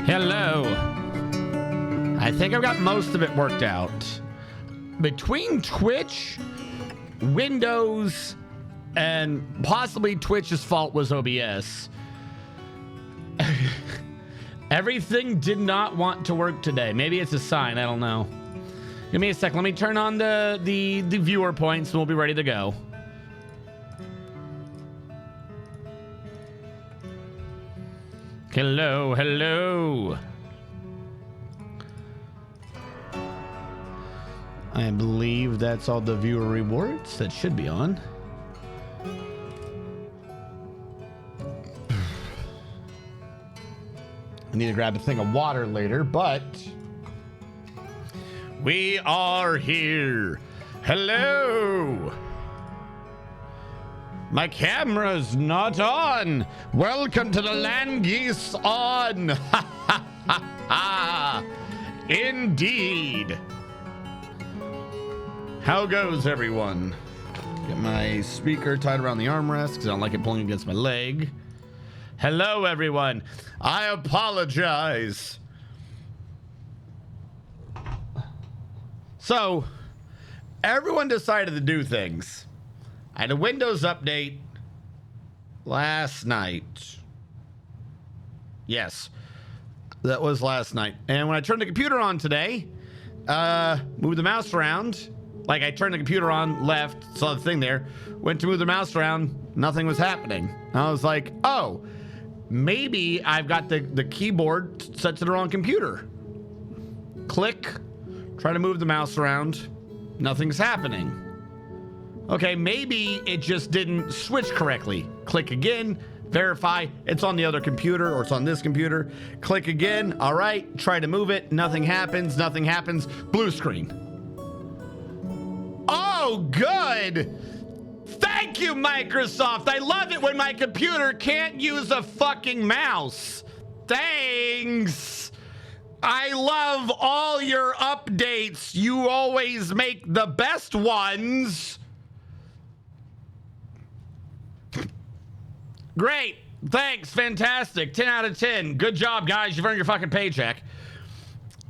Hello. I think I've got most of it worked out. Between Twitch, Windows, and possibly Twitch's fault was OBS, everything did not want to work today. Maybe it's a sign. I don't know. Give me a sec. Let me turn on the viewer points and we'll be ready to go. Hello, hello. I believe that's all the viewer rewards that should be on. I need to grab a thing of water later, but we are here. Hello. My camera's not on. Welcome to the Land Geese on. Ha ha ha ha. Indeed. How goes everyone? Get my speaker tied around the armrest because I don't like it pulling against my leg. Hello everyone. I apologize. So, everyone decided to do things. I had a Windows update last night. Yes, that was last night. And when I turned the computer on today, moved the mouse around. Like I turned the computer on, left, saw the thing there, went to move the mouse around, nothing was happening. I was like, oh, maybe I've got the keyboard set to the wrong computer. Click, try to move the mouse around, nothing's happening. Okay, maybe it just didn't switch correctly. Click again, verify, it's on the other computer or it's on this computer. Click again, all right, try to move it, nothing happens, blue screen. Oh, good. Thank you, Microsoft. I love it when my computer can't use a fucking mouse. Thanks. I love all your updates. You always make the best ones. Great. Thanks. Fantastic. 10 out of 10. Good job, guys. You've earned your fucking paycheck.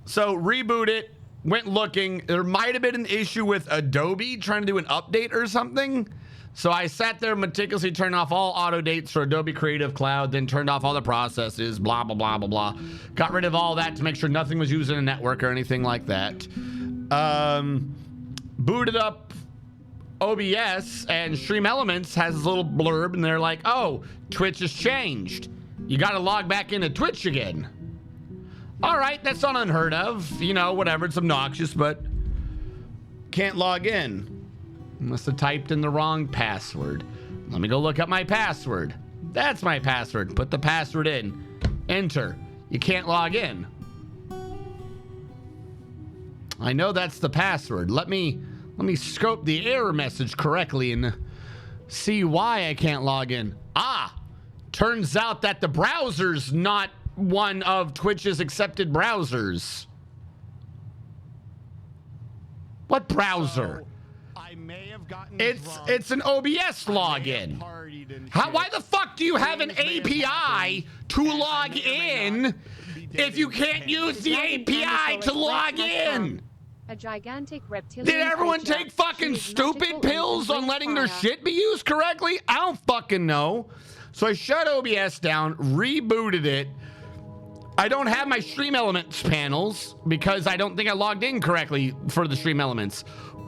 So reboot it. Went looking. There might have been an issue with Adobe trying to do an update or something. So I sat there meticulously, turned off all auto dates for Adobe Creative Cloud, then turned off all the processes, blah, blah, blah, blah, blah. Got rid of all that to make sure nothing was using a network or anything like that. Booted up OBS, and Stream Elements has this little blurb, and they're like, oh, Twitch has changed. You got to log back into Twitch again. All right, that's not unheard of. You know, whatever, it's obnoxious, but can't log in. Must have typed in the wrong password. Let me go look up my password. That's my password. Put the password in. Enter. You can't log in. I know that's the password. Let me scope the error message correctly and see why I can't log in. Ah, turns out that the browser's not one of Twitch's accepted browsers. What browser? I may have gotten it's an OBS login. Why the fuck do you have an API to log in if you can't use the API to log in? A gigantic reptilian. Did everyone take fucking stupid pills on letting their shit be used correctly? I don't fucking know. So I shut OBS down, rebooted it. I don't have my Stream Elements panels because I don't think I logged in correctly for the Stream Elements.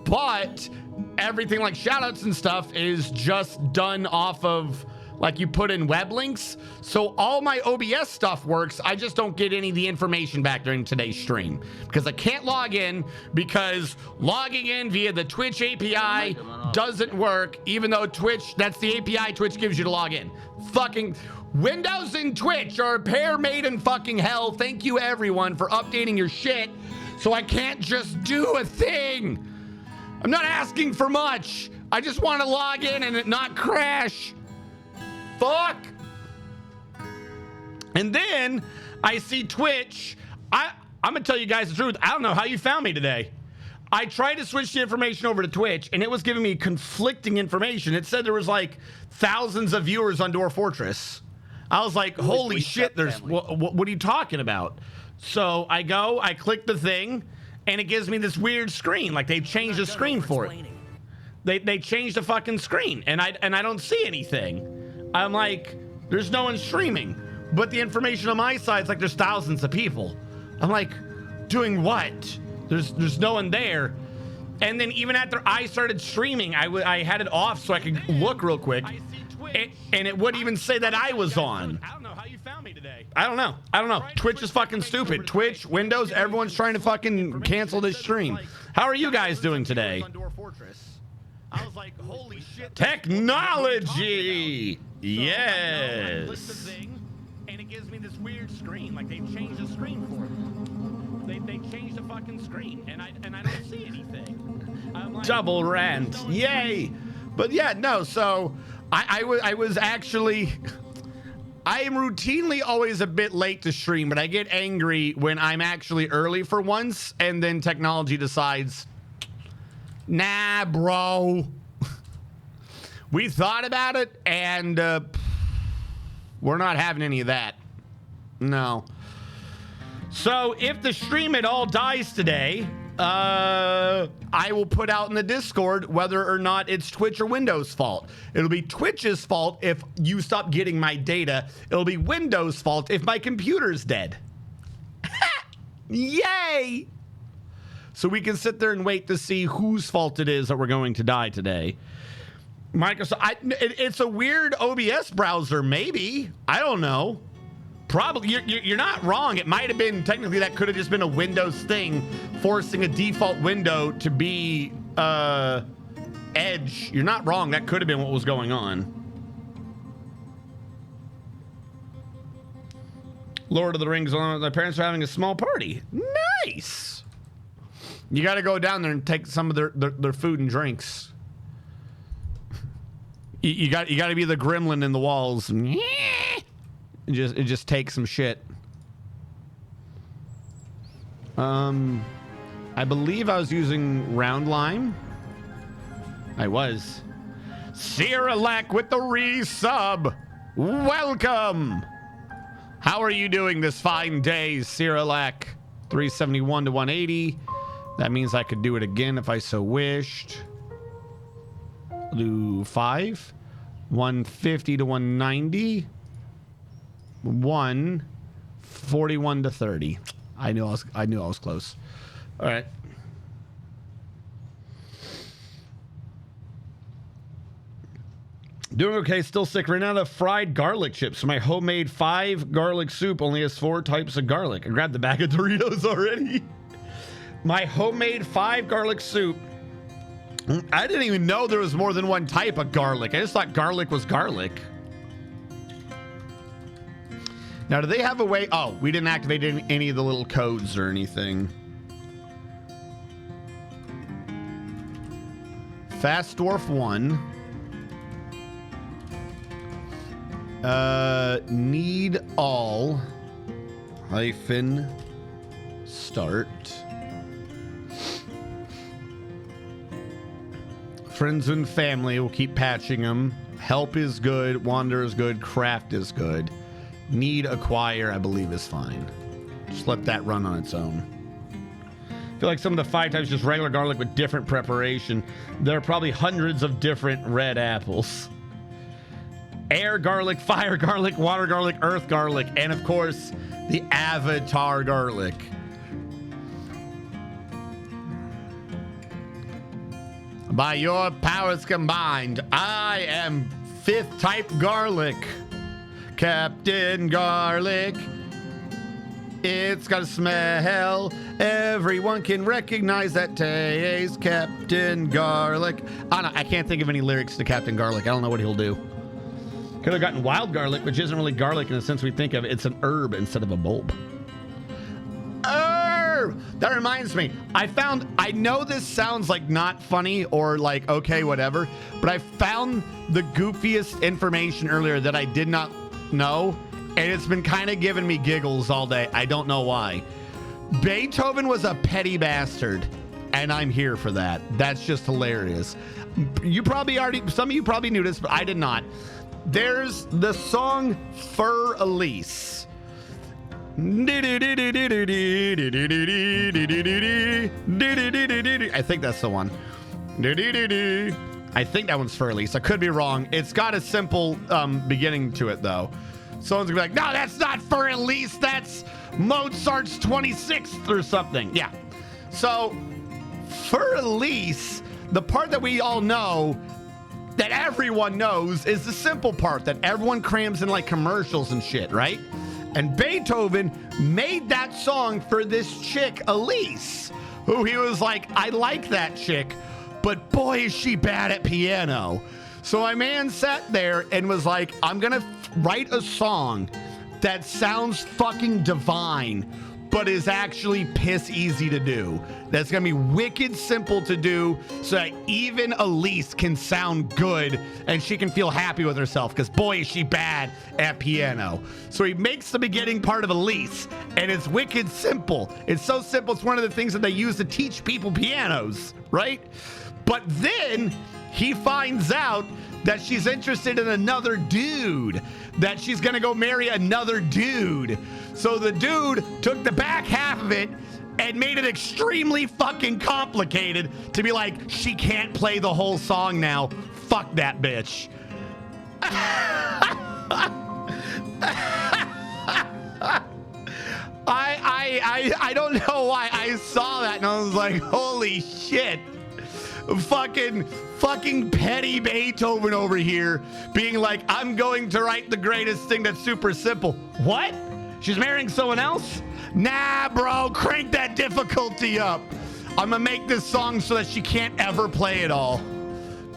But everything like shoutouts and stuff is just done off of, like, you put in web links. So all my OBS stuff works. I just don't get any of the information back during today's stream because I can't log in, because logging in via the Twitch API doesn't work, even though Twitch, that's the API Twitch gives you to log in. Fucking Windows and Twitch are a pair made in fucking hell. Thank you everyone for updating your shit so I can't just do a thing. I'm not asking for much. I just want to log in and it not crash. Fuck. And then I see Twitch. I'm gonna tell you guys the truth. I don't know how you found me today. I tried to switch the information over to Twitch and it was giving me conflicting information. It said there was like thousands of viewers on Dwarf Fortress. I was like, holy shit, there's, what are you talking about? So I go, I click the thing, and it gives me this weird screen. Like they changed the screen for it. They changed the fucking screen, and I don't see anything. I'm like, there's no one streaming. But the information on my side is like there's thousands of people. I'm like, doing what? There's no one there. And then even after I started streaming, I had it off so I could look real quick. And it wouldn't even say that I was on. I don't know how you found me today. I don't know. Twitch is fucking stupid. Twitch, Windows, everyone's trying to fucking cancel this stream. How are you guys doing today? I was like, holy shit. Technology! Yes. Yes. And it gives me this weird screen. Like they changed the screen for it. They changed the fucking screen, and I don't see anything. I'm like, Double rant. Yay! But yeah, no, so I was actually, I am routinely always a bit late to stream, but I get angry when I'm actually early for once, and then technology decides, nah, bro. We thought about it, and we're not having any of that. No. So if the stream at all dies today, I will put out in the Discord whether or not it's Twitch or Windows' fault. It'll be Twitch's fault if you stop getting my data. It'll be Windows' fault if my computer's dead. Yay! So we can sit there and wait to see whose fault it is that we're going to die today. Microsoft, it's a weird OBS browser, maybe. I don't know. Probably, you're not wrong. It might have been, technically, that could have just been a Windows thing, forcing a default window to be Edge. You're not wrong. That could have been what was going on. Lord of the Rings, my parents are having a small party. Nice. You got to go down there and take some of their food and drinks. You got to be the gremlin in the walls. It just takes some shit. I believe I was using round lime. I was. Sierra-Lac with the resub. Welcome. How are you doing this fine day, Sierra-Lac? 371 to 180. That means I could do it again if I so wished. I'll do 5. 150 to 190. 141 to 30. I knew I was close. All right. Doing okay, still sick. Ran out of fried garlic chips. My homemade 5 garlic soup only has 4 types of garlic. I grabbed the bag of Doritos already. My homemade 5 garlic soup. I didn't even know there was more than one type of garlic. I just thought garlic was garlic. Now, do they have a way? Oh, we didn't activate any of the little codes or anything. Fast Dwarf 1. Need all hyphen start. Friends and family will keep patching them. Help is good. Wander is good. Craft is good. Need acquire, I believe, is fine. Just let that run on its own. I feel like some of the 5 types just regular garlic with different preparation. There are probably hundreds of different red apples. Air garlic, fire garlic, water garlic, earth garlic, and of course, the avatar garlic. By your powers combined, I am 5th type garlic. Captain Garlic. It's got a smell. Everyone can recognize that taste. Captain Garlic. I can't think of any lyrics to Captain Garlic. I don't know what he'll do. Could have gotten wild garlic, which isn't really garlic in the sense we think of it. It's an herb instead of a bulb. Herb! That reminds me. I know this sounds like not funny or like, okay, whatever, but I found the goofiest information earlier that I did not know, and it's been kind of giving me giggles all day. I don't know why. Beethoven was a petty bastard, and I'm here for that. That's just hilarious. You probably already, some of you probably knew this, but I did not. There's the song Fur Elise. I think that's the one. I think that one's Fur Elise. I could be wrong. It's got a simple beginning to it, though. Someone's gonna be like, no, that's not Fur Elise. That's Mozart's 26th or something. Yeah. So, Fur Elise, the part that we all know, that everyone knows, is the simple part that everyone crams in like commercials and shit, right? And Beethoven made that song for this chick, Elise, who he was like, I like that chick, but boy, is she bad at piano. So my man sat there and was like, I'm gonna write a song that sounds fucking divine, but is actually piss easy to do. That's gonna be wicked simple to do so that even Elise can sound good and she can feel happy with herself, because boy, is she bad at piano. So he makes the beginning part of Elise, and it's wicked simple. It's so simple, it's one of the things that they use to teach people pianos, right? But then he finds out that she's interested in another dude, that she's gonna go marry another dude. So the dude took the back half of it and made it extremely fucking complicated to be like, she can't play the whole song now. Fuck that bitch. I don't know why I saw that and I was like, holy shit. Fucking petty Beethoven over here being like, I'm going to write the greatest thing that's super simple. What? She's marrying someone else? Nah, bro, crank that difficulty up. I'm gonna make this song so that she can't ever play it all.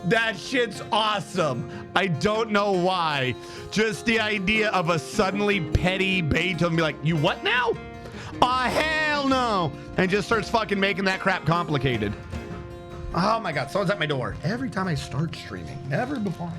That shit's awesome. I don't know why. Just the idea of a suddenly petty Beethoven be like, you what now? Oh, hell no. And just starts fucking making that crap complicated. Oh my God, someone's at my door. Every time I start streaming, never before.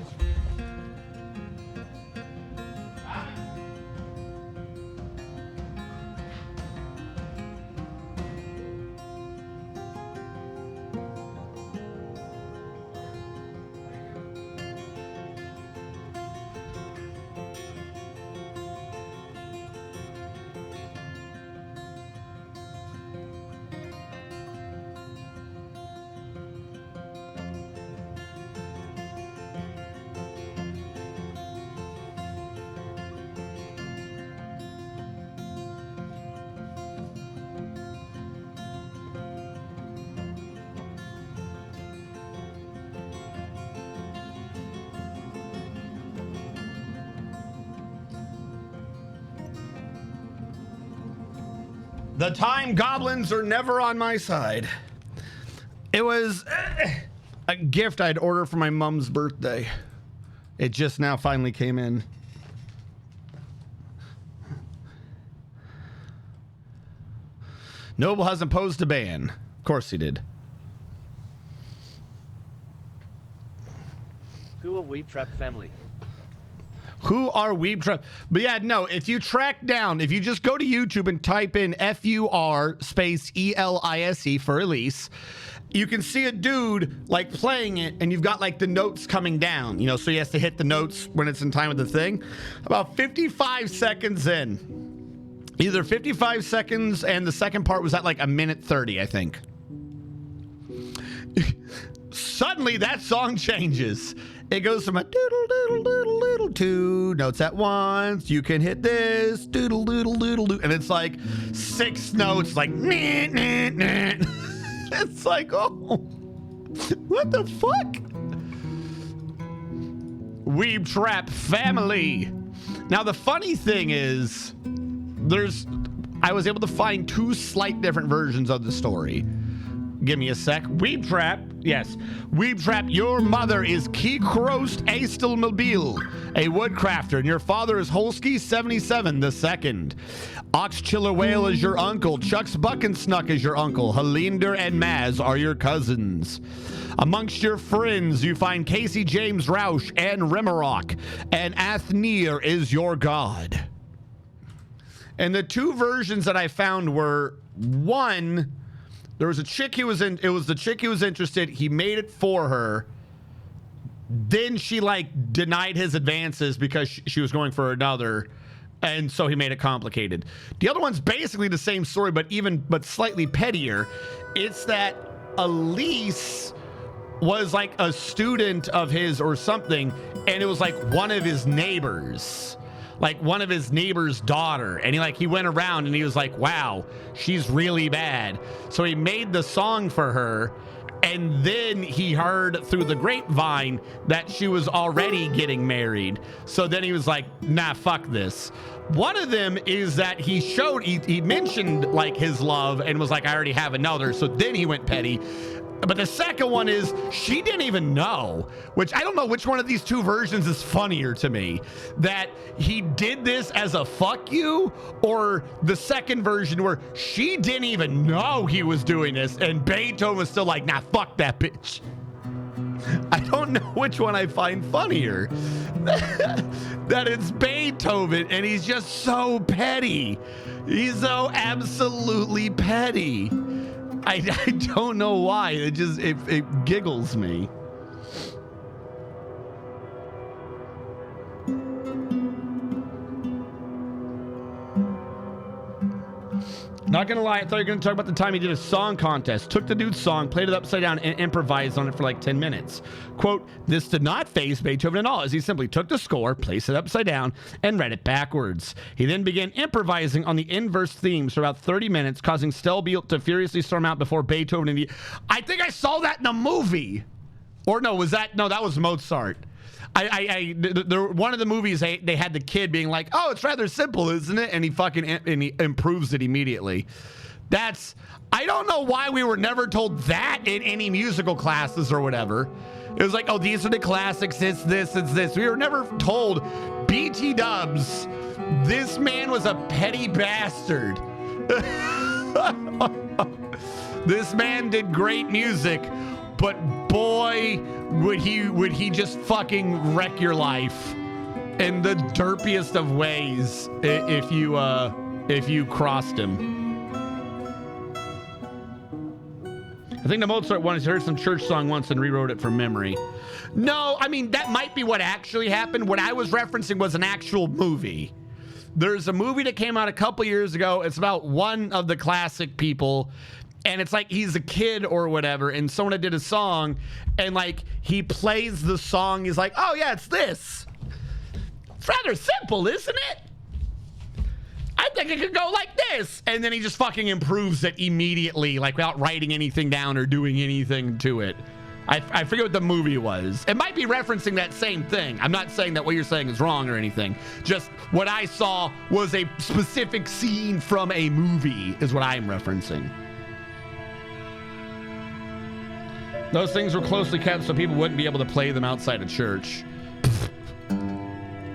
The time goblins are never on my side. It was a gift I'd ordered for my mom's birthday. It just now finally came in. Noble has imposed a ban. Of course he did. Who are we trap family? Who are Weeb Trap? But yeah, no, if you track down, if you just go to YouTube and type in FUR space ELISE for Elise, you can see a dude like playing it and you've got like the notes coming down, you know, so he has to hit the notes when it's in time with the thing. About 55 seconds in, either 55 seconds and the second part was at like 1:30, I think. Suddenly that song changes. It goes from a doodle doodle doodle doodle to notes at once. You can hit this doodle doodle doodle doodle, and it's like 6 notes, like nah, nah, nah. It's like, oh, what the fuck? Weeb Trap family. Now the funny thing is, I was able to find 2 slight different versions of the story. Give me a sec. Weeb Trap, yes. Weeb Trap, your mother is Keycroast Astelmobile, a woodcrafter, and your father is Holsky 77 the second. Ox Chiller Whale is your uncle. Chuck's Buckensnuck is your uncle. Helinder and Maz are your cousins. Amongst your friends, you find Casey James Roush and Rimmerock, and Athnir is your god. And the 2 versions that I found were, one, there was a chick he was in, it was the chick he was interested, he made it for her, then she like denied his advances because she was going for another, and so he made it complicated. The other one's basically the same story, but slightly pettier. It's that Elise was like a student of his or something, and it was like one of his neighbors, like one of his neighbor's daughter, and he went around and he was like, wow, she's really bad. So he made the song for her, and then he heard through the grapevine that she was already getting married. So then he was like, nah, fuck this. One of them is that he mentioned like his love and was like, I already have another. So then he went petty. But the second one is she didn't even know, which I don't know which one of these two versions is funnier to me, that he did this as a fuck you, or the second version where she didn't even know he was doing this and Beethoven was still like, nah, fuck that bitch. I don't know which one I find funnier. That it's Beethoven and he's just so petty. He's so absolutely petty. I don't know why. It giggles me. Not gonna lie, I thought you were gonna talk about the time he did a song contest. Took the dude's song, played it upside down, and improvised on it for like 10 minutes. Quote, this did not faze Beethoven at all, as he simply took the score, placed it upside down, and read it backwards. He then began improvising on the inverse themes for about 30 minutes, causing Stelbielt to furiously storm out before Beethoven and I think I saw that in a movie. Or no, that was Mozart. One of the movies they had the kid being like, oh, it's rather simple, isn't it? And he improves it immediately. I don't know why we were never told that in any musical classes or whatever. It was like, oh, these are the classics, it's this. We were never told, BT Dubs, this man was a petty bastard. This man did great music, but boy, would he just fucking wreck your life in the derpiest of ways if you crossed him. I think the Mozart one is heard some church song once and rewrote it from memory. No, I mean, that might be what actually happened. What I was referencing was an actual movie. There's a movie that came out a couple years ago. It's about one of the classic people, and it's like he's a kid or whatever, and someone did a song, and like he plays the song. He's like, oh yeah, it's this. It's rather simple, isn't it? I think it could go like this. And then he just fucking improves it immediately, like without writing anything down or doing anything to it. I forget what the movie was. It might be referencing that same thing. I'm not saying that what you're saying is wrong or anything. Just what I saw was a specific scene from a movie is what I'm referencing. Those things were closely kept so people wouldn't be able to play them outside of church.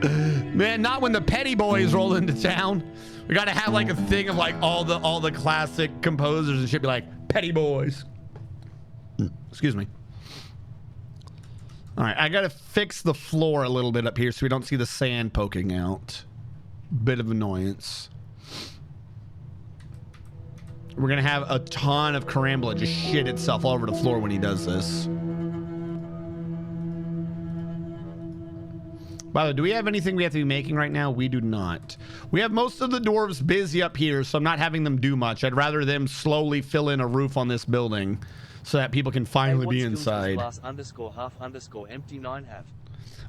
Man, not when the petty boys roll into town. We gotta have like a thing of like all the classic composers and shit be like, petty boys. Excuse me. All right, I gotta fix the floor a little bit up here so we don't see the sand poking out. Bit of annoyance. We're gonna have a ton of carambola just shit itself all over the floor when he does this. By the way, do we have anything we have to be making right now? We do not. We have most of the dwarves busy up here, so I'm not having them do much. I'd rather them slowly fill in a roof on this building so that people can finally be inside. Glass_half_empty9have.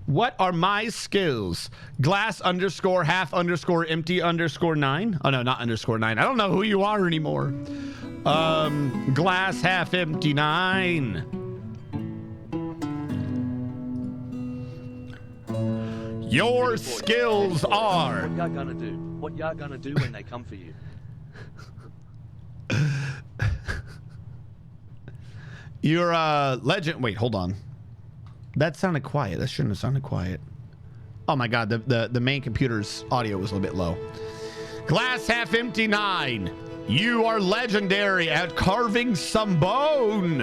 What are my skills? Glass_half_empty_9? Oh no, not _9. I don't know who you are anymore. Glass half empty 9. Your skills are. What y'all gonna do? What y'all gonna do when they come for you? You're a legend. Wait, hold on. That sounded quiet. That shouldn't have sounded quiet. Oh my god, the main computer's audio was a little bit low. Glass half empty 9. You are legendary at carving some bone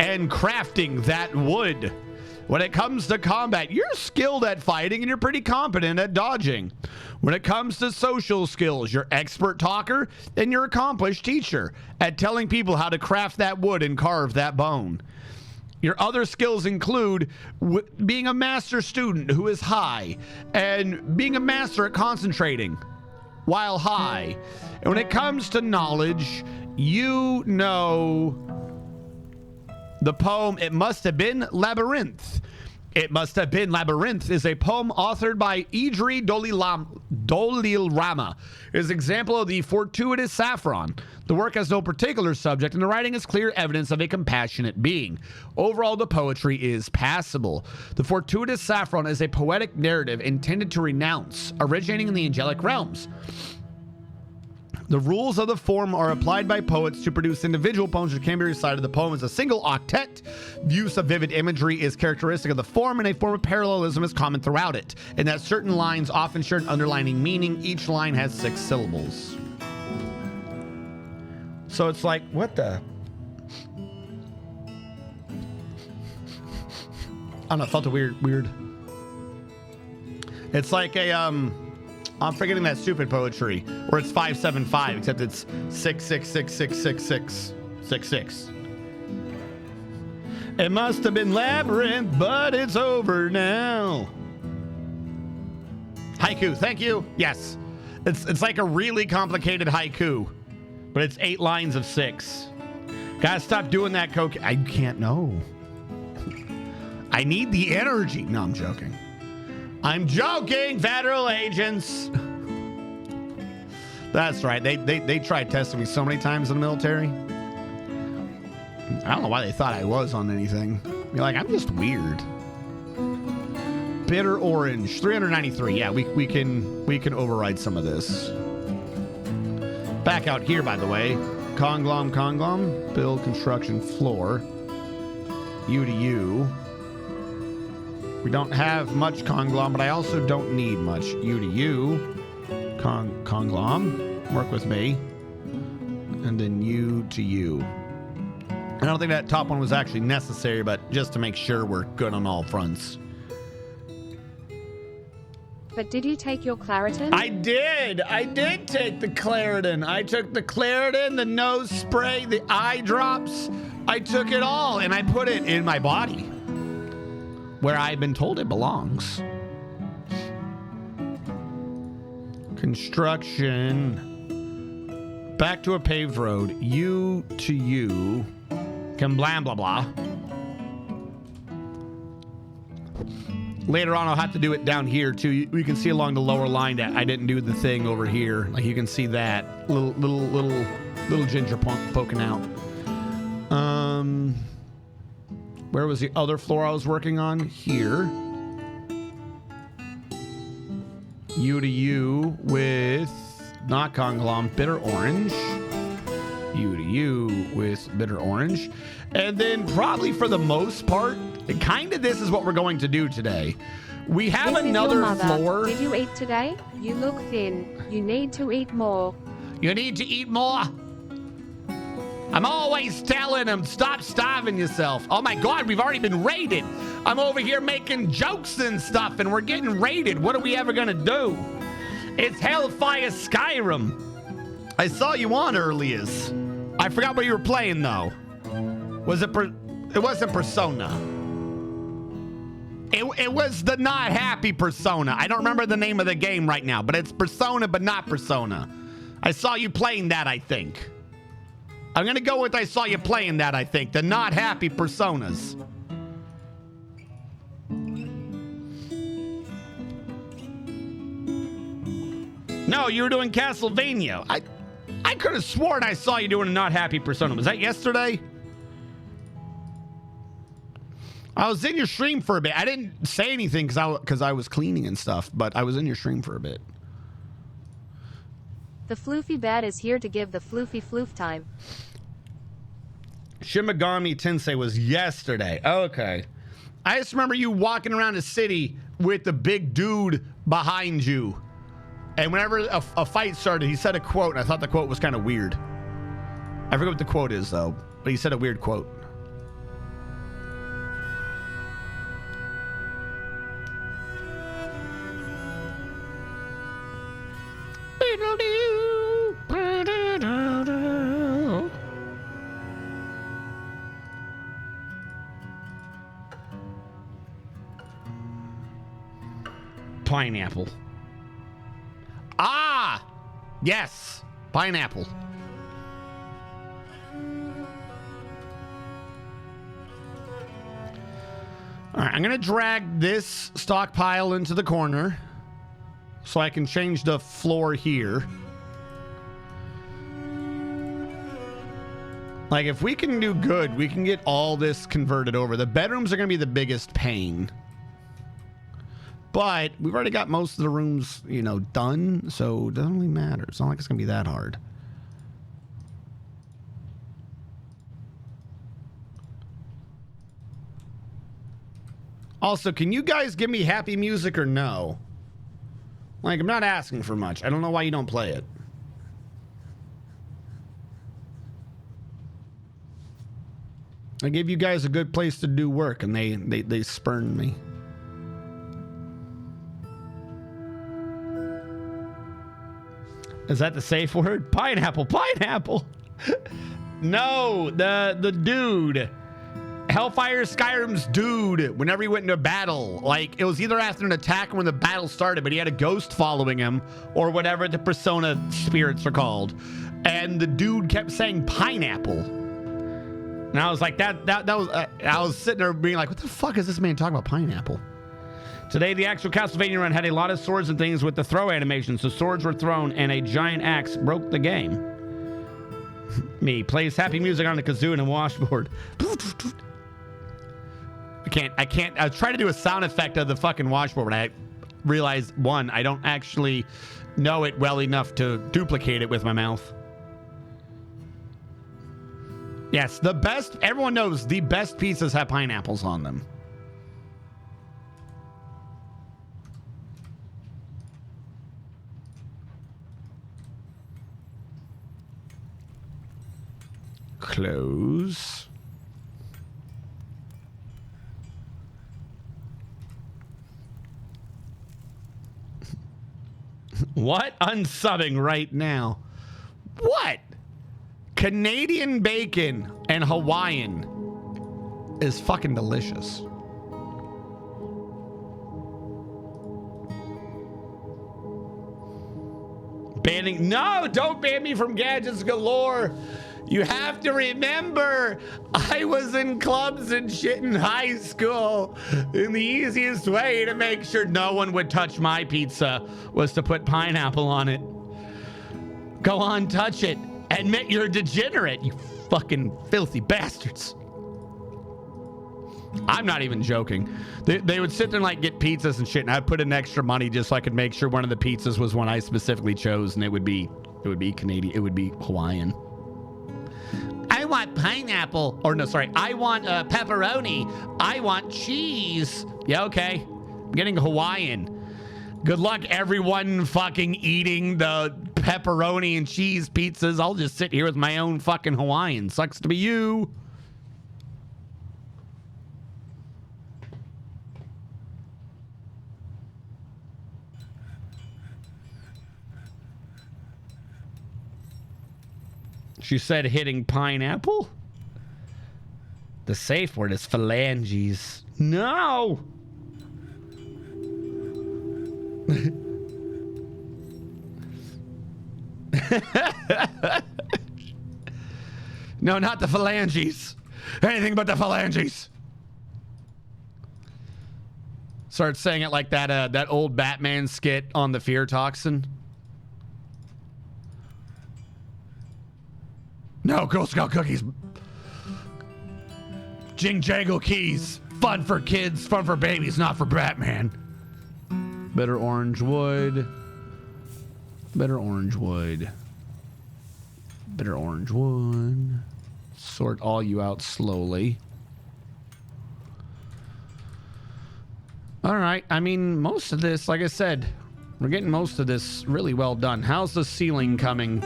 and crafting that wood. When it comes to combat, you're skilled at fighting and you're pretty competent at dodging. When it comes to social skills, you're expert talker and you're accomplished teacher at telling people how to craft that wood and carve that bone. Your other skills include being a master student who is high and being a master at concentrating while high. And when it comes to knowledge, you know the poem It Must Have Been Labyrinth. It Must Have Been Labyrinth is a poem authored by Idri Dolilrama. It is an example of the fortuitous saffron. The work has no particular subject, and the writing is clear evidence of a compassionate being. Overall, the poetry is passable. The fortuitous saffron is a poetic narrative intended to renounce, originating in the angelic realms. The rules of the form are applied by poets to produce individual poems which can be recited. The poem is a single octet. Use of vivid imagery is characteristic of the form, and a form of parallelism is common throughout it, and that certain lines often share an underlining meaning. Each line has 6 syllables. So it's like, what the? I don't know, it felt a weird. It's like a, I'm forgetting that stupid poetry where it's 575, except it's 666666666. It must have been labyrinth, but it's over now. Haiku, thank you. Yes, it's like a really complicated haiku, but it's 8 lines of 6. Gotta stop doing that, Coke. I can't know. I need the energy. No, I'm joking. I'm joking, federal agents. That's right. They tried testing me so many times in the military. I don't know why they thought I was on anything. You're like, I'm just weird. Bitter orange, 393. Yeah, we can override some of this. Back out here, by the way. Conglom, build construction floor. U to U. We don't have much conglom, but I also don't need much. U to U. Conglom. Work with me. And then U to U. I don't think that top one was actually necessary, but just to make sure we're good on all fronts. But did you take your Claritin? I did take the Claritin. I took the Claritin, the nose spray, the eye drops. I took it all and I put it in my body, where I've been told it belongs. Construction. Back to a paved road. U to U. Can blah, blah, blah. Later on, I'll have to do it down here, too. You can see along the lower line that I didn't do the thing over here. Like, you can see that little ginger poking out. Where was the other floor I was working on? Here. U to U with not conglom, bitter orange. U to U with bitter orange. And then probably for the most part, kind of this is what we're going to do today. We have This another is your mother. floor. Did you eat today? You look thin. You need to eat more. You need to eat more. I'm always telling him, stop starving yourself. Oh my God, we've already been raided. I'm over here making jokes and stuff, and we're getting raided. What are we ever gonna do? It's Hellfire Skyrim. I saw you on earlier. I forgot what you were playing though. Was it? It wasn't Persona. It was the not happy Persona. I don't remember the name of the game right now, but it's Persona, but not Persona. I saw you playing that, I think. I'm gonna go with I saw you playing that, I think. The not happy Personas. No, you were doing Castlevania. I could have sworn I saw you doing a not happy Persona. Was that yesterday? I was in your stream for a bit. I didn't say anything because I was cleaning and stuff, but I was in your stream for a bit. The floofy bat is here to give the floofy floof time. Shimigami Tensei was yesterday. Okay. I just remember you walking around the city with the big dude behind you. And whenever a fight started, he said a quote, and I thought the quote was kind of weird. I forget what the quote is, though, but he said a weird quote. pineapple. Ah! Yes! Pineapple. Alright, I'm gonna drag this stockpile into the corner so I can change the floor here. Like, if we can do good, we can get all this converted over. The bedrooms are gonna be the biggest pain. But we've already got most of the rooms, you know, done, so it doesn't really matter. It's not like it's gonna be that hard. Also, can you guys give me happy music or no? Like, I'm not asking for much. I don't know why you don't play it. I gave you guys a good place to do work, and they spurned me. Is that the safe word? Pineapple, pineapple. No, the dude. Hellfire Skyrim's dude, whenever he went into battle, like, it was either after an attack or when the battle started, but he had a ghost following him, or whatever the persona spirits are called. And the dude kept saying pineapple. And I was like, that was, I was sitting there being like, what the fuck is this man talking about pineapple? Today, the actual Castlevania run had a lot of swords and things with the throw animations. So swords were thrown and a giant axe broke the game. Me plays happy music on the kazoo and a washboard. I can't. I was trying to do a sound effect of the fucking washboard, but I realized, one, I don't actually know it well enough to duplicate it with my mouth. Yes, the best, everyone knows the best pizzas have pineapples on them. Close. What? Unsubbing right now. What? Canadian bacon and Hawaiian is fucking delicious. Banning? No, don't ban me from Gadgets Galore. You have to remember, I was in clubs and shit in high school, and the easiest way to make sure no one would touch my pizza was to put pineapple on it. Go on, touch it. Admit you're a degenerate, you fucking filthy bastards. I'm not even joking. They would sit there and like get pizzas and shit, and I'd put in extra money just so I could make sure one of the pizzas was one I specifically chose, and it would be Canadian, it would be Hawaiian. I want pineapple, or no, sorry, I want pepperoni. I want cheese. Yeah, okay. I'm getting Hawaiian. Good luck, everyone fucking eating the pepperoni and cheese pizzas. I'll just sit here with my own fucking Hawaiian. Sucks to be you. She said hitting pineapple? The safe word is phalanges. No! No, not the phalanges. Anything but the phalanges. Start saying it like that old Batman skit on the fear toxin. No, Girl Scout cookies. Jing Jangle keys. Fun for kids, fun for babies, not for Batman. Bitter orange wood. Bitter orange wood. Bitter orange wood. Sort all you out slowly. All right. I mean, most of this, like I said, we're getting most of this really well done. How's the ceiling coming?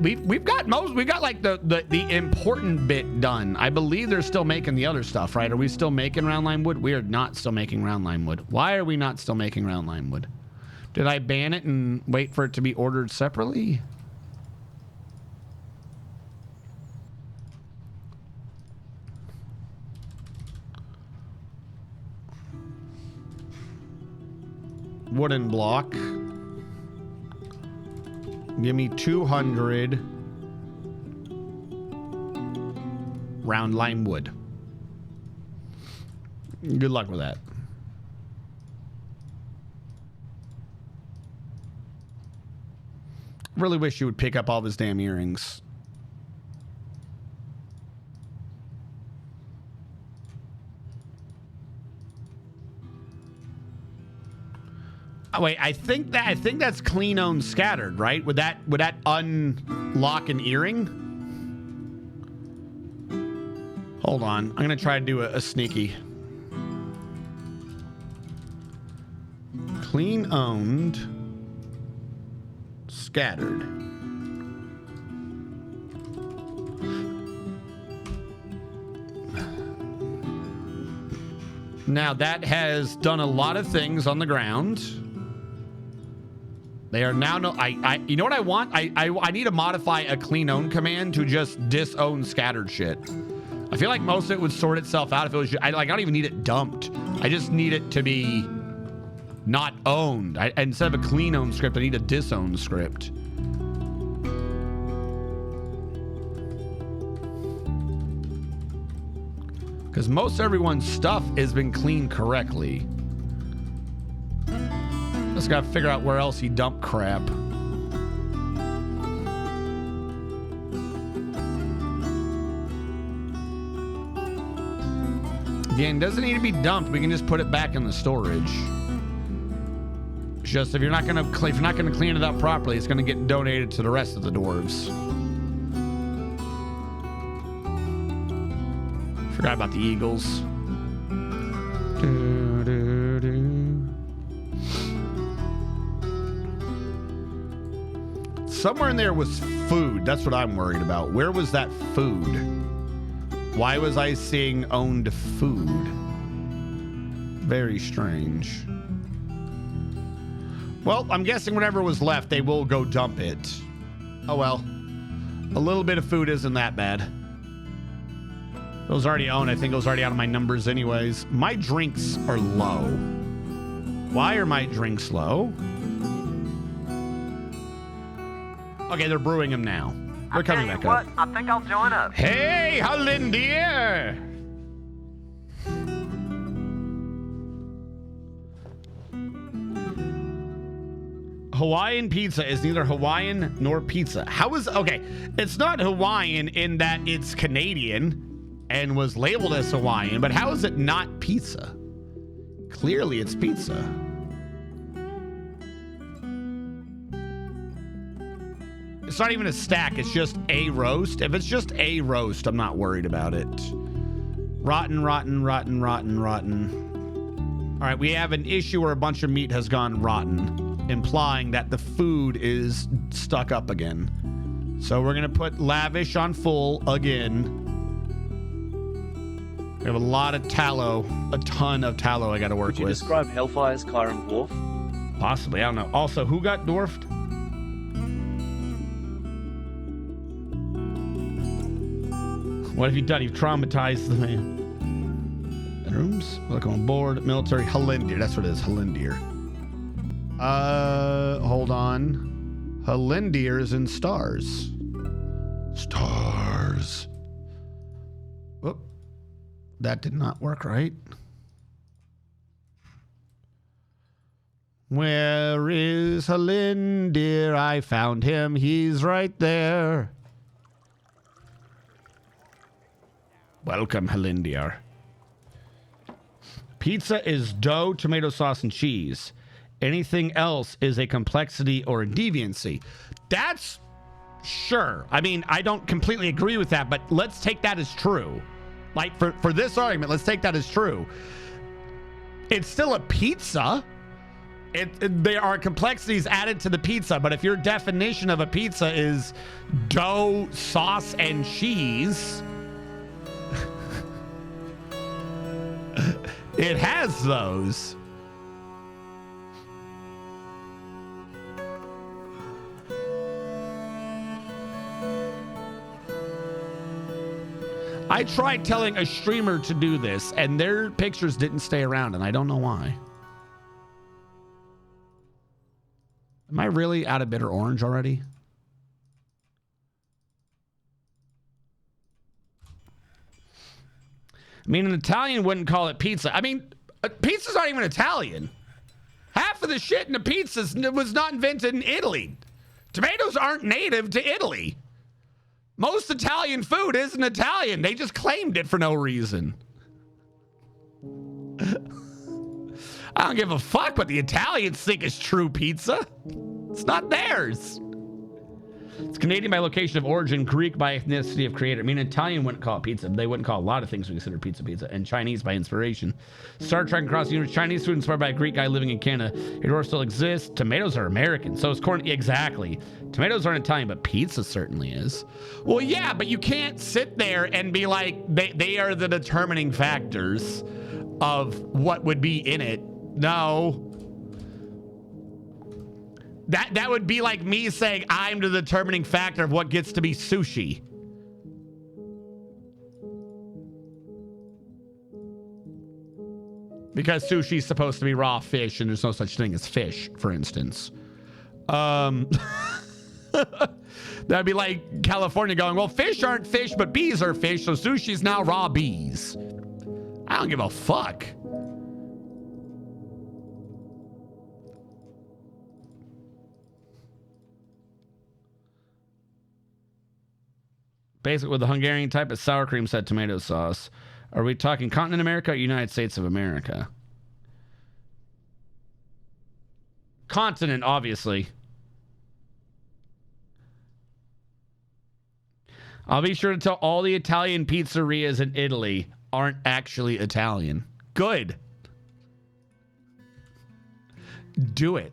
We've got like the important bit done. I believe they're still making the other stuff, right? Are we still making round lime wood? We are not still making round lime wood. Why are we not still making round lime wood? Did I ban it and wait for it to be ordered separately? wooden block. Give me 200 round lime wood. Good luck with that. Really wish you would pick up all of his damn earrings. Oh, wait, I think that's clean owned scattered, right? Would that unlock an earring? Hold on. I'm gonna try to do a sneaky. Clean owned scattered. Now that has done a lot of things on the ground. They are now no. You know what I want? I need to modify a clean own command to just disown scattered shit. I feel like most of it would sort itself out if it was. I don't even need it dumped. I just need it to be not owned. Instead of a clean own script, I need a disown script. Because most everyone's stuff has been cleaned correctly. Just gotta figure out where else he dumped crap. Again, doesn't need to be dumped. We can just put it back in the storage. It's just if you're not gonna clean it up properly, it's gonna get donated to the rest of the dwarves. Forgot about the eagles. Do, do, do. Somewhere in there was food. That's what I'm worried about. Where was that food? Why was I seeing owned food? Very strange. Well, I'm guessing whatever was left, they will go dump it. Oh well. A little bit of food isn't that bad. It was already owned. I think it was already out of my numbers anyways. My drinks are low. Why are my drinks low? Okay, they're brewing them now. They're coming back up. I think I'll join up. Hey, Holindier! Hawaiian pizza is neither Hawaiian nor pizza. How is... Okay, it's not Hawaiian in that it's Canadian and was labeled as Hawaiian, but how is it not pizza? Clearly it's pizza. It's not even a stack, it's just a roast. If it's just a roast, I'm not worried about it. Rotten, rotten, rotten, rotten, rotten. All right, we have an issue where a bunch of meat has gone rotten, implying that the food is stuck up again. So we're gonna put lavish on full again. We have a lot of tallow, a ton of tallow I gotta work with. Would you describe Hellfire's Kyron dwarf? Possibly, I don't know. Also, who got dwarfed? What have you done? You've traumatized the man. Bedrooms? Look on board. Military. Holindier. That's what it is. Holindier. Hold on. Holindiers and stars. Stars. Whoop. That did not work right. Where is Holindier? I found him. He's right there. Welcome, Holindier. Pizza is dough, tomato sauce, and cheese. Anything else is a complexity or a deviancy. That's sure. I mean, I don't completely agree with that, but let's take that as true. Like, for this argument, let's take that as true. It's still a pizza. There are complexities added to the pizza, but if your definition of a pizza is dough, sauce, and cheese... It has those. I tried telling a streamer to do this, and their pictures didn't stay around, and I don't know why. Am I really out of bitter orange already? I mean, an Italian wouldn't call it pizza. I mean, pizza's not even Italian. Half of the shit in the pizzas was not invented in Italy. Tomatoes aren't native to Italy. Most Italian food isn't Italian. They just claimed it for no reason. I don't give a fuck what the Italians think is true pizza. It's not theirs. It's Canadian by location of origin, Greek by ethnicity of creator. I mean, Italian wouldn't call it pizza. They wouldn't call a lot of things we consider pizza, and Chinese by inspiration. Star Trek across the universe. Chinese food inspired by a Greek guy living in Canada. It still exists. Tomatoes are American. So is corn. Exactly. Tomatoes aren't Italian, but pizza certainly is. Well, yeah, but you can't sit there and be like, they are the determining factors of what would be in it. No. That would be like me saying I'm the determining factor of what gets to be sushi. Because sushi is supposed to be raw fish and there's no such thing as fish, for instance. That'd be like California going, well, fish aren't fish, but bees are fish, so sushi's now raw bees. I don't give a fuck. Basic with the Hungarian type of sour cream said tomato sauce. Are we talking continent America or United States of America? Continent, obviously. I'll be sure to tell all the Italian pizzerias in Italy aren't actually Italian. Good. Do it.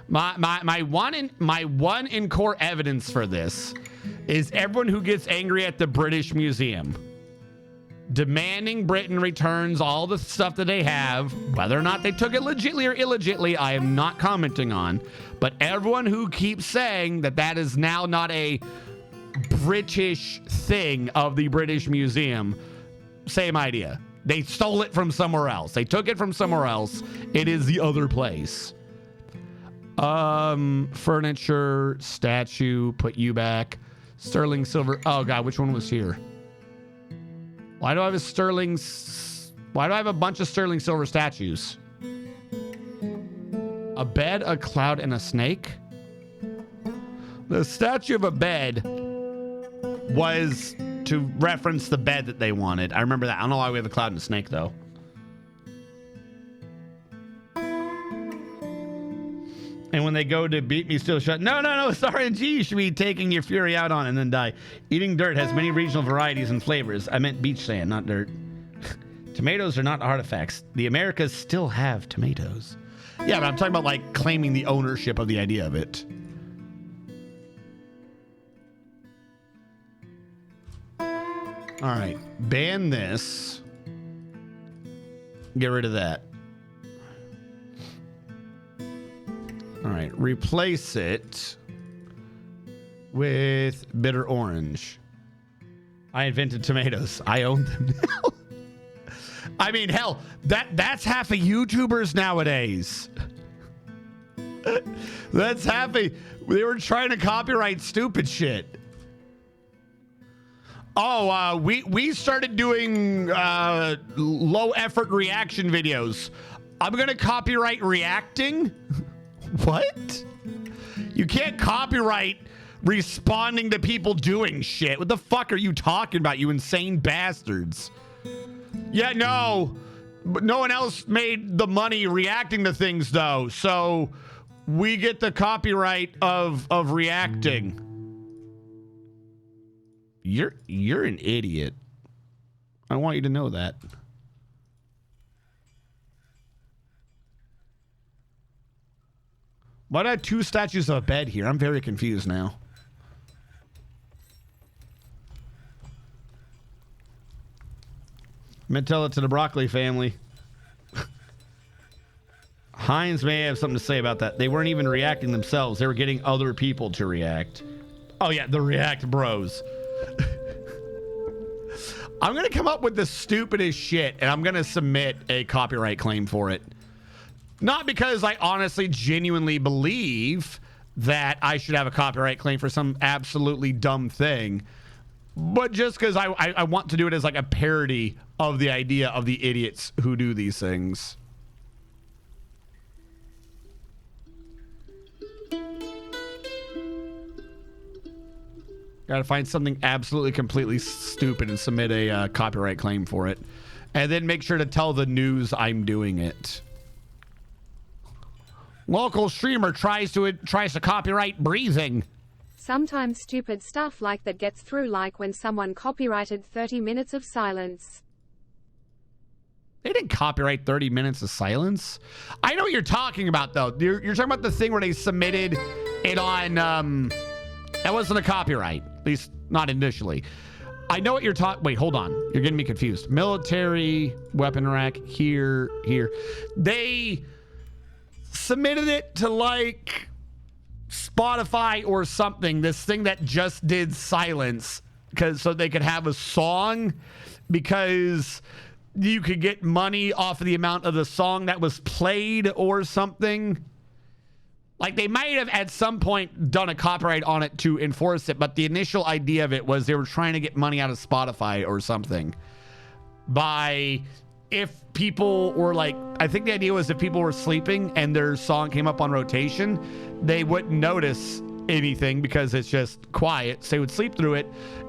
My one in core evidence for this is everyone who gets angry at the British Museum demanding Britain returns all the stuff that they have, whether or not they took it legitly or illegitly, I am not commenting on, but everyone who keeps saying that that is now not a British thing of the British Museum, same idea. They stole it from somewhere else. They took it from somewhere else. It is the other place. Furniture, statue, put you back. Sterling silver. Oh God, which one was here? Why do I have a bunch of sterling silver statues? A bed, a cloud, and a snake? The statue of a bed was to reference the bed that they wanted. I remember that. I don't know why we have a cloud and a snake, though. And when they go to beat me, still shut. No, it's RNG. You should be taking your fury out on and then die. Eating dirt has many regional varieties and flavors. I meant beach sand, not dirt. Tomatoes are not artifacts. The Americas still have tomatoes. Yeah, but I'm talking about like claiming the ownership of the idea of it. All right, ban this. Get rid of that. All right, replace it with bitter orange. I invented tomatoes. I own them now. I mean, hell, that's half of YouTubers nowadays. That's half of... They were trying to copyright stupid shit. Oh, we started doing low effort reaction videos. I'm gonna copyright reacting? What? You can't copyright responding to people doing shit. What the fuck are you talking about, you insane bastards? Yeah, no. But no one else made the money reacting to things though, so we get the copyright of reacting. You're an idiot. I want you to know that. Why do I have two statues of a bed here? I'm very confused now. I'm gonna tell it to the broccoli family. Heinz may have something to say about that. They weren't even reacting themselves. They were getting other people to react. Oh yeah, the React Bros. I'm gonna come up with the stupidest shit, and I'm gonna submit a copyright claim for it. Not because I honestly, genuinely believe that I should have a copyright claim for some absolutely dumb thing, but just because I want to do it as like a parody of the idea of the idiots who do these things. Gotta find something absolutely completely stupid and submit a copyright claim for it. And then make sure to tell the news I'm doing it. Local streamer tries to copyright breathing. Sometimes stupid stuff like that gets through, like when someone copyrighted 30 minutes of silence. They didn't copyright 30 minutes of silence. I know what you're talking about, though. You're talking about the thing where they submitted it on... that wasn't a copyright. At least not initially. I know what you're talking... Wait, hold on. You're getting me confused. Military, weapon rack, here. They submitted it to, like, Spotify or something. This thing that just did silence. So they could have a song. Because... you could get money off of the amount of the song that was played or something. Like, they might have at some point done a copyright on it to enforce it, but the initial idea of it was they were trying to get money out of Spotify or something. By if people were like, I think the idea was if people were sleeping and their song came up on rotation, they wouldn't notice anything because it's just quiet. So they would sleep through it,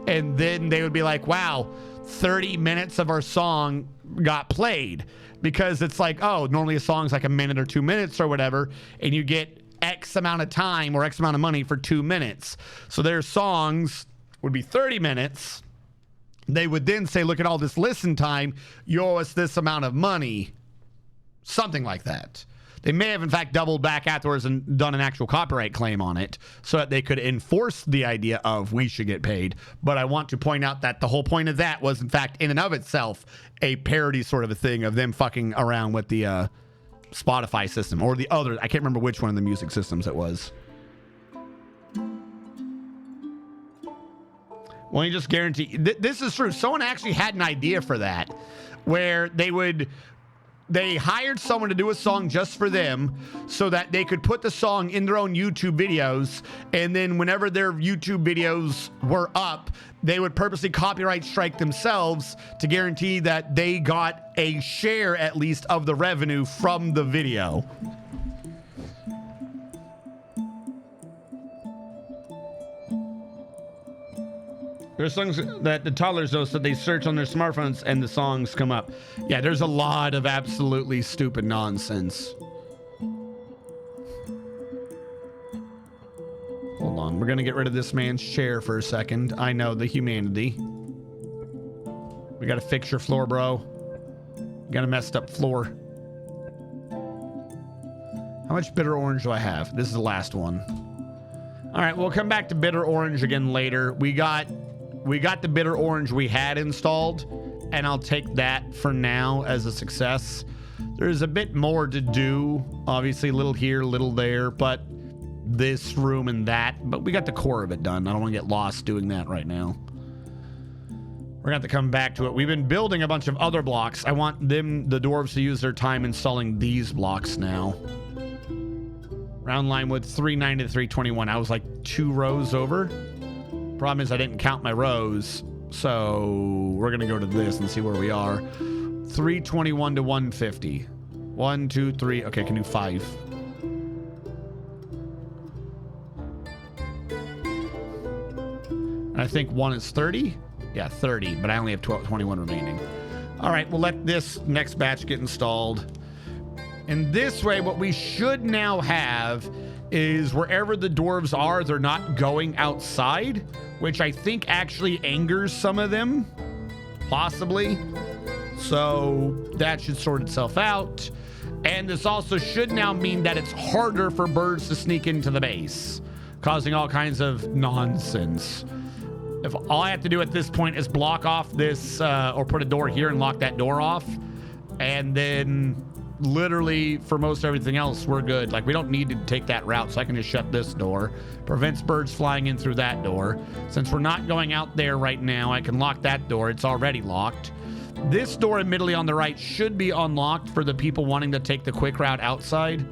and then they would be like, wow, 30 minutes of our song got played, because it's like, oh, normally a song's like a minute or 2 minutes or whatever, and you get X amount of time or X amount of money for 2 minutes. So their songs would be 30 minutes. They would then say, look at all this listen time, you owe us this amount of money. Something like that. They may have, in fact, doubled back afterwards and done an actual copyright claim on it so that they could enforce the idea of we should get paid. But I want to point out that the whole point of that was, in fact, in and of itself, a parody sort of a thing of them fucking around with the Spotify system or the other. I can't remember which one of the music systems it was. Well, you just guarantee... this is true. Someone actually had an idea for that, where they hired someone to do a song just for them so that they could put the song in their own YouTube videos, and then whenever their YouTube videos were up, they would purposely copyright strike themselves to guarantee that they got a share, at least, of the revenue from the video. There's songs that the toddlers know, so they search on their smartphones and the songs come up. Yeah, there's a lot of absolutely stupid nonsense. Hold on, we're gonna get rid of this man's chair for a second. I know, the humanity. We gotta fix your floor, bro. You got a messed up floor. How much bitter orange do I have? This is the last one. All right, we'll come back to bitter orange again later. We got the bitter orange we had installed, and I'll take that for now as a success. There's a bit more to do, obviously, a little here, a little there, but this room and that, but we got the core of it done. I don't want to get lost doing that right now. We're gonna have to come back to it. We've been building a bunch of other blocks. I want the dwarves, to use their time installing these blocks now. Round line with 390 to 321. I was like 2 rows over. Problem is I didn't count my rows, so we're gonna go to this and see where we are. 321 to 150. 1, 2, 3. Okay, I can do 5. And I think 1 is 30. Yeah, 30, but I only have 21 remaining. All right, we'll let this next batch get installed. And this way, what we should now have is wherever the dwarves are, they're not going outside, which I think actually angers some of them, possibly. So that should sort itself out. And this also should now mean that it's harder for birds to sneak into the base, causing all kinds of nonsense. If all I have to do at this point is block off this, or put a door here and lock that door off, and then literally for most everything else, we're good. Like, we don't need to take that route, so I can just shut this door. Prevents birds flying in through that door. Since we're not going out there right now, I can lock that door. It's already locked. This door, admittedly, on the right should be unlocked for the people wanting to take the quick route outside,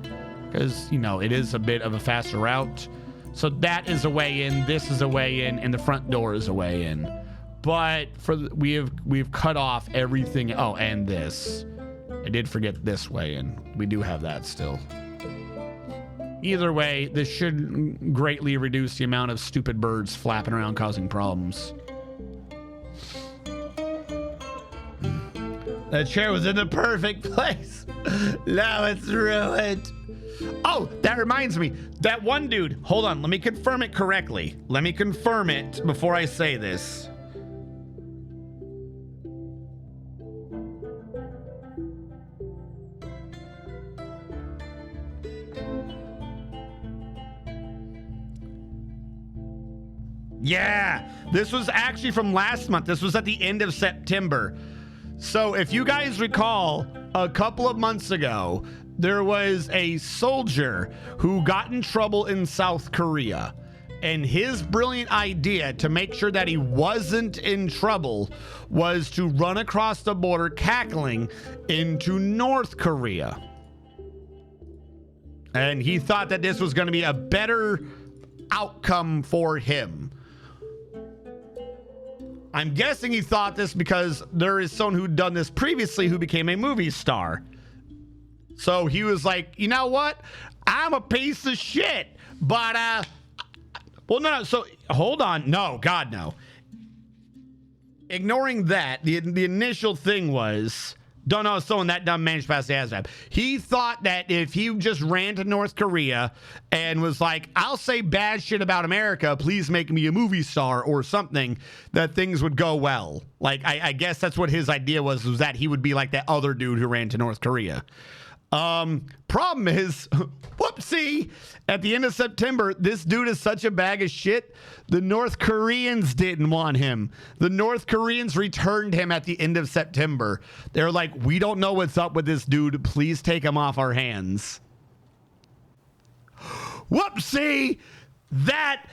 because, you know, it is a bit of a faster route. So that is a way in, this is a way in, and the front door is a way in. But for we've cut off everything. Oh, and this. I did forget this way in. We do have that still. Either way, this should greatly reduce the amount of stupid birds flapping around causing problems. That chair was in the perfect place. Now it's ruined. Oh, that reminds me. That one dude. Hold on. Let me confirm it correctly. Let me confirm it before I say this. Yeah, this was actually from last month. This was at the end of September. So if you guys recall, a couple of months ago, there was a soldier who got in trouble in South Korea. And his brilliant idea to make sure that he wasn't in trouble was to run across the border cackling into North Korea. And he thought that this was going to be a better outcome for him. I'm guessing he thought this because there is someone who'd done this previously who became a movie star. So he was like, you know what? I'm a piece of shit. But, well, no. So hold on. No, God, no. Ignoring that, the initial thing was, don't know, someone that dumb managed past the ASVAB. He thought that if he just ran to North Korea and was like, I'll say bad shit about America, please make me a movie star or something, that things would go well. Like, I guess that's what his idea was that he would be like that other dude who ran to North Korea. Problem is, whoopsie, at the end of September, this dude is such a bag of shit. The North Koreans didn't want him. The North Koreans returned him at the end of September. They're like, we don't know what's up with this dude. Please take him off our hands. Whoopsie, that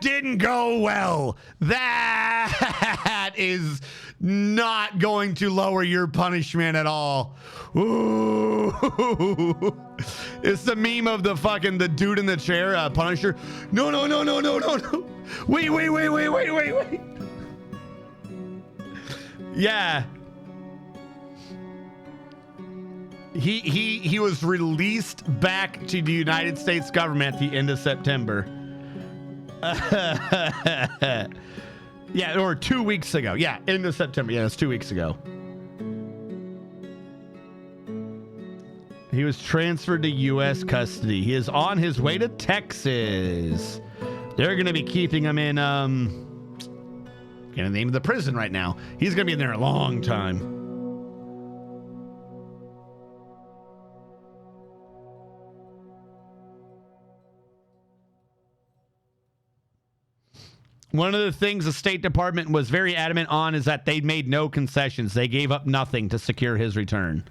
didn't go well. That is not going to lower your punishment at all. Ooh. It's the meme of the dude in the chair, Punisher. No. Wait. Yeah. He was released back to the United States government at the end of September. Yeah, or 2 weeks ago. Yeah, end of September. Yeah, it's 2 weeks ago. He was transferred to U.S. custody. He is on his way to Texas. They're going to be keeping him in, can't name the prison right now. He's going to be in there a long time. One of the things the State Department was very adamant on is that they made no concessions. They gave up nothing to secure his return.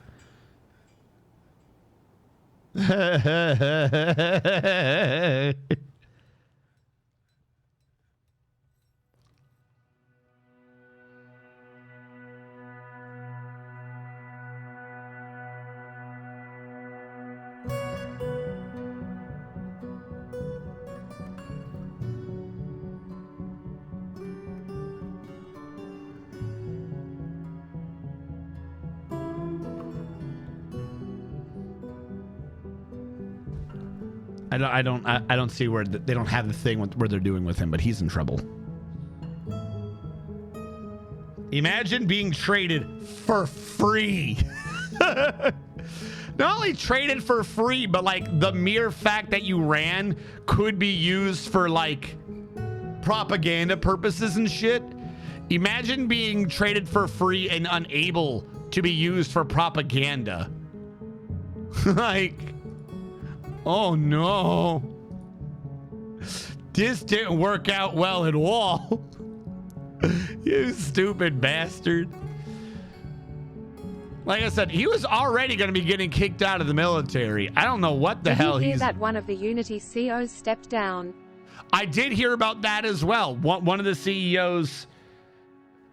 I don't see where they don't have the thing where they're doing with him, but he's in trouble. Imagine being traded for free. Not only traded for free, but like the mere fact that you ran could be used for like propaganda purposes and shit. Imagine being traded for free and unable to be used for propaganda. Like, oh no. This didn't work out well at all. You stupid bastard. Like I said, he was already going to be getting kicked out of the military. I don't know what the Did hell you hear he's... that one of the Unity CEOs stepped down? I did hear about that as well. One of the CEOs...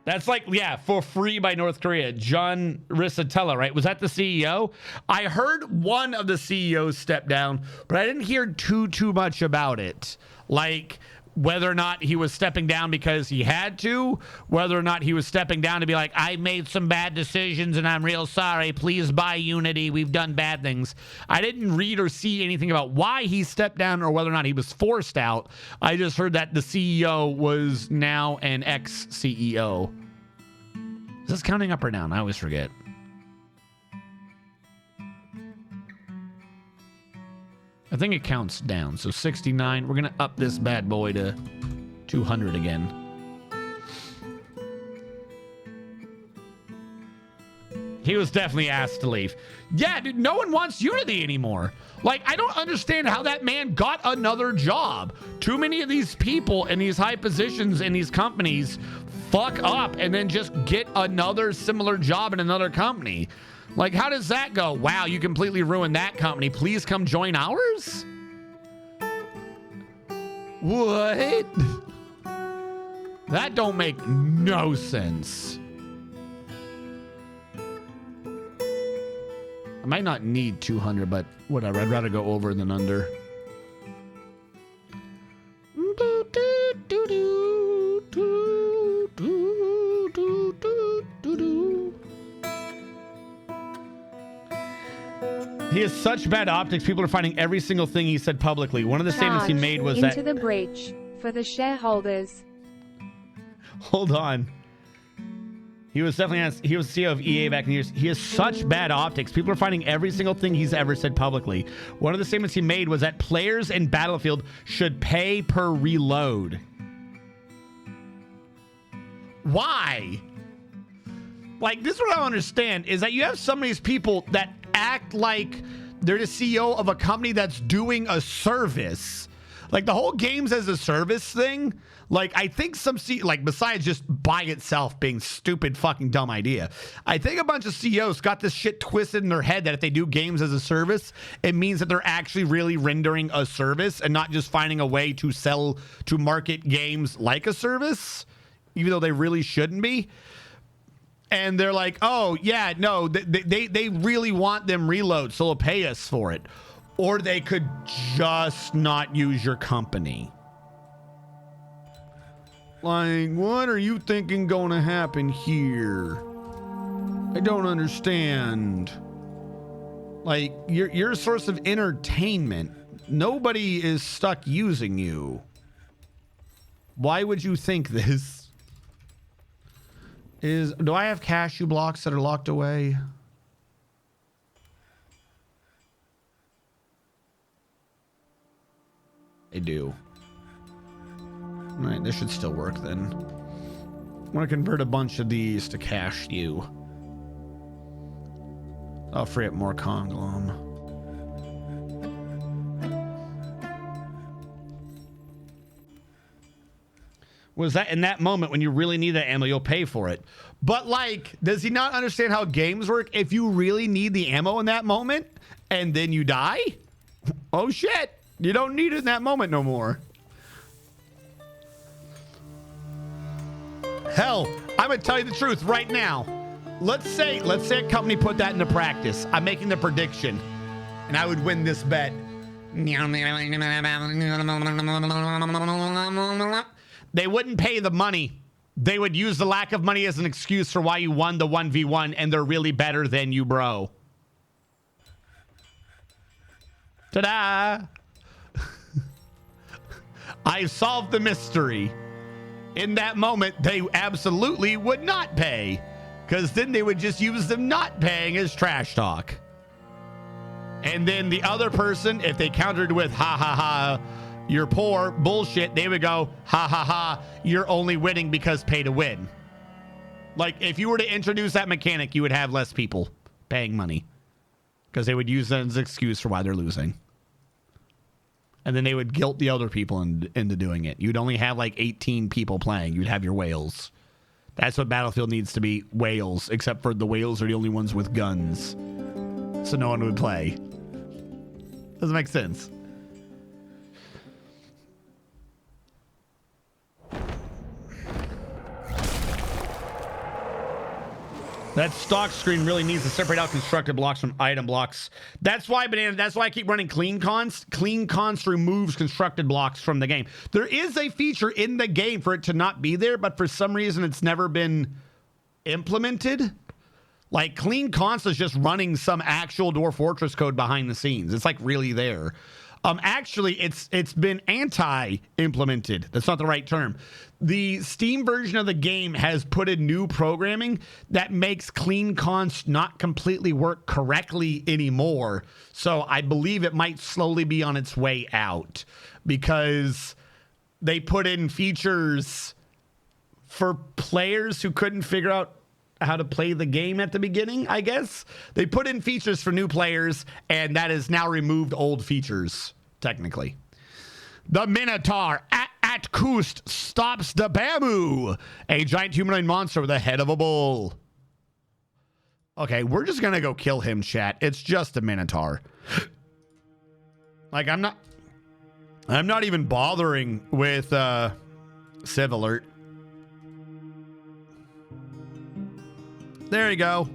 That's like, yeah, for free by North Korea. John Risatella, right? Was that the CEO? I heard one of the CEOs step down, but I didn't hear too much about it. Like whether or not he was stepping down because he had to, whether or not he was stepping down to be like, I made some bad decisions and I'm real sorry. Please buy Unity. We've done bad things. I didn't read or see anything about why he stepped down or whether or not he was forced out. I just heard that the CEO was now an ex-CEO. Is this counting up or down? I always forget. I think it counts down. So 69. We're going to up this bad boy to 200 again. He was definitely asked to leave. Yeah, dude, no one wants Unity anymore. Like, I don't understand how that man got another job. Too many of these people in these high positions in these companies fuck up and then just get another similar job in another company. Like, how does that go? Wow, you completely ruined that company. Please come join ours? What? That don't make no sense. I might not need 200, but whatever. I'd rather go over than under. He has such bad optics. People are finding every single thing he said publicly. One of the statements he made was into the breach for the shareholders. Hold on. He was definitely he was CEO of EA back in the years. He has such bad optics. People are finding every single thing he's ever said publicly. One of the statements he made was that players in Battlefield should pay per reload. Why? Like, this is what I don't understand, is that you have some of these people that act like they're the CEO of a company that's doing a service. Like, the whole games as a service thing, like, I think like, besides just by itself being stupid fucking dumb idea, I think a bunch of CEOs got this shit twisted in their head that if they do games as a service, it means that they're actually really rendering a service and not just finding a way to market games like a service, even though they really shouldn't be. And they're like, oh, yeah, no, they really want them reload, so they'll pay us for it. Or they could just not use your company. Like, what are you thinking going to happen here? I don't understand. Like, you're a source of entertainment. Nobody is stuck using you. Why would you think this? Do I have cashew blocks that are locked away? I do. All right, this should still work then. I'm gonna convert a bunch of these to cashew. I'll free up more conglom. Was that in that moment when you really need that ammo, you'll pay for it. But like, does he not understand how games work? If you really need the ammo in that moment and then you die, oh shit, you don't need it in that moment no more. Hell, I'm gonna tell you the truth right now. Let's say a company put that into practice. I'm making the prediction, and I would win this bet. They wouldn't pay the money. They would use the lack of money as an excuse for why you won the 1v1 and they're really better than you, bro. Ta-da! I solved the mystery. In that moment, they absolutely would not pay, because then they would just use them not paying as trash talk. And then the other person, if they countered with ha ha ha, you're poor, bullshit, they would go, ha ha ha, you're only winning because pay to win. Like, if you were to introduce that mechanic, you would have less people paying money, because they would use that as an excuse for why they're losing. And then they would guilt the other people into doing it. You'd only have like 18 people playing. You'd have your whales. That's what Battlefield needs to be, whales, except for the whales are the only ones with guns. So no one would play. Doesn't make sense. That stock screen really needs to separate out constructed blocks from item blocks. That's why, Banana, that's why I keep running clean cons. Clean cons removes constructed blocks from the game. There is a feature in the game for it to not be there, but for some reason it's never been implemented. Like, clean cons is just running some actual Dwarf Fortress code behind the scenes. It's like really there. Actually, it's been anti-implemented. That's not the right term. The Steam version of the game has put in new programming that makes clean cons not completely work correctly anymore. So I believe it might slowly be on its way out because they put in features for players who couldn't figure out how to play the game at the beginning, I guess. They put in features for new players, and that has now removed old features, technically. The Minotaur at Kust stops the Bamu, a giant humanoid monster with the head of a bull. Okay, we're just gonna go kill him, chat. It's just a Minotaur. Like, I'm not even bothering with Civ Alert. There you go.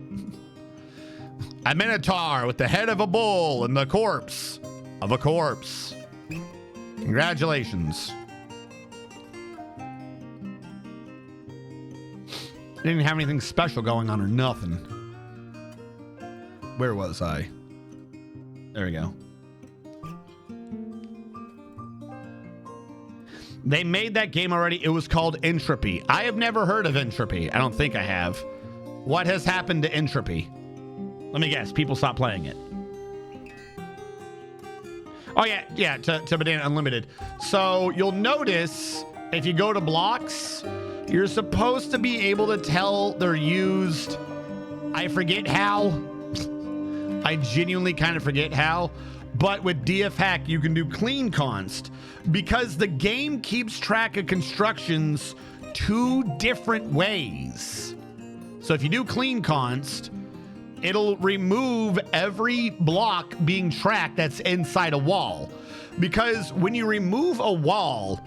A Minotaur with the head of a bull and the corpse of a corpse. Congratulations. Didn't have anything special going on or nothing. Where was I? There we go. They made that game already. It was called Entropy. I have never heard of Entropy. I don't think I have. What has happened to Entropy? Let me guess. People stopped playing it. Oh, yeah, to Banana Unlimited. So you'll notice if you go to blocks, you're supposed to be able to tell they're used. I forget how. I genuinely kind of forget how. But with DF Hack, you can do clean const because the game keeps track of constructions 2 different ways. So if you do clean const, it'll remove every block being tracked that's inside a wall. Because when you remove a wall,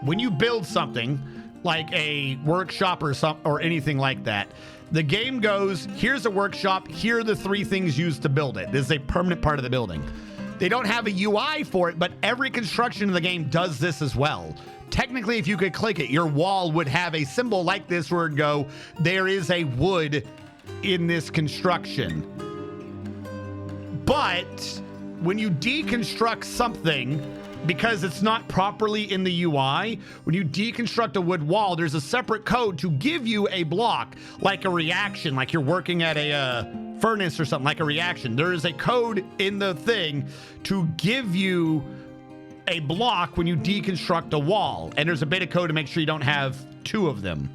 when you build something like a workshop or anything like that, the game goes, here's a workshop, here are the 3 things used to build it. This is a permanent part of the building. They don't have a UI for it, but every construction in the game does this as well. Technically, if you could click it, your wall would have a symbol like this where it'd go, there is a wood in this construction. But when you deconstruct something, because it's not properly in the UI, when you deconstruct a wood wall, there's a separate code to give you a block, like a reaction, like you're working at a furnace or something, like a reaction. There is a code in the thing to give you a block when you deconstruct a wall, and there's a bit of code to make sure you don't have 2 of them.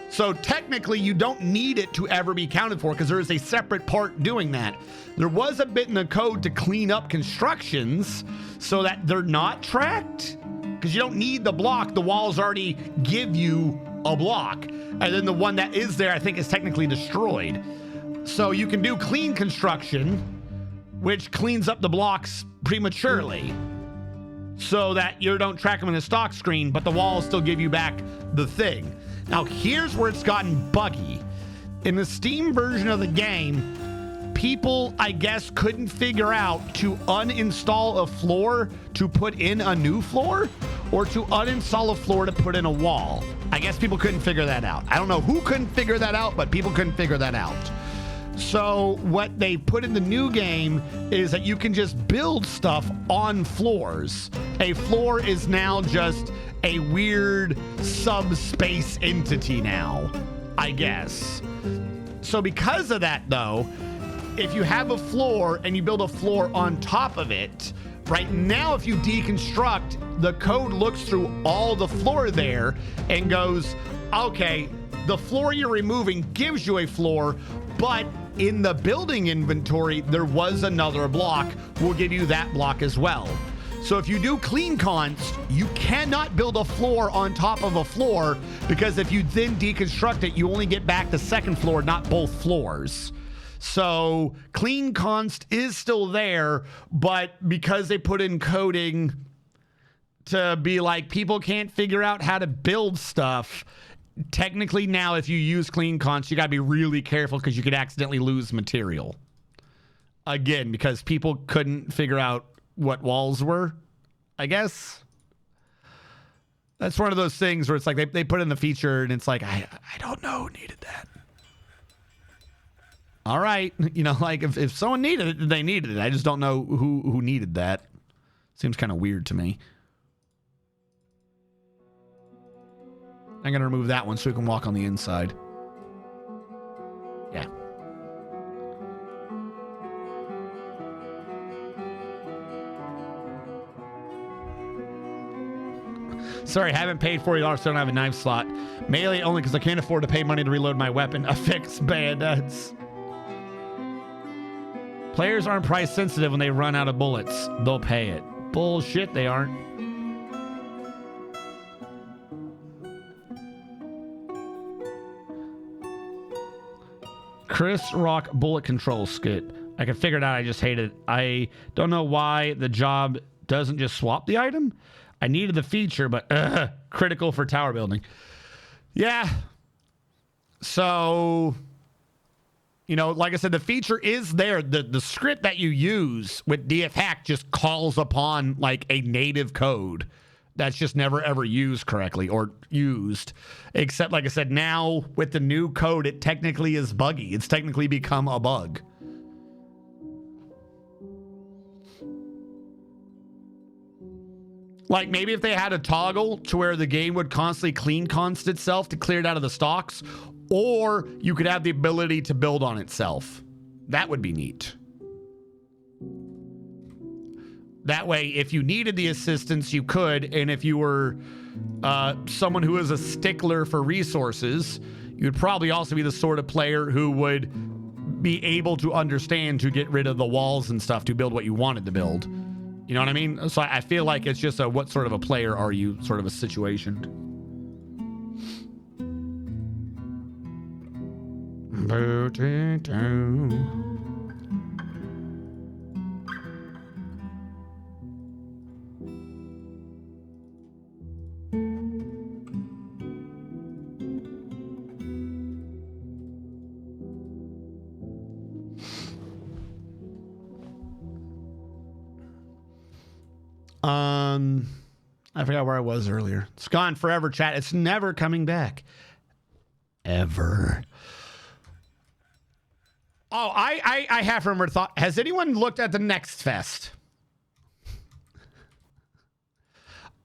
So technically you don't need it to ever be counted for because there is a separate part doing that. There was a bit in the code to clean up constructions so that they're not tracked because you don't need the block. The walls already give you a block, and then the one that is there I think is technically destroyed. So you can do clean construction, which cleans up the blocks prematurely, so that you don't track them in the stock screen, but the walls still give you back the thing. Now, here's where it's gotten buggy. In the Steam version of the game, people, I guess, couldn't figure out to uninstall a floor to put in a new floor, or to uninstall a floor to put in a wall. I guess people couldn't figure that out. I don't know who couldn't figure that out, but people couldn't figure that out. So what they put in the new game is that you can just build stuff on floors. A floor is now just a weird subspace entity now, I guess. So because of that, though, if you have a floor and you build a floor on top of it, right now if you deconstruct, the code looks through all the floor there and goes, okay, the floor you're removing gives you a floor, but in the building inventory, there was another block. We'll give you that block as well. So if you do clean const, you cannot build a floor on top of a floor Because if you then deconstruct it, you only get back the second floor, not both floors. So clean const is still there, but because they put in coding to be like, people can't figure out how to build stuff, technically now if you use clean const, you got to be really careful because you could accidentally lose material. Again, because people couldn't figure out what walls were, I guess. That's one of those things where it's like they put in the feature and it's like, I don't know who needed that. All right. You know, like if someone needed it, they needed it. I just don't know who needed that. Seems kind of weird to me. I'm going to remove that one so we can walk on the inside. Yeah. Sorry, haven't paid $40, so I don't have a knife slot. Melee only because I can't afford to pay money to reload my weapon. Affix bandits. Players aren't price sensitive when they run out of bullets. They'll pay it. Bullshit, they aren't. Chris Rock bullet control skit. I can figure it out, I just hate it. I don't know why the job doesn't just swap the item. I needed the feature, but critical for tower building. Yeah. So, you know, like I said, the feature is there. The script that you use with DF Hack just calls upon like a native code that's just never ever used correctly or used. Except, like I said, now with the new code, it technically is buggy. It's technically become a bug. Like maybe if they had a toggle to where the game would constantly clean const itself to clear it out of the stocks, or you could have the ability to build on itself. That would be neat. That way, if you needed the assistance, you could, and if you were someone who is a stickler for resources, you'd probably also be the sort of player who would be able to understand to get rid of the walls and stuff to build what you wanted to build. You know what I mean? So I feel like it's just a what sort of a player are you sort of a situation. I forgot where I was earlier. It's gone forever, chat. It's never coming back. Ever. Oh, I have remembered thought. Has anyone looked at the Next Fest?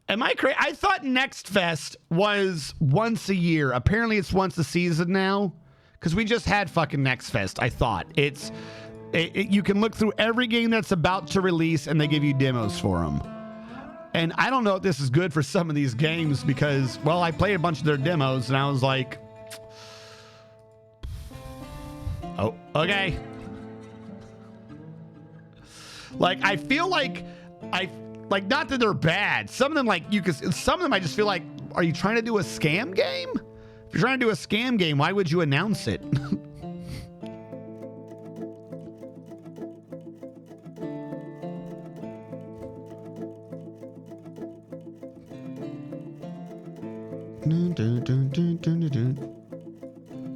Am I crazy? I thought Next Fest was once a year. Apparently it's once a season now. Because we just had fucking Next Fest, I thought. You can look through every game that's about to release and they give you demos for them. And I don't know if this is good for some of these games because, well, I played a bunch of their demos and I was like, oh, okay. Like, I feel like, not that they're bad. Some of them, some of them I just feel like, are you trying to do a scam game? If you're trying to do a scam game, why would you announce it?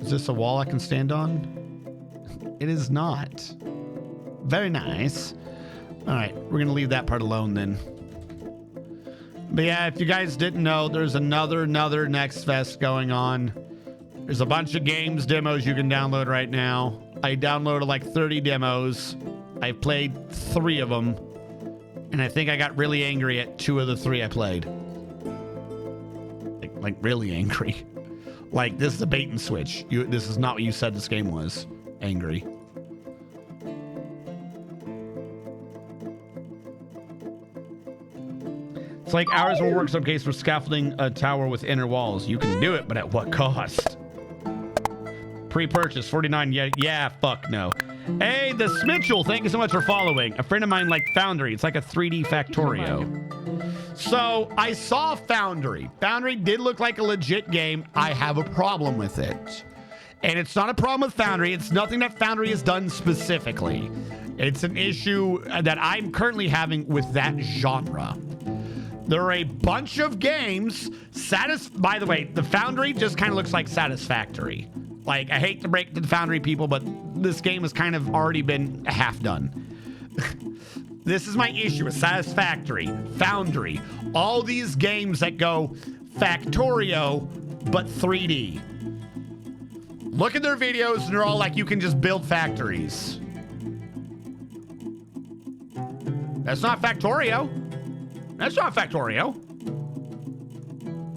Is this a wall I can stand on? It is not. Very nice. All right, we're gonna leave that part alone then. But yeah, if you guys didn't know, there's another Next Fest going on. There's a bunch of games demos you can download right now. I downloaded like 30 demos. I played 3 of them, and I think I got really angry at 2 of the 3 I played. Like really angry. Like, this is a bait and switch. This is not what you said this game was. Angry. It's like hours of work some case for scaffolding a tower with inner walls. You can do it, but at what cost? Pre-purchase, 49. Yeah, fuck no. Hey, the Smitchell, thank you so much for following. A friend of mine liked Foundry. It's like a 3D Factorio. So I saw Foundry. Foundry did look like a legit game. I have a problem with it. And it's not a problem with Foundry. It's nothing that Foundry has done specifically. It's an issue that I'm currently having with that genre. There are a bunch of games. By the way, the Foundry just kind of looks like Satisfactory. Like, I hate to break to the Foundry people, but this game has kind of already been half done. This is my issue with Satisfactory, Foundry, all these games that go Factorio, but 3D. Look at their videos, and they're all like, you can just build factories. That's not Factorio. That's not Factorio.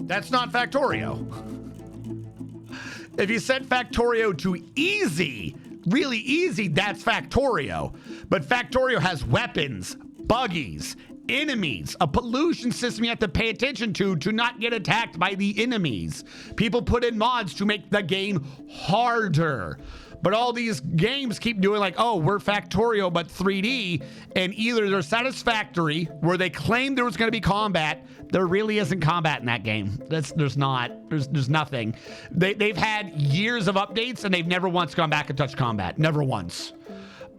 That's not Factorio. If you set Factorio to easy, really easy, that's Factorio. But Factorio has weapons, buggies, enemies, a pollution system you have to pay attention to not get attacked by the enemies. People put in mods to make the game harder. But all these games keep doing like, oh, we're Factorio, but 3D. And either they're Satisfactory, where they claim there was going to be combat. There really isn't combat in that game. There's nothing. They've had years of updates, and they've never once gone back and touched combat. Never once.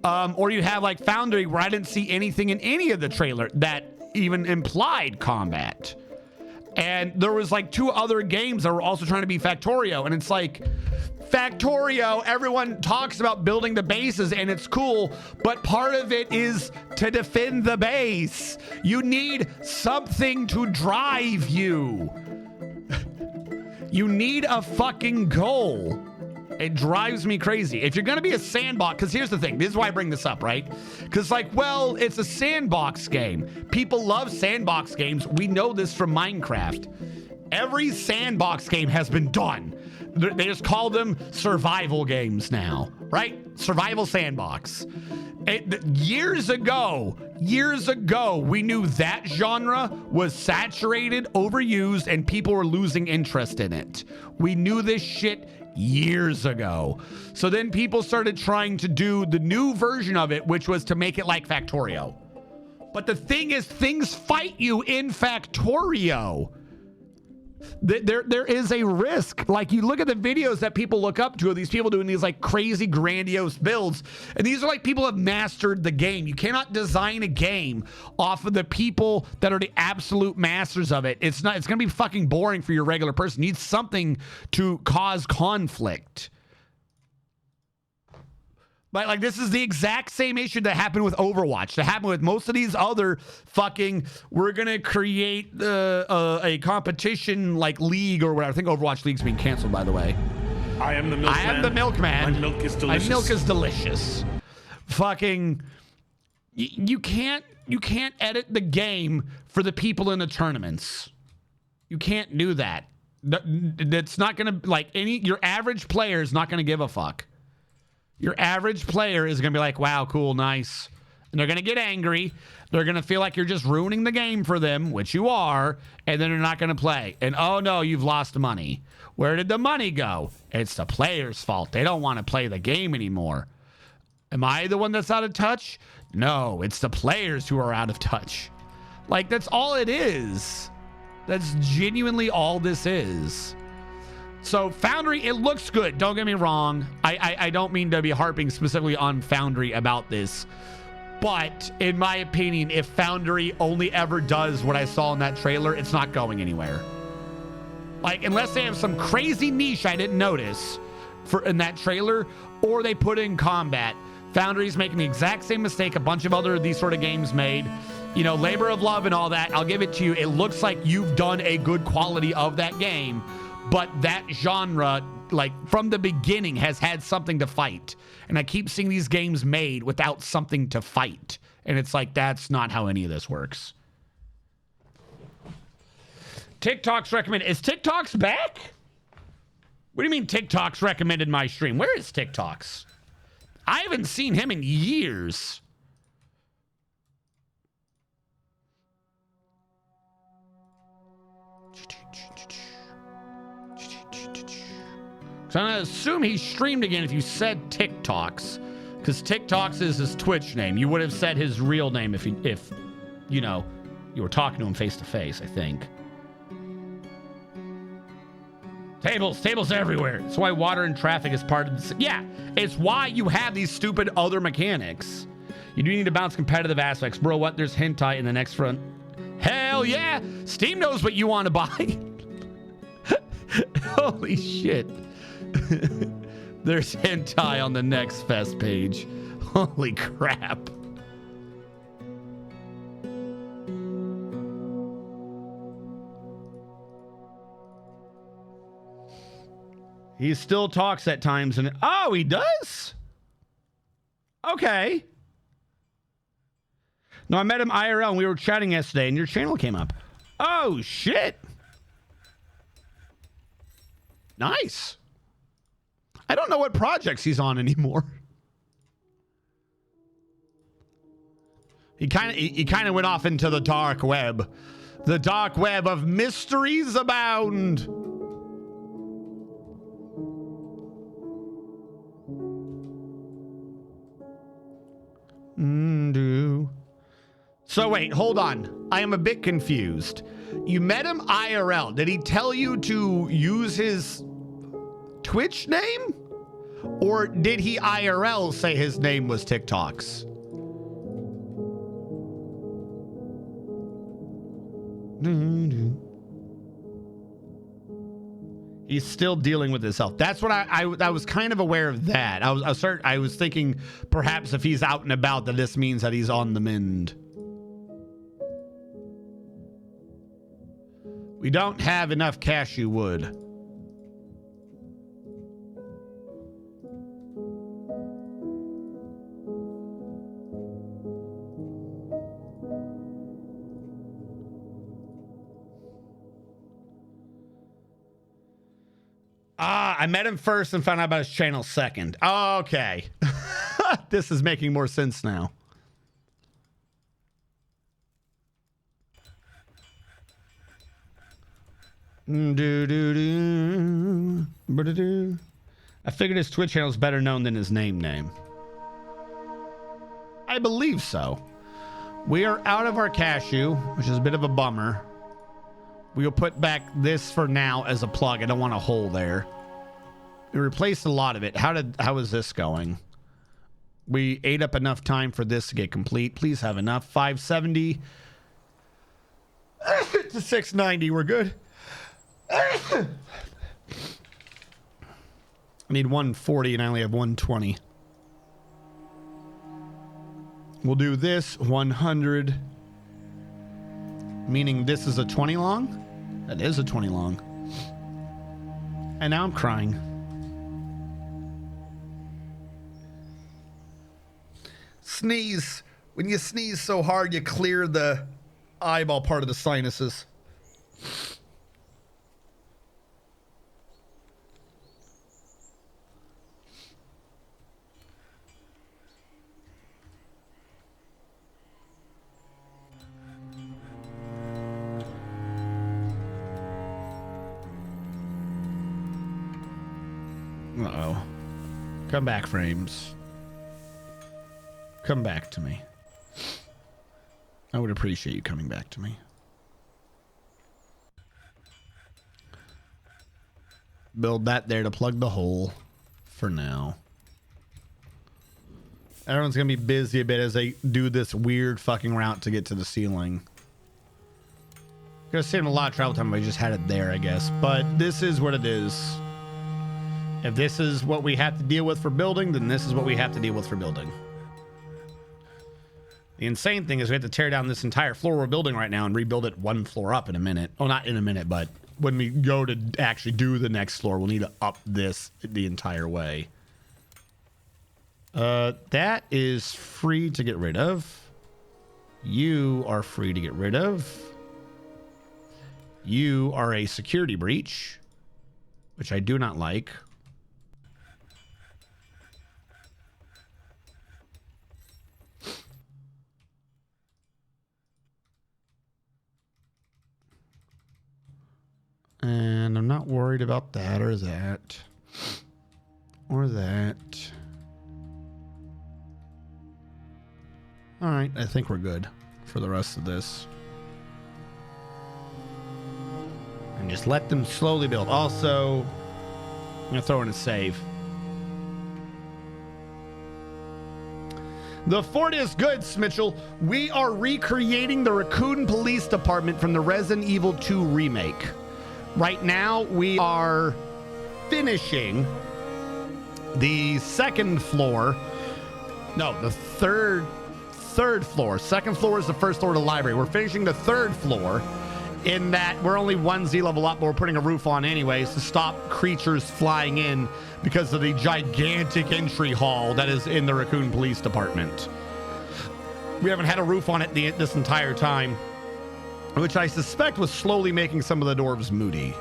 Or you have like Foundry, where I didn't see anything in any of the trailer that even implied combat. And there was like 2 other games that were also trying to be Factorio, and it's like, Factorio, everyone talks about building the bases and it's cool, but part of it is to defend the base. You need something to drive you. You need a fucking goal. It drives me crazy. If you're going to be a sandbox, because here's the thing. This is why I bring this up, right? Because like, well, it's a sandbox game. People love sandbox games. We know this from Minecraft. Every sandbox game has been done. They just call them survival games now, right? Survival sandbox. Years ago, we knew that genre was saturated, overused, and people were losing interest in it. We knew this shit years ago. So then people started trying to do the new version of it, which was to make it like Factorio. But the thing is, things fight you in Factorio. There is a risk. Like, you look at the videos that people look up to of these people doing these like crazy grandiose builds, and these are like people have mastered the game. You cannot design a game off of the people that are the absolute masters of it. It's gonna be fucking boring for your regular person. You need something to cause conflict. But like, this is the exact same issue that happened with Overwatch, that happened with most of these other fucking, we're going to create a competition like league or whatever. I think Overwatch League's being canceled, by the way. I am the milkman. I am the milkman. My milk is delicious. My milk is delicious. Fucking, you can't edit the game for the people in the tournaments. You can't do that. That's not going to, like, your average player is not going to give a fuck. Your average player is going to be like, wow, cool, nice. And they're going to get angry. They're going to feel like you're just ruining the game for them, which you are, and then they're not going to play. And, oh, no, you've lost money. Where did the money go? It's the player's fault. They don't want to play the game anymore. Am I the one that's out of touch? No, it's the players who are out of touch. Like, that's all it is. That's genuinely all this is. So Foundry, it looks good. Don't get me wrong. I don't mean to be harping specifically on Foundry about this. But in my opinion, if Foundry only ever does what I saw in that trailer, it's not going anywhere. Like, unless they have some crazy niche I didn't notice in that trailer, or they put in combat, Foundry's making the exact same mistake a bunch of other of these sort of games made. You know, Labor of Love and all that, I'll give it to you. It looks like you've done a good quality of that game. But that genre, like, from the beginning has had something to fight. And I keep seeing these games made without something to fight. And it's like, that's not how any of this works. TikTok's recommended. Is TikTok's back? What do you mean TikTok's recommended my stream? Where is TikTok's? I haven't seen him in years. So I'm going to assume he streamed again if you said TikToks, because TikToks is his Twitch name. You would have said his real name if you know, You were talking to him face to face, I think. Tables everywhere. That's why water and traffic is part of the... Yeah, it's why you have these stupid other mechanics. You do need to balance competitive aspects. Bro, what? There's hentai in the next front. Hell yeah! Steam knows what you want to buy. Holy shit. There's hentai on the next fest page. Holy crap. He still talks at times and... Oh, he does? Okay. No, I met him IRL and we were chatting yesterday and your channel came up. Oh, shit. Nice. I don't know what projects he's on anymore. He kind of went off into the dark web. The dark web of mysteries abound. So wait, hold on. I am a bit confused. You met him IRL. Did he tell you to use his Twitch name? Or did he IRL say his name was TikTok's? He's still dealing with himself. That's what I was kind of aware of that. I was thinking perhaps if he's out and about that this means that he's on the mend. We don't have enough cashew wood. I met him first and found out about his channel second. Okay. This is making more sense now. I figured his Twitch channel is better known than his name. I believe so. We are out of our cashew, which is a bit of a bummer. We'll put back this for now as a plug. I don't want a hole there. We replaced a lot of it. How is this going? We ate up enough time for this to get complete. Please have enough. 570 to 690. We're good. I need 140 and I only have 120. We'll do this 100, meaning this is a 20 long. That is a 20 long. And now I'm crying. Sneeze. When you sneeze so hard, you clear the eyeball part of the sinuses. Uh-oh. Come back, frames. Come back to me. I would appreciate you coming back to me. Build that there to plug the hole for now. Everyone's going to be busy a bit as they do this weird fucking route to get to the ceiling. Gonna save them a lot of travel time if I just had it there, I guess. But this is what it is. If this is what we have to deal with for building, then this is what we have to deal with for building. The insane thing is we have to tear down this entire floor we're building right now and rebuild it one floor up in a minute. Oh, not in a minute, but when we go to actually do the next floor, we'll need to up this the entire way. That is free to get rid of. You are free to get rid of. You are a security breach, which I do not like. And I'm not worried about that or that. Or that. All right, I think we're good for the rest of this. And just let them slowly build. Also, I'm going to throw in a save. The fort is good, Smitchell. We are recreating the Raccoon Police Department from the Resident Evil 2 remake. Right now, we are finishing the second floor. No, the third floor. Second floor is the first floor of the library. We're finishing the third floor in that we're only 1 Z level up, but we're putting a roof on anyways to stop creatures flying in because of the gigantic entry hall that is in the Raccoon Police Department. We haven't had a roof on it this entire time, which I suspect was slowly making some of the dwarves moody.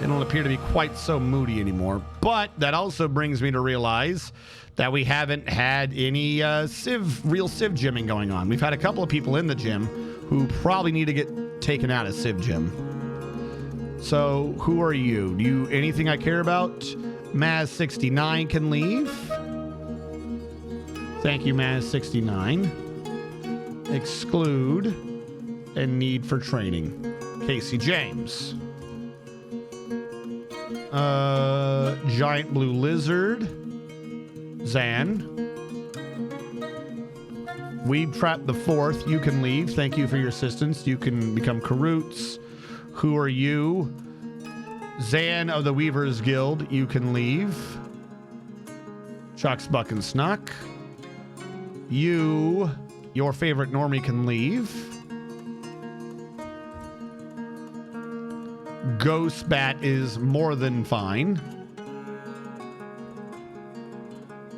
They don't appear to be quite so moody anymore, but that also brings me to realize that we haven't had any real Civ gymming going on. We've had a couple of people in the gym who probably need to get taken out of Civ Gym. So, who are you? Do you anything I care about? Maz69 can leave. Thank you, Maz69. Exclude and need for training. Casey James. Giant Blue Lizard. Zan. Weed Trap the Fourth, you can leave. Thank you for your assistance. You can become Karoots. Who are you? Zan of the Weavers Guild, you can leave. Chucks, Buck, and Snuck. You, your favorite normie, can leave. Ghost Bat is more than fine.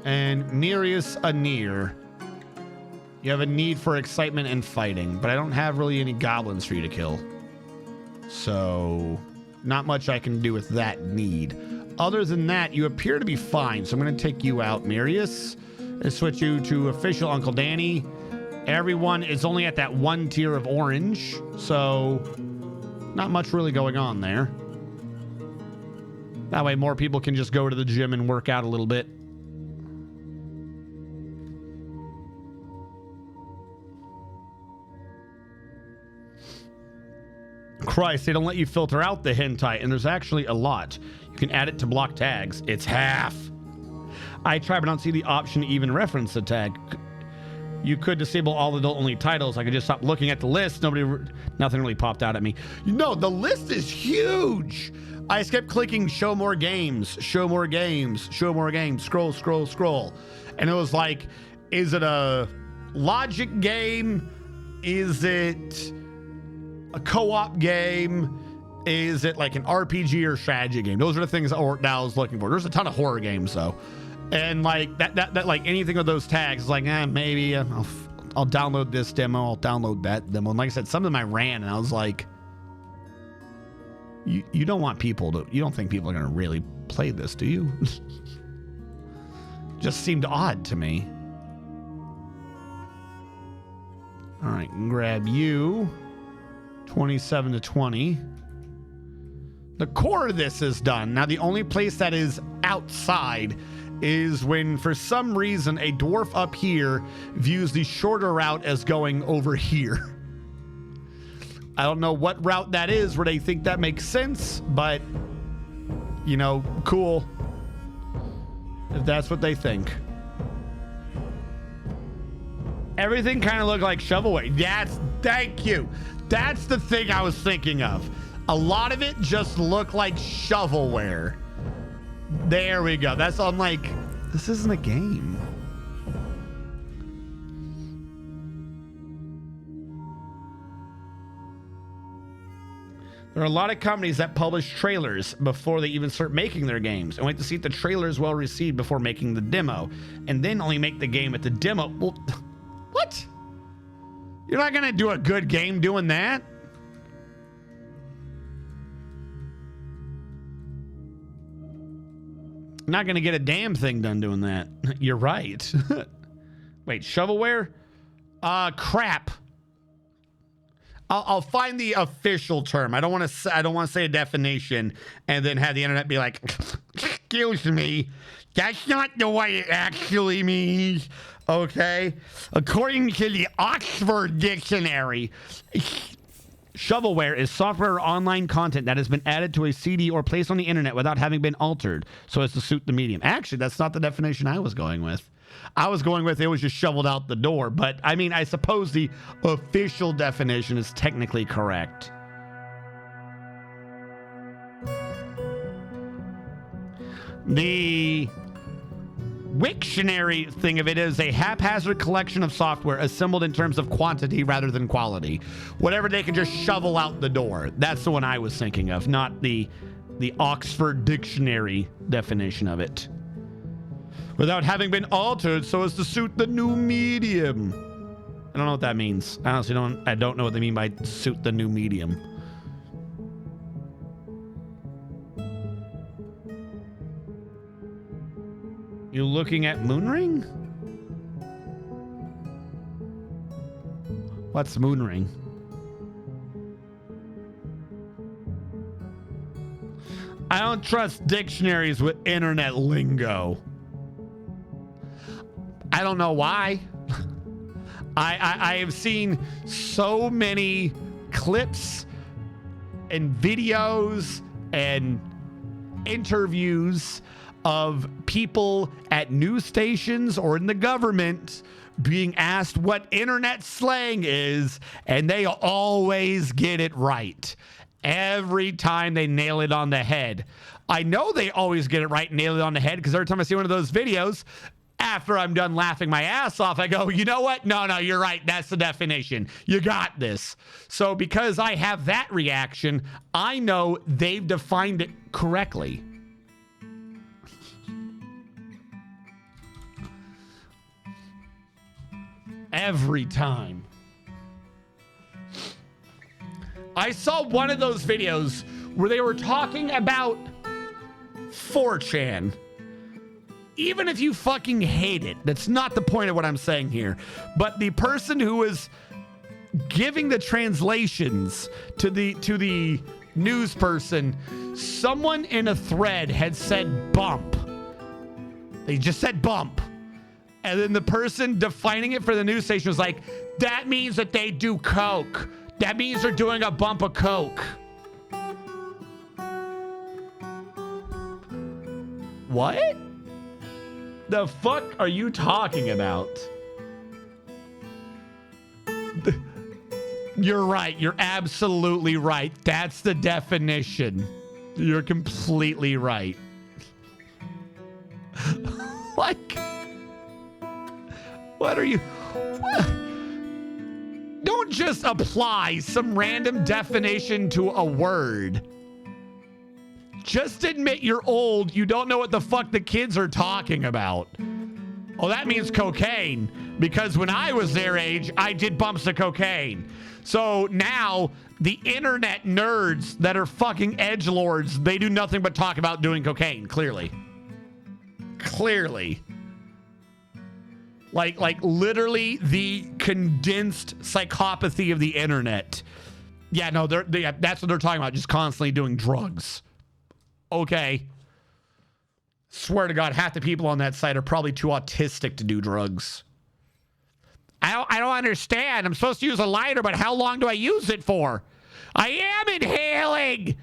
And Nereus Anir. You have a need for excitement and fighting, but I don't have really any goblins for you to kill. So, not much I can do with that need. Other than that, you appear to be fine, so I'm going to take you out, Nereus, and switch you to official Uncle Danny. Everyone is only at that 1 tier of orange, so not much really going on there. That way more people can just go to the gym and work out a little bit. Christ, they don't let you filter out the hentai, and there's actually a lot. You can add it to block tags. It's half. I tried, but don't see the option to even reference the tag. You could disable all adult-only titles. I could just stop looking at the list. Nothing really popped out at me. No, the list is huge. I just kept clicking show more games, show more games, show more games, scroll, scroll, scroll. And it was like, is it a logic game? Is it a co-op game? Is it like an RPG or strategy game? Those are the things that I was looking for. There's a ton of horror games though. And like that like anything with those tags, like maybe I'll download this demo, I'll download that demo. And like I said, some of them I ran and I was like, you don't want people to, you don't think people are going to really play this, do you? Just seemed odd to me. All right, grab you. 27 to 20. The core of this is done. Now, the only place that is outside is when, for some reason, a dwarf up here views the shorter route as going over here. I don't know what route that is where they think that makes sense, but, you know, cool. If that's what they think. Everything kind of looked like shovelware. Thank you. That's the thing I was thinking of. A lot of it just looked like shovelware. There we go. That's, I'm like, this isn't a game. There are a lot of companies that publish trailers before they even start making their games and wait to see if the trailer is well received before making the demo, and then only make the game at the demo. Well, what? You're not gonna do a good game doing that? Not gonna get a damn thing done doing that. You're right. Wait, shovelware? Crap. I'll find the official term. I don't want to say a definition and then have the internet be like, excuse me, that's not the way it actually means. Okay, according to the Oxford Dictionary, Shovelware is software or online content that has been added to a CD or placed on the internet without having been altered so as to suit the medium. Actually, that's not the definition I was going with. I was going with it was just shoveled out the door. But, I mean, I suppose the official definition is technically correct. The Wiktionary thing of it is a haphazard collection of software assembled in terms of quantity rather than quality. Whatever they can just shovel out the door. That's the one I was thinking of, not the Oxford Dictionary definition of it. Without having been altered so as to suit the new medium. I don't know what that means. I honestly don't know what they mean by suit the new medium. You looking at Moonring? What's Moonring? I don't trust dictionaries with internet lingo. I don't know why. I have seen so many clips and videos and interviews of people at news stations or in the government being asked what internet slang is, and they always get it right. Every time they nail it on the head. I know they always get it right and nail it on the head because every time I see one of those videos, after I'm done laughing my ass off, I go, you know what? No, you're right. That's the definition. You got this. So because I have that reaction, I know they've defined it correctly. Every time. I saw one of those videos where they were talking about 4chan. Even if you fucking hate it, that's not the point of what I'm saying here. But the person who was giving the translations to the news person, someone in a thread had said bump. They just said bump. And then the person defining it for the news station was like, that means that they do coke. That means they're doing a bump of coke. What? The fuck are you talking about? You're right. You're absolutely right. That's the definition. You're completely right. Like... What are you... What? Don't just apply some random definition to a word. Just admit you're old. You don't know what the fuck the kids are talking about. Oh, that means cocaine. Because when I was their age, I did bumps of cocaine. So now, the internet nerds that are fucking edgelords, they do nothing but talk about doing cocaine, clearly. Clearly. Like literally the condensed psychopathy of the internet. Yeah, no, that's what they're talking about. Just constantly doing drugs. Okay. Swear to God, half the people on that site are probably too autistic to do drugs. I don't understand. I'm supposed to use a lighter, but how long do I use it for? I am inhaling.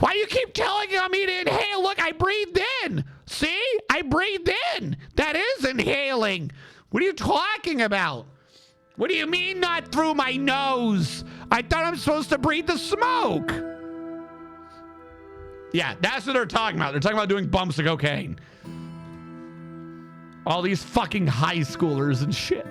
Why do you keep telling me to inhale? Look, I breathed in. See? I breathed in. That is inhaling. What are you talking about? What do you mean not through my nose? I thought I'm supposed to breathe the smoke. Yeah, that's what they're talking about. They're talking about doing bumps of cocaine. All these fucking high schoolers and shit.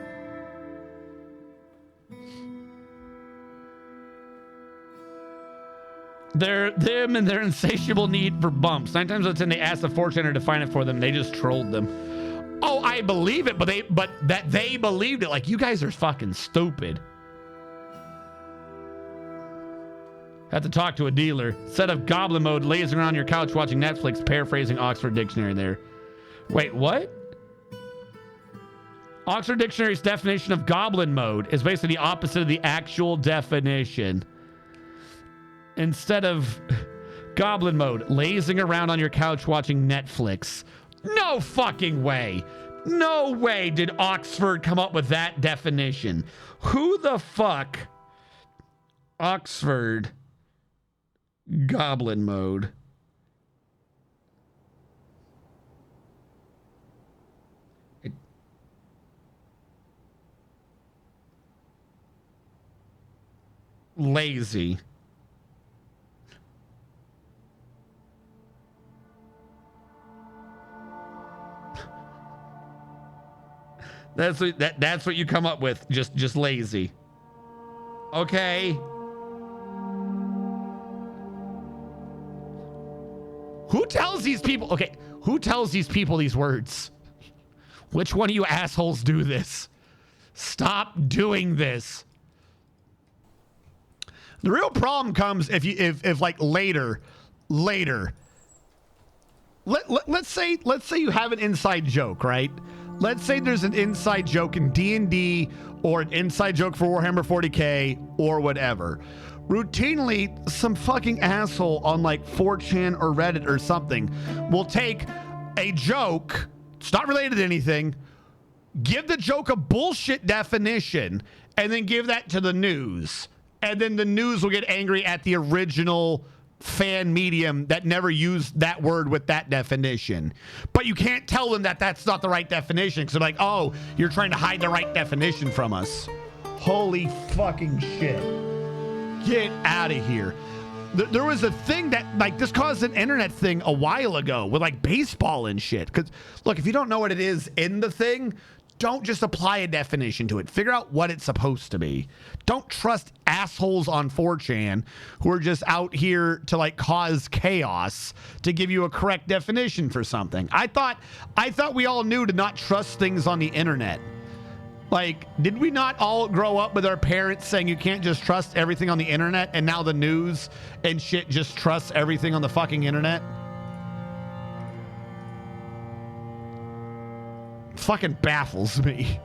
Them and their insatiable need for bumps. 9 times out of 10, they ask the 4chaner to define it for them. They just trolled them. Oh, I believe it, but that they believed it. Like, you guys are fucking stupid. Have to talk to a dealer. Set of goblin mode, lazing around your couch watching Netflix, paraphrasing Oxford Dictionary there. Wait, what? Oxford Dictionary's definition of goblin mode is basically the opposite of the actual definition. Instead of goblin mode, lazing around on your couch watching Netflix. No fucking way. No way did Oxford come up with that definition. Who the fuck Oxford Goblin Mode. Lazy. That's what you come up with. Just lazy. Okay. Who tells these people? Okay, who tells these people these words? Which one of you assholes do this? Stop doing this. The real problem comes if like later. Let's say you have an inside joke, right? Let's say there's an inside joke in D&D or an inside joke for Warhammer 40K or whatever. Routinely, some fucking asshole on like 4chan or Reddit or something will take a joke, it's not related to anything, give the joke a bullshit definition, and then give that to the news. And then the news will get angry at the original fan medium that never used that word with that definition. But you can't tell them that that's not the right definition, because they're like, oh, you're trying to hide the right definition from us. Holy fucking shit. Get out of here. There was a thing that, like, this caused an internet thing a while ago with, like, baseball and shit. Because, look, if you don't know what it is in the thing, don't just apply a definition to it. Figure out what it's supposed to be. Don't trust assholes on 4chan who are just out here to, like, cause chaos to give you a correct definition for something. I thought we all knew to not trust things on the internet. Like, did we not all grow up with our parents saying you can't just trust everything on the internet, and now the news and shit just trusts everything on the fucking internet? Fucking baffles me.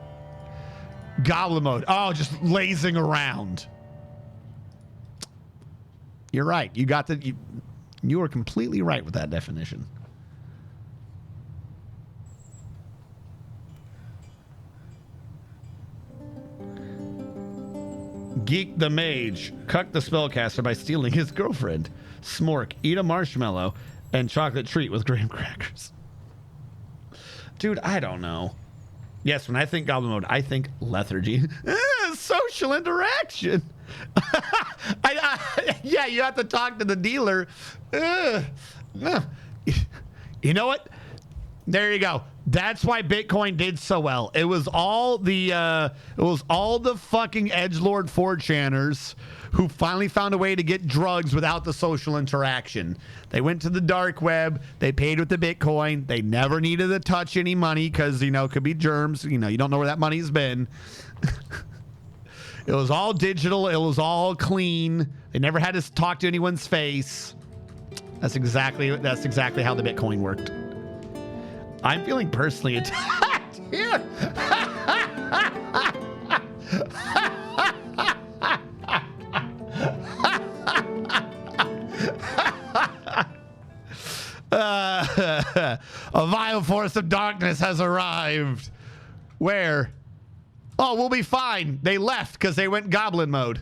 Goblin mode. Oh, just lazing around. You're right. You got the... You were completely right with that definition. Geek the Mage. Cuck the Spellcaster by stealing his girlfriend. Smork. Eat a marshmallow and chocolate treat with graham crackers. Dude, I don't know. Yes, when I think Goblin Mode, I think lethargy. Social interaction. Yeah, you have to talk to the dealer. You know what? There you go. That's why Bitcoin did so well. It was all the fucking edgelord 4chaners who finally found a way to get drugs without the social interaction. They went to the dark web. They paid with the Bitcoin. They never needed to touch any money because, you know, it could be germs. You know, you don't know where that money's been. It was all digital. It was all clean. They never had to talk to anyone's face. That's exactly how the Bitcoin worked. I'm feeling personally attacked here. A vile force of darkness has arrived. Where? Oh, we'll be fine. They left because they went goblin mode.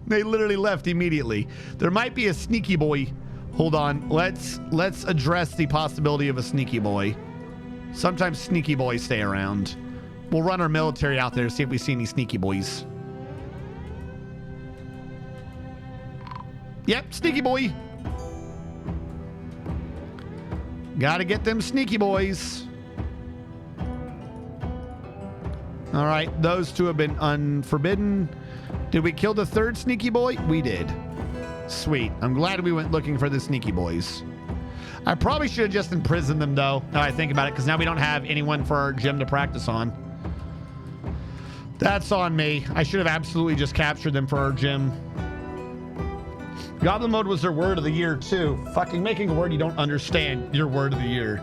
They literally left immediately. There might be a sneaky boy. Hold on. Let's address the possibility of a sneaky boy. Sometimes sneaky boys stay around. We'll run our military out there to see if we see any sneaky boys. Yep, sneaky boy. Gotta get them sneaky boys. All right, those two have been unforbidden. Did we kill the third sneaky boy? We did. Sweet. I'm glad we went looking for the sneaky boys. I probably should have just imprisoned them, though, now I think about it, because now we don't have anyone for our gym to practice on. That's on me. I should have absolutely just captured them for our gym. Goblin mode was their word of the year, too. Fucking making a word you don't understand your word of the year.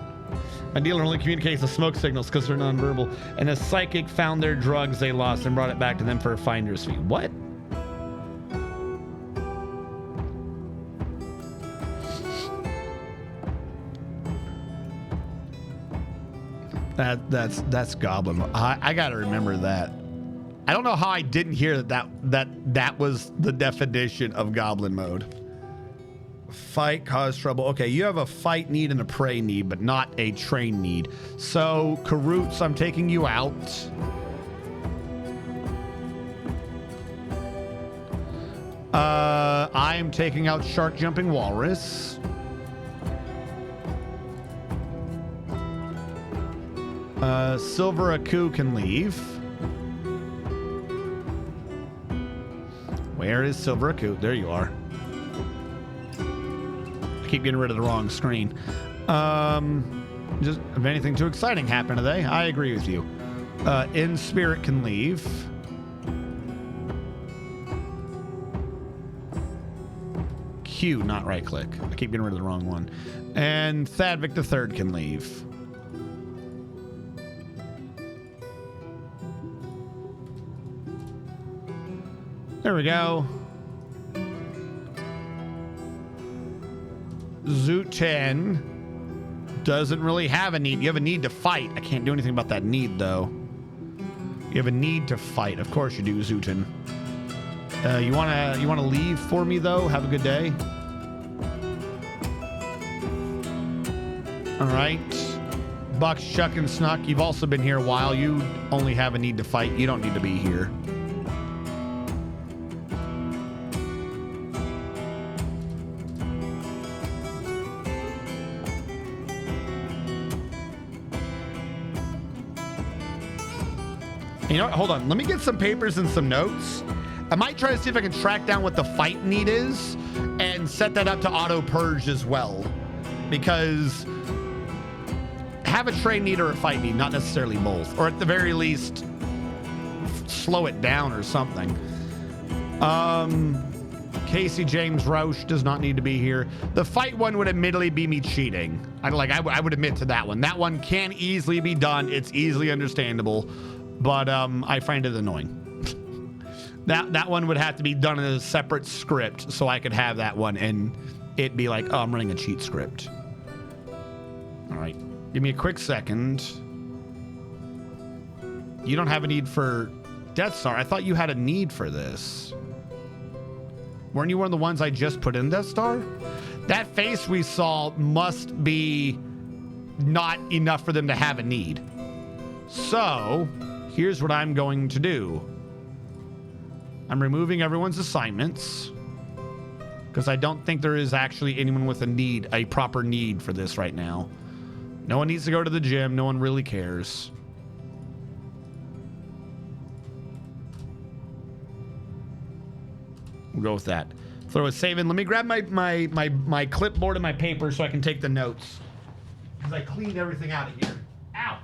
My dealer only communicates the smoke signals because they're nonverbal. And a psychic found their drugs they lost and brought it back to them for a finder's fee. What? That's Goblin. I gotta remember that. I don't know how I didn't hear that was the definition of goblin mode. Fight, cause trouble. Okay, you have a fight need and a prey need, but not a train need. So, Karoots, I'm taking you out. I'm taking out Shark Jumping Walrus. Silver Aku can leave. Where is Silver Aku? There you are. I keep getting rid of the wrong screen. Just if anything too exciting happened today, I agree with you. In Spirit can leave. Q, not right click. I keep getting rid of the wrong one. And Thadvik the Third can leave. There we go. Zoot 10 doesn't really have a need. You have a need to fight. I can't do anything about that need, though. You have a need to fight. Of course you do, Zootin. You wanna leave for me, though? Have a good day. All right. Bucks, Chuck, and Snuck, you've also been here a while. You only have a need to fight. You don't need to be here. You know what? Hold on. Let me get some papers and some notes. I might try to see if I can track down what the fight need is and set that up to auto purge as well. Because have a train need or a fight need, not necessarily both. Or at the very least, slow it down or something. Casey James Roush does not need to be here. The fight one would admittedly be me cheating. I would admit to that one. That one can easily be done. It's easily understandable. But I find it annoying. That one would have to be done in a separate script so I could have that one and it be like, oh, I'm running a cheat script. All right. Give me a quick second. You don't have a need for Death Star. I thought you had a need for this. Weren't you one of the ones I just put in Death Star? That face we saw must be not enough for them to have a need. So here's what I'm going to do. I'm removing everyone's assignments because I don't think there is actually anyone with a proper need for this right now. No one needs to go to the gym. No one really cares. We'll go with that. Throw a save in. Let me grab my clipboard and my paper so I can take the notes. Because I cleaned everything out of here. Ow!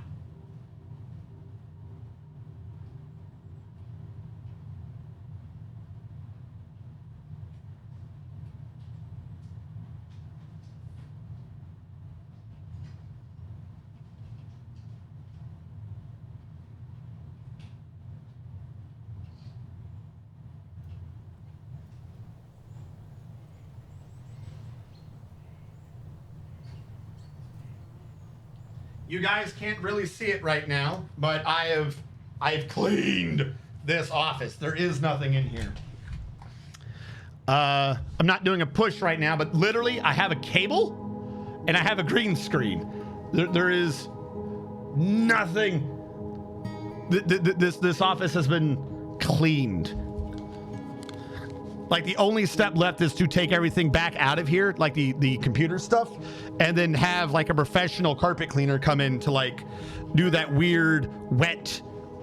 You guys can't really see it right now, but I've cleaned this office. There is nothing in here. I'm not doing a push right now, but literally I have a cable and I have a green screen. There is nothing. This office has been cleaned. Like the only step left is to take everything back out of here, like the computer stuff, and then have like a professional carpet cleaner come in to like do that weird wet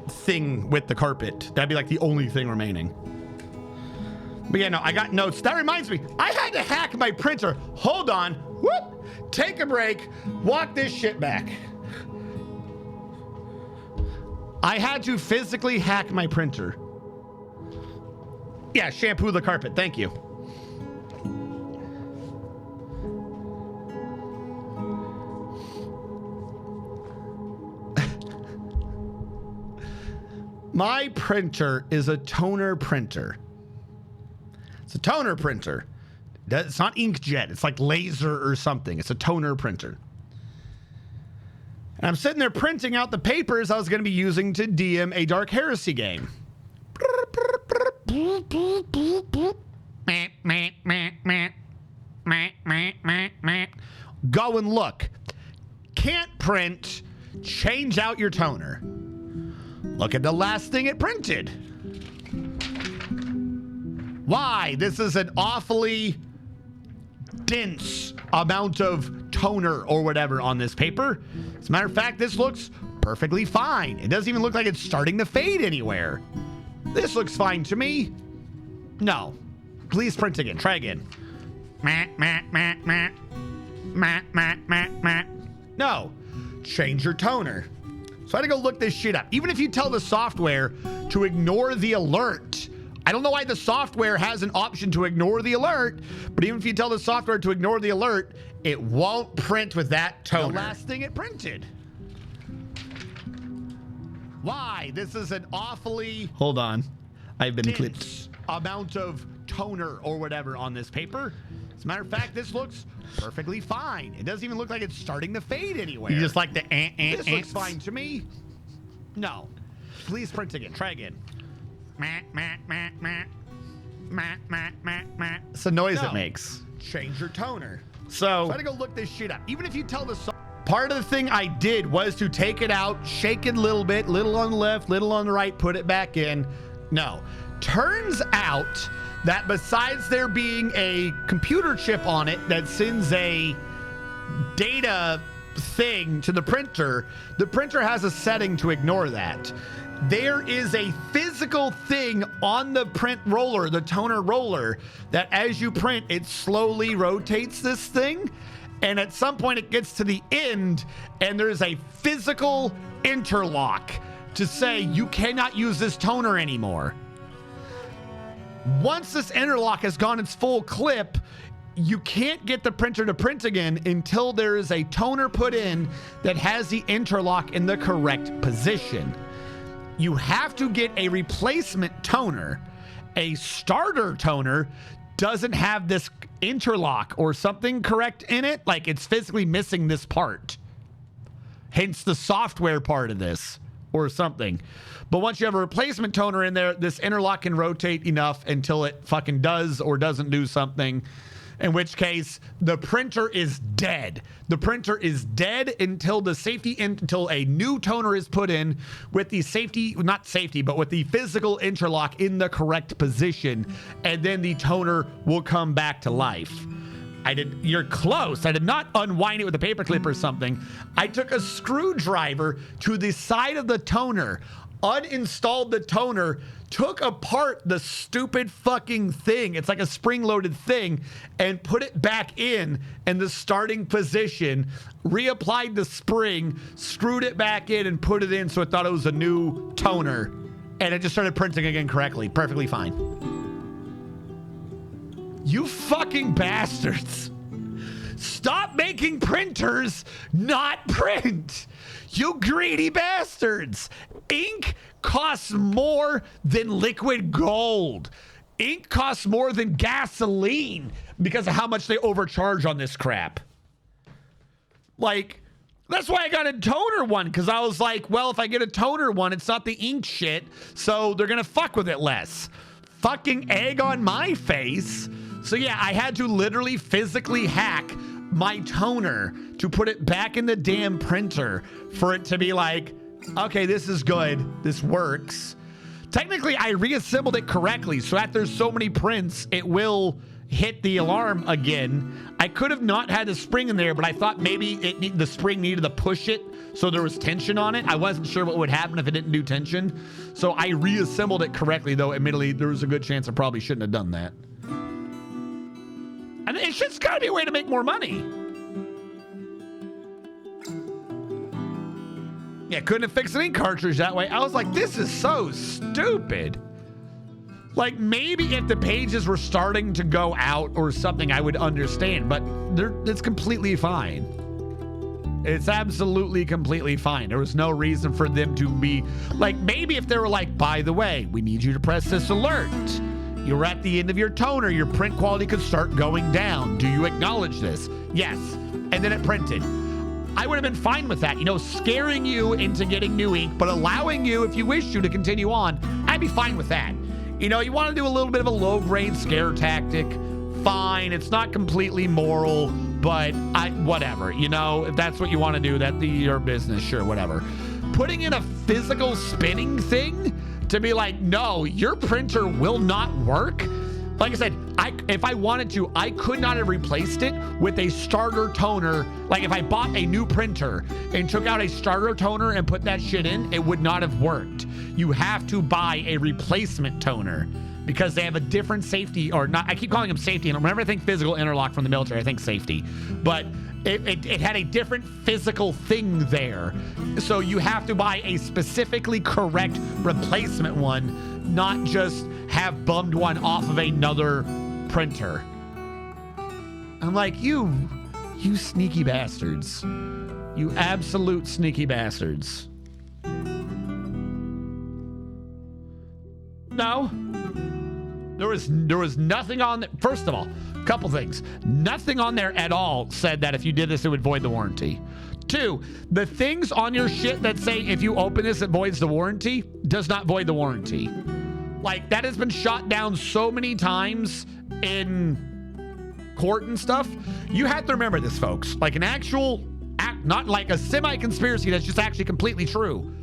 thing with the carpet. That'd be like the only thing remaining. But yeah, no, I got notes. That reminds me, I had to hack my printer. Hold on. Whoop. Take a break. Walk this shit back. I had to physically hack my printer. Yeah, shampoo the carpet. Thank you. My printer is a toner printer. It's a toner printer. It's not inkjet. It's like laser or something. It's a toner printer. And I'm sitting there printing out the papers I was going to be using to DM a Dark Heresy game. Go and look. Can't print. Change out your toner. Look at the last thing it printed. Why? This is an awfully dense amount of toner or whatever on this paper. As a matter of fact, this looks perfectly fine. It doesn't even look like it's starting to fade anywhere. This looks fine to me. No. Please print again. Try again. No. Change your toner. So I had to go look this shit up. Even if you tell the software to ignore the alert, I don't know why the software has an option to ignore the alert, but even if you tell the software to ignore the alert, it won't print with that toner. The last thing it printed. Why? This is an awfully... Hold on. I've been clipped. Amount of toner or whatever on this paper. As a matter of fact, this looks perfectly fine. It doesn't even look like it's starting to fade anywhere. You just like the This looks fine to me. No. Please print again. Try again. It's the noise it makes. Change your toner. So try to go look this shit up. Even if you tell the part of the thing I did was to take it out, shake it a little bit, little on the left, little on the right, put it back in. No. Turns out that besides there being a computer chip on it that sends a data thing to the printer has a setting to ignore that. There is a physical thing on the print roller, the toner roller, that as you print, it slowly rotates this thing. And at some point it gets to the end and there's a physical interlock to say you cannot use this toner anymore. Once this interlock has gone its full clip, you can't get the printer to print again until there is a toner put in that has the interlock in the correct position. You have to get a replacement toner. A starter toner doesn't have this interlock or something correct in it. Like it's physically missing this part. Hence the software part of this or something. But once you have a replacement toner in there, this interlock can rotate enough until it fucking does or doesn't do something. In which case, the printer is dead. The printer is dead until until a new toner is put in with the with the physical interlock in the correct position, and then the toner will come back to life. You're close. I did not unwind it with a paper clip or something. I took a screwdriver to the side of the toner, uninstalled the toner, took apart the stupid fucking thing, it's like a spring-loaded thing, and put it back in the starting position, reapplied the spring, screwed it back in, and put it in so it thought it was a new toner. And it just started printing again correctly. Perfectly fine. You fucking bastards. Stop making printers not print. You greedy bastards. Ink costs more than liquid gold. Ink costs more than gasoline because of how much they overcharge on this crap. Like, that's why I got a toner one, because I was like, well, if I get a toner one, it's not the ink shit, so they're gonna fuck with it less. Fucking egg on my face. So yeah, I had to literally physically hack my toner to put it back in the damn printer for it to be like, okay, this is good, this works. Technically, I reassembled it correctly, so after there's so many prints, it will hit the alarm again. I could have not had the spring in there, but I thought maybe the spring needed to push it so there was tension on it. I wasn't sure what would happen if it didn't do tension. So I reassembled it correctly, though admittedly there was a good chance I probably shouldn't have done that. And it's just gotta be a way to make more money. Yeah, couldn't have fixed an ink cartridge that way. I was like, this is so stupid. Like, maybe if the pages were starting to go out or something, I would understand, but it's completely fine. It's absolutely completely fine. There was no reason for them to be like, maybe if they were like, by the way, we need you to press this alert. You're at the end of your toner. Your print quality could start going down. Do you acknowledge this? Yes. And then it printed. I would have been fine with that, you know, scaring you into getting new ink, but allowing you, if you wish to continue on. I'd be fine with that. You know, you want to do a little bit of a low-grade scare tactic, fine. It's not completely moral, but whatever. You know, if that's what you want to do, that's your business, sure, whatever. Putting in a physical spinning thing to be like, no, your printer will not work. Like I said, if I wanted to, I could not have replaced it with a starter toner. Like if I bought a new printer and took out a starter toner and put that shit in, it would not have worked. You have to buy a replacement toner because they have a different safety, or not. I keep calling them safety. And whenever I think physical interlock from the military, I think safety. But it had a different physical thing there. So you have to buy a specifically correct replacement one, not just have bummed one off of another printer. I'm like, you sneaky bastards. You absolute sneaky bastards. No. There was nothing on there. First of all, a couple things. Nothing on there at all said that if you did this, it would void the warranty. 2, the things on your shit that say if you open this, it voids the warranty, does not void the warranty. Like, that has been shot down so many times in court and stuff. You have to remember this, folks. Like an actual act, not like a semi-conspiracy that's just actually completely true.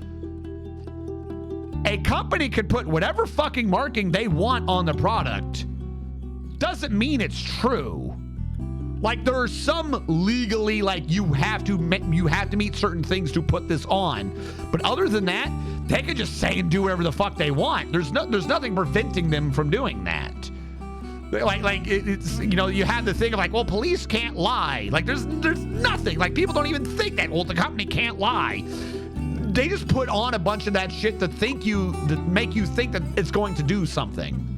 A company could put whatever fucking marking they want on the product. Doesn't mean it's true. Like, there are some legally, like, you have to meet certain things to put this on. But other than that, they could just say and do whatever the fuck they want. There's nothing preventing them from doing that. Like it's, you know, you have the thing of like, well, police can't lie. Like, there's nothing. Like, people don't even think that. Well, the company can't lie. They just put on a bunch of that shit to make you think that it's going to do something.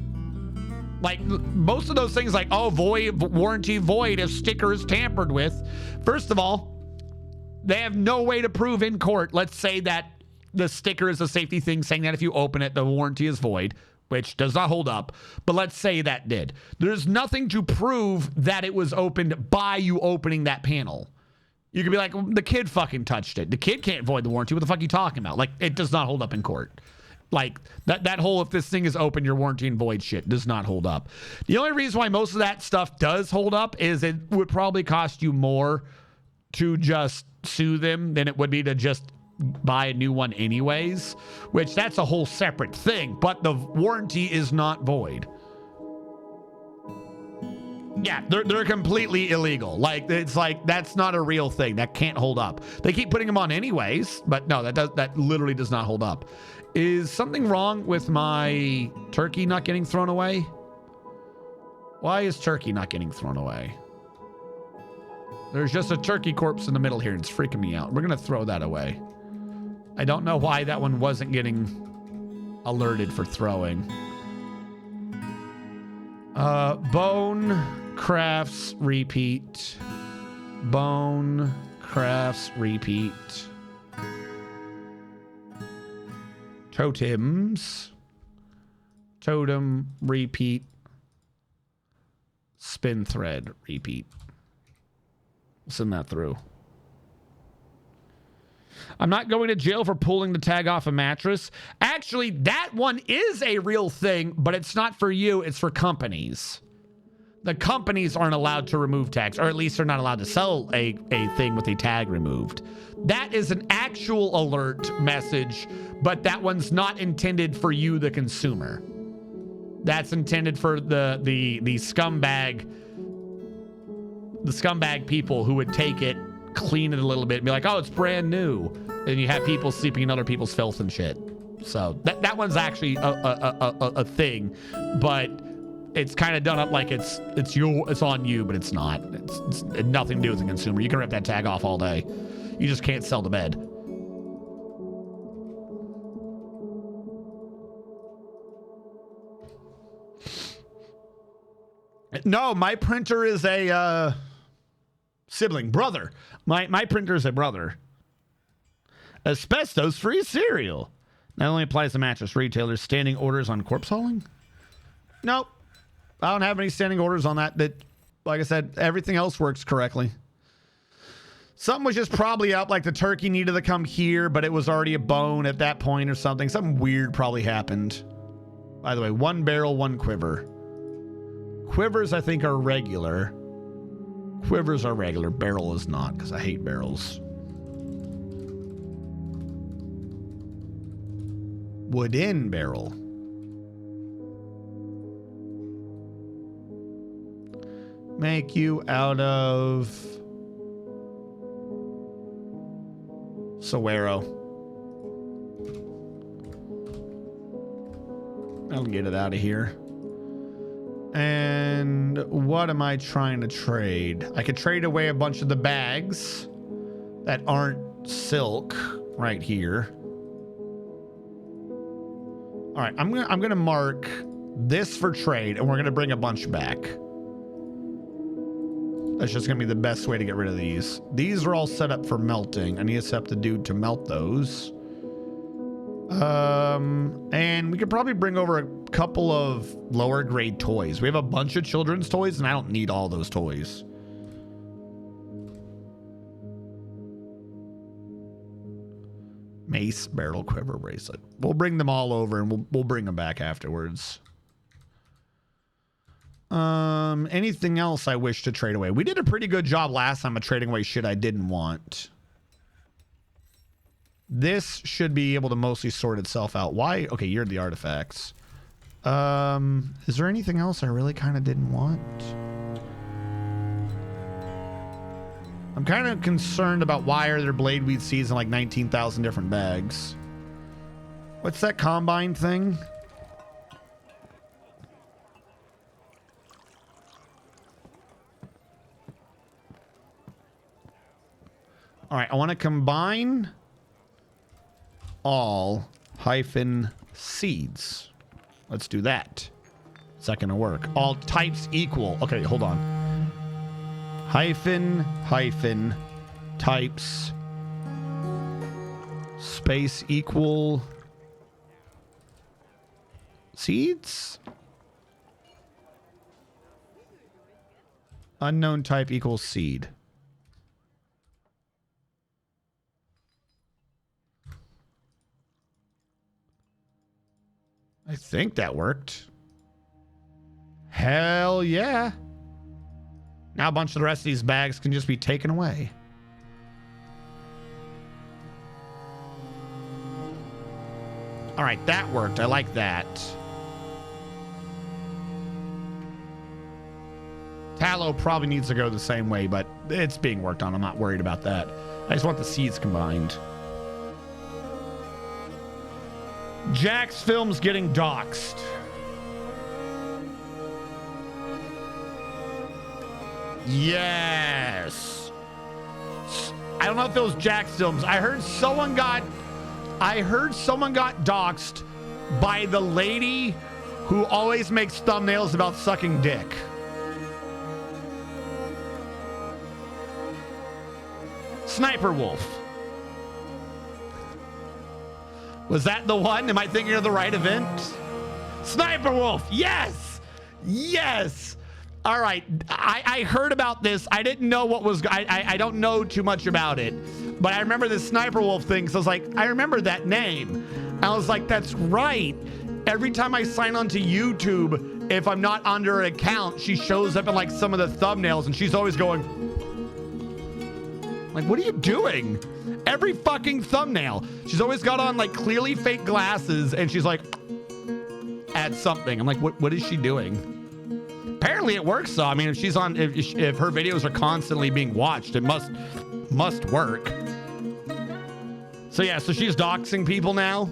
Like, most of those things like, oh, warranty void if sticker is tampered with. First of all, they have no way to prove in court, let's say that the sticker is a safety thing saying that if you open it, the warranty is void, which does not hold up. But let's say that did. There's nothing to prove that it was opened by you opening that panel. You could be like, well, the kid fucking touched it. The kid can't void the warranty. What the fuck are you talking about? Like, it does not hold up in court. Like, that whole, if this thing is open, your warranty and void shit does not hold up. The only reason why most of that stuff does hold up is it would probably cost you more to just sue them than it would be to just buy a new one anyways, which that's a whole separate thing. But the warranty is not void. Yeah, they're completely illegal. Like, it's like, that's not a real thing. That can't hold up. They keep putting them on anyways, but no, that literally does not hold up. Is something wrong with my turkey not getting thrown away? Why is turkey not getting thrown away? There's just a turkey corpse in the middle here, and it's freaking me out. We're gonna throw that away. I don't know why that one wasn't getting alerted for throwing. Bone crafts repeat. Bone crafts repeat. Totems. Totem repeat. Spin thread repeat. Send that through. I'm not going to jail for pulling the tag off a mattress. Actually, that one is a real thing, but it's not for you. It's for companies. The companies aren't allowed to remove tags, or at least they're not allowed to sell a thing with a tag removed. That is an actual alert message, but that one's not intended for you, the consumer. That's intended for the scumbag people who would take it, clean it a little bit, and be like, oh, it's brand new. And you have people sleeping in other people's filth and shit. So that one's actually a thing, but it's kind of done up like it's on you, but it's not. It's nothing to do with the consumer. You can rip that tag off all day. You just can't sell the bed. No, my printer is a sibling, brother. My printer is a brother. Asbestos-free cereal. That only applies to mattress retailers. Standing orders on corpse hauling? Nope. I don't have any standing orders on that. Like I said, everything else works correctly. Something was just probably up, like the turkey needed to come here, but it was already a bone at that point or something. Something weird probably happened. By the way, 1 barrel, 1 quiver. Quivers, I think, are regular. Quivers are regular. Barrel is not, because I hate barrels. Wooden barrel. Make you out of Sawero. I'll get it out of here. And what am I trying to trade? I could trade away a bunch of the bags that aren't silk right here. All right, I'm gonna mark this for trade, and we're gonna bring a bunch back. That's just gonna be the best way to get rid of these. These are all set up for melting. I need to set up the dude to melt those. And we could probably bring over a couple of lower grade toys. We have a bunch of children's toys, and I don't need all those toys. Mace, barrel, quiver, bracelet. We'll bring them all over, and we'll bring them back afterwards. Anything else I wish to trade away? We did a pretty good job last time of trading away shit I didn't want. This should be able to mostly sort itself out. Why? Okay, you're the artifacts. Is there anything else I really kind of didn't want? I'm kind of concerned about why are there bladeweed seeds in like 19,000 different bags. What's that combine thing? All right, I want to combine all hyphen seeds. Let's do that. Is that going to work? All types equal. Okay, hold on. Hyphen types space equal seeds. Unknown type equals seed. I think that worked. Hell yeah. Now a bunch of the rest of these bags can just be taken away. All right, that worked. I like that. Tallow probably needs to go the same way, but it's being worked on. I'm not worried about that. I just want the seeds combined. Jack's Film's getting doxxed. Yes. I don't know if it was Jack's Films. I heard someone got doxxed by the lady who always makes thumbnails about sucking dick. Sniper Wolf. Was that the one? Am I thinking of the right event? Sniper Wolf. Yes. Yes. All right. I heard about this. I didn't know what was... I don't know too much about it. But I remember the Sniper Wolf thing. So I was like, I remember that name. I was like, that's right. Every time I sign on to YouTube, if I'm not under an account, she shows up in like some of the thumbnails and she's always going... Like, what are you doing? Every fucking thumbnail. She's always got on like clearly fake glasses and she's like, at something. I'm like, what is she doing? Apparently it works though. I mean, if she's on, if her videos are constantly being watched, it must work. So yeah, so she's doxing people now.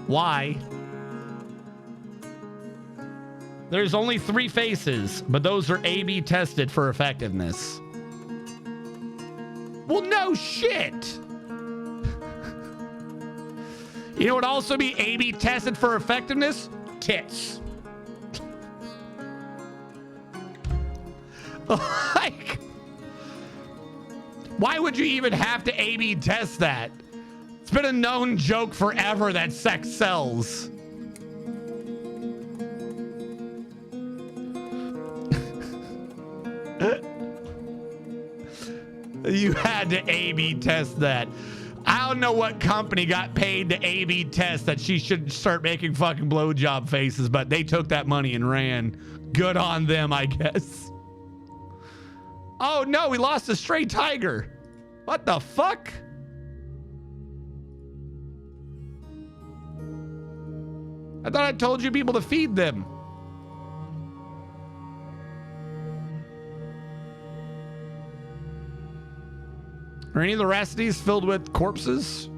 Why? There's only 3 faces, but those are A/B tested for effectiveness. Well, no shit. You know what also be A/B tested for effectiveness? Tits. Like, why would you even have to A/B test that? It's been a known joke forever that sex sells. You had to A/B test that. I I don't know what company got paid to A/B test that she should start making fucking blowjob faces, but they took that money and ran. Good on them, I guess. Oh no, we lost a stray tiger. What the fuck? I thought I told you people to feed them. Are any of the rest of these filled with corpses?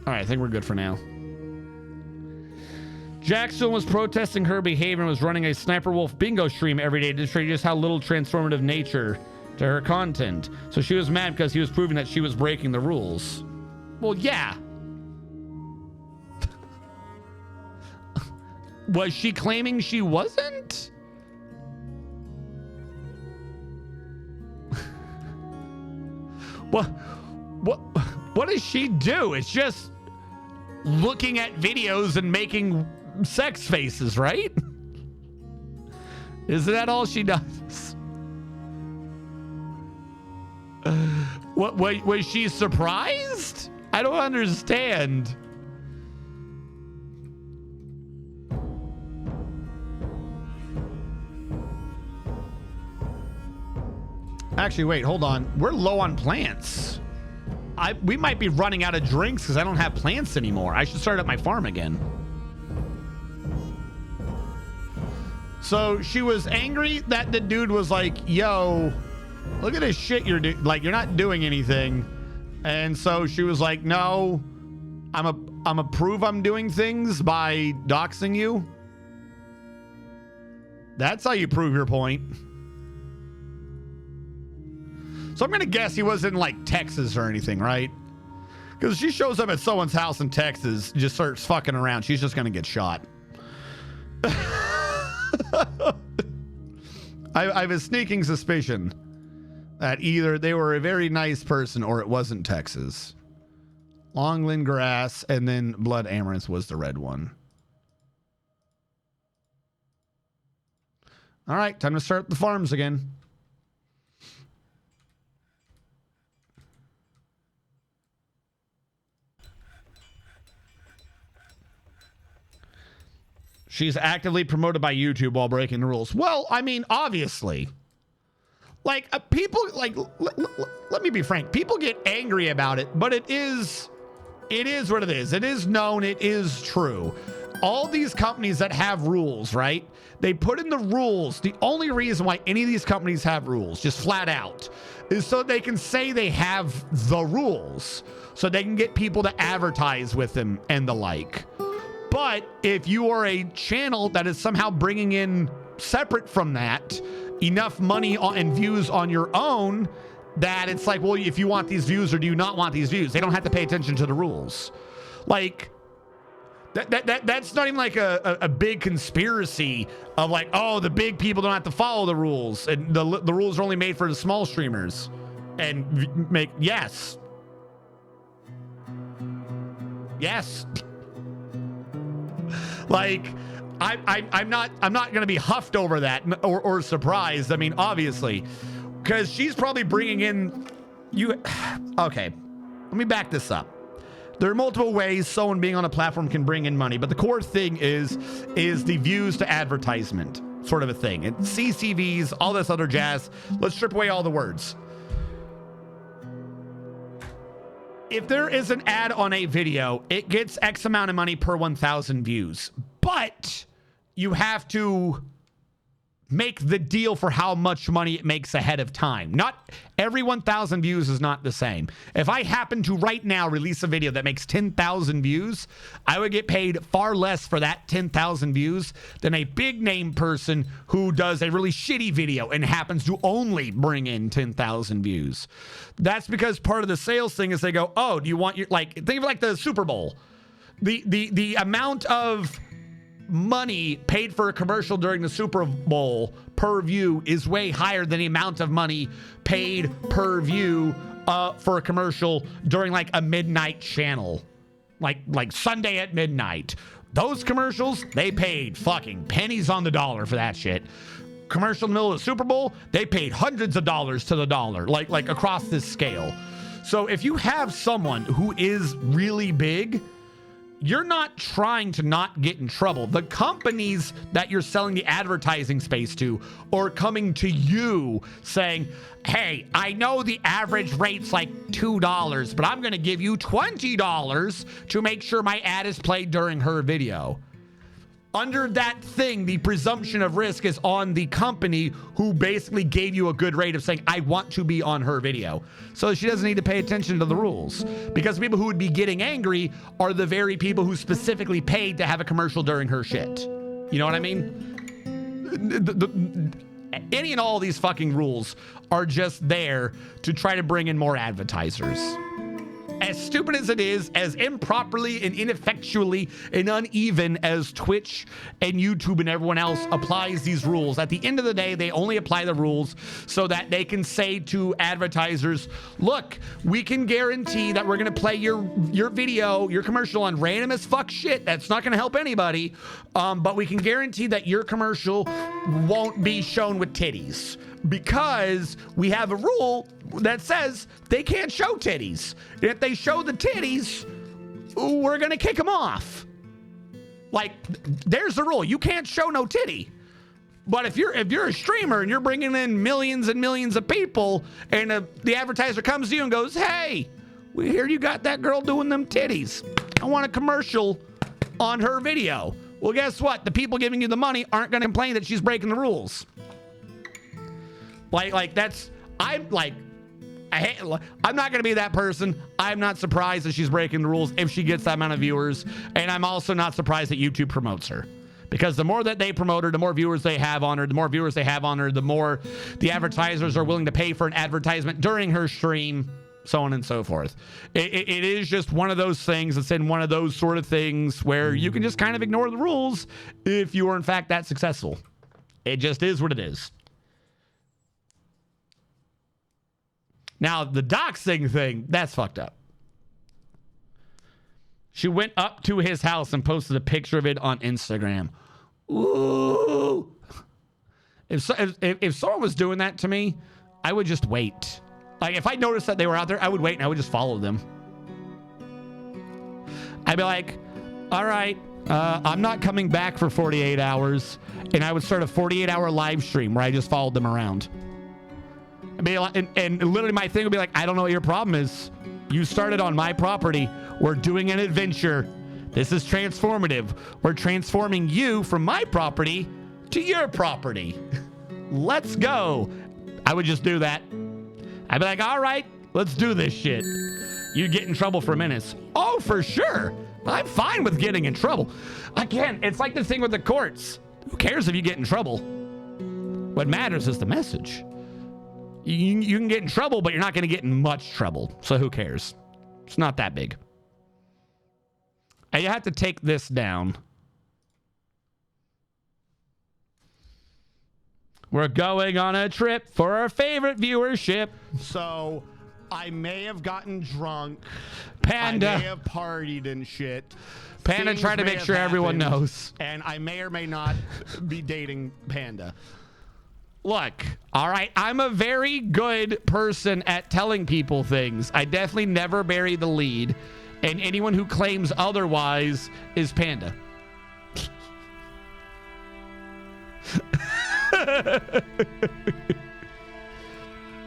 All right, I think we're good for now. Jackson was protesting her behavior and was running a Sniper Wolf bingo stream every day to show just how little transformative nature to her content. So she was mad because he was proving that she was breaking the rules. Well, yeah. Was she claiming she wasn't? What does she do? It's just looking at videos and making sex faces, right? Isn't that all she does? What was she surprised? I don't understand. Actually, wait, hold on. We're low on plants. We might be running out of drinks because I don't have plants anymore. I should start up my farm again. So she was angry that the dude was like, yo, look at this shit you're doing. Like, you're not doing anything. And so she was like, no, I'm a prove I'm doing things by doxing you. That's how you prove your point. So I'm going to guess he wasn't in, like, Texas or anything, right? Because she shows up at someone's house in Texas, just starts fucking around. She's just going to get shot. I have a sneaking suspicion that either they were a very nice person or it wasn't Texas. Longland grass and then blood amaranth was the red one. All right, time to start the farms again. She's actively promoted by YouTube while breaking the rules. Well, I mean, obviously. Like, people, like, let me be frank. People get angry about it, but it is what it is. It is known. It is true. All these companies that have rules, right? They put in the rules. The only reason why any of these companies have rules, just flat out, is so they can say they have the rules. So they can get people to advertise with them and the like. But if you are a channel that is somehow bringing in, separate from that, enough money and views on your own, that it's like, well, if you want these views or do you not want these views, they don't have to pay attention to the rules. Like, that's not even like a big conspiracy of like, oh, the big people don't have to follow the rules and the rules are only made for the small streamers. And make, yes. Like, I'm not going to be huffed over that or surprised. I mean, obviously, because she's probably bringing in you. Okay, let me back this up. There are multiple ways someone being on a platform can bring in money, but the core thing is the views to advertisement sort of a thing. And CCVs, all this other jazz. Let's strip away all the words. If there is an ad on a video, it gets X amount of money per 1,000 views. But you have to make the deal for how much money it makes ahead of time. Not every 1,000 views is not the same. If I happen to right now release a video that makes 10,000 views, I would get paid far less for that 10,000 views than a big name person who does a really shitty video and happens to only bring in 10,000 views. That's because part of the sales thing is they go, oh, do you want your, like, think of like the Super Bowl. The amount of money paid for a commercial during the Super Bowl per view is way higher than the amount of money paid per view for a commercial during like a midnight channel, like Sunday at midnight, Those commercials, they paid fucking pennies on the dollar for that shit. Commercial in the middle of the Super Bowl, they paid hundreds of dollars to the dollar, like across this scale. So if you have someone who is really big, you're not trying to not get in trouble. The companies that you're selling the advertising space to are coming to you saying, hey, I know the average rate's like $2, but I'm going to give you $20 to make sure my ad is played during her video. Under that thing, the presumption of risk is on the company who basically gave you a good rate of saying, I want to be on her video. So she doesn't need to pay attention to the rules. Because the people who would be getting angry are the very people who specifically paid to have a commercial during her shit. You know what I mean? Any and all these fucking rules are just there to try to bring in more advertisers. As stupid as it is, as improperly and ineffectually and uneven as Twitch and YouTube and everyone else applies these rules, at the end of the day, they only apply the rules so that they can say to advertisers, look, we can guarantee that we're going to play your video, your commercial on random as fuck shit. That's not going to help anybody. But we can guarantee that your commercial won't be shown with titties. Because we have a rule that says they can't show titties. If they show the titties, we're going to kick them off. Like, there's the rule. You can't show no titty. But if you're a streamer and you're bringing in millions and millions of people and the advertiser comes to you and goes, hey, we hear you got that girl doing them titties. I want a commercial on her video. Well, guess what? The people giving you the money aren't going to complain that she's breaking the rules. Like that's, I'm not going to be that person. I'm not surprised that she's breaking the rules if she gets that amount of viewers. And I'm also not surprised that YouTube promotes her. Because the more that they promote her, the more viewers they have on her, the more viewers they have on her, the more the advertisers are willing to pay for an advertisement during her stream, so on and so forth. It is just one of those things. It's in one of those sort of things where you can just kind of ignore the rules if you are in fact that successful. It just is what it is. Now, the doxing thing, that's fucked up. She went up to his house and posted a picture of it on Instagram. Ooh. If someone was doing that to me, I would just wait. Like, if I noticed that they were out there, I would wait and I would just follow them. I'd be like, all right, I'm not coming back for 48 hours. And I would start a 48-hour live stream where I just followed them around. And literally my thing would be like, I don't know what your problem is. You started on my property. We're doing an adventure. This is transformative. We're transforming you from my property to your property. Let's go. I would just do that. I'd be like, all right, let's do this shit. You'd get in trouble for minutes. Oh, for sure. I'm fine with getting in trouble. Again, it's like the thing with the courts. Who cares if you get in trouble? What matters is the message. You can get in trouble, but you're not going to get in much trouble. So who cares? It's not that big. And you have to take this down. We're going on a trip for our favorite viewership. So I may have gotten drunk. Panda. I may have partied and shit. Panda Things trying to may make have sure everyone happened, knows. And I may or may not be dating Panda. Look, all right, I'm a very good person at telling people things. I definitely never bury the lead. And anyone who claims otherwise is Panda.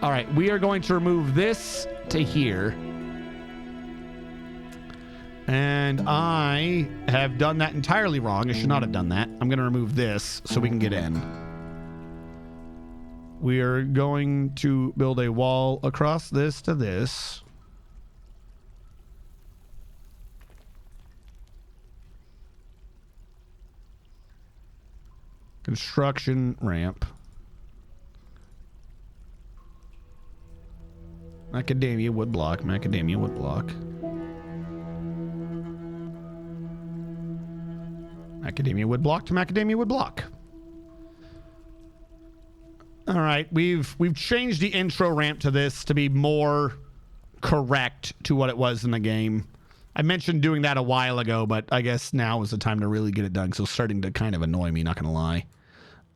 All right, we are going to remove this to here. And I have done that entirely wrong. I should not have done that. I'm going to remove this so we can get in. We are going to build a wall across this to this. Construction ramp. Macadamia wood block, macadamia wood block. Macadamia wood block to macadamia wood block. All right, we've changed the intro ramp to this to be more correct to what it was in the game. I mentioned doing that a while ago, but I guess now is the time to really get it done. So it's starting to kind of annoy me, not going to lie.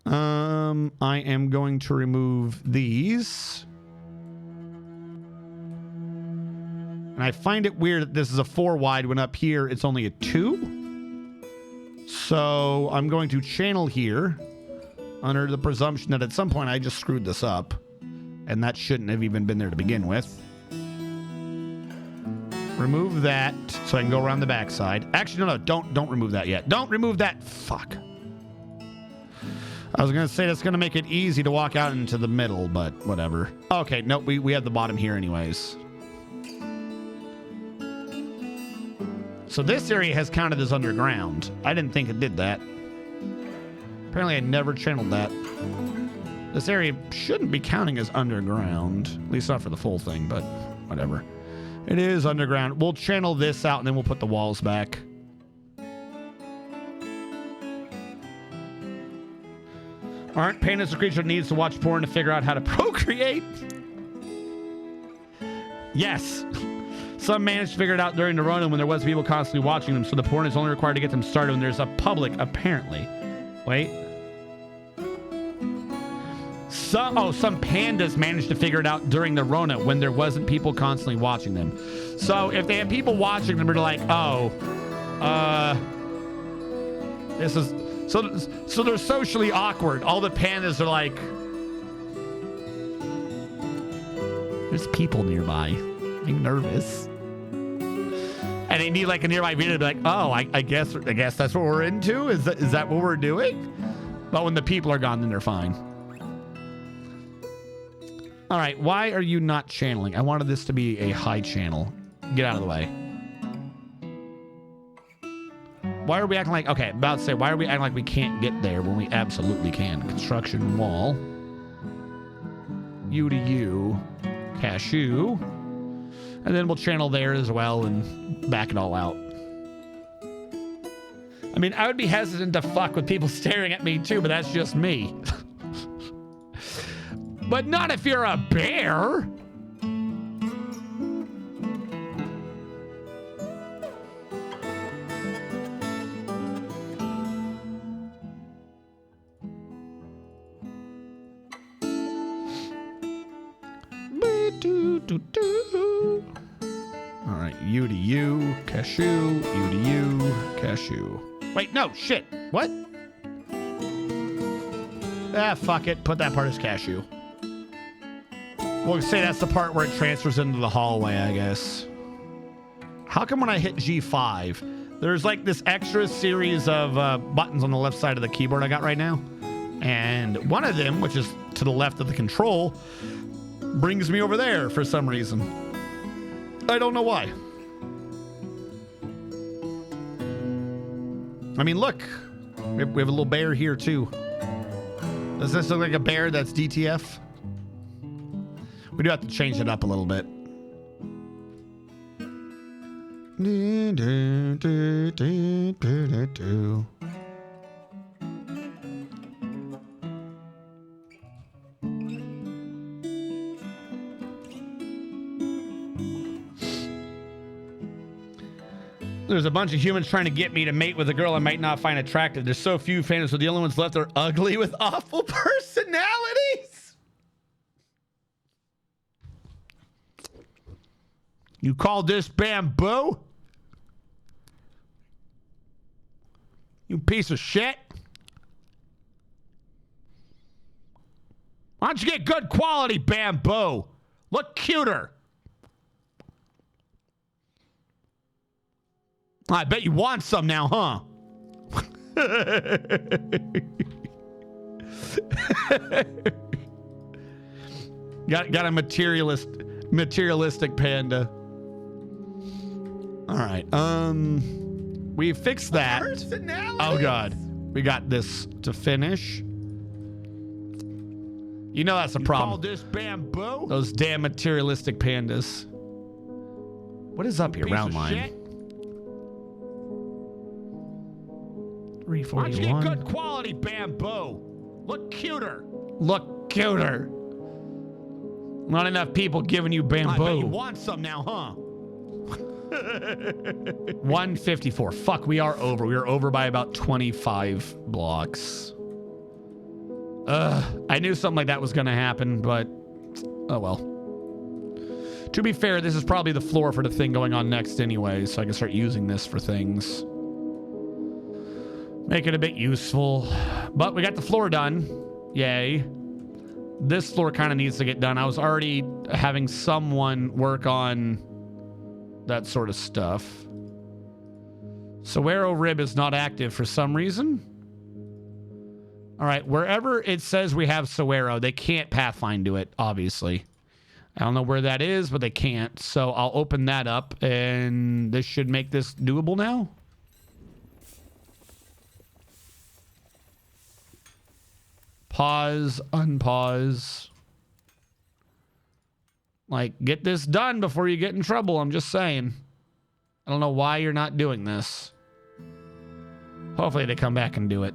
I am going to remove these. And I find it weird that this is a 4 wide when up here it's only a 2. So I'm going to channel here under the presumption that at some point I just screwed this up. And that shouldn't have even been there to begin with. Remove that so I can go around the backside. Actually, no, don't remove that yet. Don't remove that. Fuck. I was going to say that's going to make it easy to walk out into the middle, but whatever. Okay, no, we have the bottom here anyways. So this area has counted as underground. I didn't think it did that. Apparently I never channeled that. This area shouldn't be counting as underground. At least not for the full thing, but whatever. It is underground. We'll channel this out and then we'll put the walls back. Aren't pandas a creature that needs to watch porn to figure out how to procreate? Yes. Some managed to figure it out during the run when there was people constantly watching them, so the porn is only required to get them started when there's a public, apparently. Wait. Some pandas managed to figure it out during the Rona when there wasn't people constantly watching them. So if they have people watching them, they're like, this is... So they're socially awkward. All the pandas are like... There's people nearby. I'm nervous. And they need like a nearby video to be like, oh, I guess that's what we're into? Is that what we're doing? But when the people are gone, then they're fine. All right, why are you not channeling? I wanted this to be a high channel. Get out of the way. Why are we acting like... Okay, about to say, why are we acting like we can't get there when we absolutely can? Construction wall. U to U. Cashew. And then we'll channel there as well and back it all out. I mean, I would be hesitant to fuck with people staring at me too, but that's just me. But not if you're a bear. All right, U to U, cashew, U to U, cashew. Wait, no, shit. What? Ah, fuck it. Put that part as cashew. We'll say that's the part where it transfers into the hallway, I guess. How come when I hit G5, there's like this extra series of buttons on the left side of the keyboard I got right now? And one of them, which is to the left of the control, brings me over there for some reason. I don't know why. I mean, look. We have a little bear here, too. Does this look like a bear that's DTF? We do have to change it up a little bit. There's a bunch of humans trying to get me to mate with a girl I might not find attractive. There's so few fans, so the only ones left are ugly with awful personalities. You call this bamboo? You piece of shit. Why don't you get good quality bamboo? Look cuter. I bet you want some now, huh? Got a materialistic panda. All right. We fixed that. Oh god. We got this to finish. You know that's a problem. Call this bamboo? Those damn materialistic pandas. What is up here, round line? 341. Why don't you get good quality bamboo? Look cuter. Look cuter. Not enough people giving you bamboo. I bet you want some now, huh? 154. Fuck, we are over. We are over by about 25 blocks. I knew something like that was going to happen, but oh well. To be fair, this is probably the floor for the thing going on next anyway, so I can start using this for things. Make it a bit useful. But we got the floor done. Yay. This floor kind of needs to get done. I was already having someone work on that sort of stuff. Sowero Rib is not active for some reason. All right, wherever it says we have Sowero, they can't pathfind to it, obviously. I don't know where that is, but they can't. So I'll open that up, and this should make this doable now. Pause, unpause. Like, get this done before you get in trouble. I'm just saying. I don't know why you're not doing this. Hopefully they come back and do it.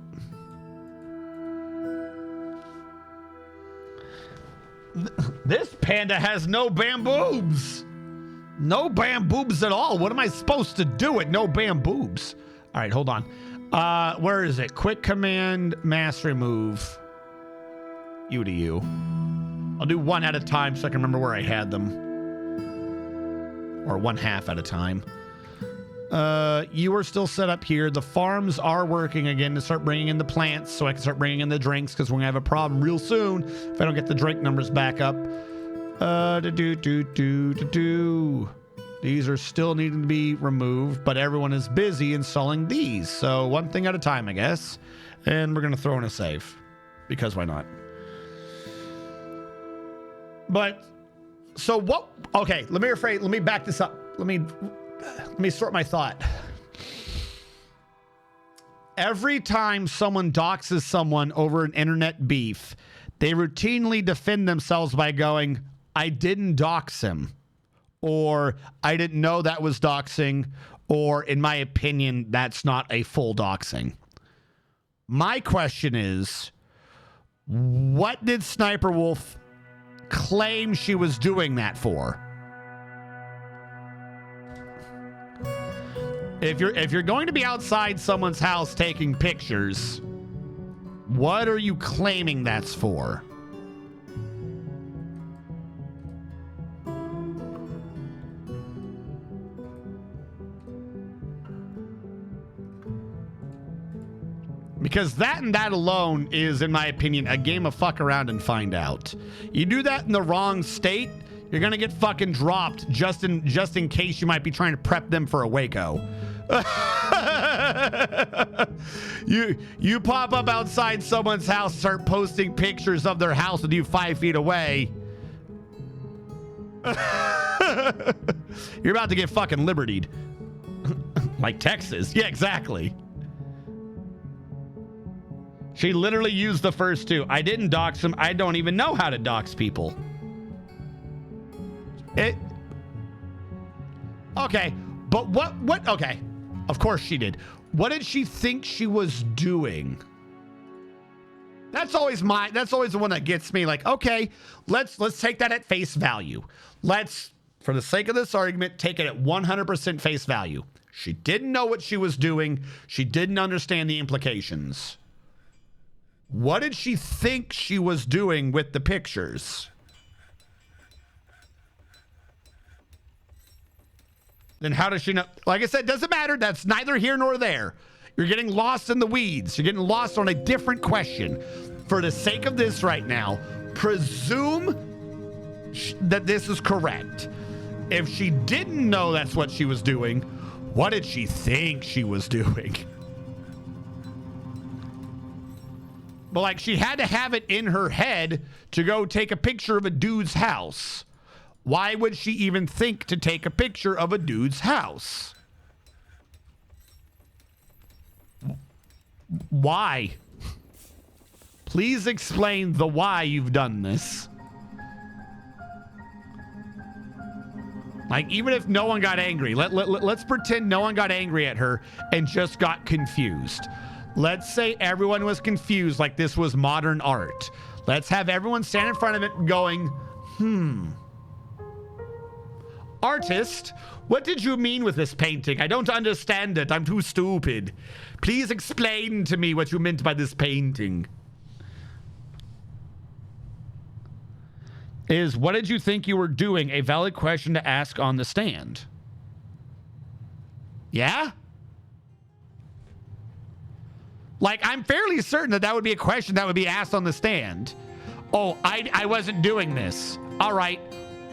This panda has no bamboobs. No bamboobs at all. What am I supposed to do with no bamboobs? All right, hold on. Where is it? Quick command, mass remove. You to you. I'll do one at a time so I can remember where I had them. Or one half at a time. You are still set up here. The farms are working again to start bringing in the plants so I can start bringing in the drinks because we're going to have a problem real soon if I don't get the drink numbers back up. These are still needing to be removed, but everyone is busy installing these. So one thing at a time, I guess. And we're going to throw in a save because why not? But so what? Okay, let me back this up. Let me sort my thought. Every time someone doxes someone over an internet beef, they routinely defend themselves by going, I didn't dox him, or I didn't know that was doxing, or in my opinion, that's not a full doxing. My question is, what did Sniper Wolf claim she was doing that for? If you're going to be outside someone's house taking pictures, what are you claiming that's for? Because that and that alone is, in my opinion, a game of fuck around and find out. You do that in the wrong state, you're gonna get fucking dropped just in case you might be trying to prep them for a Waco. You pop up outside someone's house, start posting pictures of their house with you 5 feet away. You're about to get fucking libertied. Like Texas. Yeah, exactly. She literally used the first two. I didn't dox him. I don't even know how to dox people. Okay, but what? Okay, of course she did. What did she think she was doing? That's always the one that gets me. Like, okay, let's take that at face value. Let's, for the sake of this argument, take it at 100% face value. She didn't know what she was doing. She didn't understand the implications. What did she think she was doing with the pictures? Then how does she know? Like I said, doesn't matter. That's neither here nor there. You're getting lost in the weeds. You're getting lost on a different question. For the sake of this right now, presume that this is correct. If she didn't know that's what she was doing, what did she think she was doing? But like, she had to have it in her head to go take a picture of a dude's house. Why would she even think to take a picture of a dude's house? Why? Please explain the why you've done this. Like, even if no one got angry, let's pretend no one got angry at her and just got confused. Let's say everyone was confused like this was modern art. Let's have everyone stand in front of it going, Artist, what did you mean with this painting? I don't understand it. I'm too stupid. Please explain to me what you meant by this painting. Is what did you think you were doing a valid question to ask on the stand? Yeah? Like, I'm fairly certain that that would be a question that would be asked on the stand. Oh, I wasn't doing this. All right.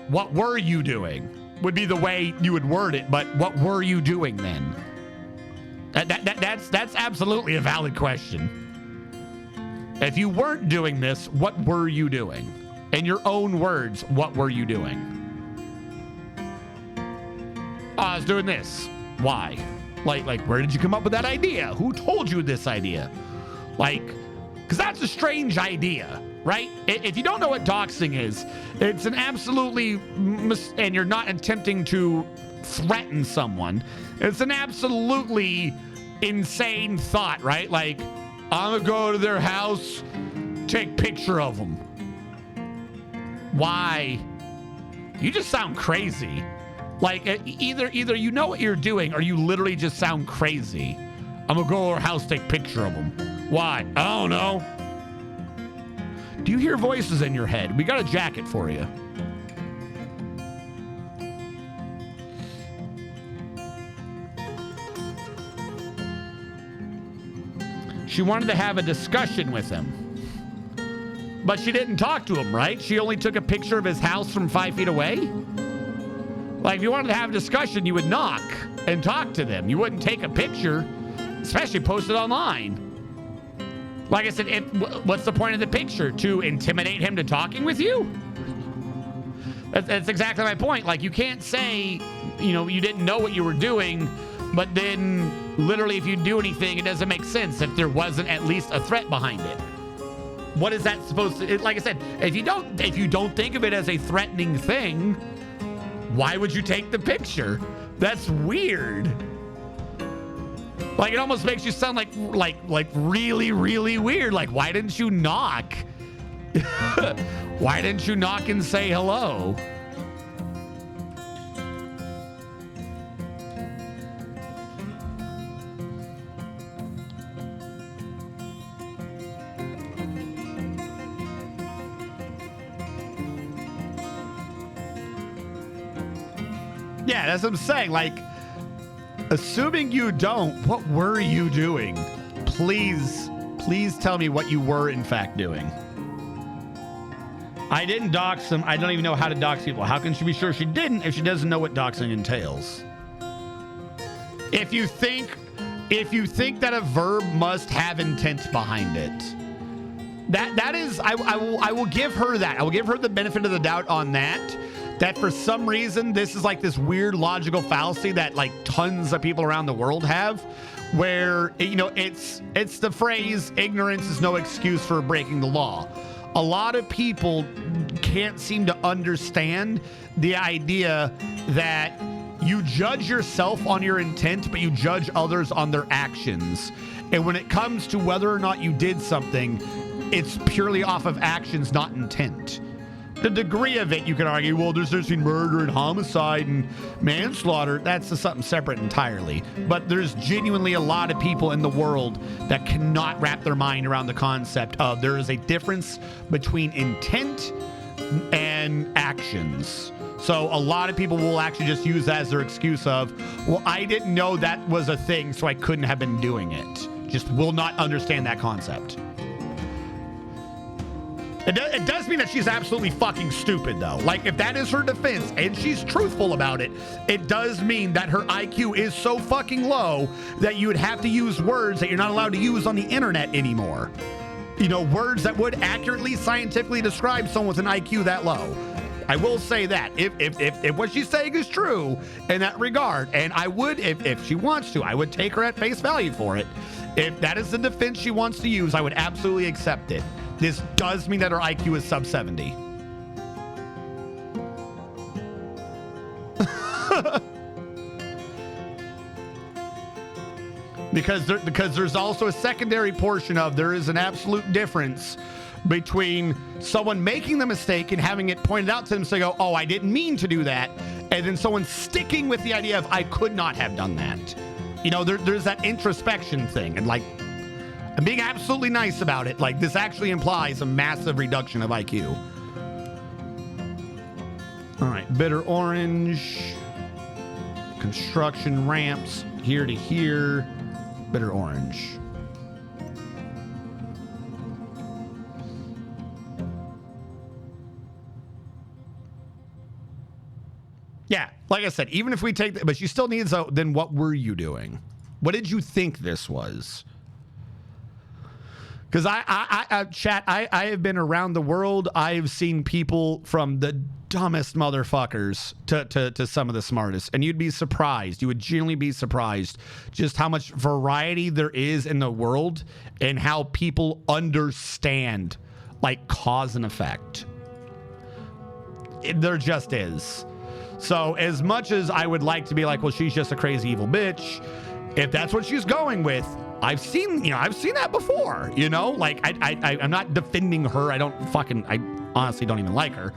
What were you doing? Would be the way you would word it, but what were you doing then? That's absolutely a valid question. If you weren't doing this, what were you doing? In your own words, what were you doing? Oh, I was doing this. Why? Like, where did you come up with that idea? Who told you this idea? Like, because that's a strange idea, right? If you don't know what doxing is, it's an absolutely, and you're not attempting to threaten someone, it's an absolutely insane thought, right? Like, I'm gonna go to their house, take picture of them. Why? You just sound crazy. Like, either you know what you're doing or you literally just sound crazy. I'm gonna go to her house, take a picture of them. Why? I don't know. Do you hear voices in your head? We got a jacket for you. She wanted to have a discussion with him. But she didn't talk to him, right? She only took a picture of his house from 5 feet away? Like, if you wanted to have a discussion, you would knock and talk to them. You wouldn't take a picture, especially post it online. Like I said, what's the point of the picture? To intimidate him to talking with you? That's exactly my point. Like, you can't say, you know, you didn't know what you were doing, but then literally if you do anything, it doesn't make sense if there wasn't at least a threat behind it. What is that supposed to, like I said, if you don't think of it as a threatening thing, why would you take the picture? That's weird. Like, it almost makes you sound like really, really weird. Like, why didn't you knock? Why didn't you knock and say hello? Yeah, that's what I'm saying. Like, assuming you don't, what were you doing? Please tell me what you were in fact doing. I didn't dox them. I don't even know how to dox people. How can she be sure she didn't if she doesn't know what doxing entails? If you think that a verb must have intent behind it, that is, I will give her that. I will give her the benefit of the doubt on that. That for some reason, this is like this weird logical fallacy that like tons of people around the world have, where, you know, it's the phrase, ignorance is no excuse for breaking the law. A lot of people can't seem to understand the idea that you judge yourself on your intent, but you judge others on their actions. And when it comes to whether or not you did something, it's purely off of actions, not intent. The degree of it, you can argue, well, there's between murder and homicide and manslaughter. That's something separate entirely. But there's genuinely a lot of people in the world that cannot wrap their mind around the concept of there is a difference between intent and actions. So a lot of people will actually just use that as their excuse of, well, I didn't know that was a thing, so I couldn't have been doing it. Just will not understand that concept. It does mean that she's absolutely fucking stupid, though. Like, if that is her defense and she's truthful about it, it does mean that her IQ is so fucking low that you would have to use words that you're not allowed to use on the internet anymore. You know, words that would accurately, scientifically describe someone with an IQ that low. I will say that if what she's saying is true in that regard, and I would, if she wants to, I would take her at face value for it. If that is the defense she wants to use, I would absolutely accept it. This does mean that her IQ is sub 70. because there's also a secondary portion of there is an absolute difference between someone making the mistake and having it pointed out to them, so they go, oh, I didn't mean to do that, and then someone sticking with the idea of I could not have done that. You know, there's that introspection thing, and like, I'm being absolutely nice about it. Like, this actually implies a massive reduction of IQ. All right, bitter orange, construction ramps, here to here, bitter orange. Yeah, like I said, even if we take, but she still needs a, then what were you doing? What did you think this was? Because chat, I have been around the world. I have seen people from the dumbest motherfuckers to some of the smartest. And you'd be surprised. You would genuinely be surprised just how much variety there is in the world and how people understand, like, cause and effect. There just is. So as much as I would like to be like, well, she's just a crazy evil bitch, if that's what she's going with, I've seen that before, you know? Like, I'm not defending her. I honestly don't even like her.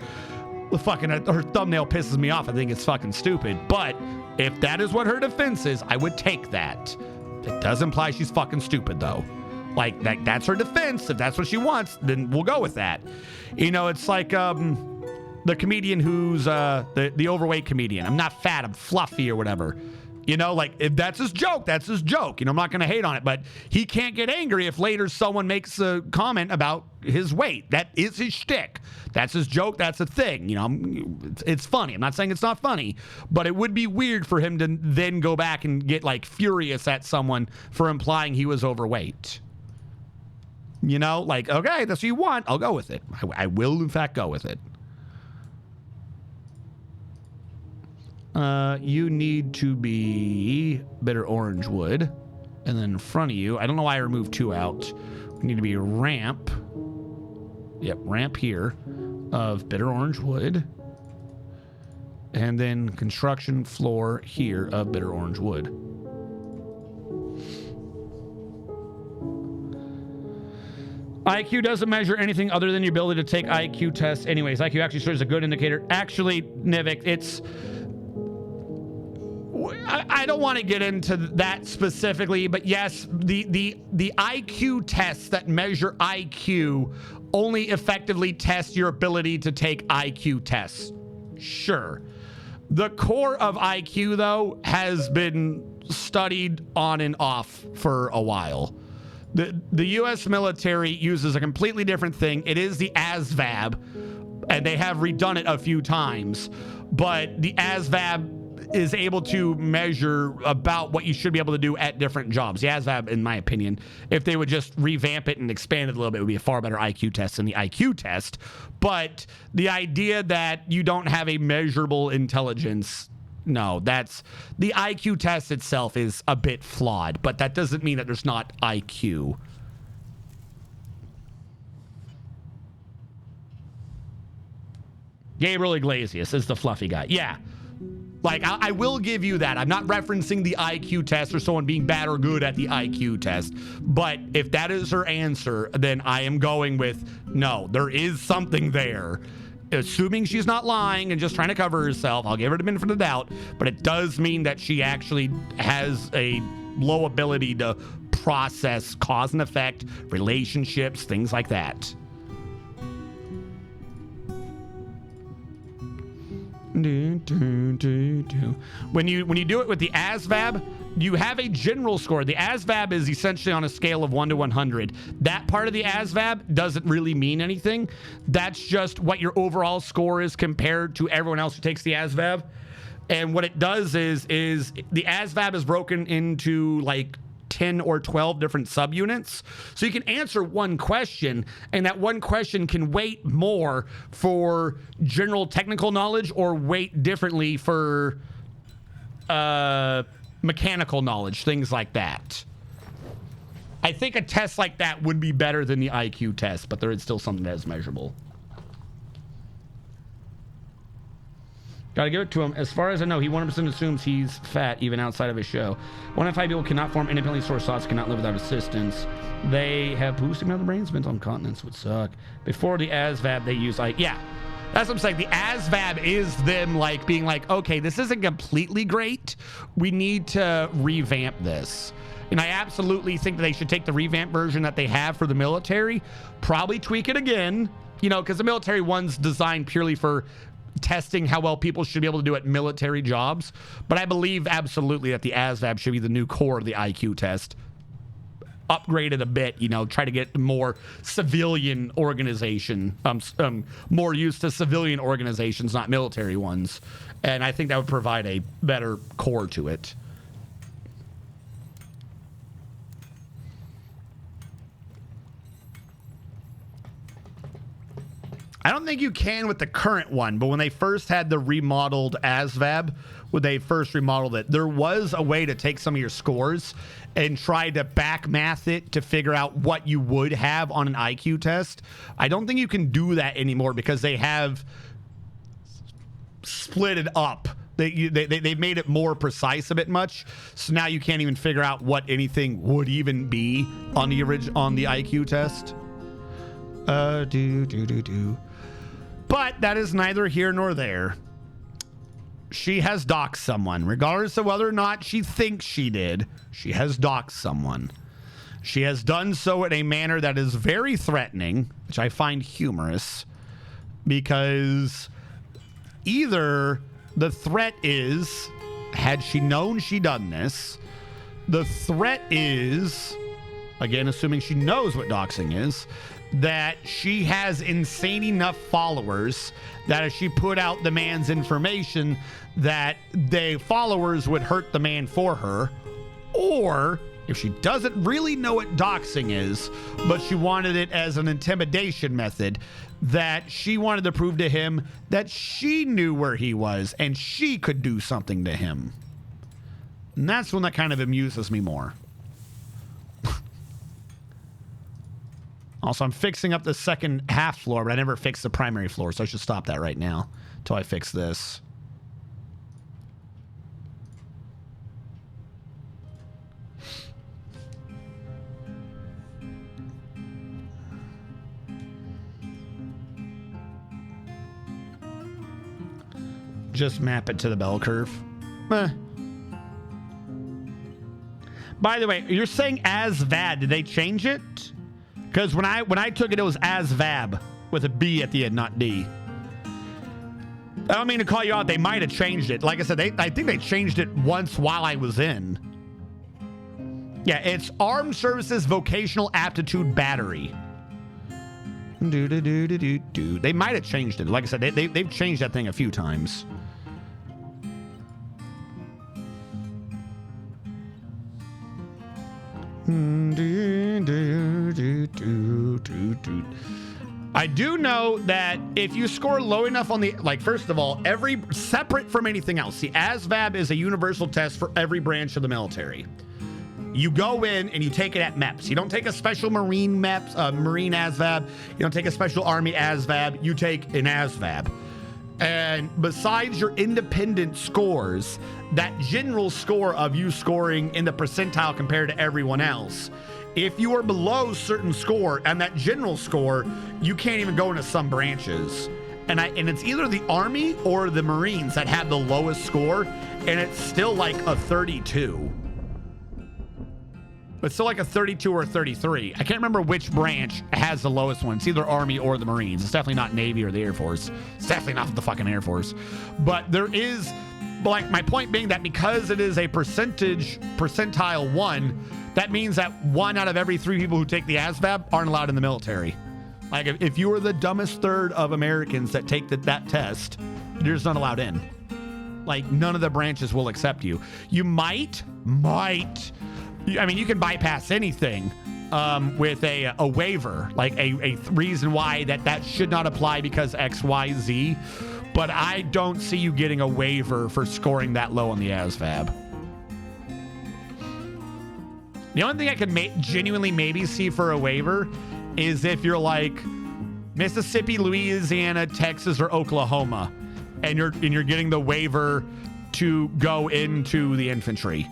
Her thumbnail pisses me off. I think it's fucking stupid. But if that is what her defense is, I would take that. It does imply she's fucking stupid, though. Like, that's her defense. If that's what she wants, then we'll go with that. You know, it's like, the comedian who's the overweight comedian. I'm not fat, I'm fluffy or whatever. You know, like, if that's his joke, that's his joke. You know, I'm not going to hate on it, but he can't get angry if later someone makes a comment about his weight. That is his shtick. That's his joke. That's a thing. You know, it's funny. I'm not saying it's not funny, but it would be weird for him to then go back and get, like, furious at someone for implying he was overweight. You know, like, okay, that's what you want. I'll go with it. I will, in fact, go with it. You need to be bitter orange wood. And then in front of you, I don't know why I removed 2 out. We need to be a ramp. Yep, ramp here of bitter orange wood. And then construction floor here of bitter orange wood. IQ doesn't measure anything other than your ability to take IQ tests. Anyways, IQ actually serves as a good indicator. Actually, Nivik, it's... I don't want to get into that specifically, but yes, the IQ tests that measure IQ only effectively test your ability to take IQ tests. Sure. The core of IQ, though, has been studied on and off for a while. The U.S. military uses a completely different thing. It is the ASVAB, and they have redone it a few times, but the ASVAB is able to measure about what you should be able to do at different jobs. The ASVAB, in my opinion, if they would just revamp it and expand it a little bit, it would be a far better IQ test than the IQ test. But the idea that you don't have a measurable intelligence, no, that's... The IQ test itself is a bit flawed, but that doesn't mean that there's not IQ. Gabriel Iglesias is the fluffy guy. Yeah. Like, I will give you that. I'm not referencing the IQ test or someone being bad or good at the IQ test. But if that is her answer, then I am going with, no, there is something there. Assuming she's not lying and just trying to cover herself, I'll give her the benefit of the doubt. But it does mean that she actually has a low ability to process cause and effect, relationships, things like that. When you do it with the ASVAB, you have a general score. The ASVAB is essentially on a scale of 1 to 100. That part of the ASVAB doesn't really mean anything. That's just what your overall score is compared to everyone else who takes the ASVAB. And what it does is the ASVAB is broken into like 10 or 12 different subunits. So you can answer one question, and that one question can weight more for general technical knowledge or weight differently for mechanical knowledge, things like that. I think a test like that would be better than the IQ test, but there is still something that is measurable. Gotta give it to him. As far as I know, he 100% assumes he's fat, even outside of his show. 1 in 5 people cannot form independently sourced thoughts, cannot live without assistance. They have boosting of the brains, mental incontinence would suck. Before the ASVAB, they use yeah. That's what I'm saying. The ASVAB is them like being like, okay, this isn't completely great. We need to revamp this. And I absolutely think that they should take the revamped version that they have for the military, probably tweak it again, you know, because the military one's designed purely for testing how well people should be able to do at military jobs. But I believe absolutely that the ASVAB should be the new core of the IQ test. Upgraded a bit, you know, try to get more civilian organization, more used to civilian organizations, not military ones. And I think that would provide a better core to it. I don't think you can with the current one, but when they first had the remodeled ASVAB, when they first remodeled it, there was a way to take some of your scores and try to back math it to figure out what you would have on an IQ test. I don't think you can do that anymore because they have split it up. They've made it more precise a bit much, so now you can't even figure out what anything would even be on the IQ test. But that is neither here nor there. She has doxed someone. Regardless of whether or not she thinks she did, she has doxed someone. She has done so in a manner that is very threatening, which I find humorous, because either the threat is, had she known she done this, the threat is, again, assuming she knows what doxing is, that she has insane enough followers that if she put out the man's information, that the followers would hurt the man for her. Or if she doesn't really know what doxing is, but she wanted it as an intimidation method, that she wanted to prove to him that she knew where he was and she could do something to him. And that's when that kind of amuses me more. Also, I'm fixing up the second half floor, but I never fixed the primary floor, so I should stop that right now until I fix this. Just map it to the bell curve. Meh. By the way, you're saying ASVAD. Did they change it? Because when I took it, it was ASVAB with a B at the end, not D. I don't mean to call you out. They might have changed it. Like I said, I think they changed it once while I was in. Yeah, it's Armed Services Vocational Aptitude Battery. They might have changed it. Like I said, they've changed that thing a few times. I do know that if you score low enough on the, like, first of all, every separate from anything else, the ASVAB is a universal test for every branch of the military. You go in and you take it at MEPS. You don't take a special Marine MEPS, Marine ASVAB. You don't take a special Army ASVAB. You take an ASVAB. And besides your independent scores, that general score of you scoring in the percentile compared to everyone else, if you are below certain score and that general score, you can't even go into some branches. And it's either the Army or the Marines that have the lowest score, and it's still like a 32. It's still like a 32 or a 33. I can't remember which branch has the lowest one. It's either Army or the Marines. It's definitely not Navy or the Air Force. It's definitely not the fucking Air Force. But there is, like, my point being that because it is a percentile 1, that means that 1 out of every 3 people who take the ASVAB aren't allowed in the military. Like, if you are the dumbest third of Americans that take that test, you're just not allowed in. Like, none of the branches will accept you. You might, I mean, you can bypass anything with a waiver, like a reason why that should not apply because X, Y, Z. But I don't see you getting a waiver for scoring that low on the ASVAB. The only thing I could genuinely maybe see for a waiver is if you're like Mississippi, Louisiana, Texas, or Oklahoma, and you're getting the waiver to go into the infantry.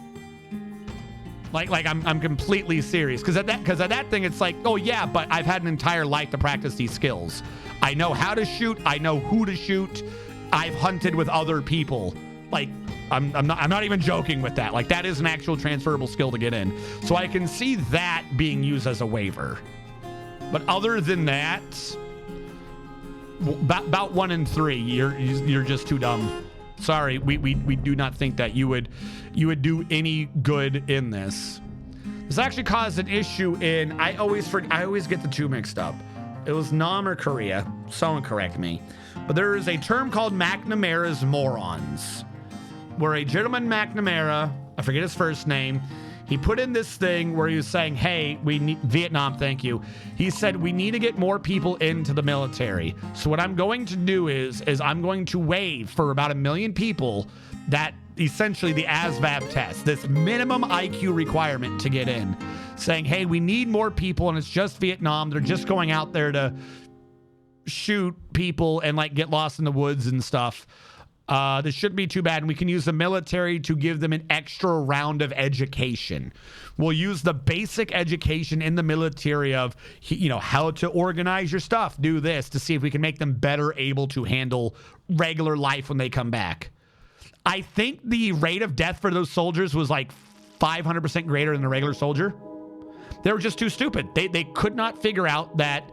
Like I'm completely serious because at that thing it's like, oh yeah, but I've had an entire life to practice these skills. I know how to shoot. I know who to shoot. I've hunted with other people. Like, I'm not even joking with that. Like, that is an actual transferable skill to get in. So I can see that being used as a waiver. But other than that, about 1 in 3, you're just too dumb. Sorry, we do not think that you would do any good in this. This actually caused an issue in, I always get the two mixed up. It was Nam or Korea. Someone correct me. But there is a term called McNamara's morons, where a gentleman McNamara, I forget his first name, he put in this thing where he was saying, hey, we need Vietnam, thank you. He said, we need to get more people into the military. So what I'm going to do is I'm going to waive for about 1 million people that essentially the ASVAB test, this minimum IQ requirement to get in, saying, hey, we need more people and it's just Vietnam. They're just going out there to shoot people and like get lost in the woods and stuff. This shouldn't be too bad, and we can use the military to give them an extra round of education. We'll use the basic education in the military of, how to organize your stuff, do this, to see if we can make them better able to handle regular life when they come back. I think the rate of death for those soldiers was like 500% greater than the regular soldier. They were just too stupid. They could not figure out that,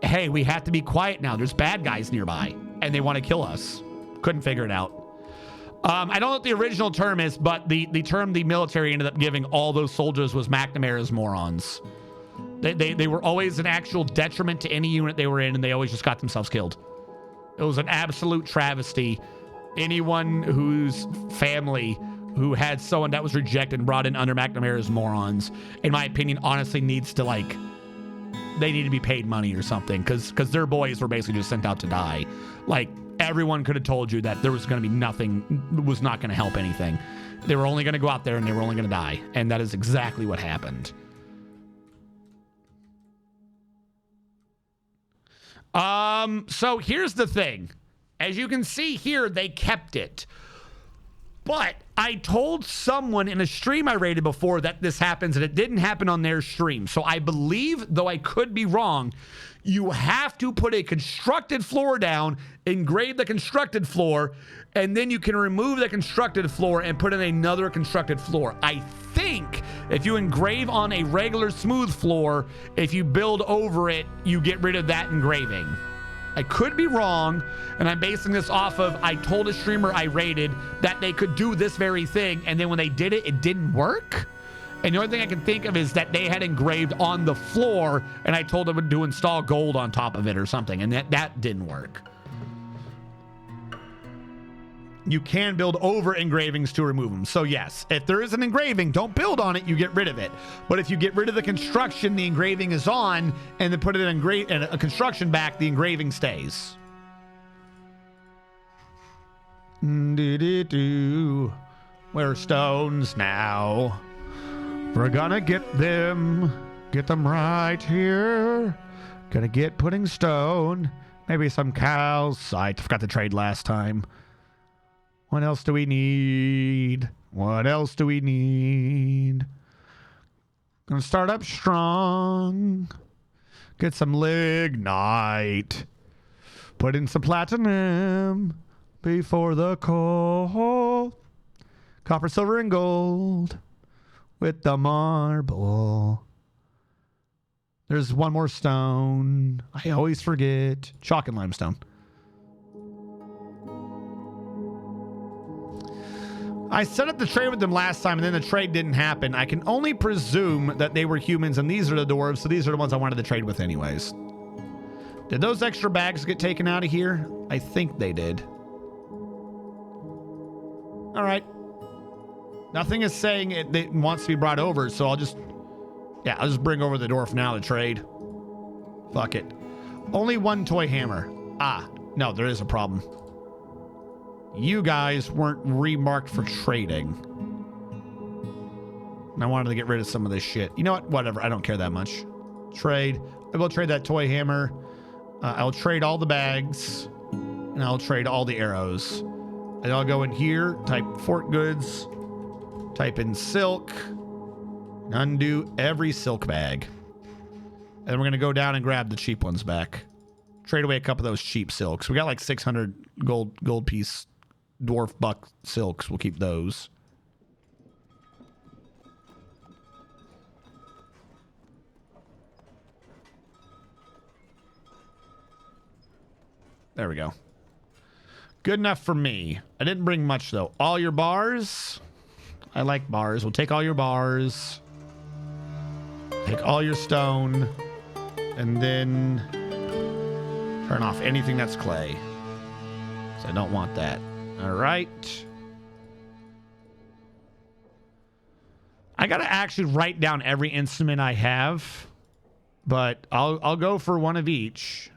hey, we have to be quiet now. There's bad guys nearby, and they want to kill us. Couldn't figure it out. I don't know what the original term is, but the term the military ended up giving all those soldiers was McNamara's morons. They were always an actual detriment to any unit they were in, and they always just got themselves killed. It was an absolute travesty. Anyone whose family who had someone that was rejected and brought in under McNamara's morons, in my opinion, honestly needs to, like, they need to be paid money or something, because their boys were basically just sent out to die. Like, everyone could have told you that there was going to be nothing, was not going to help anything. They were only going to go out there and they were only going to die. And that is exactly what happened. So here's the thing. As you can see here, they kept it. But I told someone in a stream I rated before that this happens, and it didn't happen on their stream. So I believe, though I could be wrong, you have to put a constructed floor down, engrave the constructed floor, and then you can remove the constructed floor and put in another constructed floor. I think if you engrave on a regular smooth floor, if you build over it, you get rid of that engraving. I could be wrong, and I'm basing this off of, I told a streamer I rated that they could do this very thing, and then when they did it, it didn't work. And the only thing I can think of is that they had engraved on the floor, and I told them to install gold on top of it or something, and that didn't work. You can build over engravings to remove them. So yes, if there is an engraving, don't build on it, you get rid of it. But if you get rid of the construction the engraving is on, and then put it in a construction back, the engraving stays. We're stones now. We're gonna get them right here. Gonna get pudding stone. Maybe some cows. I forgot to trade last time. What else do we need? What else do we need? Gonna start up strong. Get some lignite. Put in some platinum before the coal. Copper, silver, and gold with the marble. There's one more stone. I always forget. Chalk and limestone. I set up the trade with them last time, and then the trade didn't happen. I can only presume that they were humans, and these are the dwarves, so these are the ones I wanted to trade with anyways. Did those extra bags get taken out of here? I think they did. All right. Nothing is saying it wants to be brought over, so I'll just bring over the dwarf now to trade. Fuck it. Only one toy hammer. Ah, no, there is a problem. You guys weren't remarked for trading. And I wanted to get rid of some of this shit. You know what? Whatever. I don't care that much. Trade. I will trade that toy hammer. I'll trade all the bags. And I'll trade all the arrows. And I'll go in here, type fort goods, type in silk, and undo every silk bag. And then we're going to go down and grab the cheap ones back. Trade away a couple of those cheap silks. We got like 600 gold piece dwarf buck silks. We'll keep those. There we go. Good enough for me. I didn't bring much, though. All your bars. I like bars. We'll take all your bars. Take all your stone. And then turn off anything that's clay. So I don't want that. All right. I got to actually write down every instrument I have. But I'll go for one of each.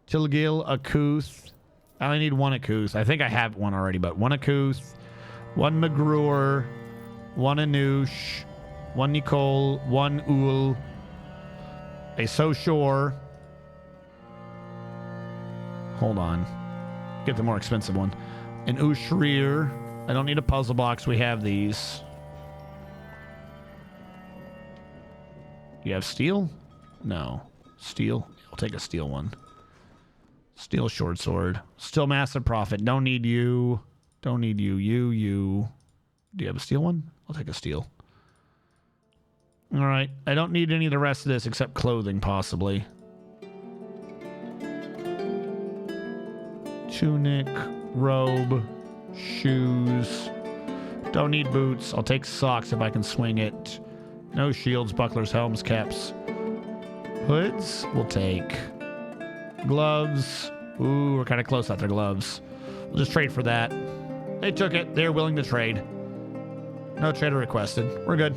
Tilgil, Akuth. I only need one Akuth. I think I have one already, but one Akuth, one McGruer, one Anoush, one Nicole, one Ul, a So Sure. Hold on. Get the more expensive one. An Ushrir. I don't need a puzzle box. We have these. You have steel? No. Steel? I'll take a steel one. Steel short sword. Still massive profit. Don't need you. Don't need you. You. Do you have a steel one? I'll take a steel. All right. I don't need any of the rest of this except clothing, possibly. Tunic, robe, shoes. Don't need boots. I'll take socks if I can swing it. No shields, bucklers, helms, caps. Hoods, we'll take. Gloves. Ooh, we're kind of close out their gloves. We'll just trade for that. They took it. They're willing to trade. No trader requested. We're good.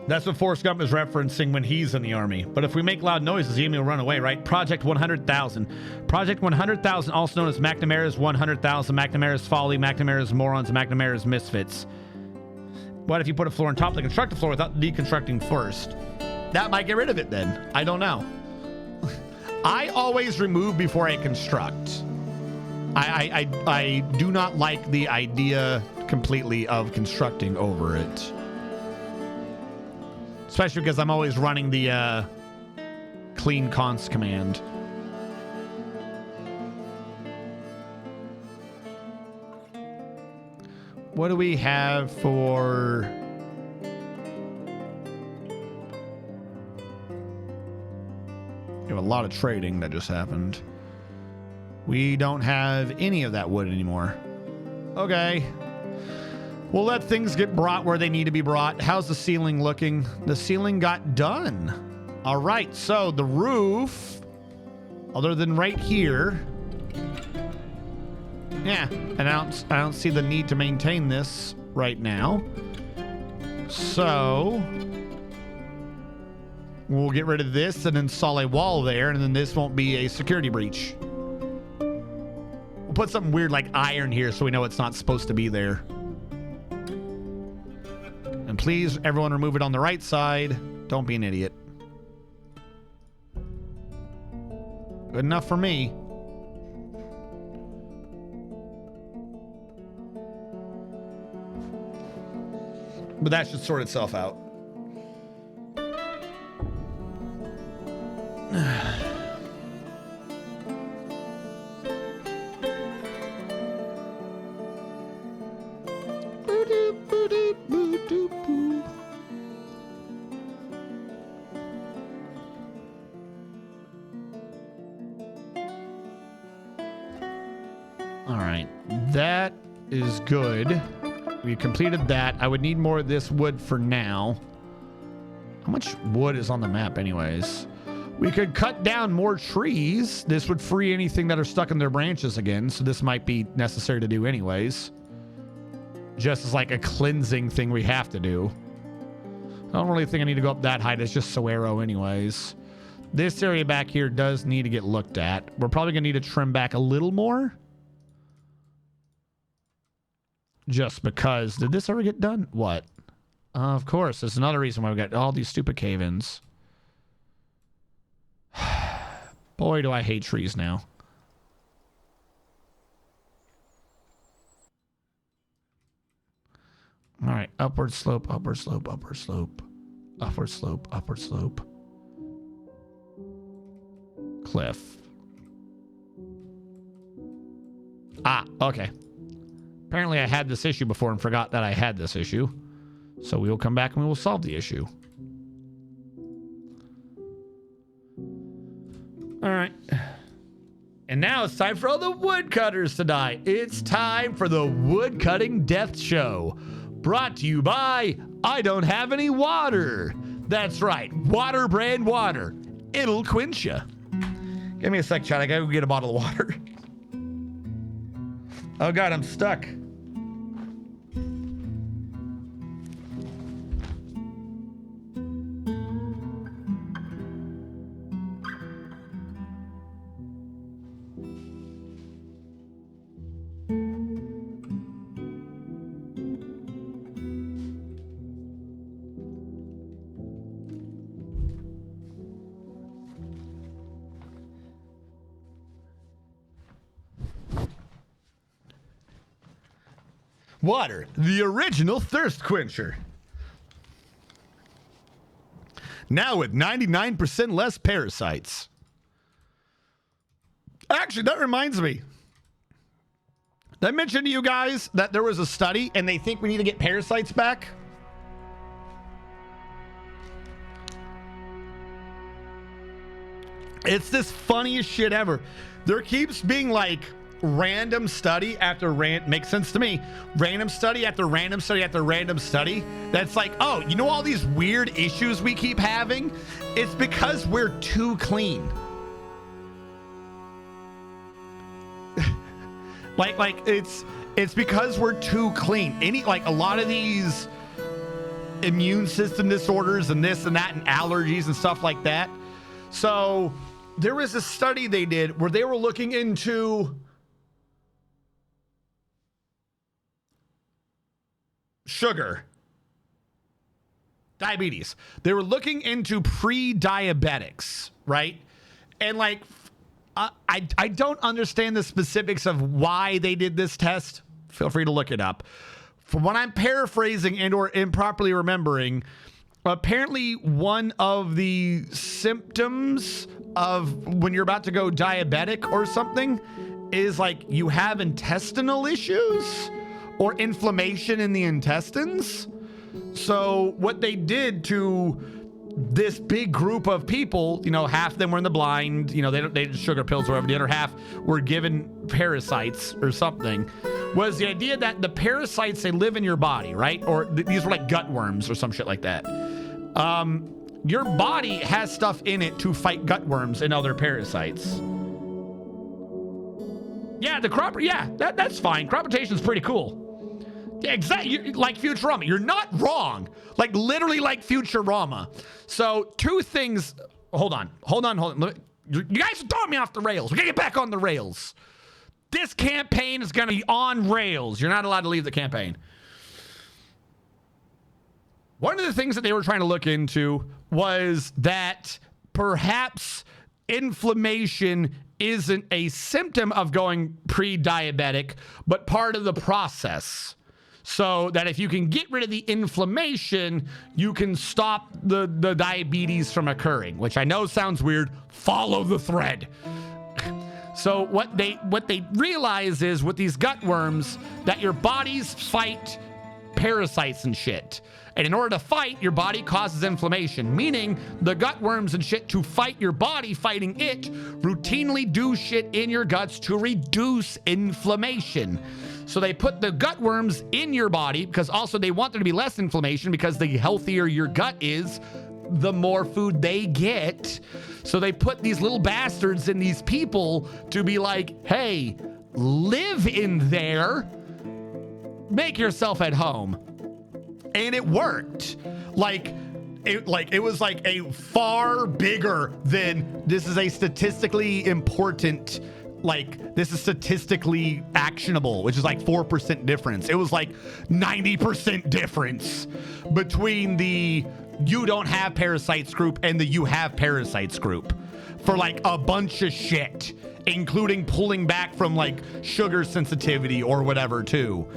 That's what Forrest Gump is referencing when he's in the army. But if we make loud noises, the enemy will run away, right? Project 100,000. Project 100,000, also known as McNamara's 100,000, McNamara's Folly, McNamara's Morons, McNamara's Misfits. What if you put a floor on top of the constructed floor without deconstructing first? That might get rid of it then. I don't know. I always remove before I construct. I do not like the idea completely of constructing over it. Especially because I'm always running the clean const command. What do we have for... We have a lot of trading that just happened. We don't have any of that wood anymore. Okay. We'll let things get brought where they need to be brought. How's the ceiling looking? The ceiling got done. All right, so the roof, other than right here, yeah, and I don't see the need to maintain this right now. So we'll get rid of this and install a wall there, and then this won't be a security breach. We'll put something weird like iron here so we know it's not supposed to be there. And please, everyone remove it on the right side. Don't be an idiot. Good enough for me. But that should sort itself out. All right, that is good. We completed that. I would need more of this wood for now. How much wood is on the map anyways? We could cut down more trees. This would free anything that are stuck in their branches again, so this might be necessary to do anyways. Just as like a cleansing thing we have to do. I don't really think I need to go up that height. It's just Soero anyways. This area back here does need to get looked at. We're probably going to need to trim back a little more. Just because. Did this ever get done? What? Of course. There's another reason why we got all these stupid cave-ins. Boy, do I hate trees now. All right. Upward slope, upward slope, upward slope. Upward slope, upward slope. Cliff. Ah, okay. Apparently I had this issue before and forgot that I had this issue. So we will come back and we will solve the issue. All right. And now it's time for all the woodcutters to die. It's time for the Woodcutting Death Show. Brought to you by I Don't Have Any Water. That's right. Water brand water. It'll quench you. Give me a sec, Chad. I gotta go get a bottle of water. Oh, God, I'm stuck. Water, the original thirst quencher. Now with 99% less parasites. Actually, that reminds me. Did I mention to you guys that there was a study and they think we need to get parasites back? It's this funniest shit ever. There keeps being like random study after makes sense to me. Random study after random study after random study. That's like, oh, you know all these weird issues we keep having? It's because we're too clean. like it's because we're too clean. A lot of these immune system disorders and this and that and allergies and stuff like that. So there was a study they did where they were looking into sugar, diabetes. They were looking into pre-diabetics, right? And like, I don't understand the specifics of why they did this test. Feel free to look it up. From what I'm paraphrasing and or improperly remembering, apparently one of the symptoms of when you're about to go diabetic or something is like you have intestinal issues or inflammation in the intestines. So what they did to this big group of people, you know, half of them were in the blind, you know, they did sugar pills or whatever, the other half were given parasites or something, was the idea that the parasites, they live in your body, right? Or these were like gut worms or some shit like that. Your body has stuff in it to fight gut worms and other parasites. Yeah, that's fine. Crop rotation is pretty cool. Yeah, exactly. Like Futurama. You're not wrong. Like literally like Futurama. So two things. Hold on. You guys are throwing me off the rails. We gotta get back on the rails. This campaign is gonna be on rails. You're not allowed to leave the campaign. One of the things that they were trying to look into was that perhaps inflammation isn't a symptom of going pre-diabetic, but part of the process. So that if you can get rid of the inflammation, you can stop the diabetes from occurring, which I know sounds weird. Follow the thread. So what they realize is with these gut worms that your bodies fight parasites and shit. And in order to fight, your body causes inflammation, meaning the gut worms and shit to fight your body fighting it routinely do shit in your guts to reduce inflammation. So they put the gut worms in your body because also they want there to be less inflammation because the healthier your gut is, the more food they get. So they put these little bastards in these people to be like, hey, live in there, make yourself at home. And it worked. It was like a far bigger than this is a statistically important, like this is statistically actionable, which is like 4% difference. It was like 90% difference between the you don't have parasites group and the you have parasites group for like a bunch of shit, including pulling back from like sugar sensitivity or whatever too.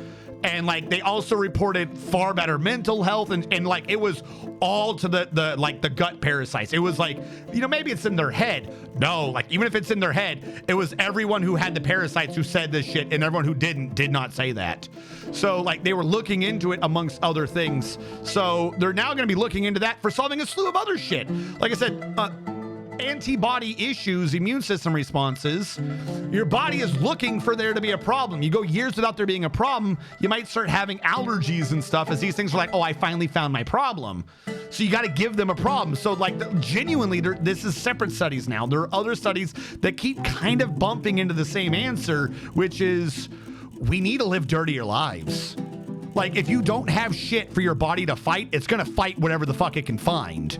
And like they also reported far better mental health, and like it was all to the gut parasites. It was like, you know, maybe it's in their head. No, like even if it's in their head, it was everyone who had the parasites who said this shit, and everyone who did not say that. So like they were looking into it amongst other things. So they're now going to be looking into that for solving a slew of other shit. Like I said, antibody issues, immune system responses. Your body is looking for there to be a problem. You go years without there being a problem, you might start having allergies and stuff as these things are like, oh, I finally found my problem. So you got to give them a problem. So like genuinely, this is separate studies now. There are other studies that keep kind of bumping into the same answer, which is we need to live dirtier lives. Like if you don't have shit for your body to fight, it's going to fight whatever the fuck it can find.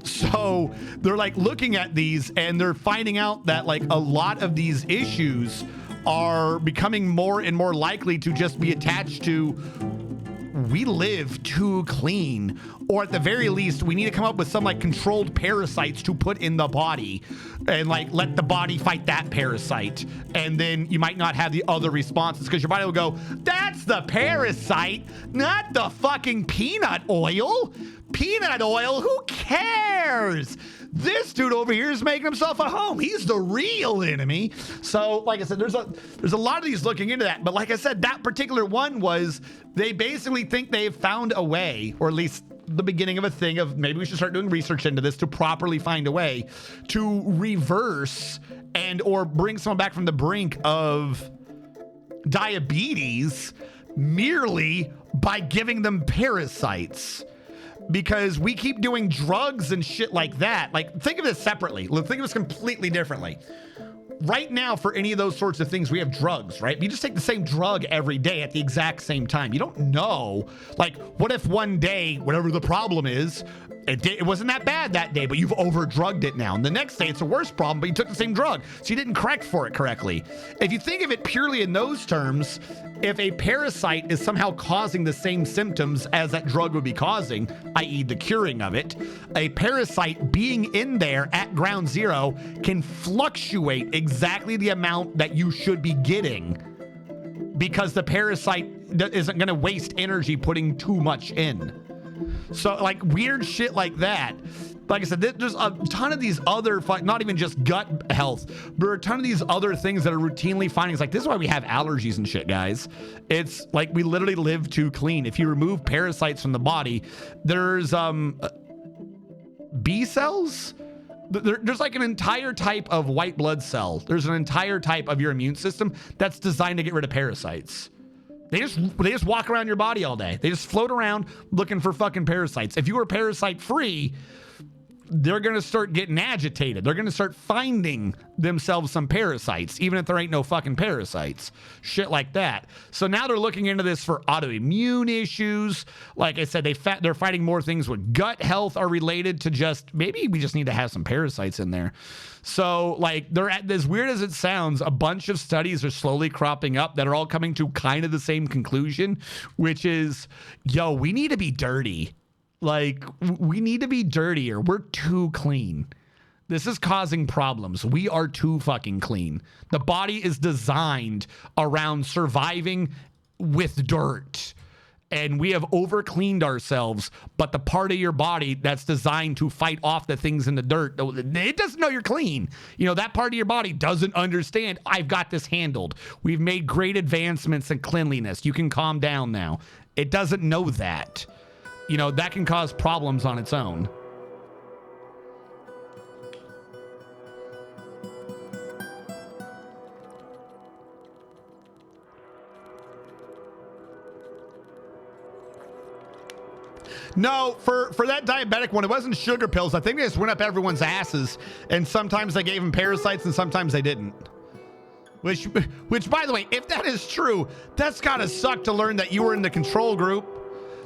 So they're like looking at these and they're finding out that like a lot of these issues are becoming more and more likely to just be attached to we live too clean, or at the very least we need to come up with some like controlled parasites to put in the body and like let the body fight that parasite, and then you might not have the other responses because your body will go, that's the parasite, not the fucking peanut oil. Peanut oil, who cares? This dude over here is making himself a home. He's the real enemy. So like I said, there's a lot of these looking into that. But like I said, that particular one was, they basically think they've found a way, or at least the beginning of a thing of maybe we should start doing research into this to properly find a way to reverse and or bring someone back from the brink of diabetes merely by giving them parasites. Because we keep doing drugs and shit like that. Like, think of this separately. Think of this completely differently. Right now, for any of those sorts of things, we have drugs, right? You just take the same drug every day at the exact same time. You don't know. Like, what if one day, whatever the problem is, it wasn't that bad that day, but you've over-drugged it now. And the next day, it's a worse problem, but you took the same drug, so you didn't correct for it correctly. If you think of it purely in those terms, if a parasite is somehow causing the same symptoms as that drug would be causing, i.e. the curing of it, a parasite being in there at ground zero can fluctuate exactly the amount that you should be getting, because the parasite isn't going to waste energy putting too much in. So like weird shit like that. Like I said, there's a ton of these other, not even just gut health, but a ton of these other things that are routinely findings. Like this is why we have allergies and shit, guys. It's like we literally live too clean. If you remove parasites from the body, there's B cells. There's like an entire type of white blood cell. There's an entire type of your immune system that's designed to get rid of parasites. They just walk around your body all day. They just float around looking for fucking parasites. If you were parasite free, they're going to start getting agitated. They're going to start finding themselves some parasites, even if there ain't no fucking parasites. Shit like that. So now they're looking into this for autoimmune issues. Like I said, they're fighting more things with gut health are related to just, maybe we just need to have some parasites in there. So like they're as weird as it sounds, a bunch of studies are slowly cropping up that are all coming to kind of the same conclusion, which is, yo, we need to be dirty. Like, we need to be dirtier. We're too clean. This is causing problems. We are too fucking clean. The body is designed around surviving with dirt. And we have over-cleaned ourselves, but the part of your body that's designed to fight off the things in the dirt, it doesn't know you're clean. You know, that part of your body doesn't understand, I've got this handled. We've made great advancements in cleanliness. You can calm down now. It doesn't know that. You know, that can cause problems on its own. No, for that diabetic one, it wasn't sugar pills. I think they just went up everyone's asses, and sometimes they gave them parasites and sometimes they didn't. Which, by the way, if that is true, that's gotta suck to learn that you were in the control group.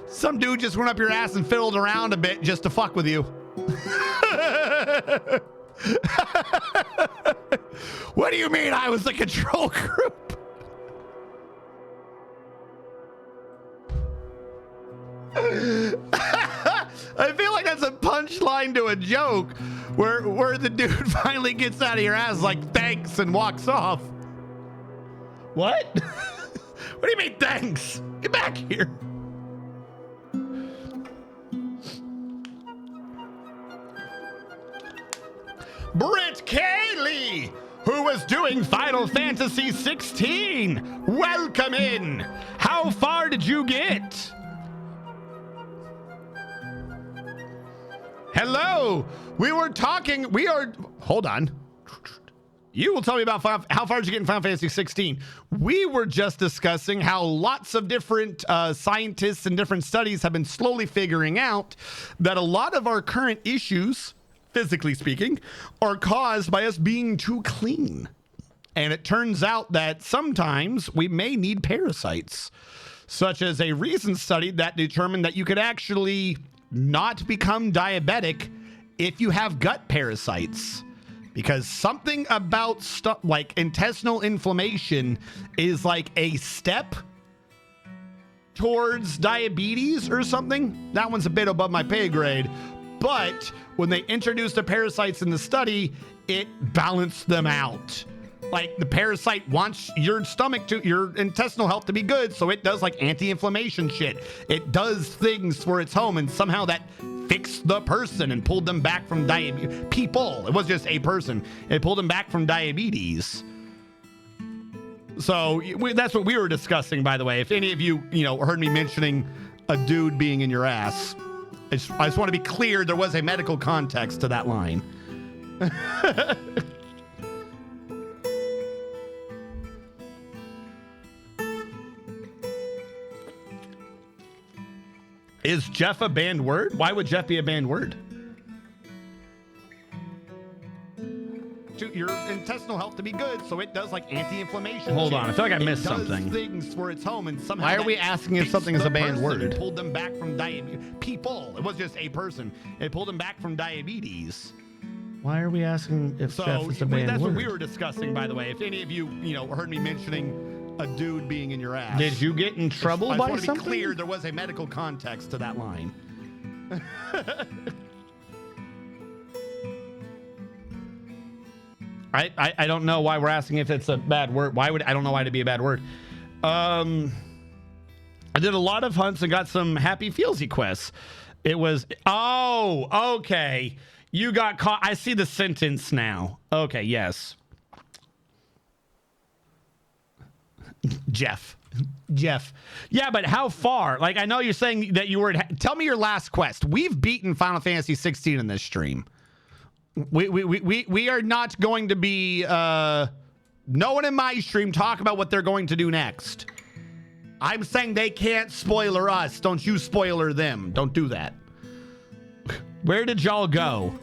Some dude just went up your ass and fiddled around a bit just to fuck with you. What do you mean I was the control group? I feel like that's a punchline to a joke where the dude finally gets out of your ass like thanks and walks off. What? What do you mean, thanks? Get back here. Britt Kaylee, who was doing Final Fantasy 16. Welcome in. How far did you get? Hello. Hold on. You will tell me about how far did you get in Final Fantasy 16. We were just discussing how lots of different scientists and different studies have been slowly figuring out that a lot of our current issues, physically speaking, are caused by us being too clean. And it turns out that sometimes we may need parasites, such as a recent study that determined that you could actually not become diabetic if you have gut parasites. Because something about stuff like intestinal inflammation is like a step towards diabetes or something. That one's a bit above my pay grade. But when they introduced the parasites in the study, it balanced them out. Like the parasite wants your intestinal health to be good, so it does like anti-inflammation shit. It does things for its home, and somehow that fixed the person and pulled them back from diabetes. People, it was just a person. It pulled them back from diabetes. So that's what we were discussing, by the way. If any of you, heard me mentioning a dude being in your ass, I just want to be clear, there was a medical context to that line. Is Jeff a banned word? Why would Jeff be a banned word? To your intestinal health to be good, so it does like anti-inflammation. Hold on, I feel like I missed something. Things for its home, and somehow why are we asking if something is a banned word? It pulled them back from diabetes. People, it was just a person. It pulled them back from diabetes. Why are we asking if Jeff is a banned word? That's what we were discussing, by the way. If any of you, heard me mentioning a dude being in your ass. Did you get in trouble by something? I want to be clear, there was a medical context to that line. I don't know why we're asking if it's a bad word. I don't know why it'd be a bad word. I did a lot of hunts and got some happy feelsy quests. It was, okay. You got caught. I see the sentence now. Okay, yes. Jeff. Yeah, but how far? Like, I know you're saying that you were... Tell me your last quest. We've beaten Final Fantasy 16 in this stream. We are not going to be... no one in my stream talk about what they're going to do next. I'm saying they can't spoiler us. Don't you spoiler them. Don't do that. Where did y'all go?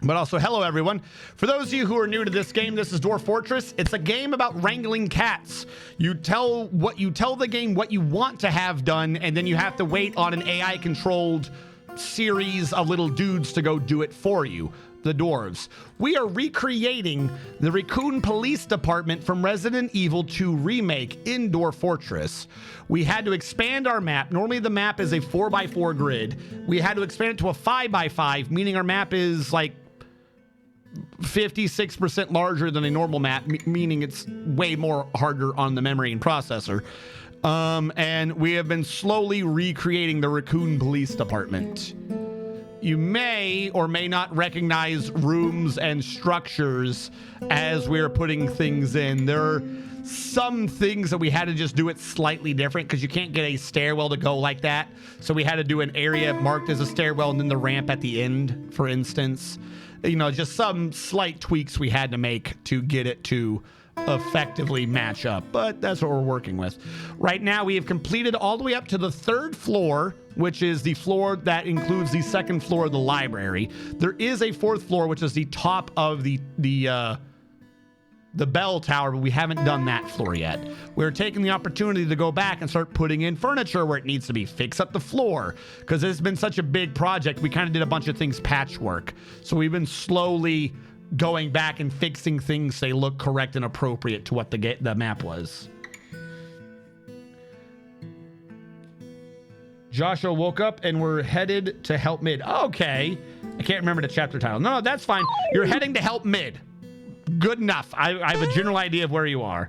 But also, hello everyone. For those of you who are new to this game, this is Dwarf Fortress. It's a game about wrangling cats. You tell the game what you want to have done, and then you have to wait on an AI-controlled series of little dudes to go do it for you, the dwarves. We are recreating the Raccoon Police Department from Resident Evil 2 Remake in Dwarf Fortress. We had to expand our map. Normally the map is a 4x4 grid. We had to expand it to a 5x5, meaning our map is like 56% larger than a normal map, meaning it's way more harder on the memory and processor. And we have been slowly recreating the Raccoon Police Department. You may or may not recognize rooms and structures as we're putting things in. There are some things that we had to just do it slightly different because you can't get a stairwell to go like that. So we had to do an area marked as a stairwell and then the ramp at the end, for instance. Just some slight tweaks we had to make to get it to effectively match up, but that's what we're working with. Right now, we have completed all the way up to the 3rd floor, which is the floor that includes the 2nd floor of the library. There is a 4th floor, which is the top of the bell tower, but we haven't done that floor yet. We're taking the opportunity to go back and start putting in furniture where it needs to be, fix up the floor, because it's been such a big project. We kind of did a bunch of things patchwork. So we've been slowly going back and fixing things so they look correct and appropriate to what the map was. Joshua woke up and we're headed to Help Mid. Okay. I can't remember the chapter title. No, that's fine. You're heading to Help Mid. Good enough. I have a general idea of where you are.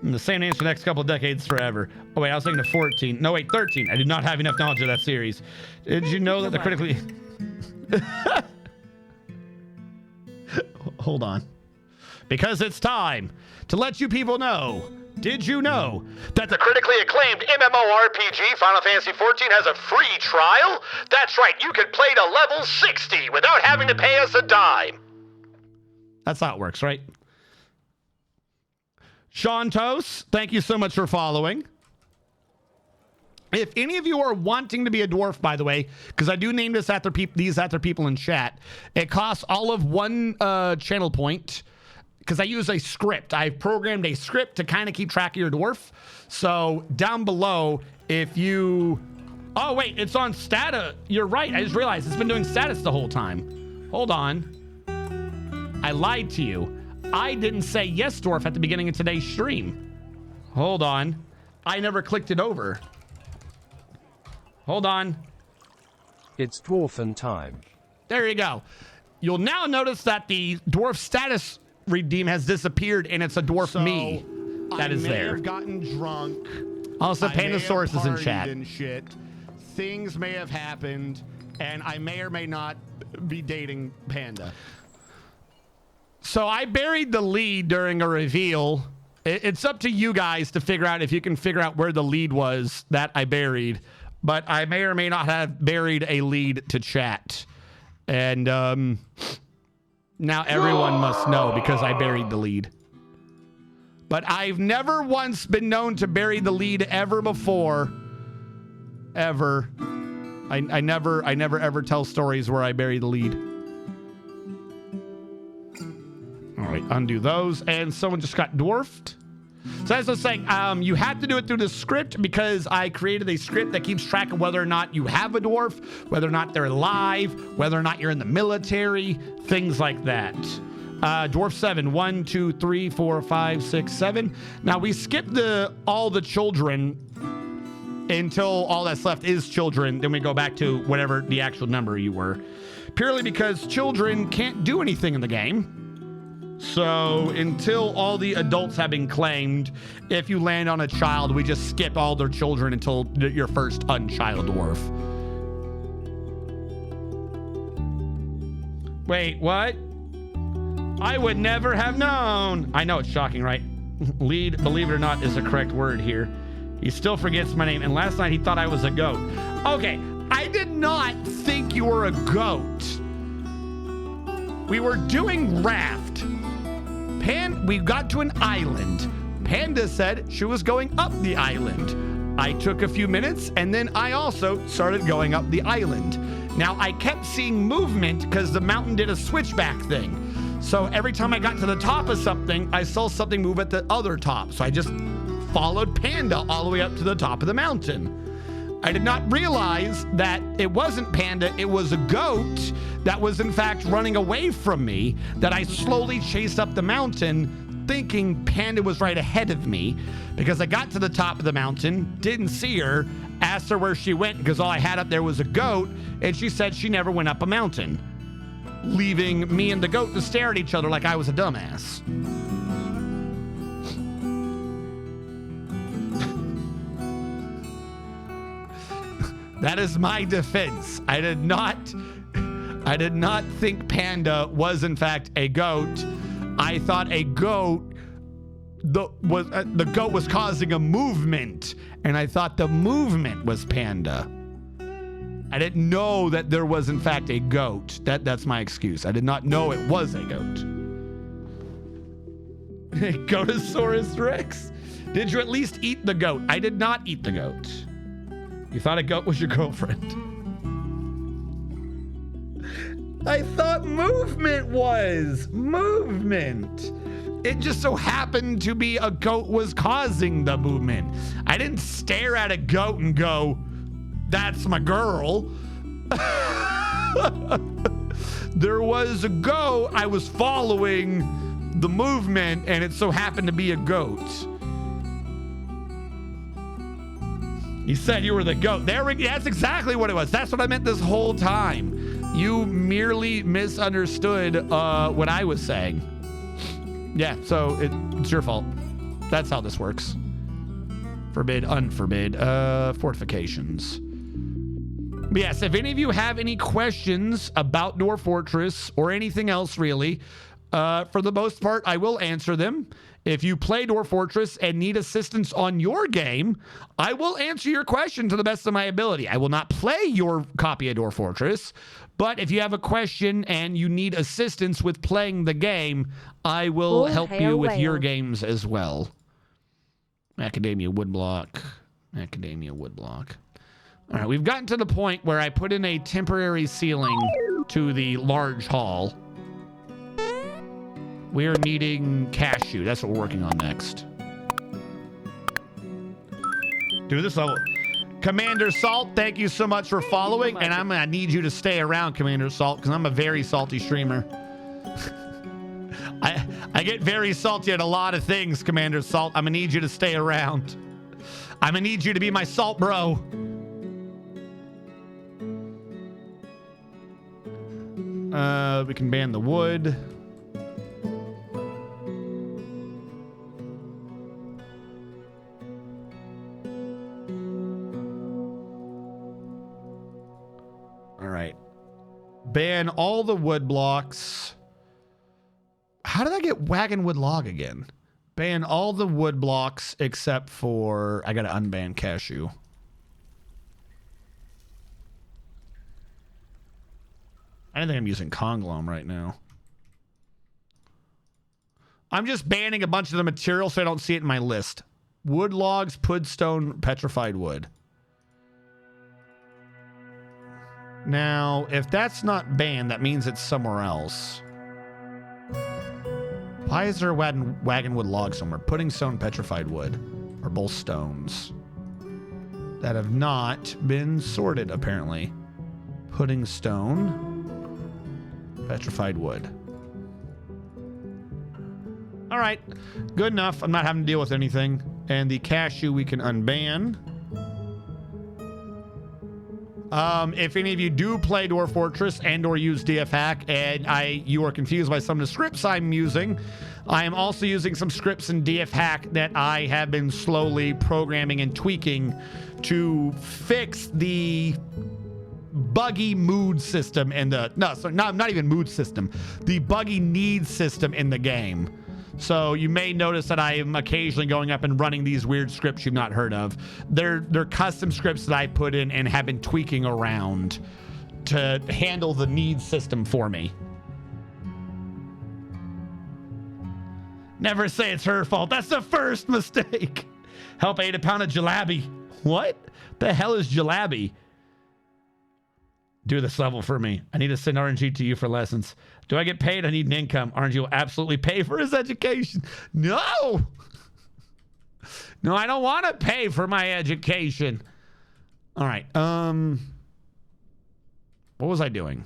And the same names for the next couple of decades forever. Oh, wait, I was thinking of 14. No, wait, 13. I did not have enough knowledge of that series. Did you know that the critically... Hold on. Because it's time to let you people know. Did you know that the critically acclaimed MMORPG Final Fantasy XIV has a free trial? That's right, you can play to level 60 without having to pay us a dime. That's how it works, right? Sean Tos, thank you so much for following. If any of you are wanting to be a dwarf, by the way, because I do name this after these after people in chat, it costs all of 1 channel point. Because I use a script. I've programmed a script to kind of keep track of your dwarf. So down below, if you... Oh, wait, it's on status. You're right. I just realized it's been doing status the whole time. Hold on. I lied to you. I didn't say yes, dwarf, at the beginning of today's stream. Hold on. I never clicked it over. Hold on. It's dwarfen time. There you go. You'll now notice that the dwarf status redeem has disappeared, and it's a dwarf me that is there. I may have gotten drunk. Also, Pandasaurus is in chat. And shit. Things may have happened, and I may or may not be dating Panda. So I buried the lead during a reveal. It's up to you guys to figure out if you can figure out where the lead was that I buried. But I may or may not have buried a lead to chat. And now everyone must know because I buried the lead. But I've never once been known to bury the lead ever before. Ever. I never ever tell stories where I bury the lead. All right, undo those. And someone just got dwarfed. So as I was saying, you have to do it through the script because I created a script that keeps track of whether or not you have a dwarf, whether or not they're alive, whether or not you're in the military, things like that. Dwarf 7, 1, 2, 3, 4, 5, 6, 7. Now we skipped all the children until all that's left is children. Then we go back to whatever the actual number you were. Purely because children can't do anything in the game. So until all the adults have been claimed, if you land on a child, we just skip all their children until your first unchild dwarf. Wait, what? I would never have known. I know it's shocking, right? Lead, believe it or not, is the correct word here. He still forgets my name, and last night he thought I was a goat. Okay, I did not think you were a goat. We were doing raft. We got to an island. Panda said she was going up the island. I took a few minutes, and then I also started going up the island. Now, I kept seeing movement because the mountain did a switchback thing. So every time I got to the top of something, I saw something move at the other top. So I just followed Panda all the way up to the top of the mountain. I did not realize that it wasn't Panda, it was a goat that was in fact running away from me, that I slowly chased up the mountain thinking Panda was right ahead of me, because I got to the top of the mountain, didn't see her, asked her where she went because all I had up there was a goat, and she said she never went up a mountain, leaving me and the goat to stare at each other like I was a dumbass. That is my defense. I did not think Panda was in fact a goat. I thought a goat the goat was causing a movement, and I thought the movement was Panda. I didn't know that there was in fact a goat. That's my excuse. I did not know it was a goat. Goatosaurus Rex. Did you at least eat the goat? I did not eat the goat. You thought a goat was your girlfriend. I thought movement was. Movement. It just so happened to be a goat was causing the movement. I didn't stare at a goat and go, that's my girl. There was a goat. I was following the movement, and it so happened to be a goat. You said you were the goat. That's exactly what it was. That's what I meant this whole time. You merely misunderstood what I was saying. Yeah, so it's your fault. That's how this works. Forbid, unforbid. Fortifications. But yes, if any of you have any questions about Dwarf Fortress or anything else really, for the most part, I will answer them. If you play Dwarf Fortress and need assistance on your game, I will answer your question to the best of my ability. I will not play your copy of Dwarf Fortress, but if you have a question and you need assistance with playing the game, I will help you with your games as well. Macadamia woodblock. Macadamia woodblock. All right, we've gotten to the point where I put in a temporary ceiling to the large hall. We are needing cashew. That's what we're working on next. Do this level. Commander Salt, thank you so much for following. And I'm going to need you to stay around, Commander Salt, because I'm a very salty streamer. I get very salty at a lot of things, Commander Salt. I'm going to need you to stay around. I'm going to need you to be my salt bro. We can ban the wood. All right. Ban all the wood blocks. How did I get wagon wood log again? Ban all the wood blocks except for... I got to unban cashew. I don't think I'm using Conglom right now. I'm just banning a bunch of the material so I don't see it in my list. Wood logs, pudstone, petrified wood. Now, if that's not banned, that means it's somewhere else. Why is there a wagon wood log somewhere? Pudding stone, petrified wood. Are both stones that have not been sorted, apparently. Pudding stone. Petrified wood. All right, good enough. I'm not having to deal with anything. And the cashew we can unban. If any of you do play Dwarf Fortress and or use DF Hack and you are confused by some of the scripts I'm using, I am also using some scripts in DF Hack that I have been slowly programming and tweaking to fix the buggy mood system in the not even mood system, the buggy needs system in the game. So you may notice that I am occasionally going up and running these weird scripts you've not heard of. They're custom scripts that I put in and have been tweaking around to handle the needs system for me. Never say it's her fault. That's the first mistake. Help 8 a pound of jalebi. What the hell is jalebi? Do this level for me. I need to send RNG to you for lessons. Do I get paid? I need an income. RNG will absolutely pay for his education. No! No, I don't want to pay for my education. All right. What was I doing?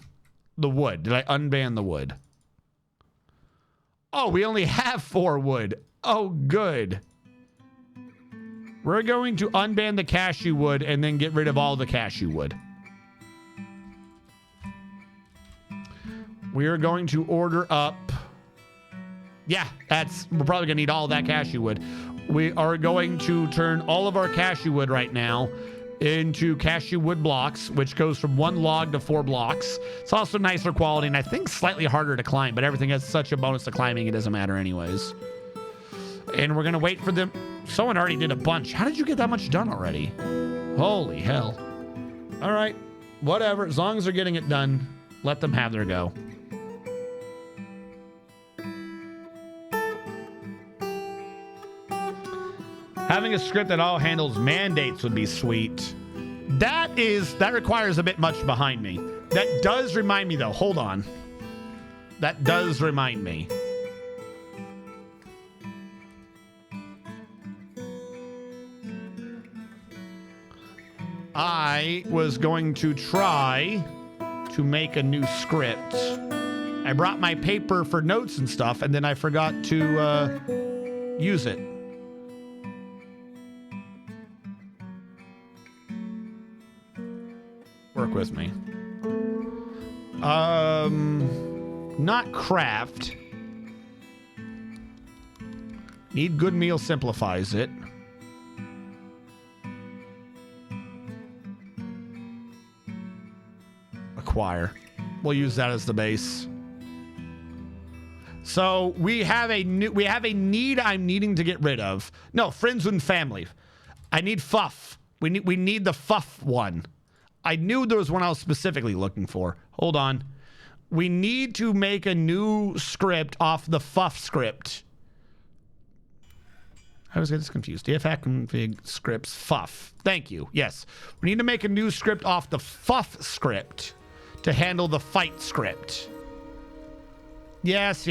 The wood. Did I unban the wood? Oh, we only have 4 wood. Oh, good. We're going to unban the cashew wood and then get rid of all the cashew wood. We are going to order up. Yeah, we're probably gonna need all that cashew wood. We are going to turn all of our cashew wood right now into cashew wood blocks, which goes from 1 log to 4 blocks. It's also nicer quality and I think slightly harder to climb, but everything has such a bonus to climbing, it doesn't matter anyways. And we're gonna wait for them. Someone already did a bunch. How did you get that much done already? Holy hell. All right, whatever. As long as they're getting it done, let them have their go. Having a script that all handles mandates would be sweet. That requires a bit much behind me. That does remind me though. Hold on. That does remind me. I was going to try to make a new script. I brought my paper for notes and stuff, and then I forgot to use it. Work with me. Not craft. Need good meal simplifies it. Acquire. We'll use that as the base. So we have a need I'm needing to get rid of. No, friends and family. I need fuff. We need the fuff one. I knew there was one I was specifically looking for. Hold on. We need to make a new script off the fuff script. I was getting confused. DFhack config scripts fuff. Thank you. Yes. We need to make a new script off the fuff script to handle the fight script. Yes.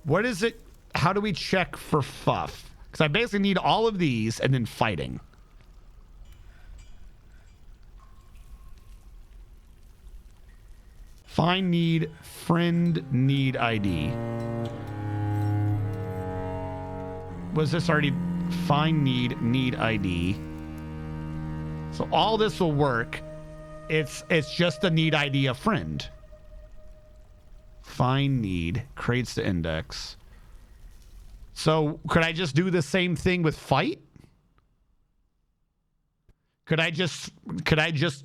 What is it? How do we check for fuff? Because I basically need all of these and then fighting. Find need, friend need ID. Was this already find need ID? So all this will work. It's just a need ID of friend. Find need creates the index. So could I just do the same thing with fight? Could I just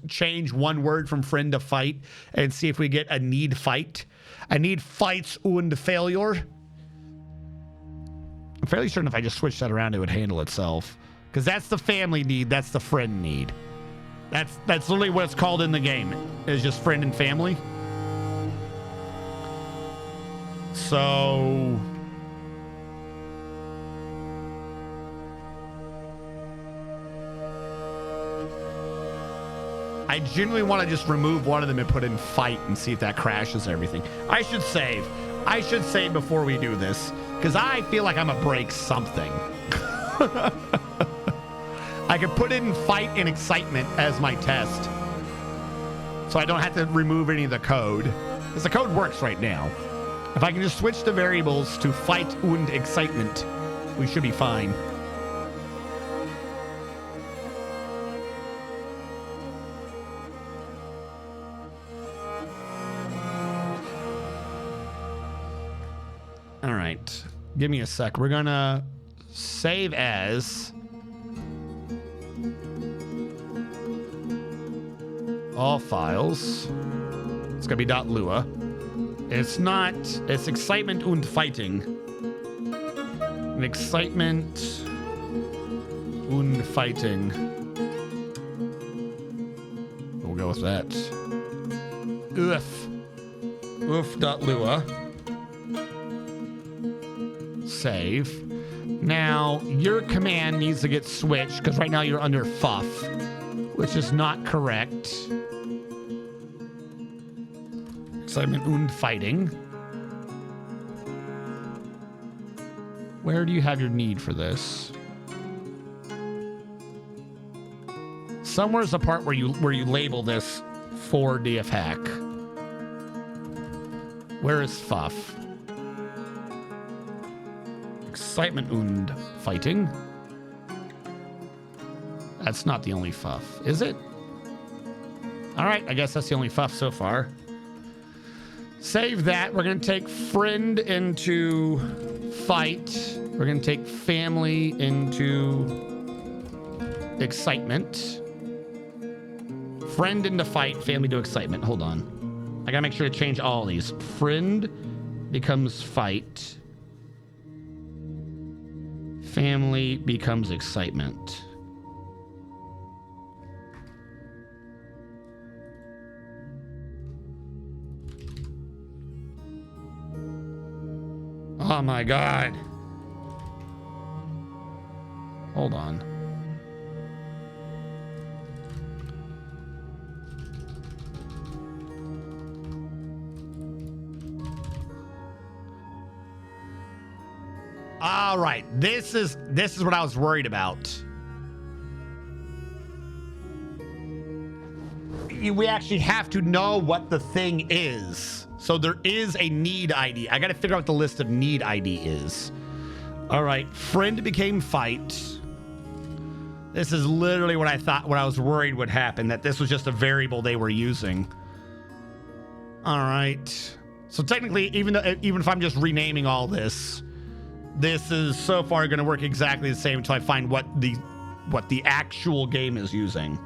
change one word from friend to fight and see if we get a need fight? I need fights und failure. I'm fairly certain if I just switch that around, it would handle itself. Because that's the family need, that's the friend need. That's literally what it's called in the game. It's just friend and family. So I genuinely want to just remove one of them and put in fight and see if that crashes everything. I should save. I should save before we do this because I feel like I'm gonna break something. I could put in fight and excitement as my test so I don't have to remove any of the code because the code works right now. If I can just switch the variables to fight und excitement, we should be fine. All right, give me a sec. We're gonna save as all files. It's gonna be .lua. It's not. It's excitement und fighting. And excitement und fighting. We'll go with that. Oof.lua. Save. Now, your command needs to get switched because right now you're under fuff, which is not correct. Excitement und fighting. Where do you have your need for this? Somewhere's the part where you label this for DFhack. Where is fuff? Excitement und fighting. That's not the only fuff, is it? All right, I guess that's the only fuff so far. Save that. We're going to take friend into fight. We're going to take family into excitement. Friend into fight, family to excitement. Hold on. I got to make sure to change all these. Friend becomes fight. Family becomes excitement. Oh my God. Hold on. All right. This is what I was worried about. We actually have to know what the thing is. So there is a need ID. I got to figure out what the list of need ID is. All right. Friend became fight. This is literally what I was worried would happen, that this was just a variable they were using. All right. So technically, even if I'm just renaming all this, this is so far going to work exactly the same until I find what the actual game is using.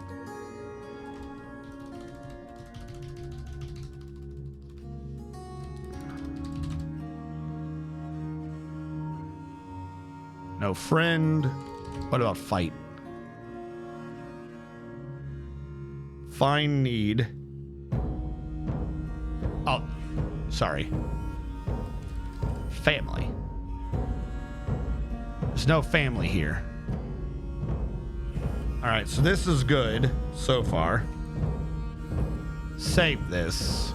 No friend. What about fight? Find need. Oh, sorry. Family. There's no family here. All right, so this is good so far. Save this.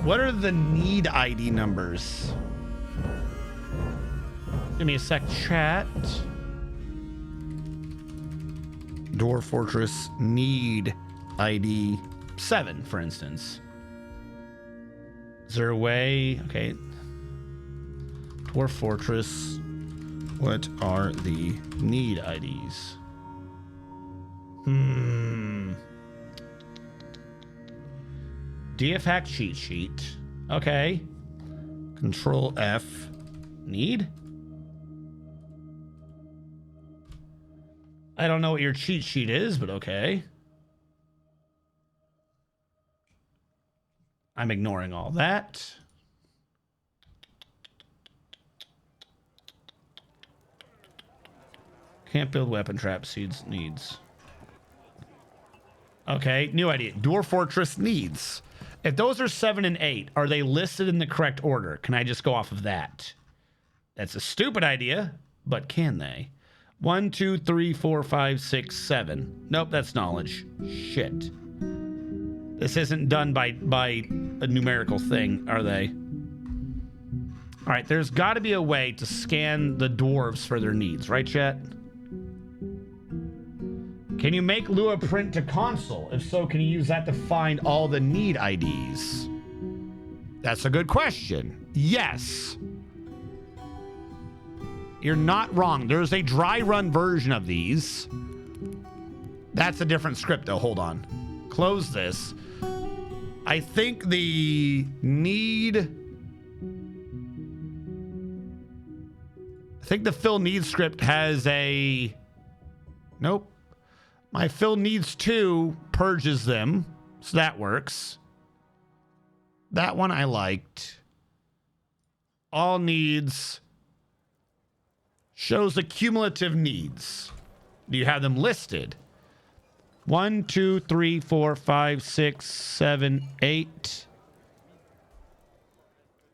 What are the need ID numbers? Give me a sec, chat. Dwarf Fortress need ID 7, for instance. Is there a way? Okay. Dwarf Fortress. What are the need IDs? DF hack cheat sheet. Okay. Control F. Need? I don't know what your cheat sheet is, but okay. I'm ignoring all that. Can't build weapon trap seeds needs. Okay, new idea. Dwarf Fortress needs. If those are 7 and 8, are they listed in the correct order? Can I just go off of that? That's a stupid idea, but can they? 1, 2, 3, 4, 5, 6, 7. Nope, that's knowledge. Shit. This isn't done by a numerical thing, are they? All right, there's got to be a way to scan the dwarves for their needs, right, chat? Can you make Lua print to console? If so, can you use that to find all the need IDs? That's a good question. Yes. You're not wrong. There's a dry run version of these. That's a different script, though. Hold on. Close this. I think the need... I think the fill needs script has a... Nope. My fill needs 2 purges them. So that works. That one I liked. All needs... shows the cumulative needs. Do you have them listed? 1, 2, 3, 4, 5, 6, 7, 8.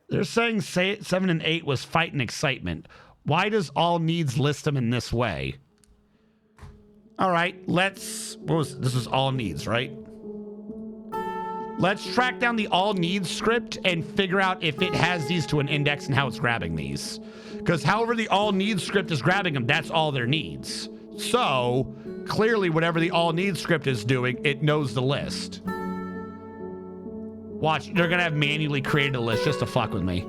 They're saying 7 and 8 was fight and excitement. Why does all needs list them in this way? All right, let's... this is all needs, right? Let's track down the all needs script and figure out if it has these to an index and how it's grabbing these. Because however the all needs script is grabbing them, that's all their needs. So, clearly whatever the all needs script is doing, it knows the list. Watch, they're going to have manually created a list just to fuck with me.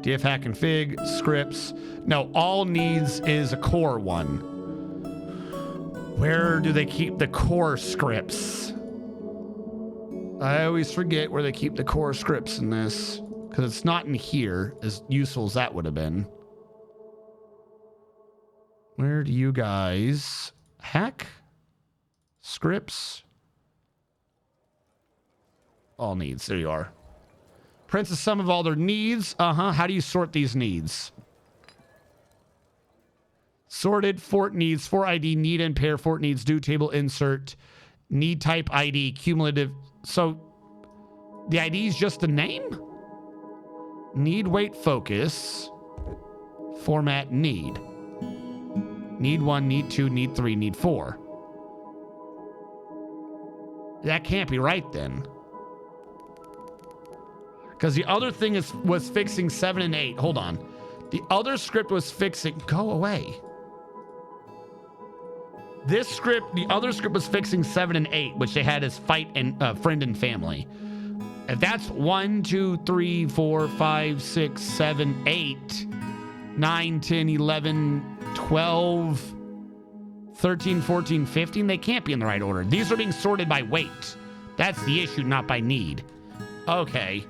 DF hack config, scripts. No, all needs is a core one. Where do they keep the core scripts? I always forget where they keep the core scripts in this. Because it's not in here, as useful as that would have been. Where do you guys... hack? Scripts? All needs. There you are. Prints the sum of all their needs. How do you sort these needs? Sorted, fort needs, for ID, need and pair, fort needs, do table, insert, need type ID, cumulative. So, the ID is just the name? Need, weight, focus, format, need. Need 1, need 2, need 3, need 4. That can't be right then. Because the other thing was fixing 7 and 8. Hold on. The other script was fixing... Go away. This script, the other script was fixing 7 and 8, which they had as fight and friend and family. If that's 1, 2, 3, 4, 5, 6, 7, 8, 9, 10, 11, 12, 13, 14, 15. They can't be in the right order. These are being sorted by weight. That's the issue, not by need. Okay.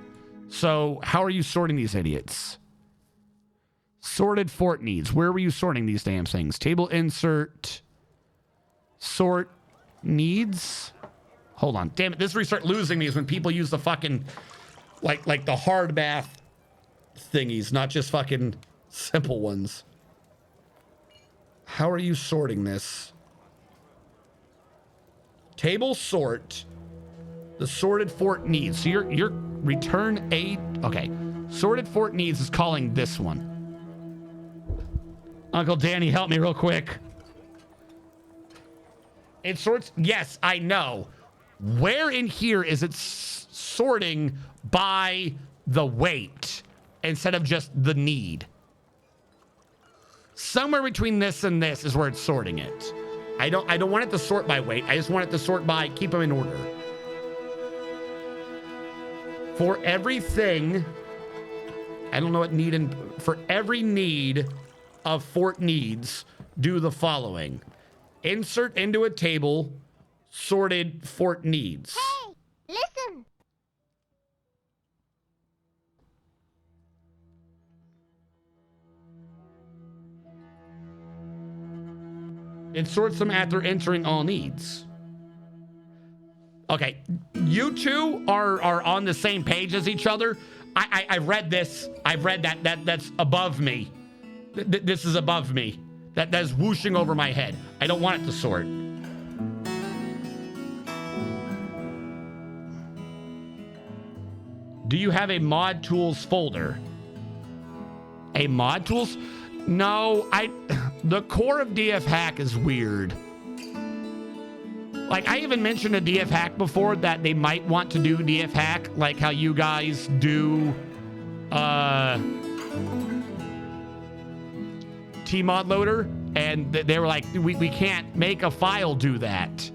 So how are you sorting these idiots? Sorted fort needs. Where were you sorting these damn things? Table insert. Sort needs. Hold on. Damn it. This is where you start losing me is when people use the fucking, like the hard math thingies, not just fucking simple ones. How are you sorting this? Table sort. The sorted fort needs. So your return a. Okay. Sorted fort needs is calling this one. Uncle Danny, help me real quick. It sorts. Yes, I know. Where in here is it sorting by the weight instead of just the need? Somewhere between this and this is where it's sorting it. I don't want it to sort by weight. I just want it to sort by keep them in order. For everything, I don't know what need and for every need of fort needs, do the following. Insert into a table sorted fort needs. Hey, listen. It sorts them after entering all needs. Okay, you two are on the same page as each other. I read this. I've read that's above me. This is above me. That's whooshing over my head. I don't want it to sort. Do you have a mod tools folder? A mod tools? No, the core of DF hack is weird. Like, I even mentioned to DF hack before that they might want to do DF hack like how you guys do Tmod loader, and they were like, we can't make a file do that.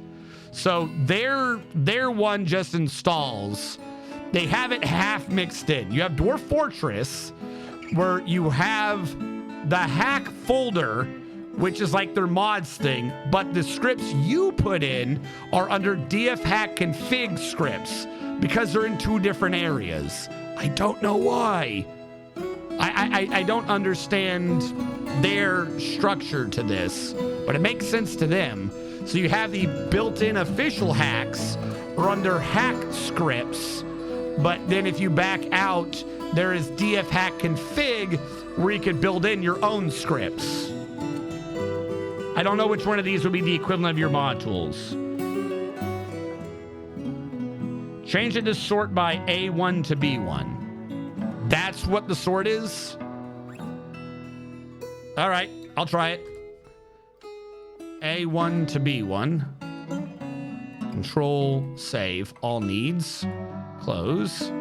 So their one just installs. They have it half mixed in. You have Dwarf Fortress, where you have the hack folder, which is like their mods thing, but the scripts you put in are under DF hack config scripts because they're in two different areas. I don't know why. I don't understand their structure to this, but it makes sense to them. So you have the built-in official hacks are under hack scripts, but then if you back out, there is DF hack config where you could build in your own scripts. I don't know which one of these would be the equivalent of your mod tools. Change it to sort by A1 to B1. That's what the sort is? All right, I'll try it. A1 to B1. Control, save, all needs, close.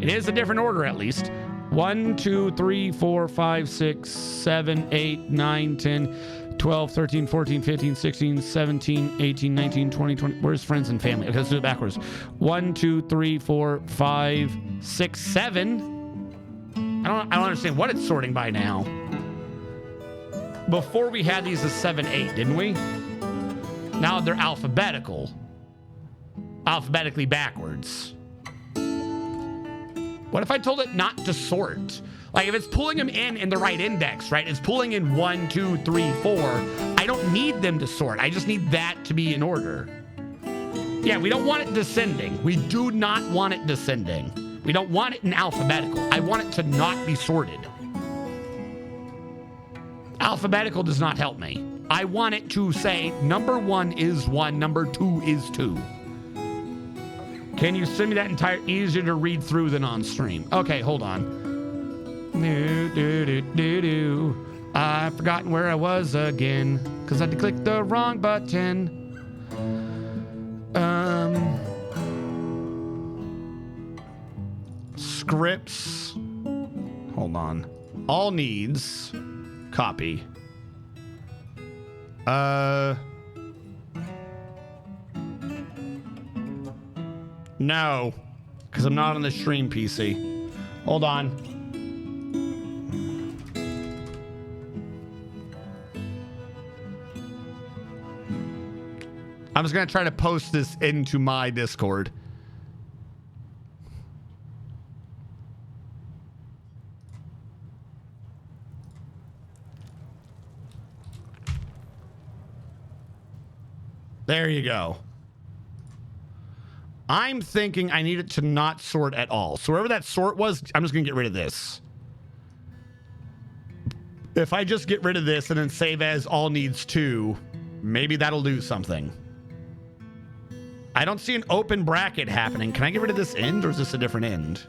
It is a different order at least. 1, 2, 3, 4, 5, 6, 7, 8, 9, 10, 12, 13, 14, 15, 16, 17, 18, 19, 20, 20. Where's friends and family? Okay, let's do it backwards. 1, 2, 3, 4, 5, 6, 7. I don't understand what it's sorting by now. Before we had these as 7, 8, didn't we? Now they're alphabetical. Alphabetically backwards. What if I told it not to sort? Like, if it's pulling them in the right index, right? It's pulling in 1, 2, 3, 4. I don't need them to sort. I just need that to be in order. Yeah, we don't want it descending. We do not want it descending. We don't want it in alphabetical. I want it to not be sorted. Alphabetical does not help me. I want it to say number 1 is 1, number 2 is 2. Can you send me that entire easier to read through than on stream? Okay, hold on. I've forgotten where I was again because I had to click the wrong button. Scripts. Hold on. All needs. Copy. No, because I'm not on the stream PC. Hold on. I'm just going to try to post this into my Discord. There you go. I'm thinking I need it to not sort at all. So wherever that sort was, I'm just going to get rid of this. If I just get rid of this and then save as all needs to, maybe that'll do something. I don't see an open bracket happening. Can I get rid of this end, or is this a different end?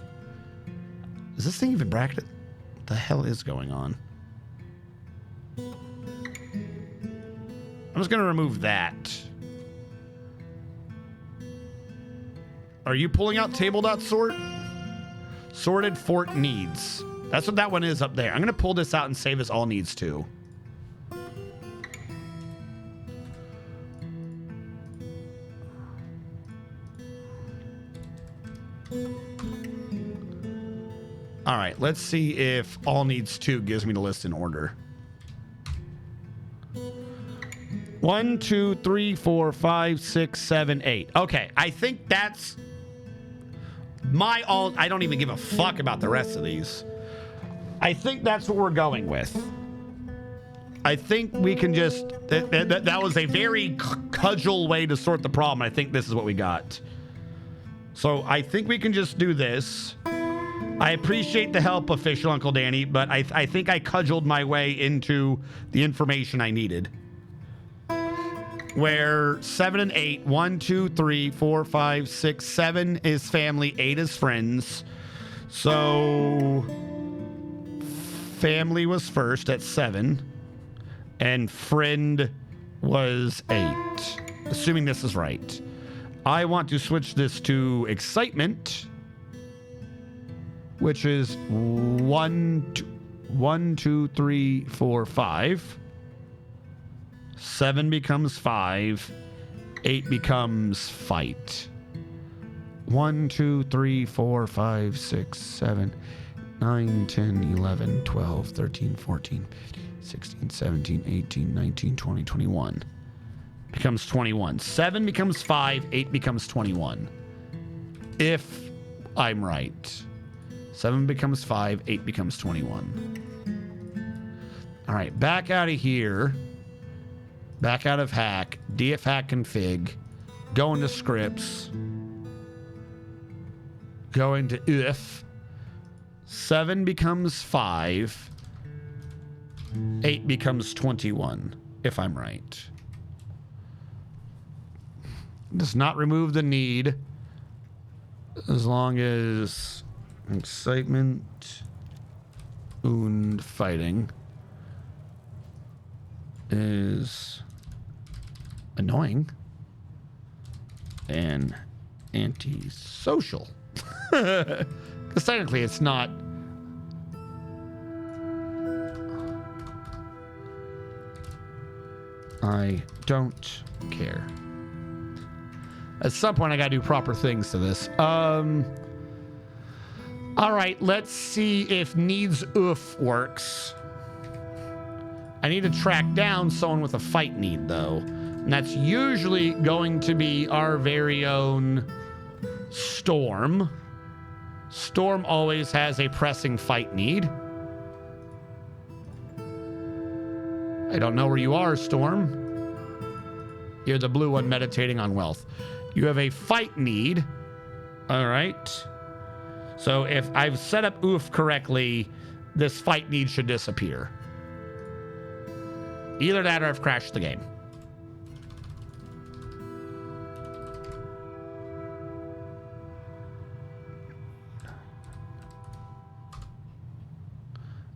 Is this thing even bracketed? What the hell is going on? I'm just going to remove that. Are you pulling out table.sort? Sorted fort needs. That's what that one is up there. I'm going to pull this out and save as all needs to. All right, let's see if all needs to gives me the list in order. 1, 2, 3, 4, 5, 6, 7, 8. Okay, I think that's my all. I don't even give a fuck about the rest of these. I think that's what we're going with. I think we can just... That was a very cudgel way to sort the problem. I think this is what we got. So I think we can just do this. I appreciate the help, official Uncle Danny, but I think I cudgeled my way into the information I needed. Where 7 and 8, 1, 2, 3, 4, 5, 6, 7 is family, 8 is friends. So family was first at 7, and friend was 8. Assuming this is right. I want to switch this to excitement, which is 1, 2, 3, 4, 5. 7 becomes 5. 8 becomes fight. 1, 2, 3, 4, 5, 6, 7, 9, 10, 11, 12, 13, 14, 16, 17, 18, 19, 20, 21. Becomes 21. 7 becomes 5. 8 becomes 21. If I'm right. 7 becomes 5. 8 becomes 21. All right, back out of here. Back out of hack. DF hack config. Go into scripts. Go into if. 7 becomes 5. 8 becomes 21, if I'm right. Does not remove the need. As long as excitement and fighting is annoying and antisocial. Because technically it's not. I don't care. At some point I gotta do proper things to this. All right, let's see if needs oof works. I need to track down someone with a fight need, though. And that's usually going to be our very own Storm. Storm always has a pressing fight need. I don't know where you are, Storm. You're the blue one meditating on wealth. You have a fight need. All right. So if I've set up oof correctly, this fight need should disappear. Either that or I've crashed the game.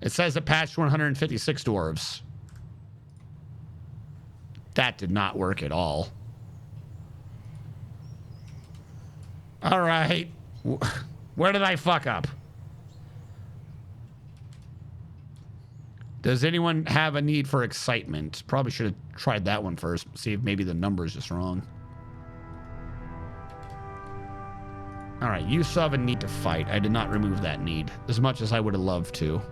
It says it patched 156 dwarves. That did not work at all. All right. Where did I fuck up? Does anyone have a need for excitement? Probably should have tried that one first. See if maybe the number is just wrong. All right, you still have a need to fight. I did not remove that need as much as I would have loved to.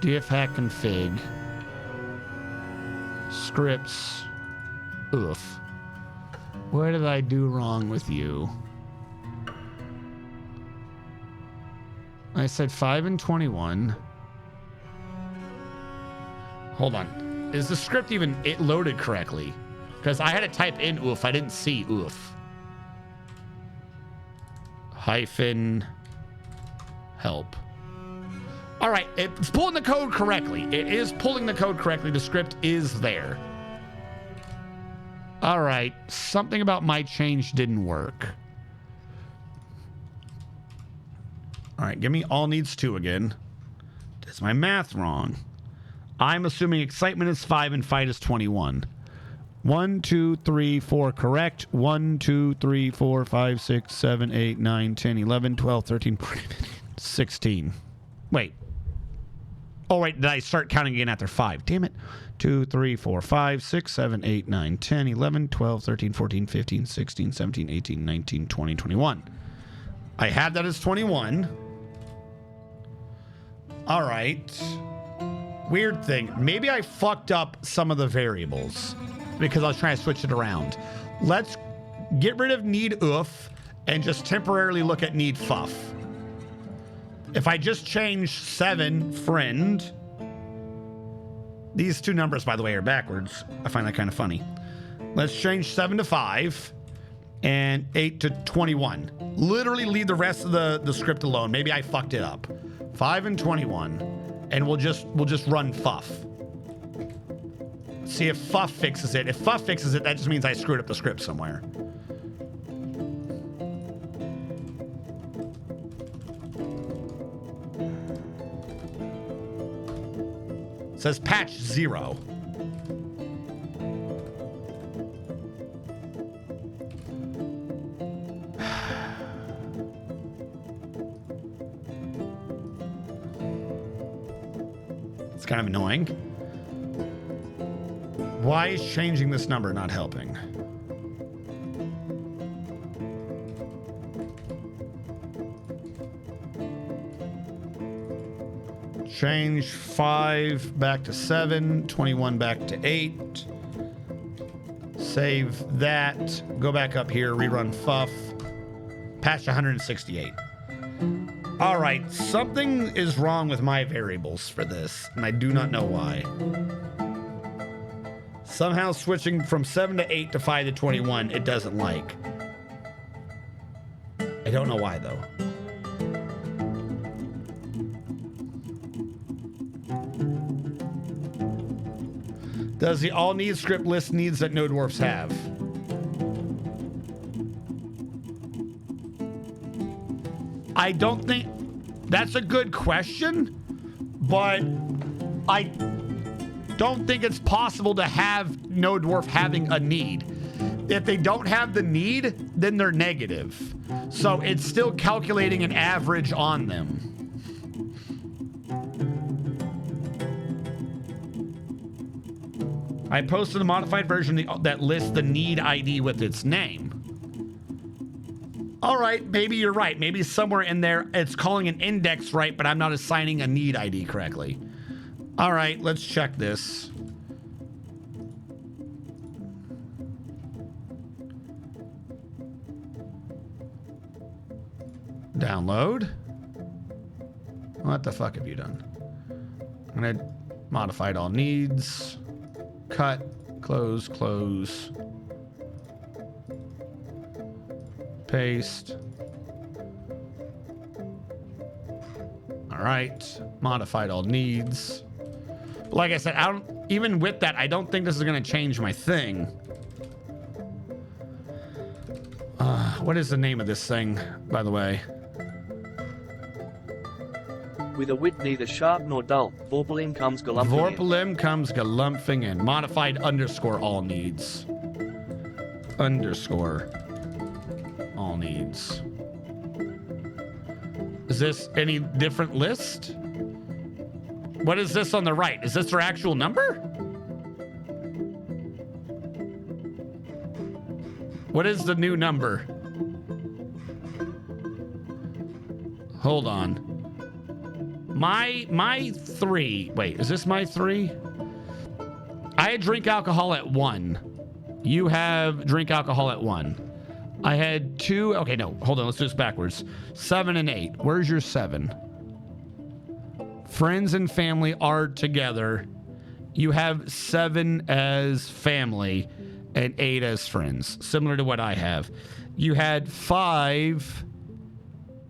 df hack config. Scripts. Oof. What did I do wrong with you? I said 5 and 21. Hold on. Is the script even loaded correctly? Because I had to type in oof. I didn't see oof. Hyphen help. All right. It's pulling the code correctly. It is pulling the code correctly. The script is there. All right. Something about my change didn't work. All right. Give me all needs 2 again. Is my math wrong? I'm assuming excitement is 5 and fight is 21. 1, 2, 3, 4, correct. 1, 2, 3, 4, 5, 6, 7, 8, 9, 10, 11, 12, 13, 14, 16. Wait. Oh, wait. Did I start counting again after 5? Damn it. 2, 3, 4, 5, 6, 7, 8, 9, 10, 11, 12, 13, 14, 15, 16, 17, 18, 19, 20, 21. I had that as 21. All right. Weird thing. Maybe I fucked up some of the variables because I was trying to switch it around. Let's get rid of need oof and just temporarily look at need fuff. If I just change 7 friend, these 2 numbers, by the way, are backwards. I find that kind of funny. Let's change 7 to 5 and 8 to 21. Literally leave the rest of the script alone. Maybe I fucked it up. 5 and 21. And we'll just run fuff. See if fuff fixes it. If fuff fixes it, that just means I screwed up the script somewhere. It says patch 0. It's kind of annoying. Why is changing this number not helping? Change 5 back to 7, 21 back to 8. Save that. Go back up here, rerun fuff. Patch 168. All right, something is wrong with my variables for this, and I do not know why. Somehow switching from 7 to 8 to 5 to 21, it doesn't like. I don't know why, though. Does the all needs script list needs that no dwarfs have? I don't think that's a good question, but I don't think it's possible to have no dwarf having a need. If they don't have the need, then they're negative. So it's still calculating an average on them. I posted a modified version that lists the need ID with its name. All right, maybe you're right. Maybe somewhere in there it's calling an index right, but I'm not assigning a need ID correctly. All right, let's check this. Download. What the fuck have you done? I'm gonna modify all needs. Cut, close, close. Paste. All right, modified all needs. Like I said, even with that, I don't think this is gonna change my thing. What is the name of this thing, by the way? With a wit neither sharp nor dull, Vorpalim comes galumphing in. Vorpalim comes galumphing in. Modified underscore all needs. Underscore all needs. Is this any different list? What is this on the right? Is this their actual number? What is the new number? Hold on. my 3. Wait, is this my 3? I had drink alcohol at 1. You have drink alcohol at 1. I had 2. Okay, no, hold on. Let's do this backwards. 7 and 8. Where's your 7? Friends and family are together. You have 7 as family and 8 as friends, similar to what I have. You had 5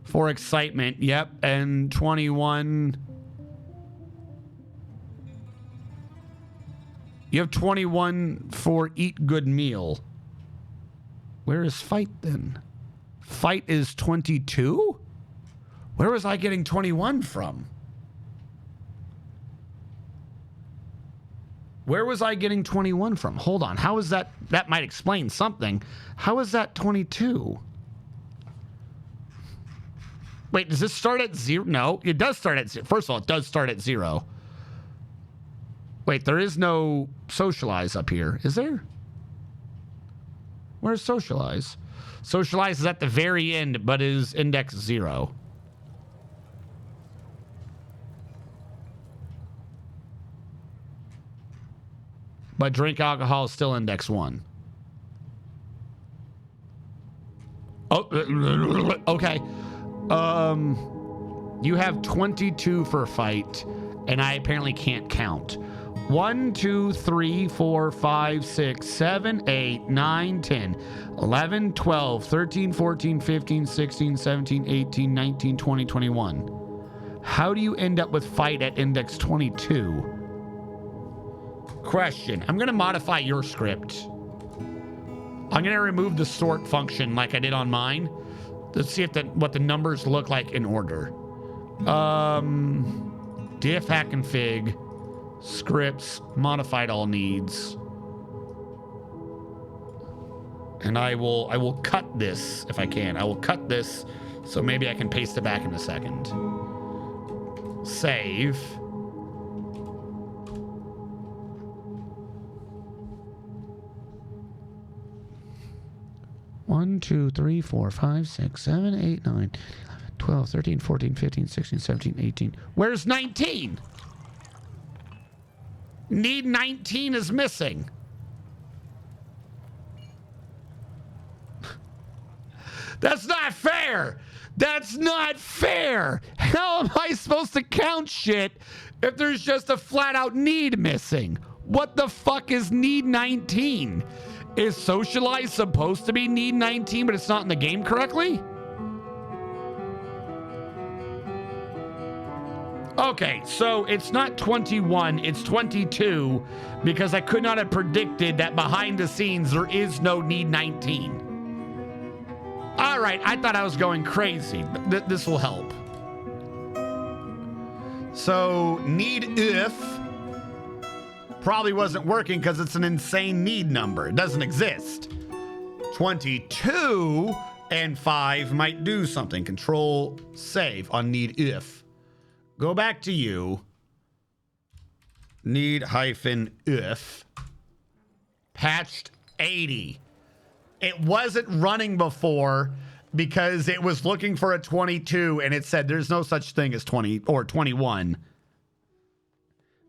for excitement. Yep, and 21. You have 21 for eat good meal. Where is fight then? Fight is 22? Where was I getting 21 from? Where was I getting 21 from? Hold on. How is that? That might explain something. How is that 22? Wait, does this start at 0? No, it does start at 0. First of all, it does start at 0. Wait, there is no socialize up here. Is there? Where's socialize? Socialize is at the very end, but is index 0. But drink alcohol is still index 1. Oh, okay. You have 22 for fight, and I apparently can't count. 1, 2, 3, 4, 5, 6, 7, 8, 9, 10, 11, 12, 13, 14, 15, 16, 17, 18, 19, 20, 21. How do you end up with fight at index 22? Question. I'm going to modify your script. I'm going to remove the sort function like I did on mine. Let's see if what the numbers look like in order. Diff hack config. Scripts, modified all needs. And I will cut this if I can. I will cut this so maybe I can paste it back in a second. Save. One, 2, 3, 4, 5, 6, 7, 8, 9, 12, 13, 14, 15, 16, 17, 18. Where's 19? Need 19 is missing. That's not fair. That's not fair. How am I supposed to count shit if there's just a flat out need missing? What the fuck is need 19? Is socialize supposed to be need 19, but it's not in the game correctly? Okay, so it's not 21, it's 22, because I could not have predicted that behind the scenes there is no need 19. All right, I thought I was going crazy. This will help. So need if probably wasn't working because it's an insane need number. It doesn't exist. 22 and 5 might do something. Control save on need if. Go back to you. Need hyphen if. Patched 80. It wasn't running before because it was looking for a 22 and it said there's no such thing as 20 or 21.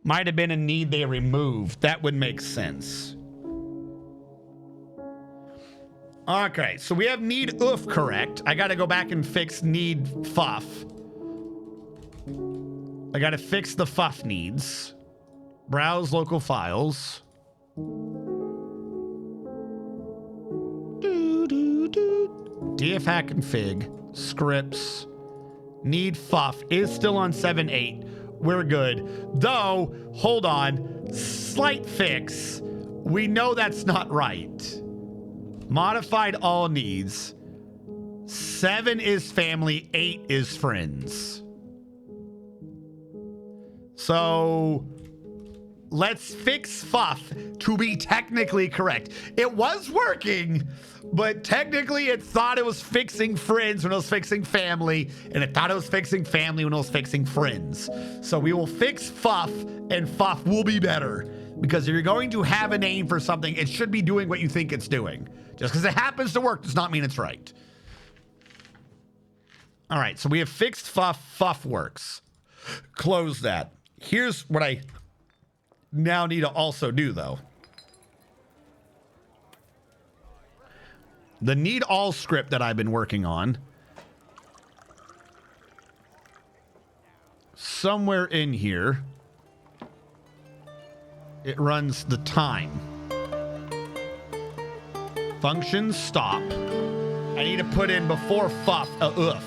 Might have been a need they removed. That would make sense. Okay, so we have need oof correct. I got to go back and fix need fuff. I got to fix the fuff needs. Browse local files. DF hack config. Scripts. Need fuff is still on 7.8. We're good. Though, hold on. Slight fix. We know that's not right. Modified all needs. 7 is family, 8 is friends. So let's fix fuff to be technically correct. It was working, but technically it thought it was fixing friends when it was fixing family, and it thought it was fixing family when it was fixing friends. So we will fix fuff, and fuff will be better. Because if you're going to have a name for something, it should be doing what you think it's doing. Just because it happens to work does not mean it's right. All right, so we have fixed fuff. Fuff works. Close that. Here's what I now need to also do, though. The need all script that I've been working on. Somewhere in here, it runs the time. Function stop. I need to put in before fuff a oof.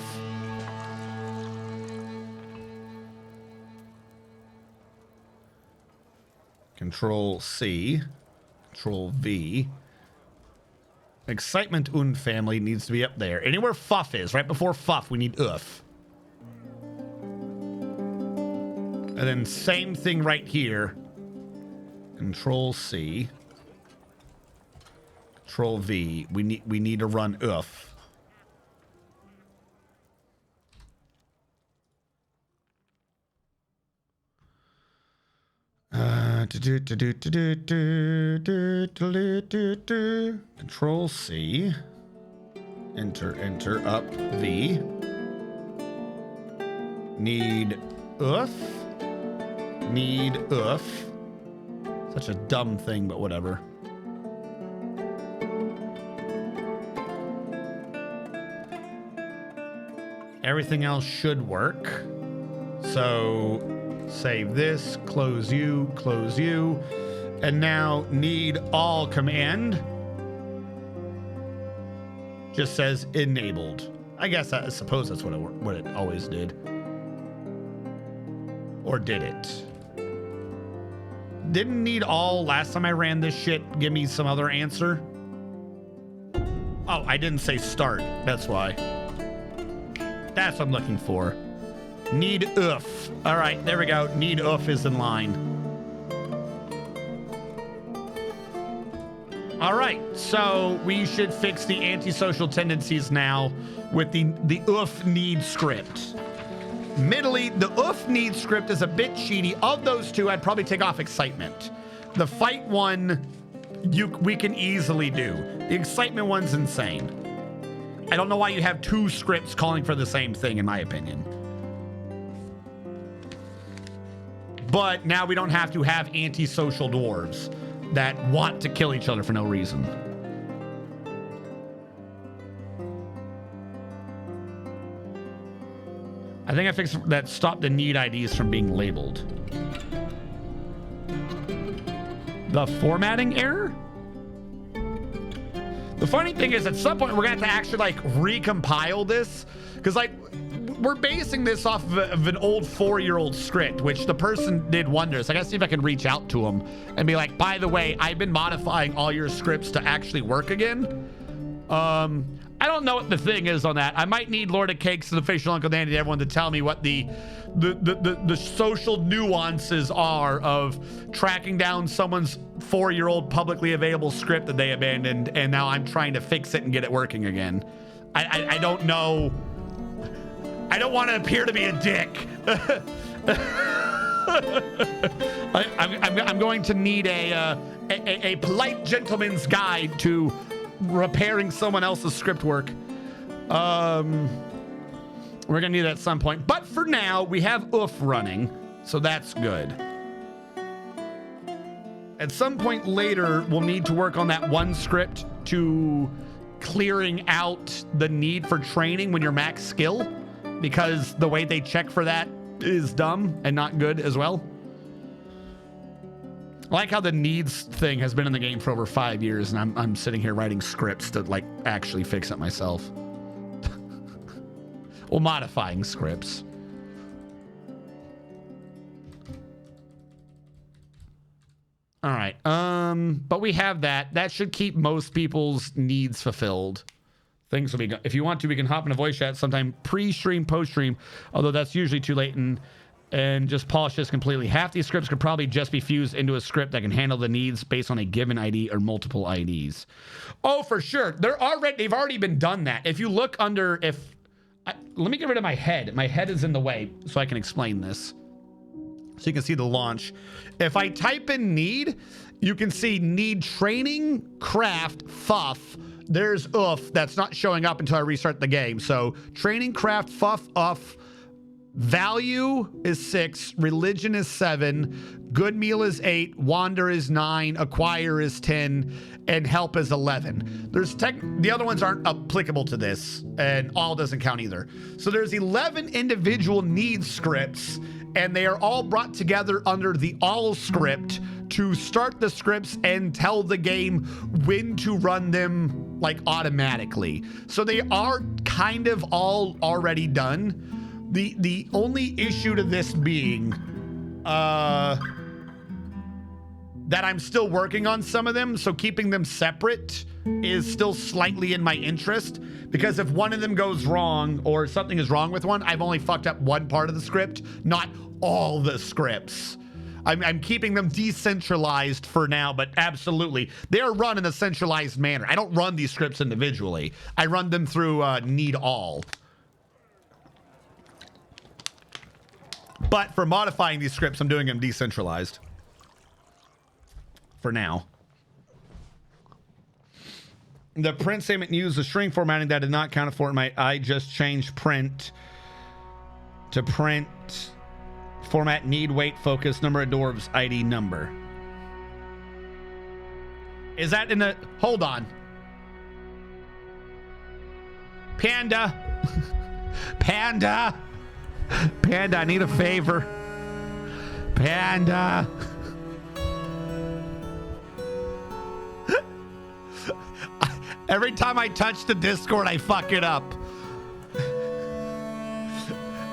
Control C, Control V. Excitement und family needs to be up there. Anywhere fuff is, right before fuff, we need oof. And then same thing right here. Control C. Control V. We need to run oof. Control C. Enter, up V. Need oof. Need oof. Such a dumb thing, but whatever. Everything else should work. So save this, close you, and now need all command just says enabled. I suppose that's what it always did. Or did it? Didn't need all last time I ran this shit give me some other answer? Oh, I didn't say start. That's why. That's what I'm looking for. Need oof. All right, there we go. Need oof is in line. All right, so we should fix the antisocial tendencies now with the oof need script. Admittedly, the oof need script is a bit cheaty. Of those two, I'd probably take off excitement. The fight one, we can easily do. The excitement one's insane. I don't know why you have two scripts calling for the same thing, in my opinion. But now we don't have to have antisocial dwarves that want to kill each other for no reason. I think I fixed that. Stop the need IDs from being labeled. The formatting error? The funny thing is, at some point, we're going to have to actually, like, recompile this. Because, like, we're basing this off of an old 4-year-old script, which the person did wonders. I gotta see if I can reach out to them and be like, by the way, I've been modifying all your scripts to actually work again. I don't know what the thing is on that. I might need Lord of Cakes and the Facial Uncle Dandy and everyone to tell me what the social nuances are of tracking down someone's 4-year-old publicly available script that they abandoned, and now I'm trying to fix it and get it working again. I don't know. I don't want to appear to be a dick. I'm going to need a polite gentleman's guide to repairing someone else's script work. We're gonna need that at some point. But for now, we have oof running, so that's good. At some point later, we'll need to work on that one script to clearing out the need for training when you're max skill, because the way they check for that is dumb and not good as well. I like how the needs thing has been in the game for over 5 years, and I'm sitting here writing scripts to, like, actually fix it myself. Well, modifying scripts. All right. But we have that. That should keep most people's needs fulfilled. Things will be, if you want to, we can hop in a voice chat sometime pre-stream, post-stream, although that's usually too late, and just polish this completely. Half these scripts could probably just be fused into a script that can handle the needs based on a given ID or multiple IDs. Oh, for sure. They've already been done that. If you look under, let me get rid of my head. My head is in the way, so I can explain this. So you can see the launch. If I type in need, you can see need training, craft, fuff. There's oof. That's not showing up until I restart the game. So training, craft, fuff, uff. Value is 6, religion is 7, good meal is 8, wander is 9, acquire is 10, and help is 11. The other ones aren't applicable to this, and all doesn't count either. So there's 11 individual needs scripts, and they are all brought together under the all script to start the scripts and tell the game when to run them like automatically. So they are kind of all already done. The only issue to this being that I'm still working on some of them, so keeping them separate is still slightly in my interest, because if one of them goes wrong or something is wrong with one, I've only fucked up one part of the script, not all the scripts. I'm keeping them decentralized for now, but absolutely, they're run in a centralized manner. I don't run these scripts individually. I run them through need all. But for modifying these scripts, I'm doing them decentralized. For now. The print statement used the string formatting that did not count for my. I just changed print to print format need weight focus number of dwarves ID number. Is that in the. Hold on. Panda. Panda. Panda, I need a favor. Panda. Every time I touch the Discord, I fuck it up.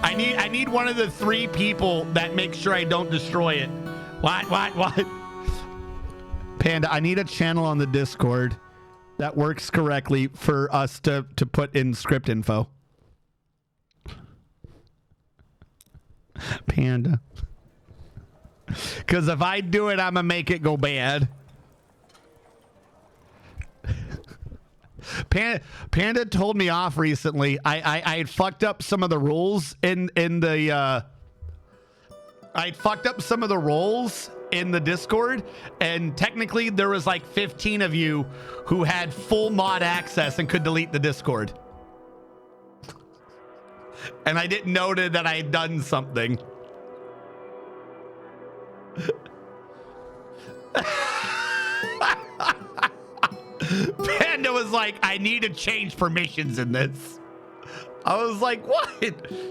I need one of the 3 people that makes sure I don't destroy it. What? Panda, I need a channel on the Discord that works correctly for us to put in script info. Panda. Because if I do it, I'm going to make it go bad. Panda told me off recently. I had fucked up some of the rules in the... I'd fucked up some of the roles in the Discord, and technically there was like 15 of you who had full mod access and could delete the Discord. And I didn't know that I had done something. Panda was like, I need to change permissions in this. I was like, what?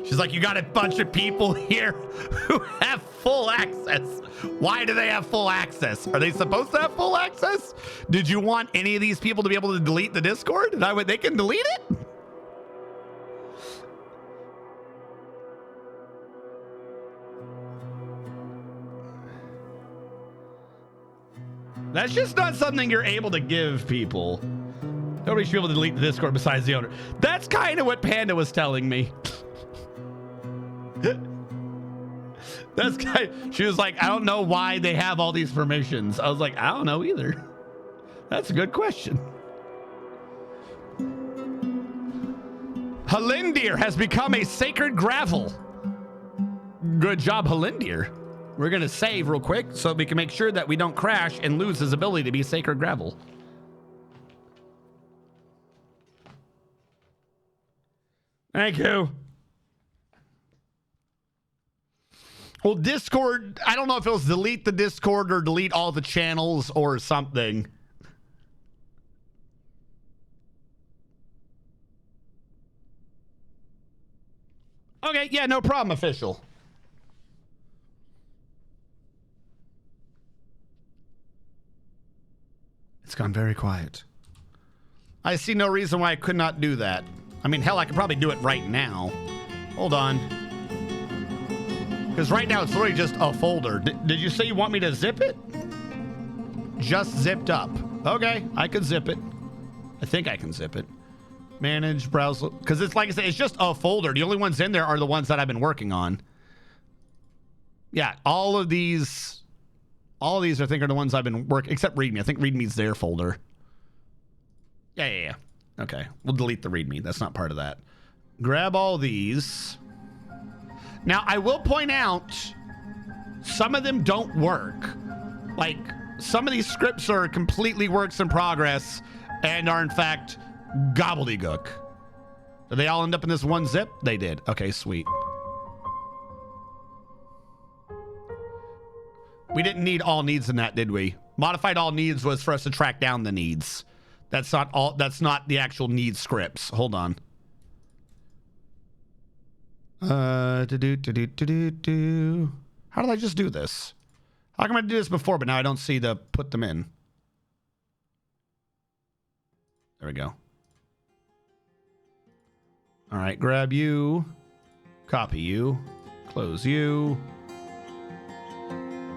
She's like, you got a bunch of people here who have full access. Why do they have full access? Are they supposed to have full access? Did you want any of these people to be able to delete the Discord? And I went, they can delete it? That's just not something you're able to give people. Nobody should be able to delete the Discord besides the owner. That's kind of what Panda was telling me. That's kind of, she was like, I don't know why they have all these permissions. I was like, I don't know either. That's a good question. Halindir has become a sacred gravel. Good job, Halindir. We're going to save real quick so we can make sure that we don't crash and lose his ability to be sacred gravel. Thank you. Well, Discord, I don't know if it was delete the Discord or delete all the channels or something. Okay, yeah, no problem, official. It's gone very quiet. I see no reason why I could not do that. I mean, hell, I could probably do it right now. Hold on. Because right now it's literally just a folder. Did you say you want me to zip it? Just zipped up. Okay, I could zip it. I think I can zip it. Manage, browse. Because it's like I said, it's just a folder. The only ones in there are the ones that I've been working on. Yeah, all of these I think are the ones I've been working, except README. I think README's their folder. Yeah. Okay, we'll delete the README. That's not part of that. Grab all these. Now, I will point out, some of them don't work. Like, some of these scripts are completely works in progress and are, in fact, gobbledygook. Did they all end up in this one zip? They did. Okay, sweet. We didn't need all needs in that, did we? Modified all needs was for us to track down the needs. That's not all. That's not the actual need scripts. Hold on. How did I just do this? How come I did this before, but now I don't see the put them in? There we go. All right, grab you, copy you, close you.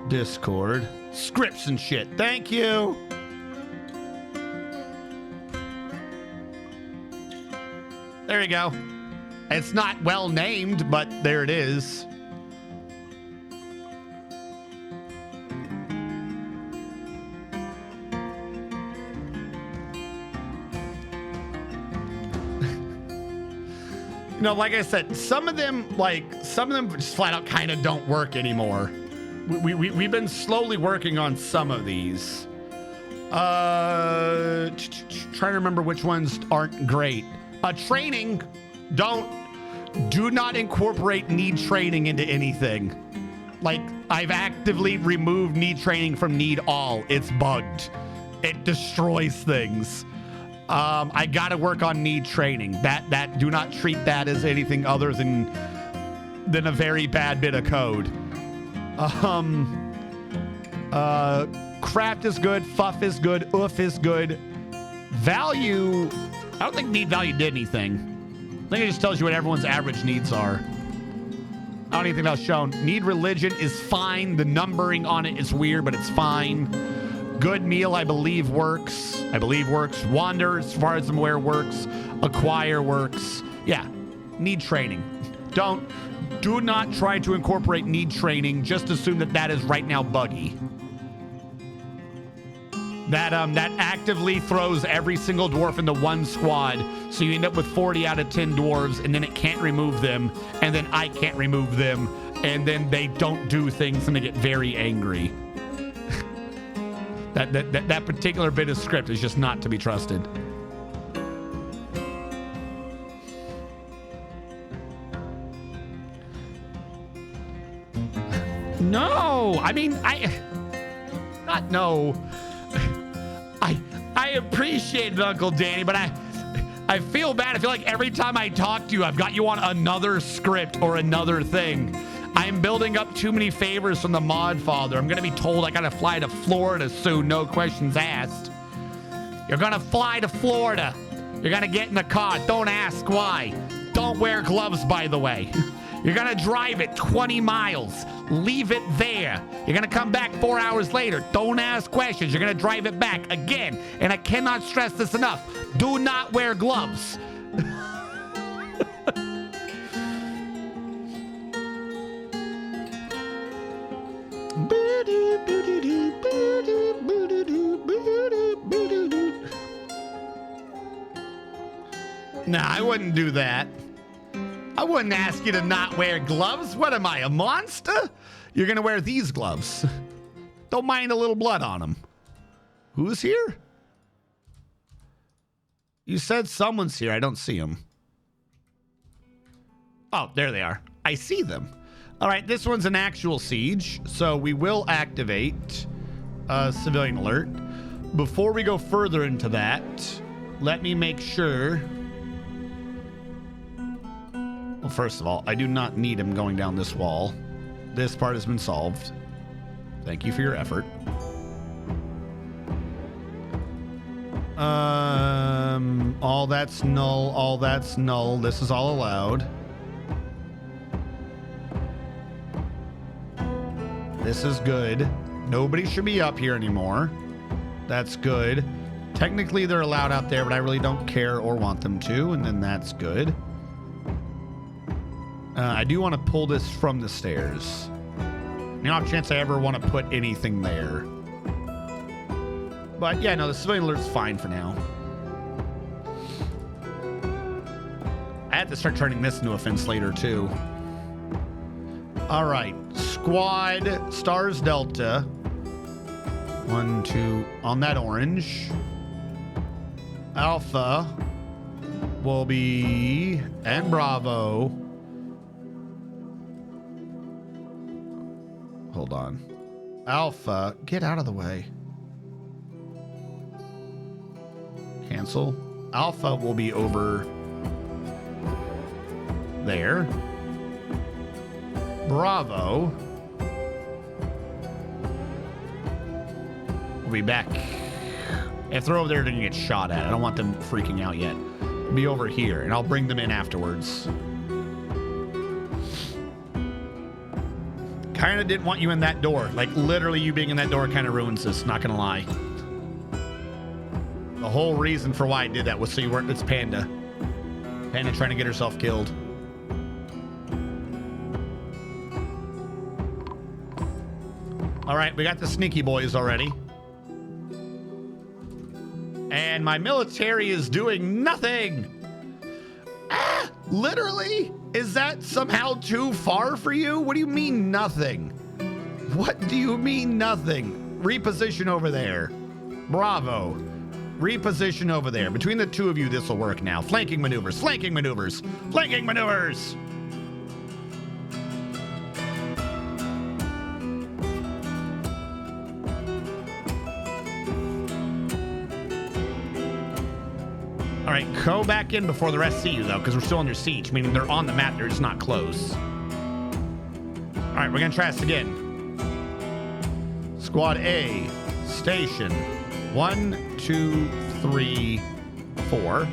Discord, scripts and shit. Thank you. There you go. It's not well named, but there it is. You know, like I said, some of them just flat out kind of don't work anymore. We've been slowly working on some of these. Trying to remember which ones aren't great. Training, do not incorporate need training into anything. Like, I've actively removed need training from need all. It's bugged. It destroys things. I gotta work on need training. That do not treat that as anything other than a very bad bit of code. Craft is good, fuff is good, oof is good. Value, I don't think need value did anything. I think it just tells you what everyone's average needs are. I don't even think that was shown. Need religion is fine. The numbering on it is weird, but it's fine. Good meal, I believe works. Wander, as far as I'm aware, works. Acquire works. Yeah, need training. Do not try to incorporate need training. Just assume that is right now buggy. That actively throws every single dwarf into one squad, so you end up with 40 out of 10 dwarves, and then it can't remove them, and then I can't remove them, and then they don't do things, and they get very angry. That particular bit of script is just not to be trusted. No, I mean, not no. I appreciate it, Uncle Danny, but I feel bad. I feel like every time I talk to you, I've got you on another script or another thing. I'm building up too many favors from the mod father. I'm going to be told I got to fly to Florida soon, no questions asked. You're going to fly to Florida. You're going to get in the car. Don't ask why. Don't wear gloves, by the way. You're going to drive it 20 miles. Leave it there. You're going to come back 4 hours later. Don't ask questions. You're going to drive it back again. And I cannot stress this enough. Do not wear gloves. Nah, I wouldn't do that. I wouldn't ask you to not wear gloves. What am I, a monster? You're gonna wear these gloves. Don't mind a little blood on them. Who's here? You said someone's here. I don't see them. Oh, there they are. I see them. All right, this one's an actual siege, so we will activate civilian alert. Before we go further into that, let me make sure. Well, first of all, I do not need him going down this wall. This part has been solved. Thank you for your effort. All that's null. All that's null. This is all allowed. This is good. Nobody should be up here anymore. That's good. Technically, they're allowed out there, but I really don't care or want them to, and then that's good. I do want to pull this from the stairs. No chance I ever want to put anything there. But yeah, no, the civilian alert's fine for now. I had to start turning this into a fence later, too. All right. Squad, Stars Delta. 1, 2, on that orange. Alpha will be, and Bravo. Hold on. Alpha, get out of the way. Cancel. Alpha will be over there. Bravo will be back. If they're over there, they're gonna get shot at. I don't want them freaking out yet. They'll be over here, and I'll bring them in afterwards. Kind of didn't want you in that door. Like, literally, you being in that door kind of ruins this, not gonna lie. The whole reason for why I did that was so you weren't. It's Panda. Panda trying to get herself killed. All right, we got the sneaky boys already. And my military is doing nothing. Ah, literally? Is that somehow too far for you? What do you mean nothing? What do you mean nothing? Reposition over there. Bravo. Reposition over there. Between the two of you, this will work now. Flanking maneuvers, flanking maneuvers, flanking maneuvers. All right, go back in before the rest see you, though, because we're still under siege, meaning they're on the map, they're just not close. All right, we're going to try this again. Squad A, station 1, 2, 3, 4.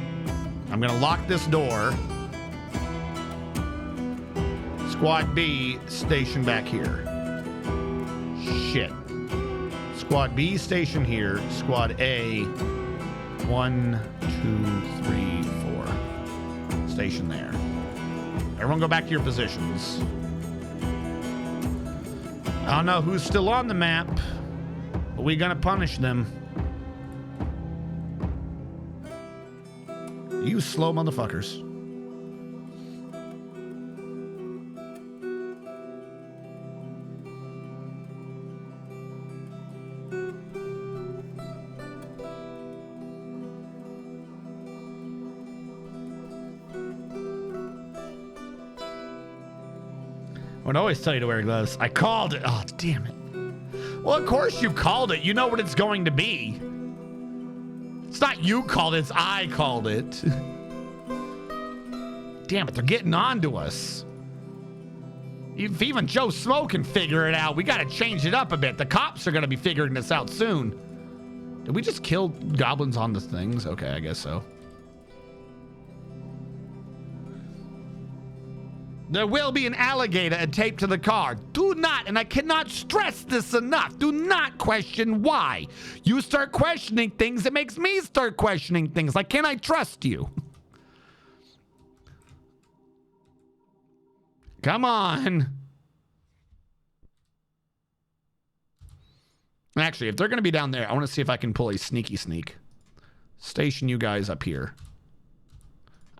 I'm going to lock this door. Squad B, station back here. Shit. Squad B, station here. Squad A, 1, 2, 3, 4. Station there. Everyone go back to your positions. I don't know who's still on the map, but we're gonna punish them. You slow motherfuckers. I would always tell you to wear gloves. I called it. Oh, damn it. Well, of course you called it. You know what it's going to be. It's not you called it. It's I called it. Damn it. They're getting on to us. If even Joe Smo can figure it out, we got to change it up a bit. The cops are going to be figuring this out soon. Did we just kill goblins on the things? Okay, I guess so. There will be an alligator taped to the car. Do not, and I cannot stress this enough, do not question why. You start questioning things, it makes me start questioning things. Like, can I trust you? Come on. Actually, if they're going to be down there, I want to see if I can pull a sneaky sneak. Station you guys up here.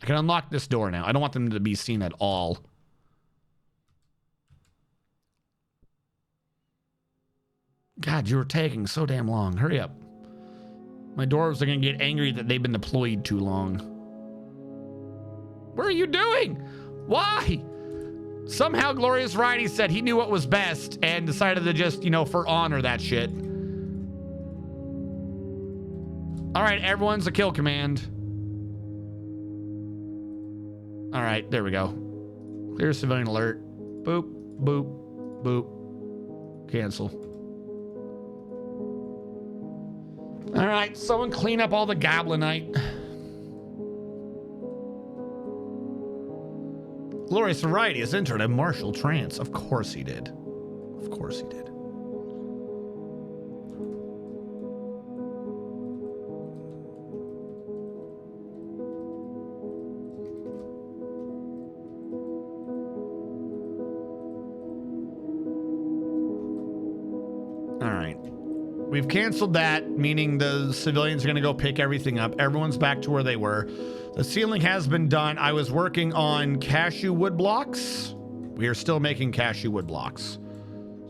I can unlock this door now. I don't want them to be seen at all. God, you were taking so damn long. Hurry up. My dwarves are going to get angry that they've been deployed too long. What are you doing? Why? Somehow Glorious Variety said he knew what was best and decided to just, you know, for honor that shit. All right, everyone's a kill command. All right, there we go. Clear civilian alert. Boop, boop, boop. Cancel. All right, someone clean up all the goblinite. Glorious Variety has entered a martial trance. Of course he did. Of course he did. All right. We've canceled that, meaning the civilians are going to go pick everything up. Everyone's back to where they were. The ceiling has been done. I was working on cashew wood blocks. We are still making cashew wood blocks.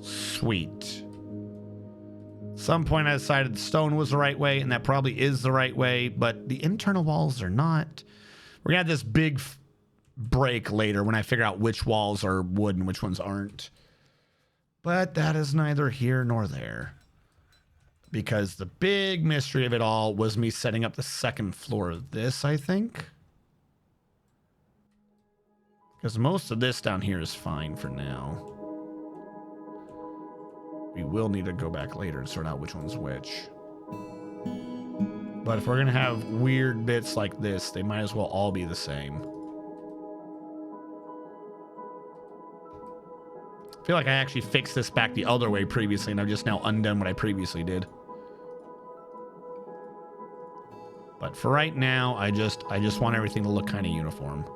Sweet. At some point I decided stone was the right way, and that probably is the right way, but the internal walls are not. We're going to have this big break later when I figure out which walls are wood and which ones aren't. But that is neither here nor there. Because the big mystery of it all was me setting up the second floor of this, I think. Because most of this down here is fine for now. We will need to go back later and sort out which one's which. But if we're going to have weird bits like this, they might as well all be the same. I feel like I actually fixed this back the other way previously, and I've just now undone what I previously did. But for right now, I just want everything to look kind of uniform.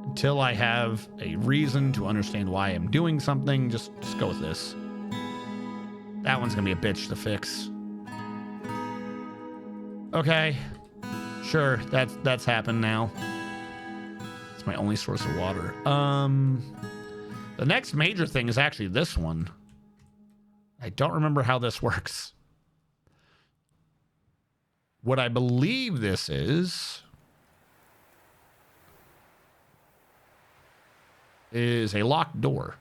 Until I have a reason to understand why I'm doing something, just go with this. That one's gonna be a bitch to fix. Okay, sure, that's happened now. It's my only source of water. The next major thing is actually this one. I don't remember how this works. What I believe this is a locked door.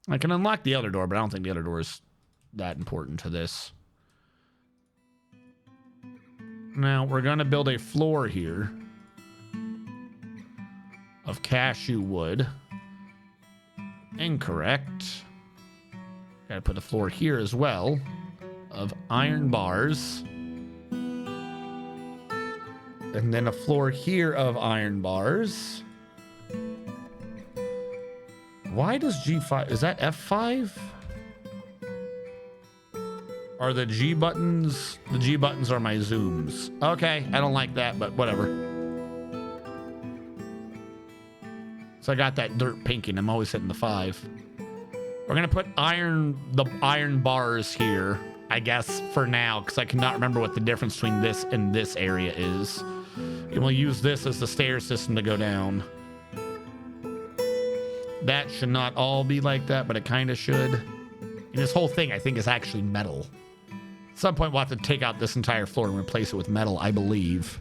I can unlock the other door, but I don't think the other door is that important to this. Now, we're going to build a floor here of cashew wood. Incorrect. Gotta put a floor here as well of iron bars. And then a floor here of iron bars. Why does G5... Is that F5? Are the G buttons... The G buttons are my zooms. Okay, I don't like that, but whatever. So I got that dirt pinky and I'm always hitting the 5. We're going to put the iron bars here, I guess, for now, because I cannot remember what the difference between this and this area is. And we'll use this as the stair system to go down. That should not all be like that, but it kind of should. And this whole thing, I think, is actually metal. At some point, we'll have to take out this entire floor and replace it with metal, I believe.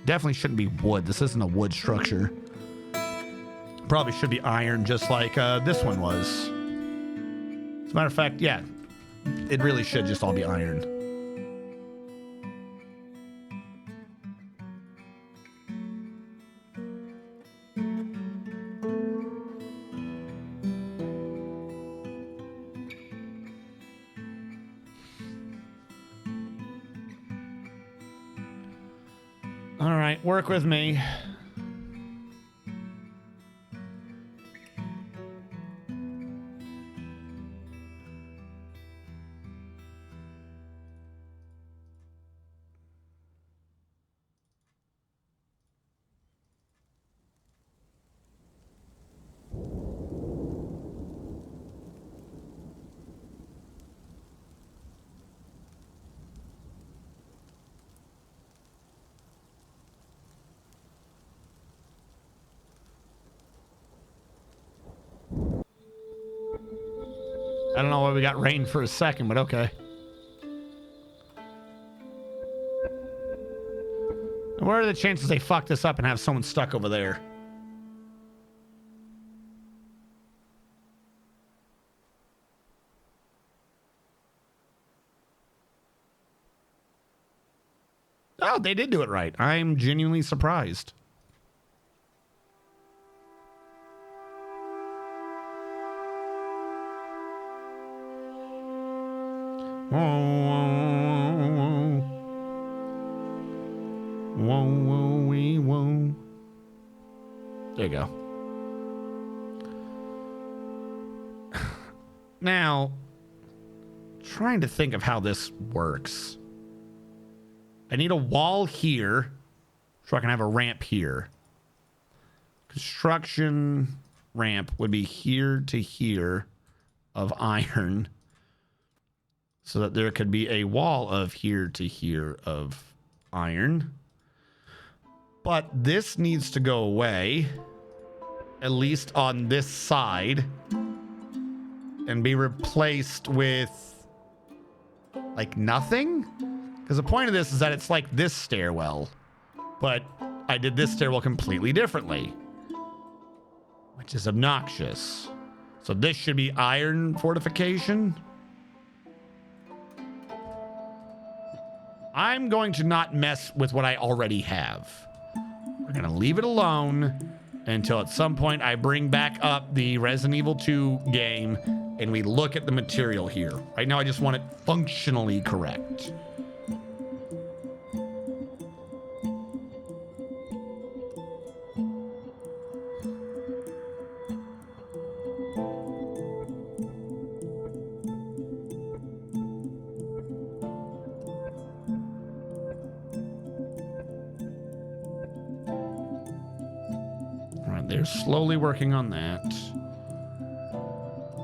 Definitely shouldn't be wood. This isn't a wood structure. Probably should be iron, just like this one was. As a matter of fact, yeah, it really should just all be iron. All right, work with me. I don't know why we got rain for a second, but okay. And what are the chances they fuck this up and have someone stuck over there? Oh, they did do it right. I'm genuinely surprised. Whoa, whoa, whoa, whoa, whoa, whoa. There you go. Now, trying to think of how this works. I need a wall here so I can have a ramp here. Construction ramp would be here to here of iron, so that there could be a wall of here to here of iron. But this needs to go away, at least on this side, and be replaced with like nothing. Because the point of this is that it's like this stairwell, but I did this stairwell completely differently, which is obnoxious. So this should be iron fortification. I'm going to not mess with what I already have. We're going to leave it alone until at some point I bring back up the Resident Evil 2 game and we look at the material here. Right now I just want it functionally correct. They're slowly working on that,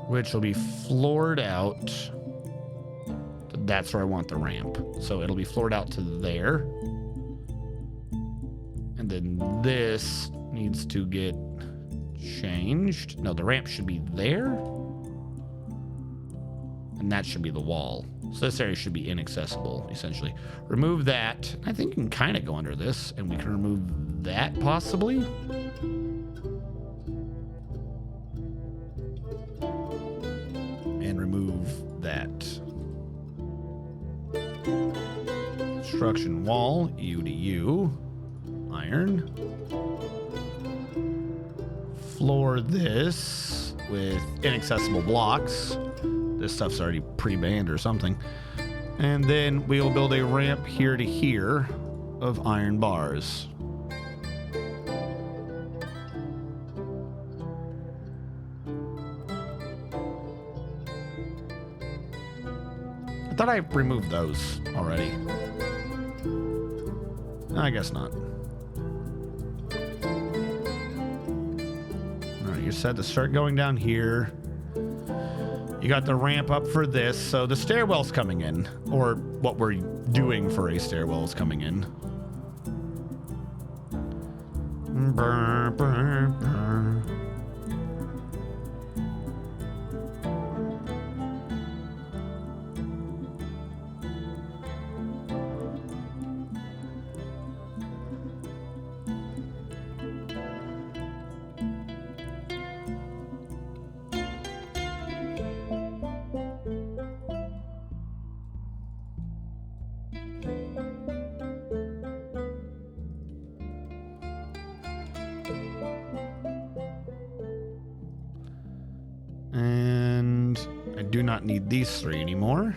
which will be floored out. That's where I want the ramp. So it'll be floored out to there. And then this needs to get changed. No, the ramp should be there. And that should be the wall. So this area should be inaccessible, essentially. Remove that. I think you can kind of go under this, and we can remove that possibly. And remove that. Construction wall, U to U, iron. Floor this with inaccessible blocks. This stuff's already pre-banned or something. And then we'll build a ramp here to here of iron bars. I thought I removed those already. I guess not. All right, you're set to start going down here. You got the ramp up for this, so the stairwell's coming in, or what we're doing for a stairwell is coming in. Brr, brr, brr. And I do not need these three anymore.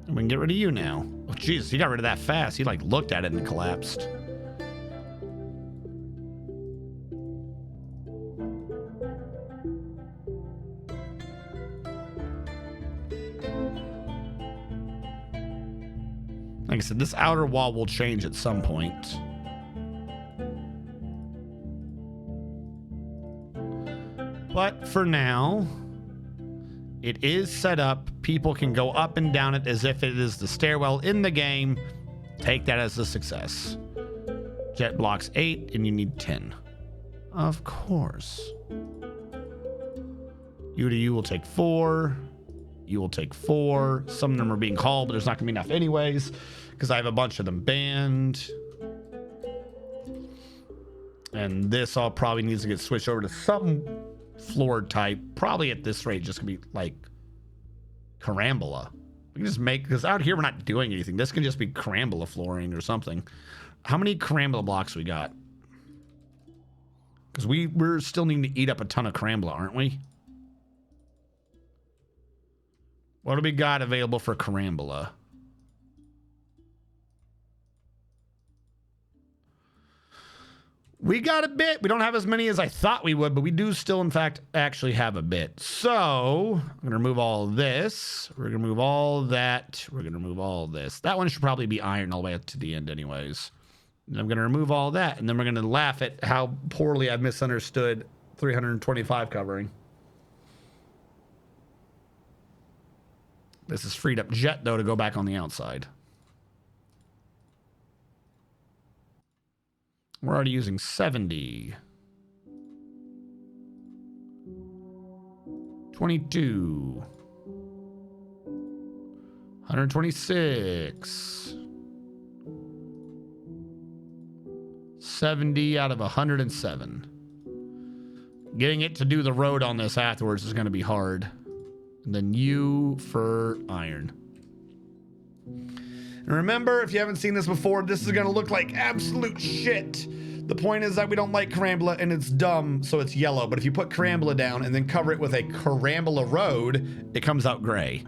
And we can get rid of you now. Oh, Jesus, he got rid of that fast. He, like, looked at it and collapsed. Like I said, this outer wall will change at some point. But for now, it is set up. People can go up and down it as if it is the stairwell in the game. Take that as a success. Jet blocks 8 and you need 10. Of course. U to U will take 4. You will take 4. Some of them are being called, but there's not going to be enough anyways because I have a bunch of them banned. And this all probably needs to get switched over to some floor type. Probably at this rate, just going to be like carambola. We can just make, because out here we're not doing anything. This can just be carambola flooring or something. How many carambola blocks we got? Because we're still needing to eat up a ton of carambola, aren't we? What do we got available for carambola? We got a bit. We don't have as many as I thought we would, but we do still, in fact, actually have a bit. So I'm going to remove all this. We're going to remove all that. We're going to remove all this. That one should probably be iron all the way up to the end anyways. And I'm going to remove all that, and then we're going to laugh at how poorly I've misunderstood 325 covering. This is freed up jet, though, to go back on the outside. We're already using 70. 22. 126. 70 out of 107. Getting it to do the road on this afterwards is going to be hard. And then U for iron. And remember, if you haven't seen this before, this is going to look like absolute shit. The point is that we don't like Carambula and it's dumb, so it's yellow. But if you put Carambula down and then cover it with a Carambula road, it comes out gray.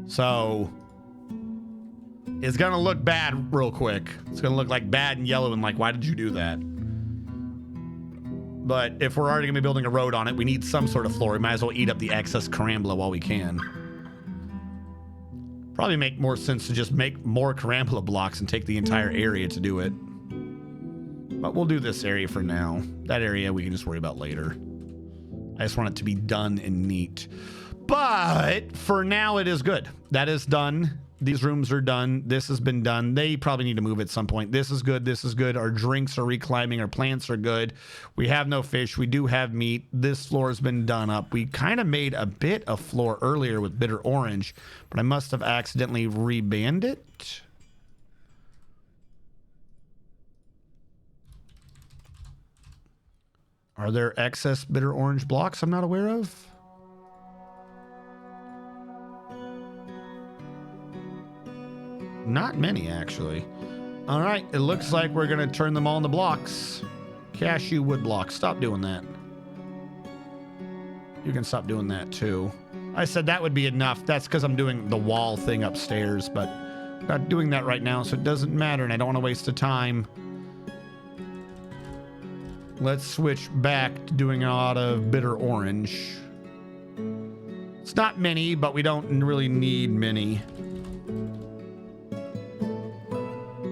So it's going to look bad real quick. It's going to look like bad and yellow and like, why did you do that? But if we're already going to be building a road on it, we need some sort of floor. We might as well eat up the excess Carambula while we can. Probably make more sense to just make more Carambula blocks and take the entire area to do it. But we'll do this area for now. That area we can just worry about later. I just want it to be done and neat. But for now, it is good. That is done. These rooms are done. This has been done. They probably need to move at some point. This is good. This is good. Our drinks are reclimbing. Our plants are good. We have no fish. We do have meat. This floor has been done up. We kind of made a bit of floor earlier with bitter orange, but I must have accidentally rebanned it. Are there excess bitter orange blocks I'm not aware of? Not many, actually. All right, it looks like we're going to turn them all into blocks. Cashew wood blocks. Stop doing that. You can stop doing that, too. I said that would be enough. That's because I'm doing the wall thing upstairs, but I'm not doing that right now, so it doesn't matter, and I don't want to waste the time. Let's switch back to doing a lot of bitter orange. It's not many, but we don't really need many.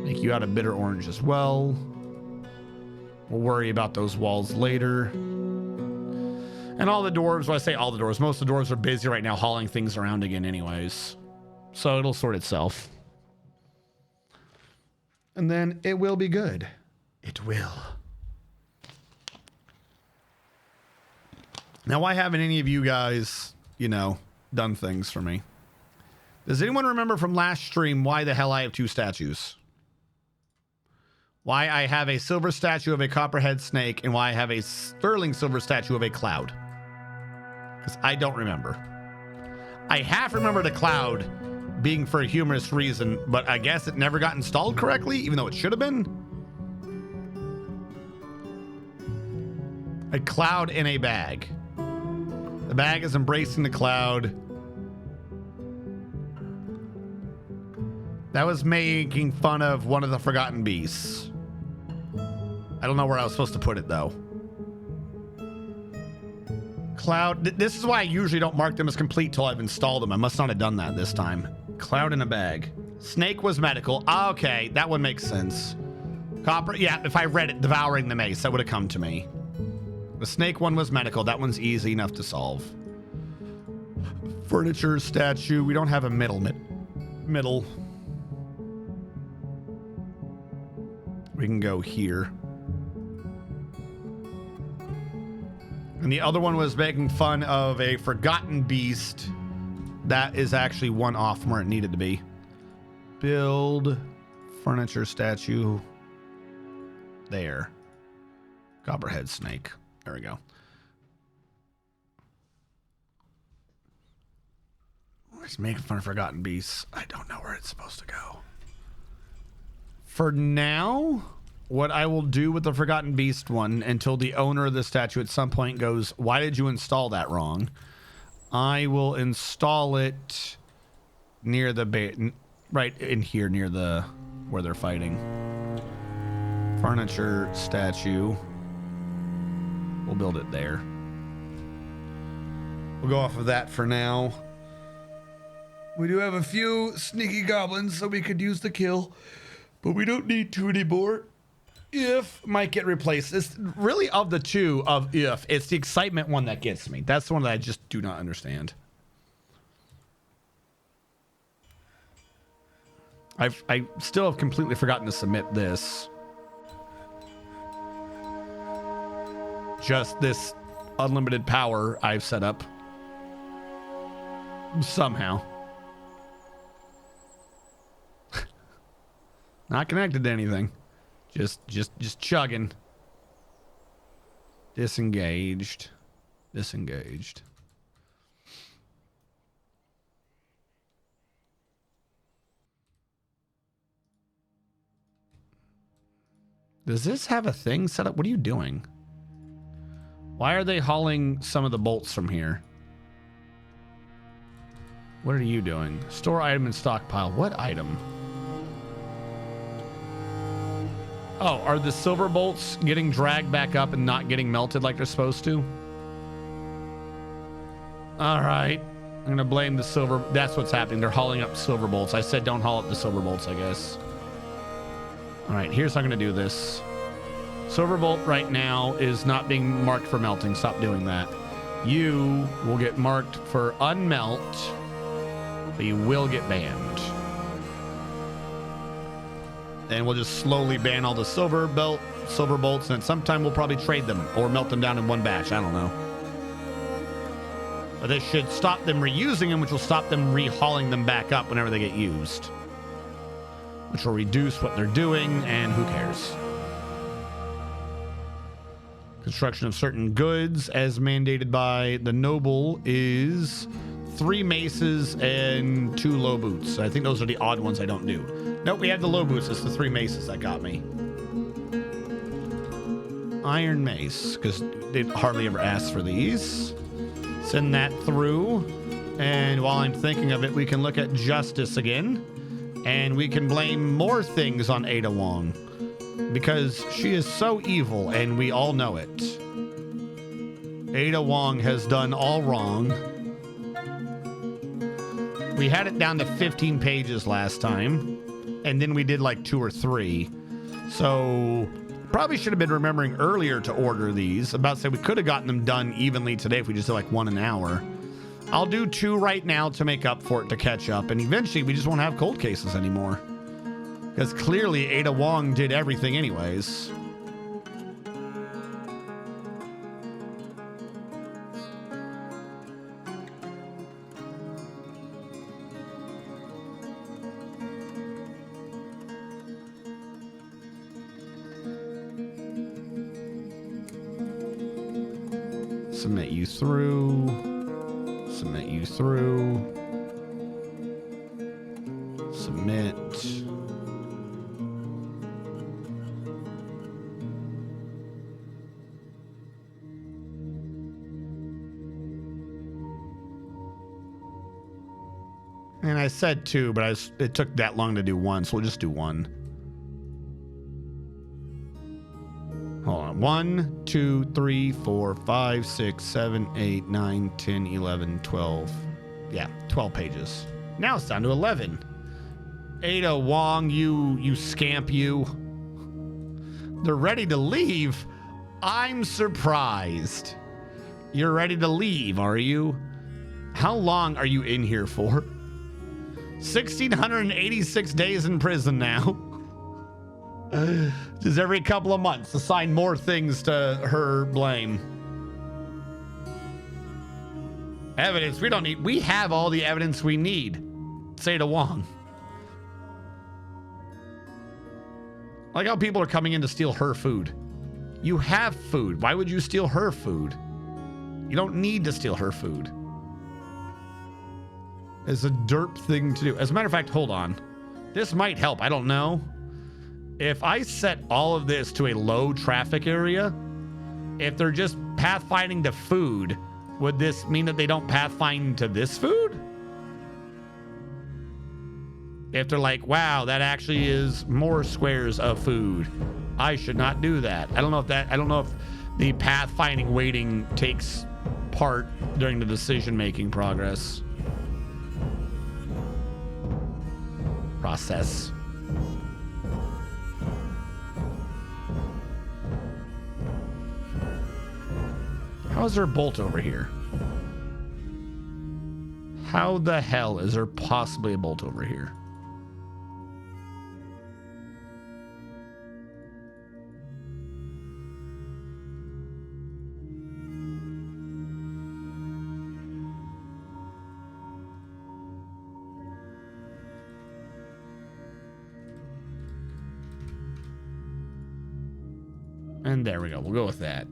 Make you out of bitter orange as well. We'll worry about those walls later. And all the dwarves, well, I say all the dwarves, most of the dwarves are busy right now hauling things around again anyways. So it'll sort itself. And then it will be good. It will. Now, why haven't any of you guys, you know, done things for me? Does anyone remember from last stream why the hell I have two statues? Why I have a silver statue of a copperhead snake and why I have a sterling silver statue of a cloud? Because I don't remember. I half remember the cloud being for a humorous reason, but I guess it never got installed correctly, even though it should have been. A cloud in a bag. The bag is embracing the cloud. That was making fun of one of the forgotten beasts. I don't know where I was supposed to put it, though. Cloud. This is why I usually don't mark them as complete till I've installed them. I must not have done that this time. Cloud in a bag. Snake was medical. Okay, that one makes sense. Copper. Yeah, if I read it, devouring the mace, that would have come to me. The snake one was medical. That one's easy enough to solve. Furniture, statue. We don't have a middle. We can go here. And the other one was making fun of a forgotten beast. That is actually one off from where it needed to be. Build furniture statue. There. Copperhead snake. There we go. It's making fun of forgotten beasts. I don't know where it's supposed to go. For now, what I will do with the forgotten beast one until the owner of the statue at some point goes, why did you install that wrong? I will install it near the right in here near the where they're fighting. Furniture statue. We'll build it there. We'll go off of that for now. We do have a few sneaky goblins that we could use to kill, but we don't need to anymore. If might get replaced. It's really of the two of if. It's the excitement one that gets me. That's the one that I just do not understand. I still have completely forgotten to submit this. Just this unlimited power I've set up. Somehow. Not connected to anything. Just chugging. Disengaged. Disengaged. Does this have a thing set up? What are you doing? Why are they hauling some of the bolts from here? What are you doing? Store item in stockpile. What item? Oh, are the silver bolts getting dragged back up and not getting melted like they're supposed to? All right. I'm going to blame the silver. That's what's happening. They're hauling up silver bolts. I said don't haul up the silver bolts, I guess. All right, here's how I'm going to do this. Silver bolt right now is not being marked for melting. Stop doing that. You will get marked for unmelt, but you will get banned. And we'll just slowly ban all the silver bolts, and sometime we'll probably trade them or melt them down in one batch. I don't know. But this should stop them reusing them, which will stop them rehauling them back up whenever they get used. Which will reduce what they're doing, and who cares? Construction of certain goods as mandated by the noble is 3 maces and 2 low boots. I think those are the odd ones I don't do. Nope, we have the low boots. It's the 3 maces that got me. Iron mace, because they hardly ever ask for these. Send that through. And while I'm thinking of it, we can look at justice again. And we can blame more things on Ada Wong. Because she is so evil, and we all know it. Ada Wong has done all wrong. We had it down to 15 pages last time, and then we did like 2 or 3. So probably should have been remembering earlier to order these. About to say we could have gotten them done evenly today if we just did like 1 an hour. I'll do 2 right now to make up for it, to catch up, and eventually we just won't have cold cases anymore. Because clearly Ada Wong did everything anyways. Submit you through. Submit you through. Submit. And I said 2, but it took that long to do 1, so we'll just do 1. Hold on. 1, 2, 3, 4, 5, 6, 7, 8, 9, 10, 11, 12. Yeah, 12 pages. Now it's down to 11. Ada Wong, you scamp, you. They're ready to leave. I'm surprised. You're ready to leave, are you? How long are you in here for? 1,686 days in prison now. Just every couple of months, assign more things to her blame. Evidence we don't need. We have all the evidence we need. Say to Wong. Like how people are coming in to steal her food. You have food. Why would you steal her food? You don't need to steal her food. It's a derp thing to do. As a matter of fact, hold on. This might help. I don't know. If I set all of this to a low traffic area, if they're just pathfinding to food, would this mean that they don't pathfind to this food? If they're like, wow, that actually is more squares of food, I should not do that. I don't know if the pathfinding weighting takes part during the decision-making process. How is there a bolt over here? How the hell is there possibly a bolt over here? And there we go. We'll go with that.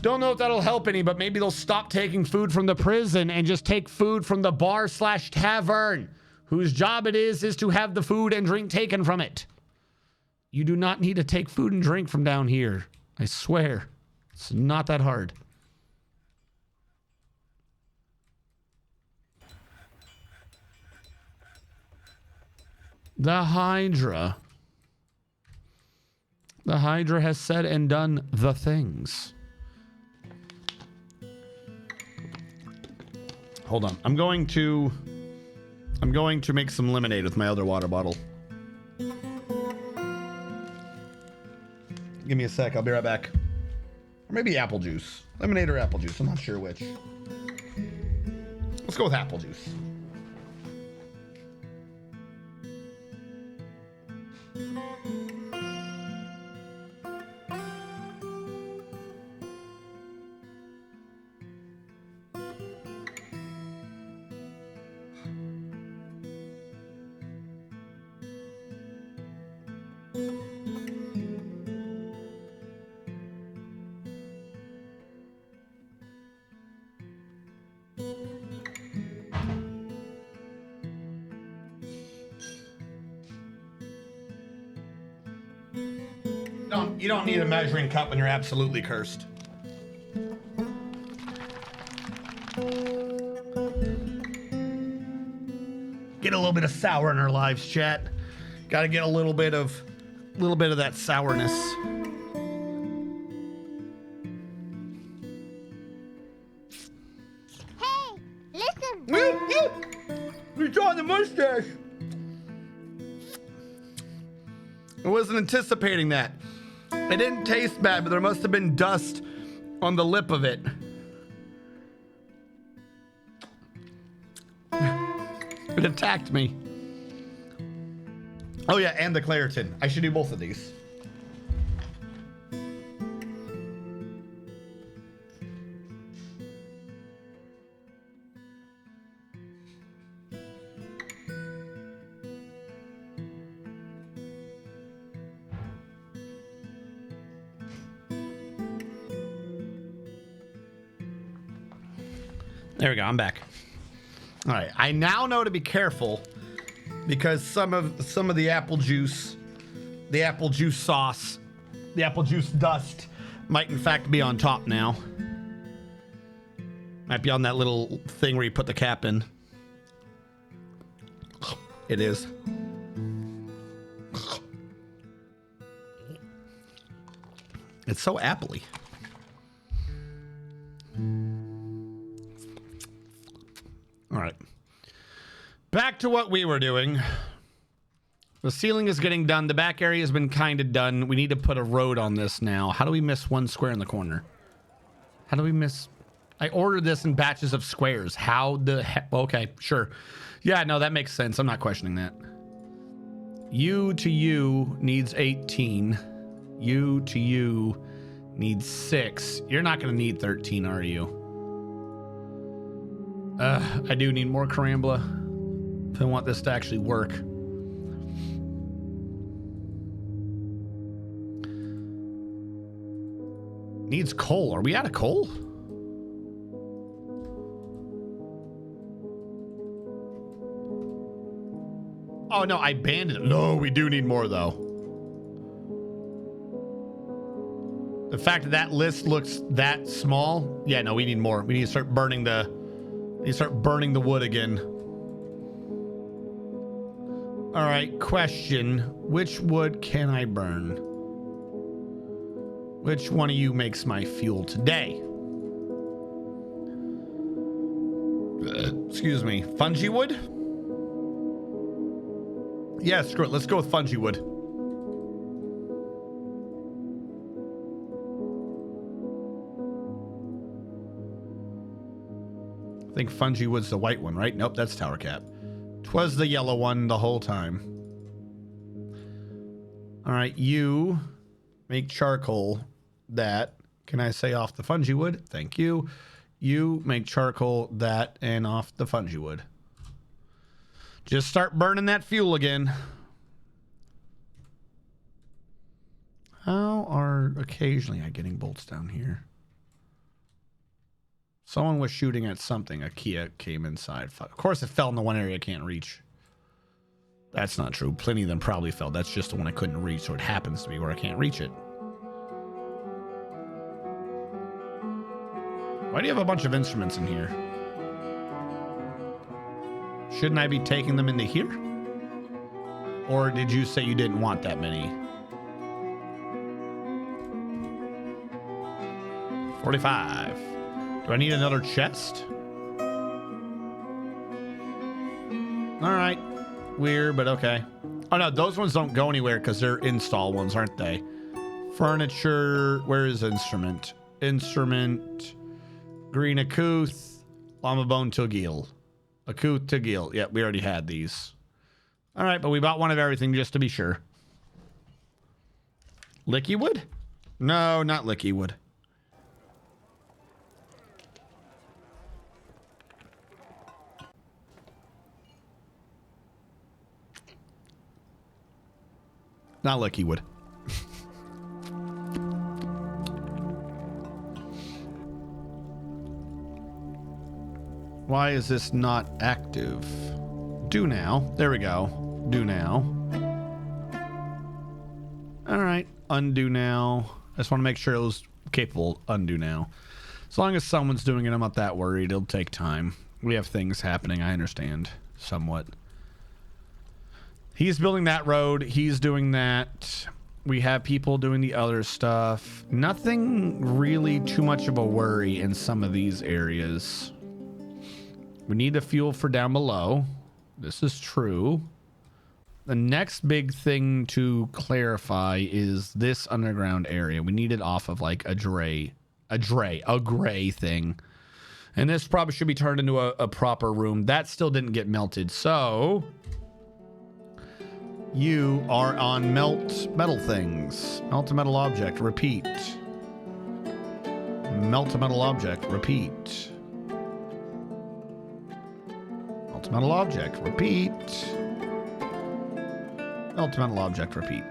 Don't know if that'll help any, but maybe they'll stop taking food from the prison and just take food from the bar/tavern, whose job it is to have the food and drink taken from it. You do not need to take food and drink from down here. I swear. It's not that hard. The Hydra. The Hydra has said and done the things. Hold on. I'm going to make some lemonade with my other water bottle. Give me a sec. I'll be right back. Or maybe apple juice. Lemonade or apple juice. I'm not sure which. Let's go with apple juice. You don't need a measuring cup when you're absolutely cursed. Get a little bit of sour in our lives, chat. Got to get a little bit of that sourness. Hey, listen. You're drawing the mustache. I wasn't anticipating that. It didn't taste bad, but there must have been dust on the lip of it. It attacked me. Oh yeah, and the Claritin. I should do both of these. There we go. I'm back. All right. I now know to be careful because some of the apple juice sauce, the apple juice dust might in fact be on top now. Might be on that little thing where you put the cap in. It is. It's so appley. All right. Back to what we were doing. The ceiling is getting done. The back area has been kind of done. We need to put a road on this now. How do we miss one square in the corner? How do we miss? I ordered this in batches of squares. How the heck? Okay, sure. Yeah, no, that makes sense. I'm not questioning that. U to U needs 18. U to U needs 6. You're not going to need 13, are you? I do need more carambla if I want this to actually work. Needs coal. Are we out of coal? Oh, no, I banned it. No, we do need more, though. The fact that that list looks that small. Yeah, no, we need more. We need to start burning the... wood again. All right, question. Which wood can I burn? Which one of you makes my fuel today? Excuse me. Fungi wood? Yeah, screw it. Let's go with fungi wood. I think fungi wood's the white one, right? Nope, that's tower cap. 'Twas the yellow one the whole time. All right, you make charcoal that. Can I say off the fungi wood? Thank you. You make charcoal that and off the fungi wood. Just start burning that fuel again. How are occasionally I getting bolts down here? Someone was shooting at something. A Kia came inside. Of course, it fell in the one area I can't reach. That's not true. Plenty of them probably fell. That's just the one I couldn't reach, so it happens to be where I can't reach it. Why do you have a bunch of instruments in here? Shouldn't I be taking them into here? Or did you say you didn't want that many? 45. Do I need another chest? All right. Weird, but okay. Oh, no, those ones don't go anywhere because they're install ones, aren't they? Furniture. Where is instrument? Instrument. Green Akuth. Llama Bone Tugil. Akuth Tugil. Yeah, we already had these. All right, but we bought one of everything just to be sure. Licky wood? No, not licky wood. Not licky wood. Why is this not active? Do now. There we go. Do now. All right. Undo now. I just want to make sure it was capable. Undo now. As long as someone's doing it, I'm not that worried. It'll take time. We have things happening. I understand somewhat. He's building that road. He's doing that. We have people doing the other stuff. Nothing really too much of a worry in some of these areas. We need the fuel for down below. This is true. The next big thing to clarify is this underground area. We need it off of like a gray thing. And this probably should be turned into a proper room. That still didn't get melted. So you are on melt metal things. Melt a metal object. Repeat. Melt a metal object. Repeat. Melt a metal object. Repeat. Melt a metal object. Repeat.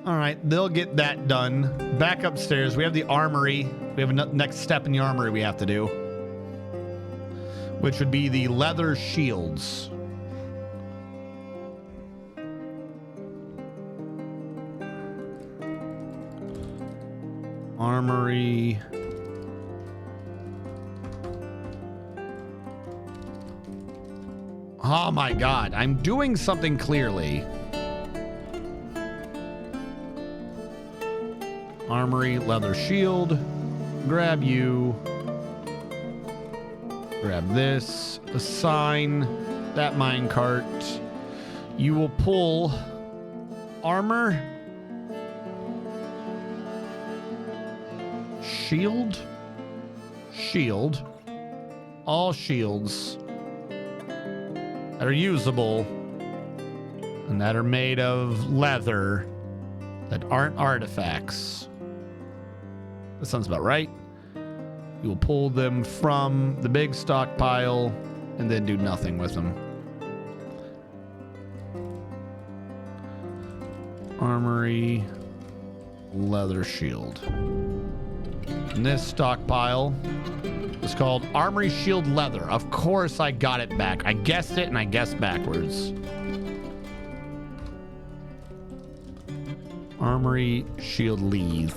All right, they'll get that done. Back upstairs, we have the armory. We have a next step in the armory we have to do, which would be the leather shields. Armory. Oh my God, I'm doing something clearly. Armory, leather shield. Grab you. Grab this. Assign that minecart. You will pull armor. Shield. Shield. All shields that are usable and that are made of leather that aren't artifacts. That sounds about right. You will pull them from the big stockpile and then do nothing with them. Armory, leather shield. And this stockpile is called Armory Shield Leather. Of course I got it back. I guessed it and I guessed backwards. Armory Shield Leathe.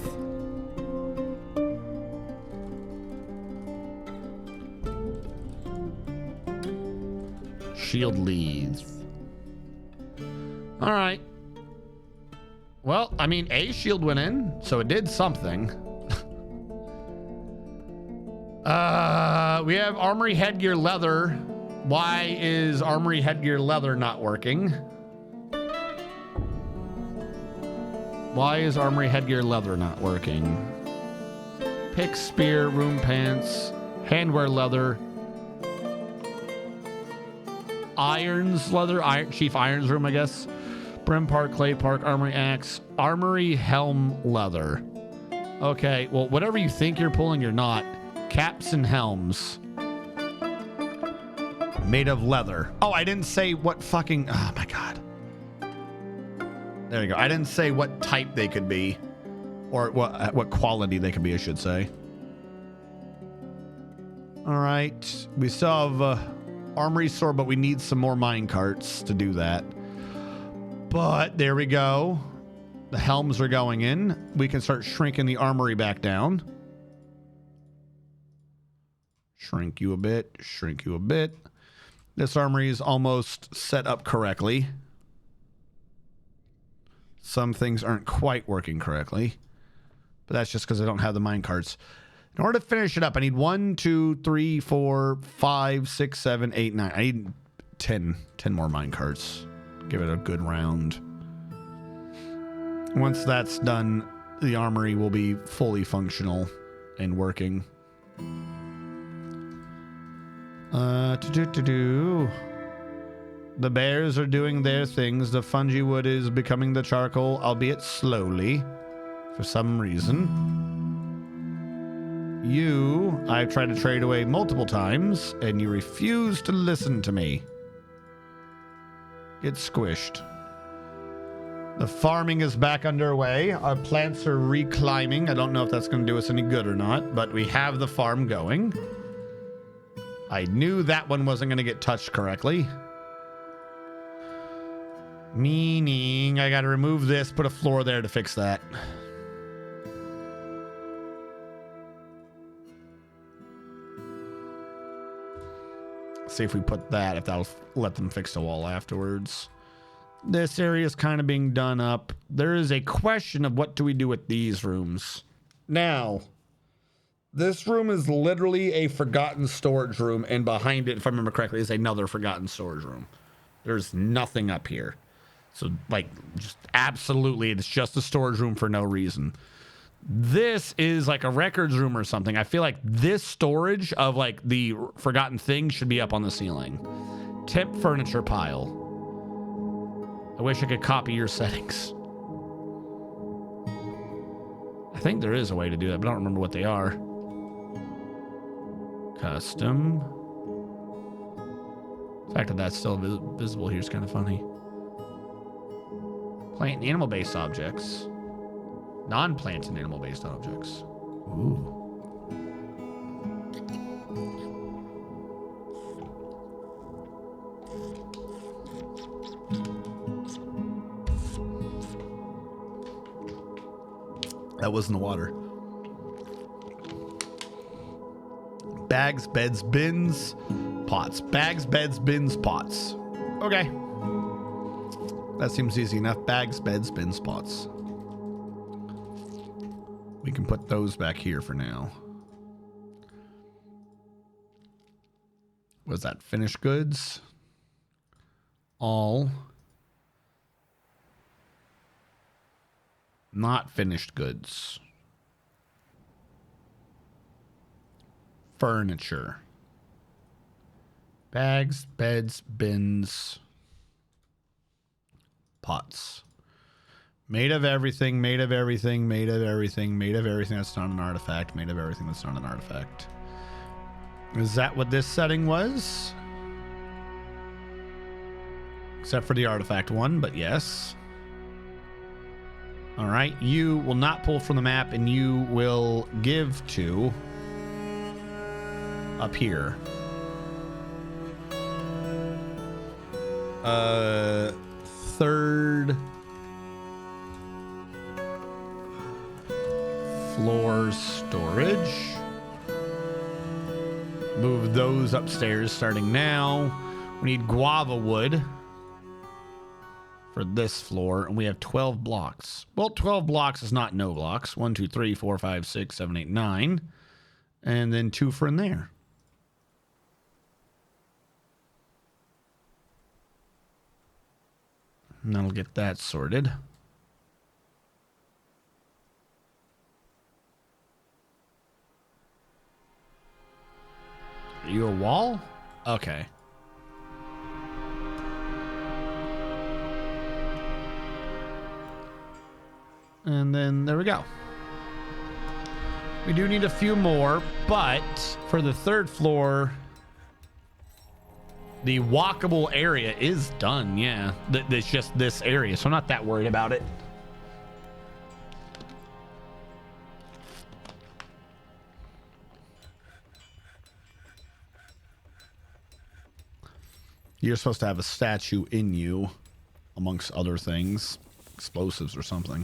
Shield Leathe. All right. Well, I mean, a shield went in, so it did something. We have Armory Headgear Leather. Why is Armory Headgear Leather not working? Why is Armory Headgear Leather not working? Pick, spear, room pants, handwear leather, irons leather, chief irons room, I guess. Brim Park, Clay Park, Armory Axe, Armory Helm Leather. Okay, well, whatever you think you're pulling, you're not. Caps and helms. Made of leather. Oh, I didn't say what fucking... Oh, my God. There you go. I didn't say what type they could be, or what quality they could be, I should say. All right. We still have armory sword, but we need some more mine carts to do that. But there we go. The helms are going in. We can start shrinking the armory back down. Shrink you a bit. Shrink you a bit. This armory is almost set up correctly. Some things aren't quite working correctly. But that's just because I don't have the mine carts. In order to finish it up, I need 1, 2, 3, 4, 5, 6, 7, 8, 9. I need 10 more mine carts. Give it a good round. Once that's done, the armory will be fully functional and working. The bears are doing their things. The fungi wood is becoming the charcoal, albeit slowly, for some reason. You, I've tried to trade away multiple times, and you refuse to listen to me. Get squished. The farming is back underway. Our plants are reclimbing. I don't know if that's going to do us any good or not, but we have the farm going. I knew that one wasn't going to get touched correctly. Meaning I got to remove this, put a floor there to fix that. See if we put that, if that'll let them fix the wall afterwards. This area is kind of being done up. There is a question of what do we do with these rooms. Now, this room is literally a forgotten storage room, and behind it, if I remember correctly, is another forgotten storage room. There's nothing up here. So, like, just absolutely, it's just a storage room for no reason. This is like a records room or something. I feel like this storage of like the forgotten things should be up on the ceiling. Temp furniture pile. I wish I could copy your settings. I think there is a way to do that, but I don't remember what they are. Custom. The fact that that's still visible here is kind of funny. Plant and animal-based objects. Non-plant and animal-based objects. Ooh. That was in the water. Bags, beds, bins, pots. Bags, beds, bins, pots. Okay. That seems easy enough. Bags, beds, bins, pots. We can put those back here for now. Was that finished goods? All. Not finished goods. Furniture. Bags, beds, bins, pots. Made of everything, made of everything, made of everything, made of everything that's not an artifact, made of everything that's not an artifact. Is that what this setting was? Except for the artifact one, but yes. All right, you will not pull from the map, and you will give to up here. Third floor storage. Move those upstairs starting now. We need guava wood for this floor, and we have 12 blocks. Well, 12 blocks is not no blocks. 1, 2, 3, 4, 5, 6, 7, 8, 9. And then 2 for in there. And that'll get that sorted. Are you a wall? Okay. And then there we go. We do need a few more, but for the third floor, The walkable area is done, yeah. It's just this area, so I'm not that worried about it. You're supposed to have a statue in you, amongst other things. Explosives or something.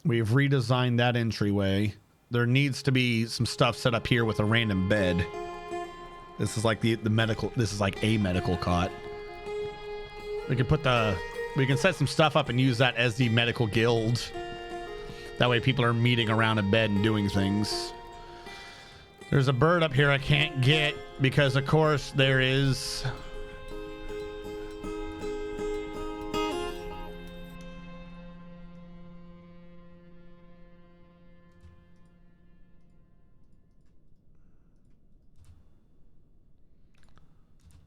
We've redesigned that entryway. There needs to be some stuff set up here with a random bed. This is like the medical, this is like a medical cot. We can set some stuff up and use that as the medical guild. That way people are meeting around a bed and doing things. There's a bird up here I can't get because, of course, there is...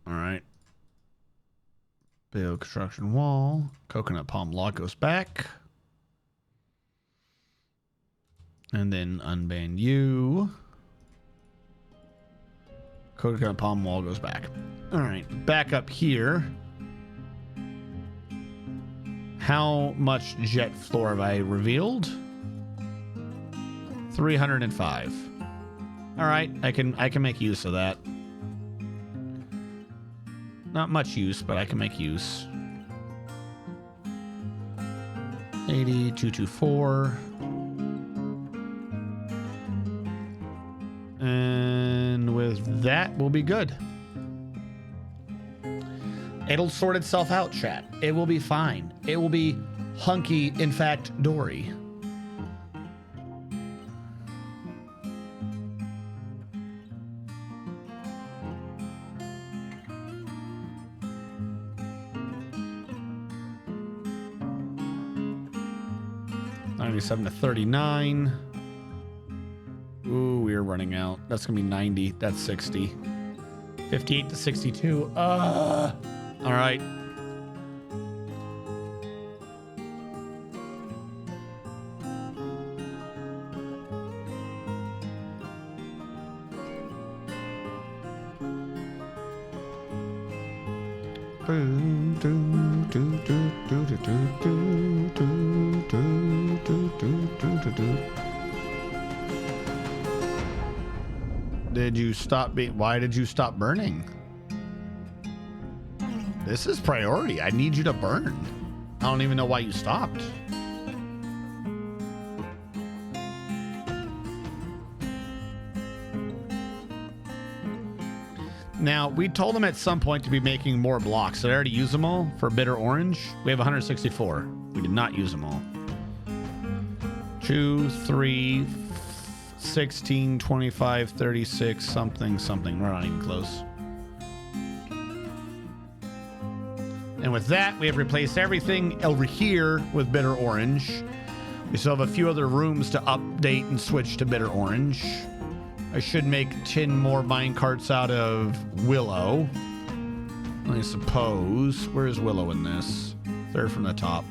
All right. Build construction wall. Coconut palm log goes back. And then unban you. Coconut palm wall goes back. All right, back up here. How much jet floor have I revealed? 305. All right, I can make use of that. Not much use, but I can make use. 80, 224. And with that, we'll be good. It'll sort itself out, chat. It will be fine. It will be hunky, in fact, dory. $97 to $39. Ooh, we're running out. That's gonna be 90. That's 60. 58 to 62. All right. Did you stop being? Why did you stop burning? This is priority. I need you to burn. I don't even know why you stopped. Now, we told them at some point to be making more blocks. Did I already use them all for bitter orange? We have 164. We did not use them all. 2, 3, 16, 25, 36, something. We're not even close. And with that, we have replaced everything over here with bitter orange. We still have a few other rooms to update and switch to bitter orange. I should make 10 more mine carts out of willow, I suppose. Where is willow in this? Third from the top.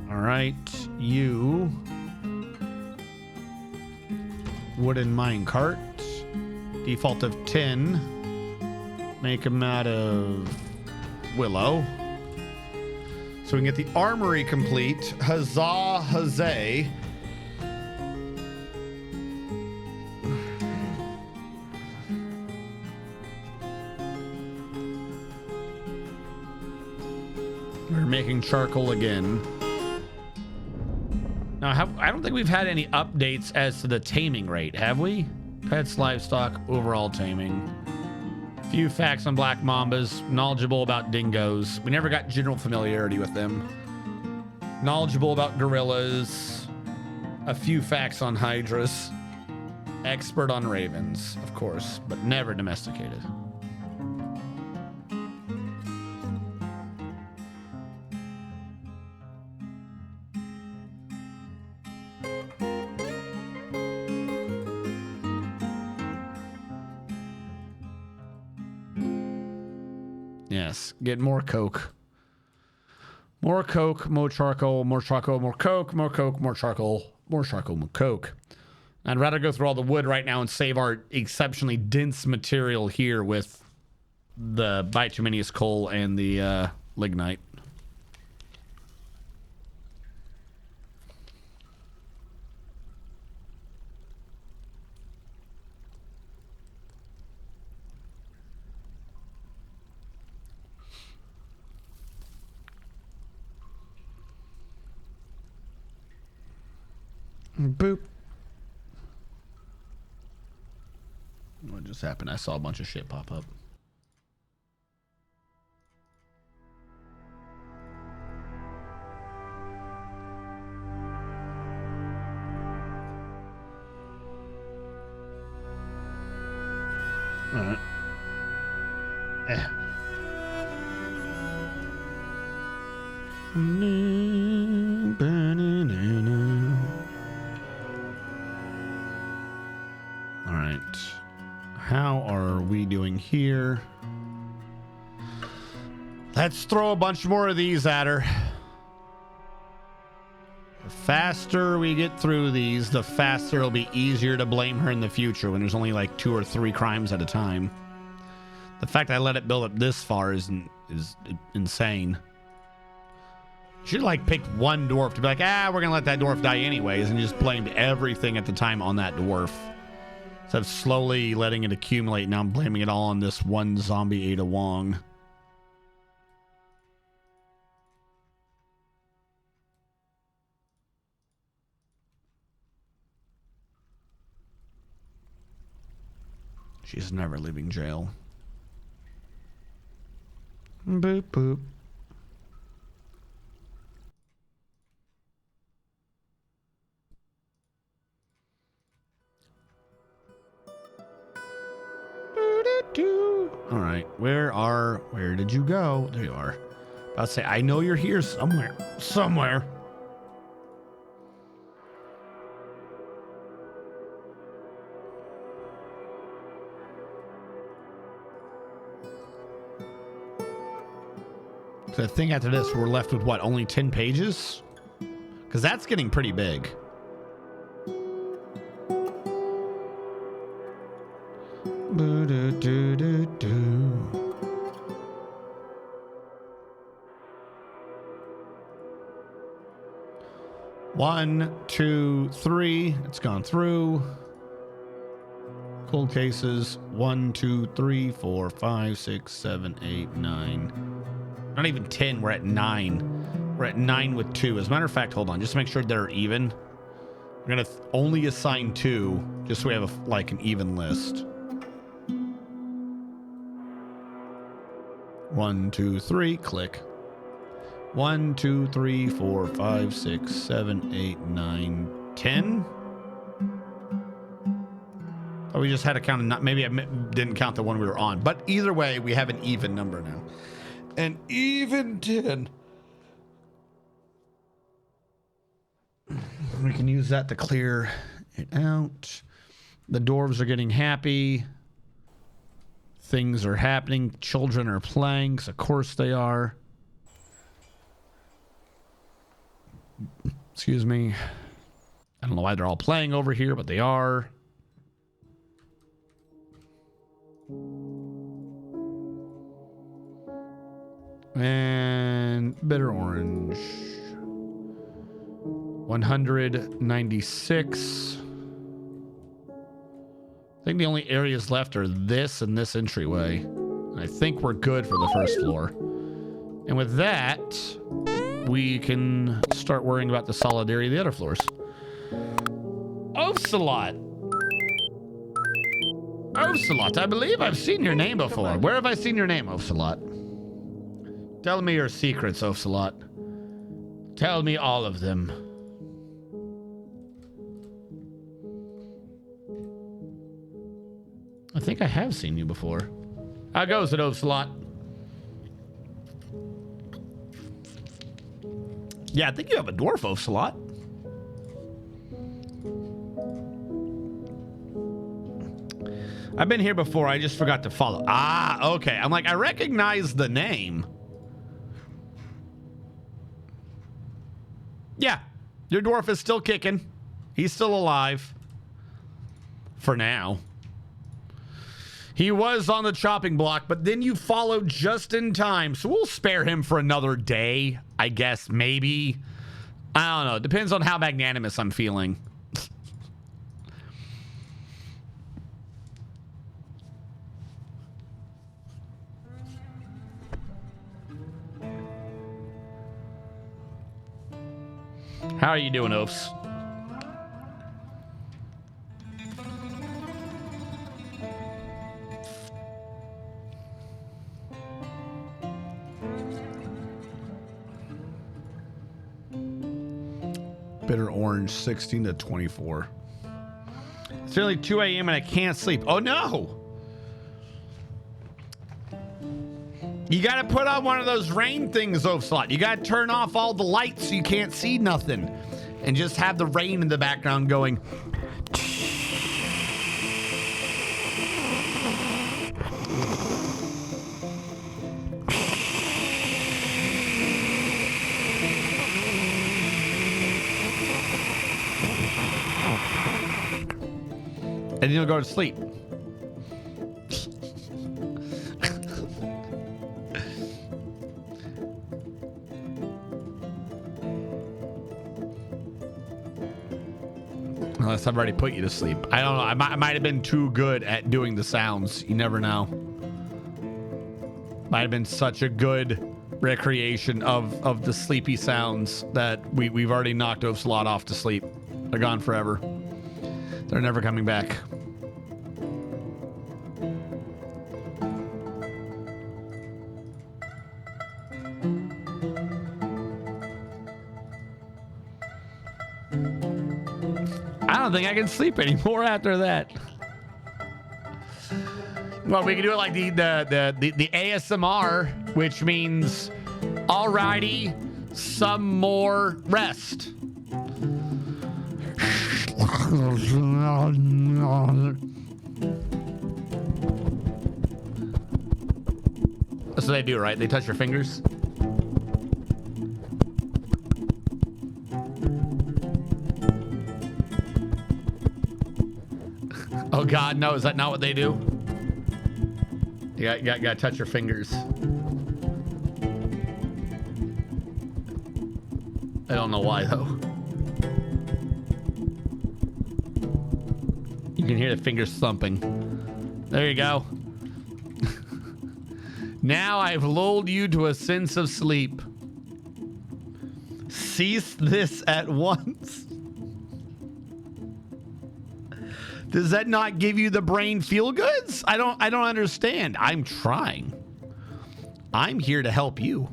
All right, you. Wooden mine cart. Default of 10. Make them out of willow. So we can get the armory complete. Huzzah, huzzah. We're making charcoal again. Now, I don't think we've had any updates as to the taming rate, have we? Pets, livestock, overall taming. Few facts on black mambas, knowledgeable about dingoes. We never got general familiarity with them. Knowledgeable about gorillas. A few facts on hydras. Expert on ravens, of course, but never domesticated. Yes, get more coke. More coke, more charcoal, more charcoal, more coke, more coke, more charcoal, more charcoal, more coke. I'd rather go through all the wood right now and save our exceptionally dense material here with the bituminous coal and the lignite. Boop. What just happened? I saw a bunch of shit pop up. All right. All right. How are we doing here? Let's throw a bunch more of these at her. The faster we get through these, the faster it'll be easier to blame her in the future when there's only like 2 or 3 crimes at a time. The fact I let it build up this far is insane. Should like picked one dwarf to be like, we're gonna let that dwarf die anyways, and just blamed everything at the time on that dwarf. Instead of slowly letting it accumulate, now I'm blaming it all on this one zombie Ada Wong. She's never leaving jail. Boop, boop. All right, where did you go? There you are. About to say, I know you're here somewhere. Somewhere. So I think after this, we're left with what? Only 10 pages? Because that's getting pretty big. One, two, three. It's gone through. Cold cases. 1, 2, 3, 4, 5, 6, 7, 8, 9. Not even 10. We're at 9. We're at 9 with 2. As a matter of fact, hold on. Just to make sure they're even. We're going to only assign 2 just so we have like an even list. 1, 2, 3. Click. 1, 2, 3, 4, 5, 6, 7, 8, 9, 10. Oh, we just had to count. Not maybe I didn't count the one we were on. But either way, we have an even number now. An even 10. We can use that to clear it out. The dwarves are getting happy. Things are happening. Children are playing. Of course they are. Excuse me. I don't know why they're all playing over here, but they are. And bitter orange. 196. I think the only areas left are this and this entryway. And I think we're good for the first floor. And with that, we can start worrying about the solid area of the other floors. Ocelot. Ocelot, I believe I've seen your name before. Where have I seen your name, Ocelot? Tell me your secrets, Ocelot. Tell me all of them. I think I have seen you before. How goes it, Ocelot? Yeah, I think you have a dwarf, Ocelot. I've been here before. I just forgot to follow. Ah, okay. I'm like, I recognize the name. Yeah, your dwarf is still kicking. He's still alive. For now. He was on the chopping block, but then you followed just in time. So we'll spare him for another day, I guess, maybe. I don't know. Depends on how magnanimous I'm feeling. How are you doing, Oafs? Bitter orange, 16 to 24. It's nearly 2 a.m. and I can't sleep. Oh, no. You got to put on one of those rain things, Oafslot. You got to turn off all the lights so you can't see nothing. And just have the rain in the background going. And then you'll go to sleep. Unless I've already put you to sleep. I don't know. I might have been too good at doing the sounds. You never know. Might have been such a good recreation of the sleepy sounds that we've already knocked Oafslot off to sleep. They're gone forever. They're never coming back. I don't think I can sleep anymore after that. Well, we can do it like the ASMR, which means, alrighty, some more rest. That's what they do, right? They touch your fingers. Oh God, no! Is that not what they do? You gotta touch your fingers. I don't know why though. You can hear the fingers thumping. There you go. Now I've lulled you to a sense of sleep. Cease this at once. Does that not give you the brain feel goods? I don't understand. I'm trying. I'm here to help you.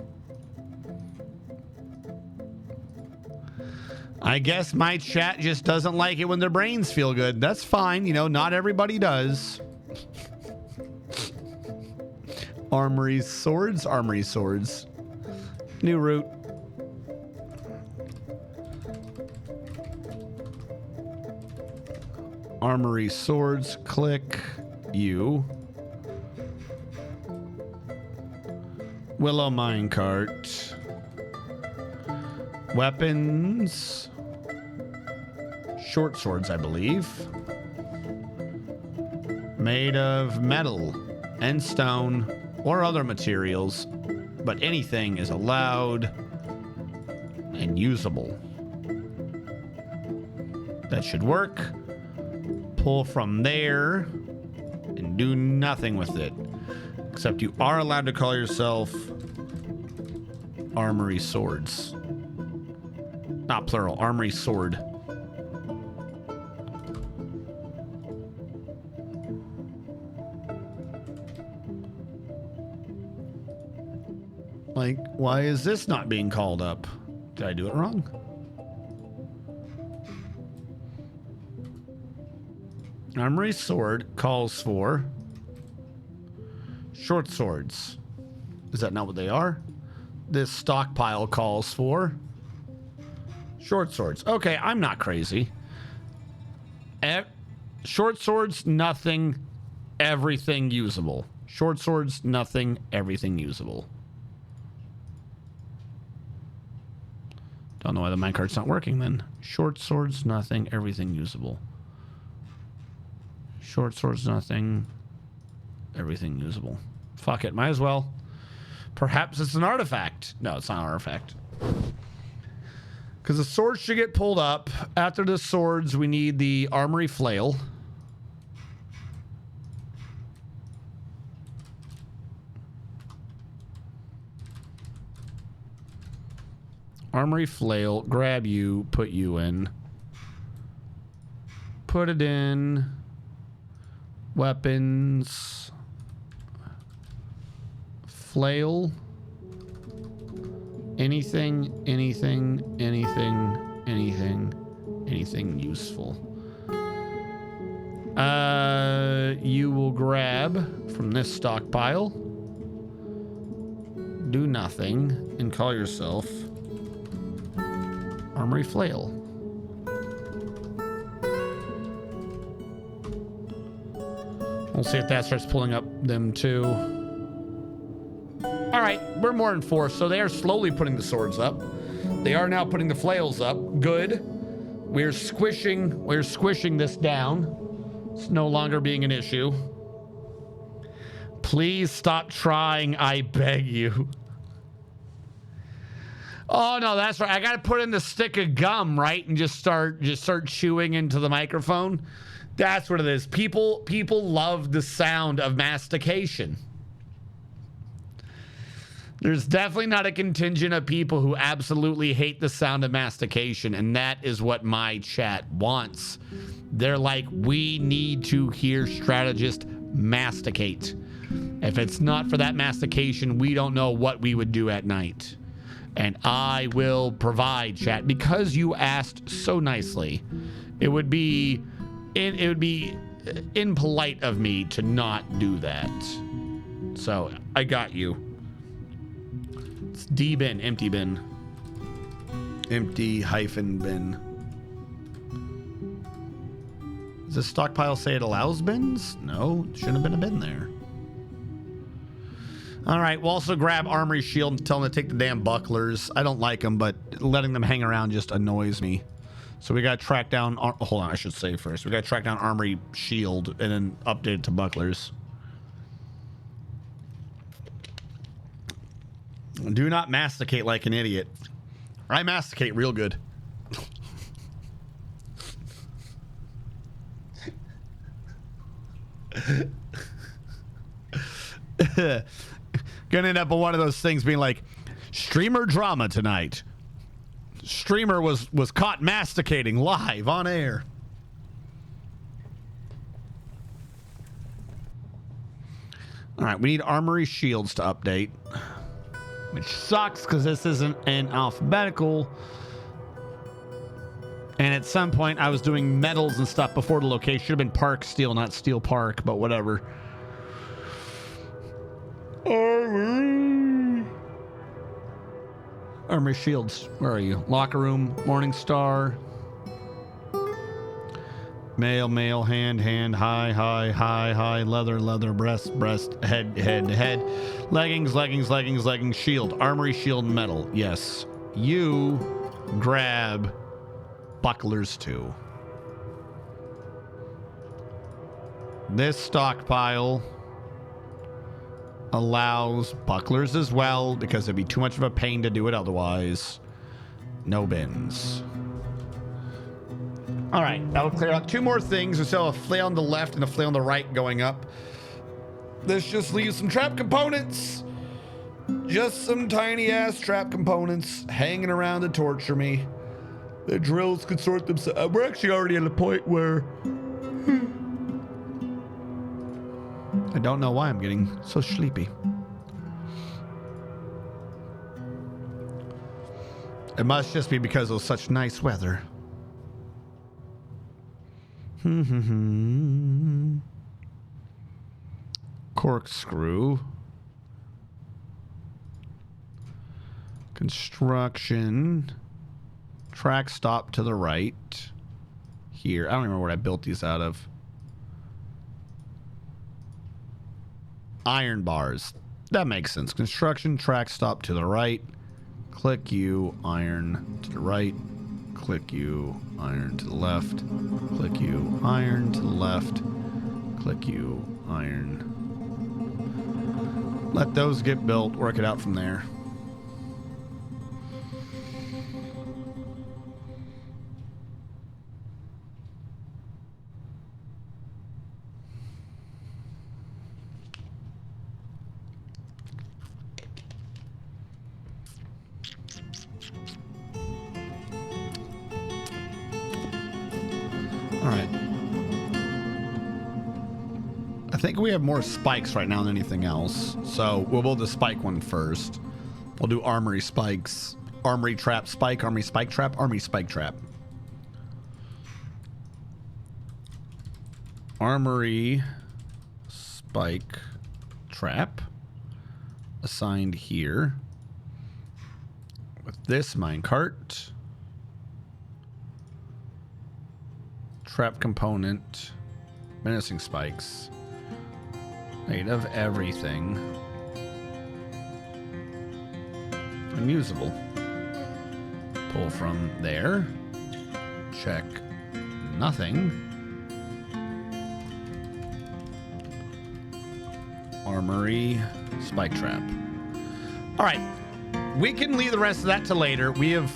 I guess my chat just doesn't like it when their brains feel good. That's fine. You know, not everybody does. Armory swords. New route. Armory swords, click you. Willow minecart. Weapons. Short swords, I believe. Made of metal and stone or other materials, but anything is allowed and usable. That should work. Pull from there and do nothing with it. Except you are allowed to call yourself Armory Swords. Not plural, Armory Sword. Like, why is this not being called up? Did I do it wrong? Armory sword calls for short swords. Is that not what they are? This stockpile calls for short swords. Okay, I'm not crazy. Short swords, nothing, everything usable. Short swords, nothing, everything usable. Don't know why the minecart's not working then. Short swords, nothing, everything usable. Short swords, nothing. Everything usable. Fuck it, might as well. Perhaps it's an artifact. No, it's not an artifact. Because the swords should get pulled up. After the swords, we need the armory flail. Armory flail. Grab you. Put you in. Put it in. Weapons. Flail. Anything useful. You will grab from this stockpile. Do nothing and call yourself Armory Flail. We'll see if that starts pulling up them too. All right, we're more than 4, so they are slowly putting the swords up. They are now putting the flails up. Good. We're squishing this down. It's no longer being an issue. Please stop trying, I beg you. Oh no, that's right. I gotta put in the stick of gum, right? And just start chewing into the microphone. That's what it is. People love the sound of mastication. There's definitely not a contingent of people who absolutely hate the sound of mastication, and that is what my chat wants. They're like, we need to hear strategists masticate. If it's not for that mastication, we don't know what we would do at night. And I will provide, chat, because you asked so nicely. It would be impolite of me to not do that. So I got you. It's D bin, empty bin. Empty hyphen bin. Does this stockpile say it allows bins? No, shouldn't have been a bin there. All right, we'll also grab Armory Shield and tell them to take the damn bucklers. I don't like them, but letting them hang around just annoys me. So we got to track down... hold on, I should say first. We got to track down Armory Shield and then update it to bucklers. Do not masticate like an idiot. I masticate real good. Gonna end up with one of those things being like, streamer drama tonight. Streamer was caught masticating live on air. All right, we need Armory Shields to update. Which sucks because this isn't an alphabetical. And at some point I was doing metals and stuff before the location. Should have been Park Steel, not Steel Park, but whatever. Armory Shields, where are you? Locker room, Morning Star. Male, hand, high, leather, breast, head, leggings, shield, armory shield, metal. Yes. You grab bucklers too. This stockpile allows bucklers as well because it'd be too much of a pain to do it otherwise. No bins. All right, that will clear out 2 more things. We still have a flail on the left and a flail on the right going up. This just leaves some trap components. Just some tiny ass trap components hanging around to torture me. The drills could sort themselves. We're actually already at a point where I don't know why I'm getting so sleepy. It must just be because of such nice weather. Corkscrew. Construction. Track stop to the right. Here. I don't remember what I built these out of. Iron bars. That makes sense. Construction, track stop to the right. Click you, iron to the right. Click you, iron to the left. Click you, iron to the left. Click you, iron. Let those get built, work it out from there. All right. I think we have more spikes right now than anything else. So we'll build the spike one first. We'll do armory spikes. Armory trap spike, armory spike trap, armory spike trap. Armory spike trap assigned here with this minecart. Trap component, menacing spikes, made of everything, unusable. Pull from there, check nothing. Armory, spike trap. All right, we can leave the rest of that to later. We have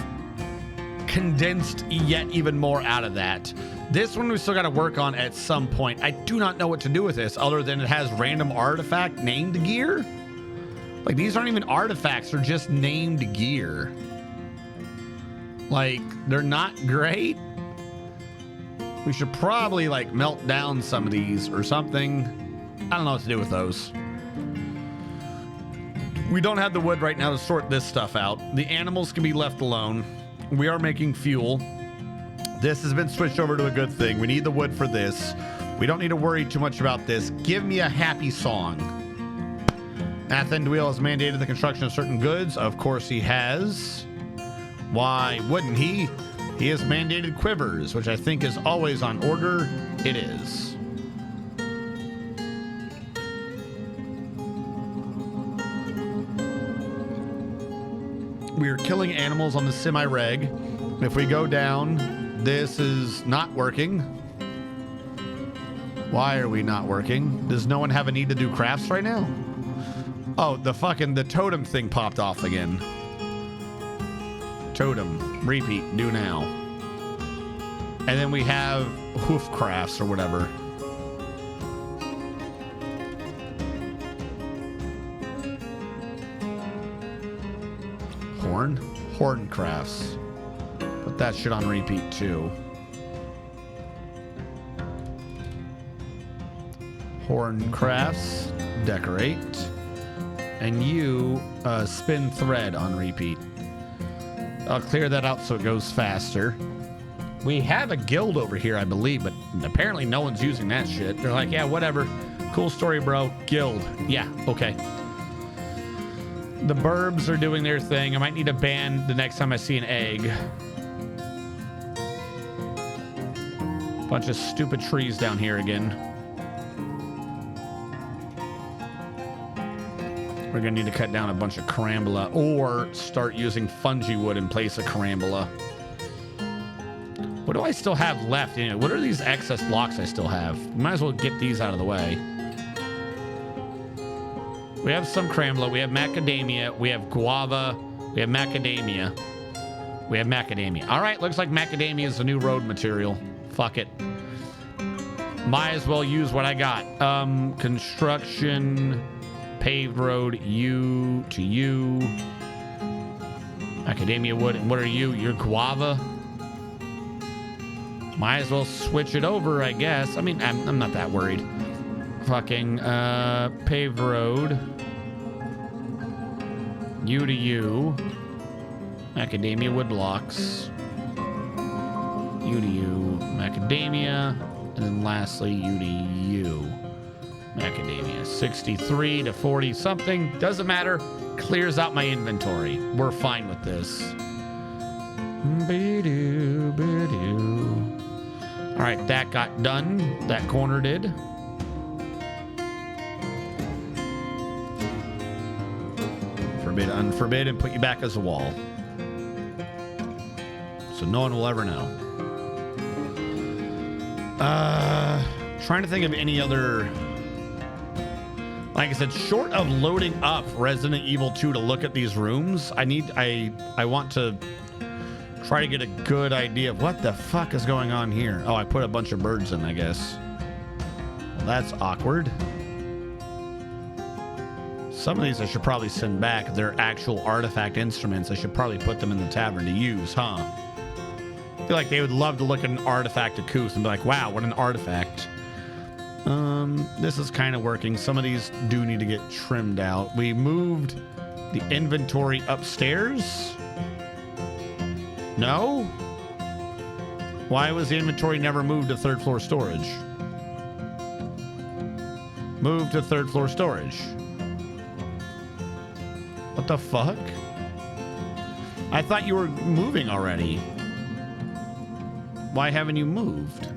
condensed yet even more out of that. This one we still got to work on at some point. I do not know what to do with this other than it has random artifact named gear. Like, these aren't even artifacts, they're just named gear. Like, they're not great. We should probably like melt down some of these or something. I don't know what to do with those. We don't have the wood right now to sort this stuff out. The animals can be left alone. We are making fuel. This has been switched over to a good thing. We need the wood for this. We don't need to worry too much about this. Give me a happy song. Nathan Dweel has mandated the construction of certain goods. Of course he has. Why wouldn't he? He has mandated quivers, which I think is always on order. It is. We are killing animals on the semi-reg. If we go down, this is not working. Why are we not working? Does no one have a need to do crafts right now? Oh, the totem thing popped off again. Totem, repeat, do now. And then we have hoof crafts or whatever. Horn crafts. Put that shit on repeat too. Horn crafts, decorate. And you spin thread on repeat. I'll clear that out so it goes faster. We have a guild over here, I believe, but apparently no one's using that shit. They're like, yeah, whatever. Cool story, bro. Guild. Yeah, okay. The burbs are doing their thing. I might need to ban the next time I see an egg. Bunch of stupid trees down here again. We're gonna need to cut down a bunch of carambola or start using fungi wood in place of carambola. What do I still have left? You know, what are these excess blocks I still have? Might as well get these out of the way. We have some carambola, we have macadamia, we have guava, we have macadamia. We have macadamia. All right, looks like macadamia is the new road material. Fuck it. Might as well use what I got. Construction, paved road, U to U. Macadamia wood, and what are you? You're guava? Might as well switch it over, I guess. I mean, I'm not that worried. Fucking paved road. U to U. Macadamia wood blocks. U to U. Macadamia. And then lastly, U to U. Macadamia. 63 to 40 something. Doesn't matter. Clears out my inventory. We're fine with this. All right, that got done. That corner did. Forbid, unforbid, and put you back as a wall. So no one will ever know. Trying to think of any other... Like I said, short of loading up Resident Evil 2 to look at these rooms, I want to try to get a good idea of what the fuck is going on here. Oh, I put a bunch of birds in, I guess. Well, that's awkward. Some of these I should probably send back. They're actual artifact instruments. I should probably put them in the tavern to use, huh? I feel like they would love to look at an artifact of Kuth and be like, wow, what an artifact. This is kind of working. Some of these do need to get trimmed out. We moved the inventory upstairs. No? Why was the inventory never moved to third floor storage? Move to third floor storage. What the fuck? I thought you were moving already. Why haven't you moved?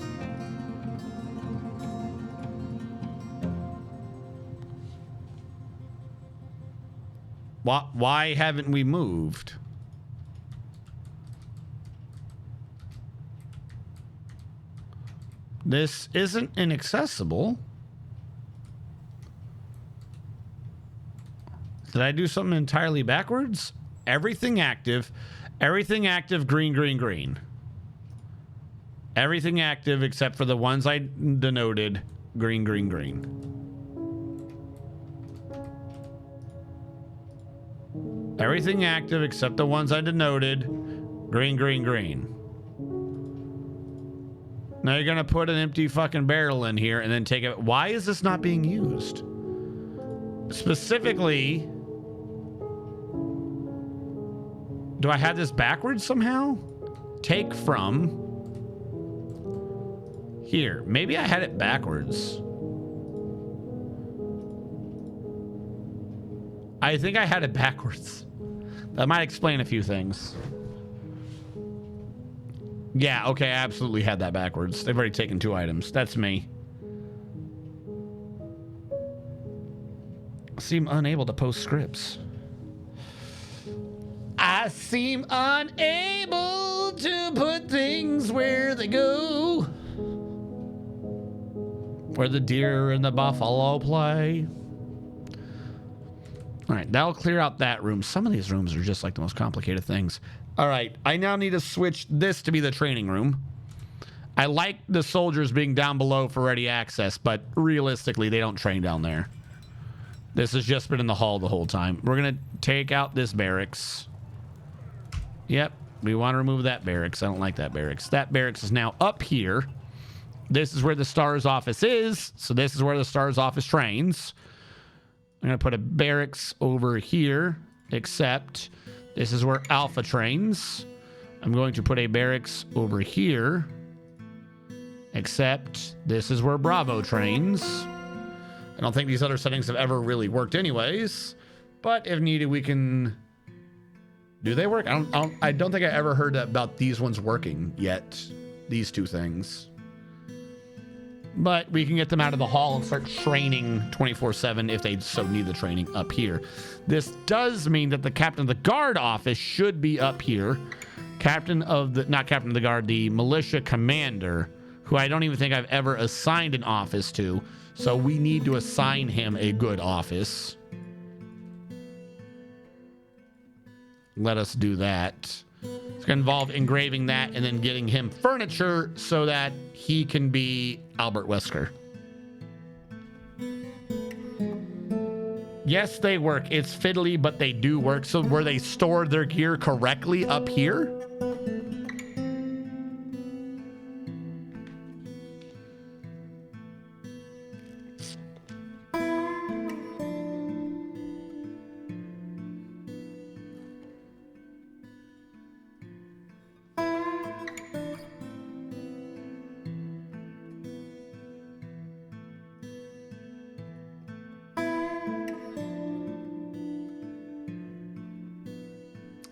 Why haven't we moved? This isn't inaccessible. Did I do something entirely backwards? Everything active, green, green, green. Everything active except for the ones I denoted, green, green, green. Everything active except the ones I denoted, green, green, green. Now you're gonna put an empty fucking barrel in here and then take it. Why is this not being used? Specifically, do I have this backwards somehow? Take from here. Maybe I had it backwards. I think I had it backwards. That might explain a few things. Yeah, okay, I absolutely had that backwards. They've already taken 2 items. That's me. Seem unable to post scripts. I seem unable to put things where they go. Where the deer and the buffalo play. All right, that'll clear out that room. Some of these rooms are just like the most complicated things. All right, I now need to switch this to be the training room. I like the soldiers being down below for ready access, but realistically, they don't train down there. This has just been in the hall the whole time. We're going to take out this barracks. Yep, we want to remove that barracks. I don't like that barracks. That barracks is now up here. This is where the STARS office is, so this is where the STARS office trains. I'm going to put a barracks over here, except this is where Alpha trains. I'm going to put a barracks over here, except this is where Bravo trains. I don't think these other settings have ever really worked anyways, but if needed, we can... Do they work? I don't think I ever heard about these ones working yet, these 2 things. But we can get them out of the hall and start training 24/7 if they so need the training up here. This does mean that the captain of the guard office should be up here. Not captain of the guard, the militia commander, who I don't even think I've ever assigned an office to. So we need to assign him a good office. Let us do that. It's going to involve engraving that and then getting him furniture so that he can be Albert Wesker. Yes, they work. It's fiddly, but they do work. So were they stored their gear correctly up here?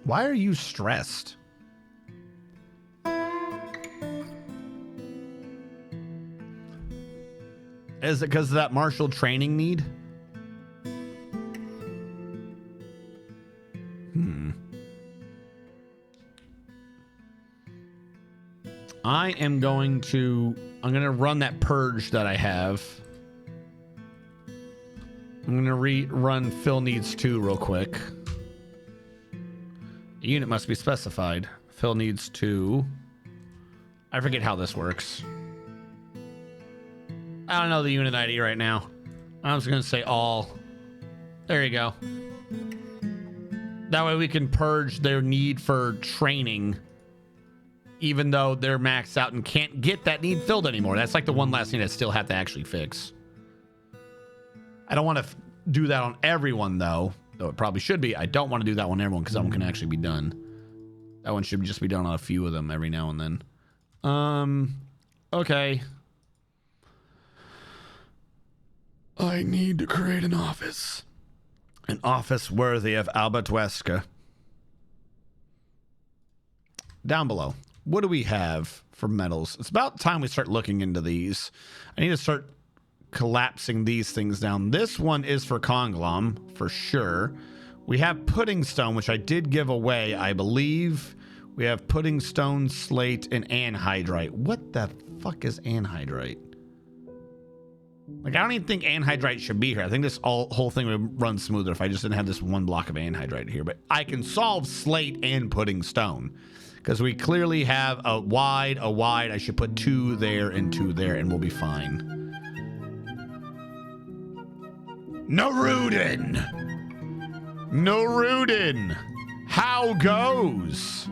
Why are you stressed? Is it because of that martial training need? I'm going to run that purge that I have. I'm going to rerun Phil Needs 2 real quick. The unit must be specified. Phil Needs 2. I forget how this works. I don't know the unit ID right now. I was going to say all. There you go. That way we can purge their need for training, even though they're maxed out and can't get that need filled anymore. That's like the one last thing I still have to actually fix. I don't want to do that on everyone, though it probably should be. I don't want to do that one on everyone because that one can actually be done. That one should just be done on a few of them every now and then. Okay. I need to create an office. An office worthy of Albert Wesker. Down below, what do we have for metals? It's about time we start looking into these. I need to start collapsing these things down. This one is for Conglom, for sure. We have pudding stone, which I did give away, I believe. We have pudding stone, slate, and anhydrite. What the fuck is anhydrite? Like, I don't even think anhydrite should be here. I think this whole thing would run smoother if I just didn't have this one block of anhydrite here. But I can solve slate and pudding stone because we clearly have a wide. I should put 2 there and 2 there, and we'll be fine. Nerudin! How goes?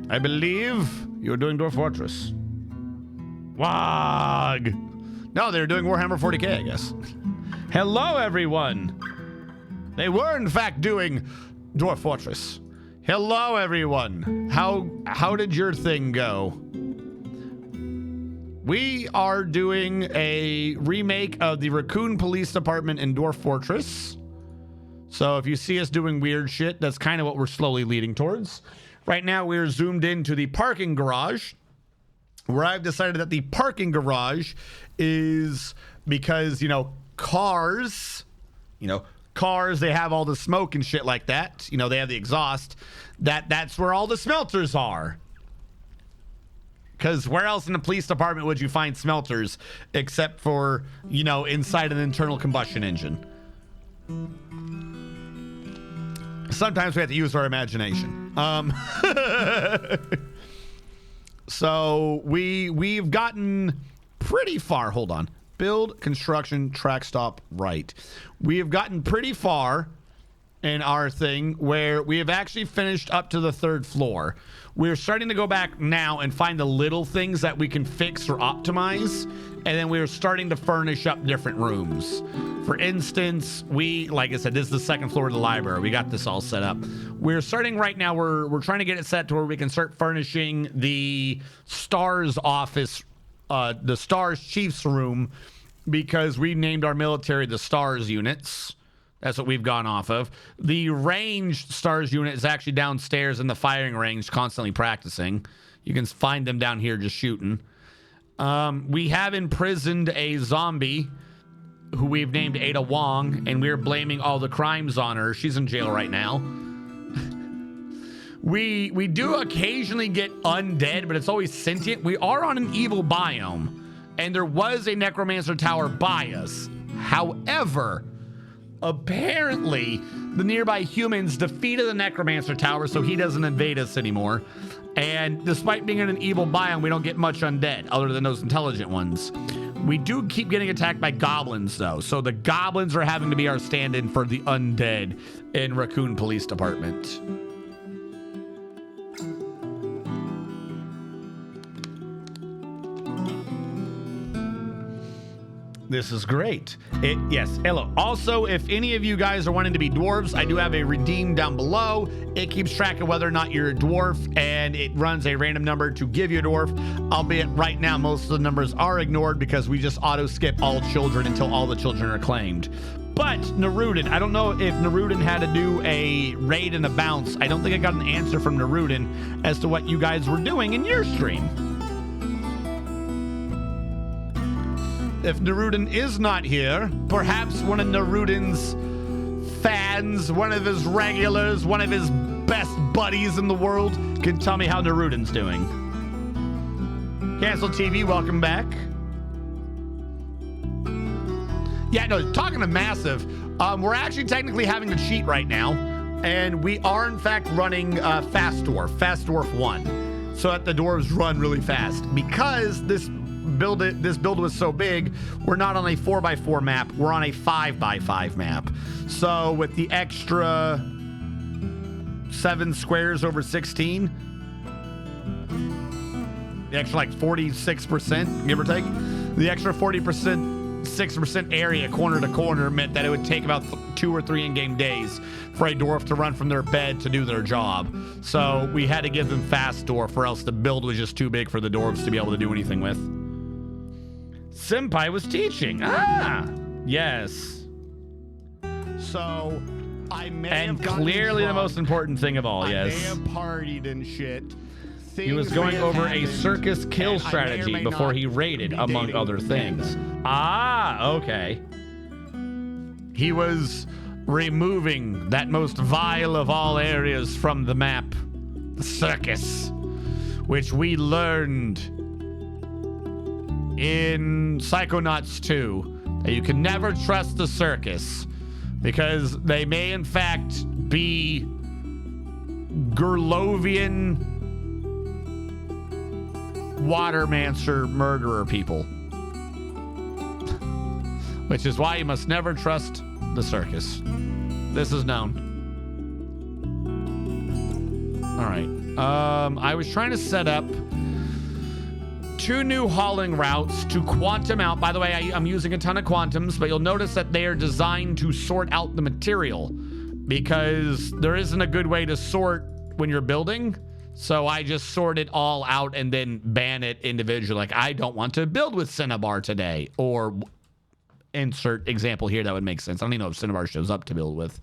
I believe you're doing Dwarf Fortress. Wog! No, they're doing Warhammer 40k, I guess. Hello, everyone! They were, in fact, doing Dwarf Fortress. Hello, everyone. How did your thing go? We are doing a remake of the Raccoon Police Department in Dwarf Fortress. So if you see us doing weird shit, that's kind of what we're slowly leading towards. Right now, we're zoomed into the parking garage, where I've decided that the parking garage is because, cars, they have all the smoke and shit like that. They have the exhaust. That's where all the smelters are. Because where else in the police department would you find smelters except for, inside an internal combustion engine? Sometimes we have to use our imagination. So we've gotten pretty far. Hold on. Build, construction, track stop, right. We have gotten pretty far in our thing where we have actually finished up to the 3rd floor. We're starting to go back now and find the little things that we can fix or optimize. And then we're starting to furnish up different rooms. For instance, like I said, this is the 2nd floor of the library. We got this all set up. We're starting right now. We're trying to get it set to where we can start furnishing the STARS office, the STARS Chief's room, because we named our military the STARS units. That's what we've gone off of. The ranged STARS unit is actually downstairs in the firing range, constantly practicing. You can find them down here just shooting. We have imprisoned a zombie who we've named Ada Wong, and we're blaming all the crimes on her. She's in jail right now. We do occasionally get undead, but it's always sentient. We are on an evil biome, and there was a necromancer tower by us. However, apparently the nearby humans defeated the necromancer tower, so he doesn't invade us anymore. And despite being in an evil biome, we don't get much undead other than those intelligent ones. We do keep getting attacked by goblins, though. So the goblins are having to be our stand-in for the undead in Raccoon Police Department. This is great. Yes, hello. Also, if any of you guys are wanting to be dwarves, I do have a redeem down below. It keeps track of whether or not you're a dwarf, and it runs a random number to give you a dwarf. Albeit right now, most of the numbers are ignored because we just auto-skip all children until all the children are claimed. But Nerudin, I don't know if Nerudin had to do a raid and a bounce. I don't think I got an answer from Nerudin as to what you guys were doing in your stream. If Nerudin is not here, perhaps one of Nerudin's fans, one of his regulars, one of his best buddies in the world can tell me how Naruto's doing. Cancel TV, welcome back. Yeah, no, talking to Massive, we're actually technically having to cheat right now, and we are in fact running Fast Dwarf 1, so that the dwarves run really fast. Because this build was so big, we're not on a 4x4 map, we're on a 5x5 map. So with the extra 7 squares over 16, the extra like 46%, give or take, the extra 6% area corner to corner meant that it would take about 2 or 3 in-game days for a dwarf to run from their bed to do their job. So we had to give them Fast Dwarf, or else the build was just too big for the dwarves to be able to do anything with. Senpai was teaching. Ah, yes. So I may And have gotten clearly the drunk. most important thing of all, I yes. may have partied and shit. He was Things going may have over a happened, circus kill and I may or strategy may before not he raided, be among dating other things. Panda. Ah, okay. He was removing that most vile of all areas from the map, the circus, which we learned in Psychonauts 2, that you can never trust the circus because they may in fact be Gurlovian Watermancer murderer people. Which is why you must never trust the circus. This is known. All right. I was trying to set up 2 new hauling routes to quantum out. By the way, I'm using a ton of quantums, but you'll notice that they are designed to sort out the material because there isn't a good way to sort when you're building. So I just sort it all out and then ban it individually. Like, I don't want to build with Cinnabar today, or insert example here that would make sense. I don't even know if Cinnabar shows up to build with.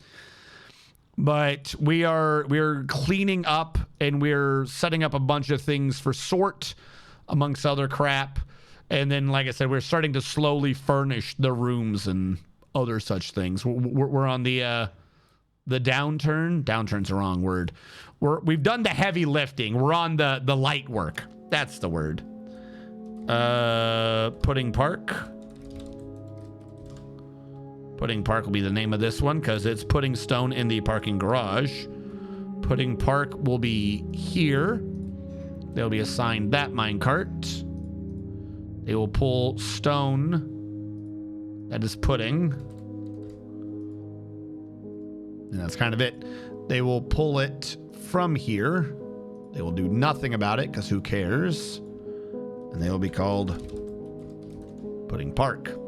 But we're cleaning up and we're setting up a bunch of things for sort, amongst other crap. And then, like I said, we're starting to slowly furnish the rooms and other such things. We're on the downturn. Downturn's the wrong word. We've done the heavy lifting. We're on the light work. That's the word. Pudding Park. Pudding Park will be the name of this one because it's putting stone in the parking garage. Pudding Park will be here. They'll be assigned that minecart. They will pull stone that is pudding. And that's kind of it. They will pull it from here. They will do nothing about it because who cares? And they will be called Pudding Park.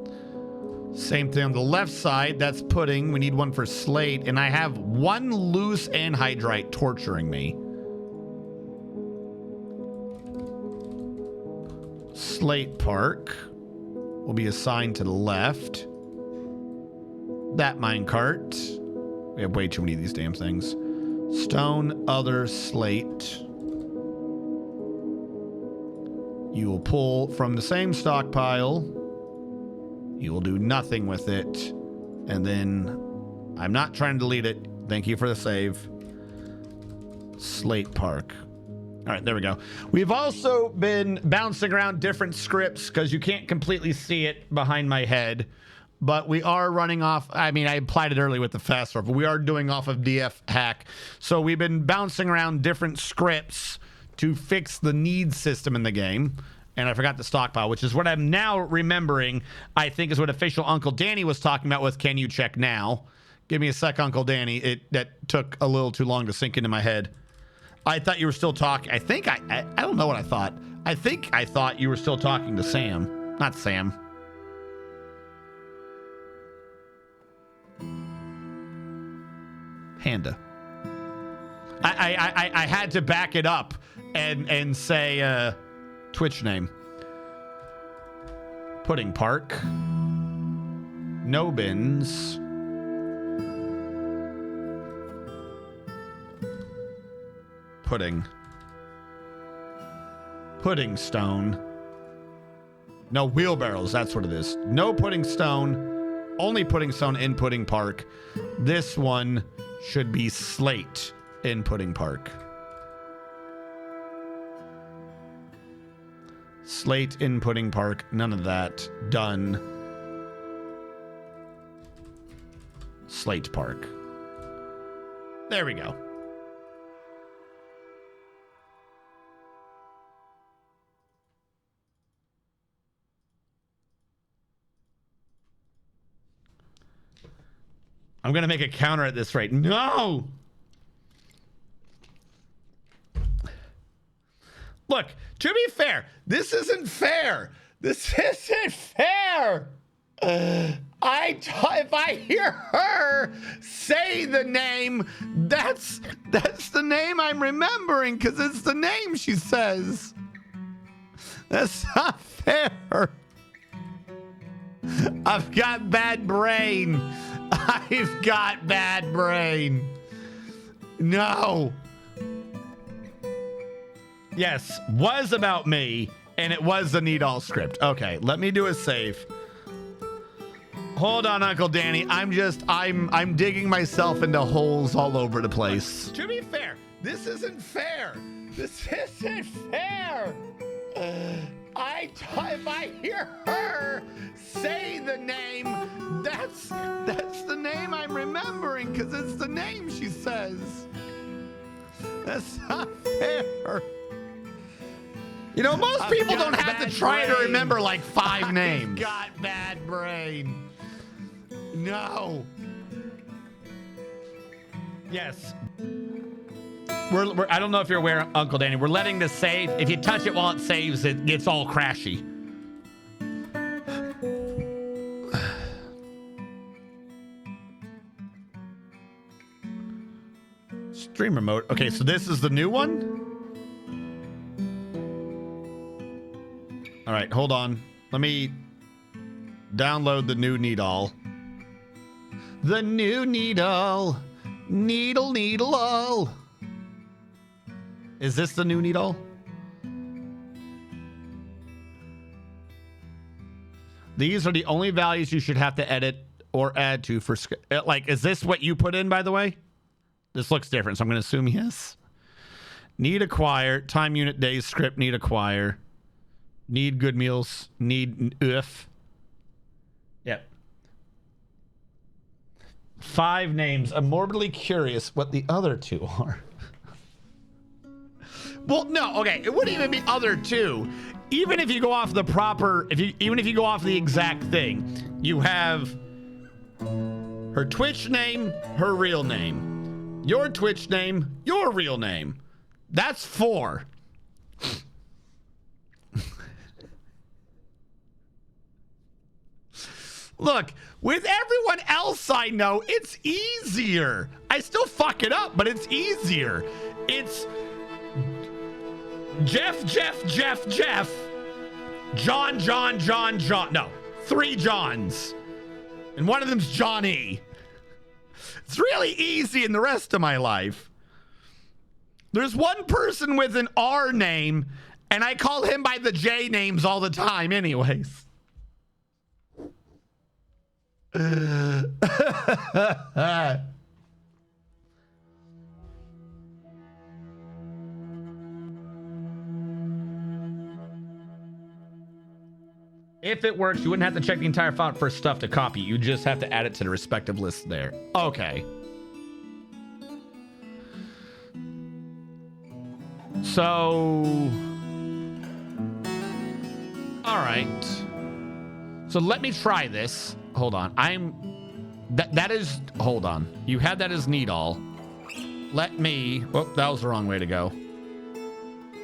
Same thing on the left side. That's pudding. We need one for slate. And I have 1 loose anhydrite torturing me. Slate Park will be assigned to the left. That minecart. We have way too many of these damn things. Stone, other, slate. You will pull from the same stockpile. You will do nothing with it. And then, I'm not trying to delete it. Thank you for the save. Slate Park. All right, there we go. We've also been bouncing around different scripts because you can't completely see it behind my head. But we are running off. I mean, I applied it early with the fast start, but we are doing off of DF hack. So we've been bouncing around different scripts to fix the needs system in the game. And I forgot the stockpile, which is what I'm now remembering, I think is what official Uncle Danny was talking about with Can You Check Now? Give me a sec, Uncle Danny. That took a little too long to sink into my head. I thought you were still talking. I think I don't know what I thought. I think I thought you were still talking to Sam. Not Sam. Panda. I had to back it up and say Twitch name. Pudding Park. No bins. Pudding. Pudding stone. No wheelbarrows, that's what it is. No pudding stone. Only pudding stone in Pudding Park. This one should be slate inputting park. Slate inputting park. None of that. Done. Slate park. There we go. I'm going to make a counter at this rate. No! Look, to be fair, this isn't fair. This isn't fair. If I hear her say the name, that's the name I'm remembering because it's the name she says. That's not fair. I've got bad brain. I've got bad brain. No. Yes, was about me, and it was the Need All script. Okay, let me do a save. Hold on, Uncle Danny. I'm digging myself into holes all over the place. To be fair, this isn't fair. This isn't fair. If I hear her say the name, that's the name I'm remembering because it's the name she says. That's not fair. You know, most people don't have to try to remember like 5 names. Got bad brain. No. Yes. We're I don't know if you're aware, Uncle Danny. We're letting this save. If you touch it while it saves, it gets all crashy. Stream remote. Okay, so this is the new one. All right, hold on. Let me download the new Needle. The new Needle. Needle all. Is this the new Needle? These are the only values you should have to edit or add to for... Like, is this what you put in, by the way? This looks different, so I'm going to assume yes. Need acquire. Time unit days script. Need acquire. Need good meals. Need if. Yep. 5 names. I'm morbidly curious what the other 2 are. Well, no, okay. It wouldn't even be other 2. Even if you go off the proper, even if you go off the exact thing, you have her Twitch name, her real name, your Twitch name, your real name. That's 4. Look, with everyone else I know, it's easier. I still fuck it up, but it's easier. It's Jeff, John. No, 3 Johns. And one of them's Johnny. It's really easy in the rest of my life. There's one person with an R name, and I call him by the J names all the time anyways. If it works, you wouldn't have to check the entire file for stuff to copy. You just have to add it to the respective list there. Okay. So... all right. So let me try this. Hold on. That is... hold on. You had that as need all. Let me... oh, that was the wrong way to go.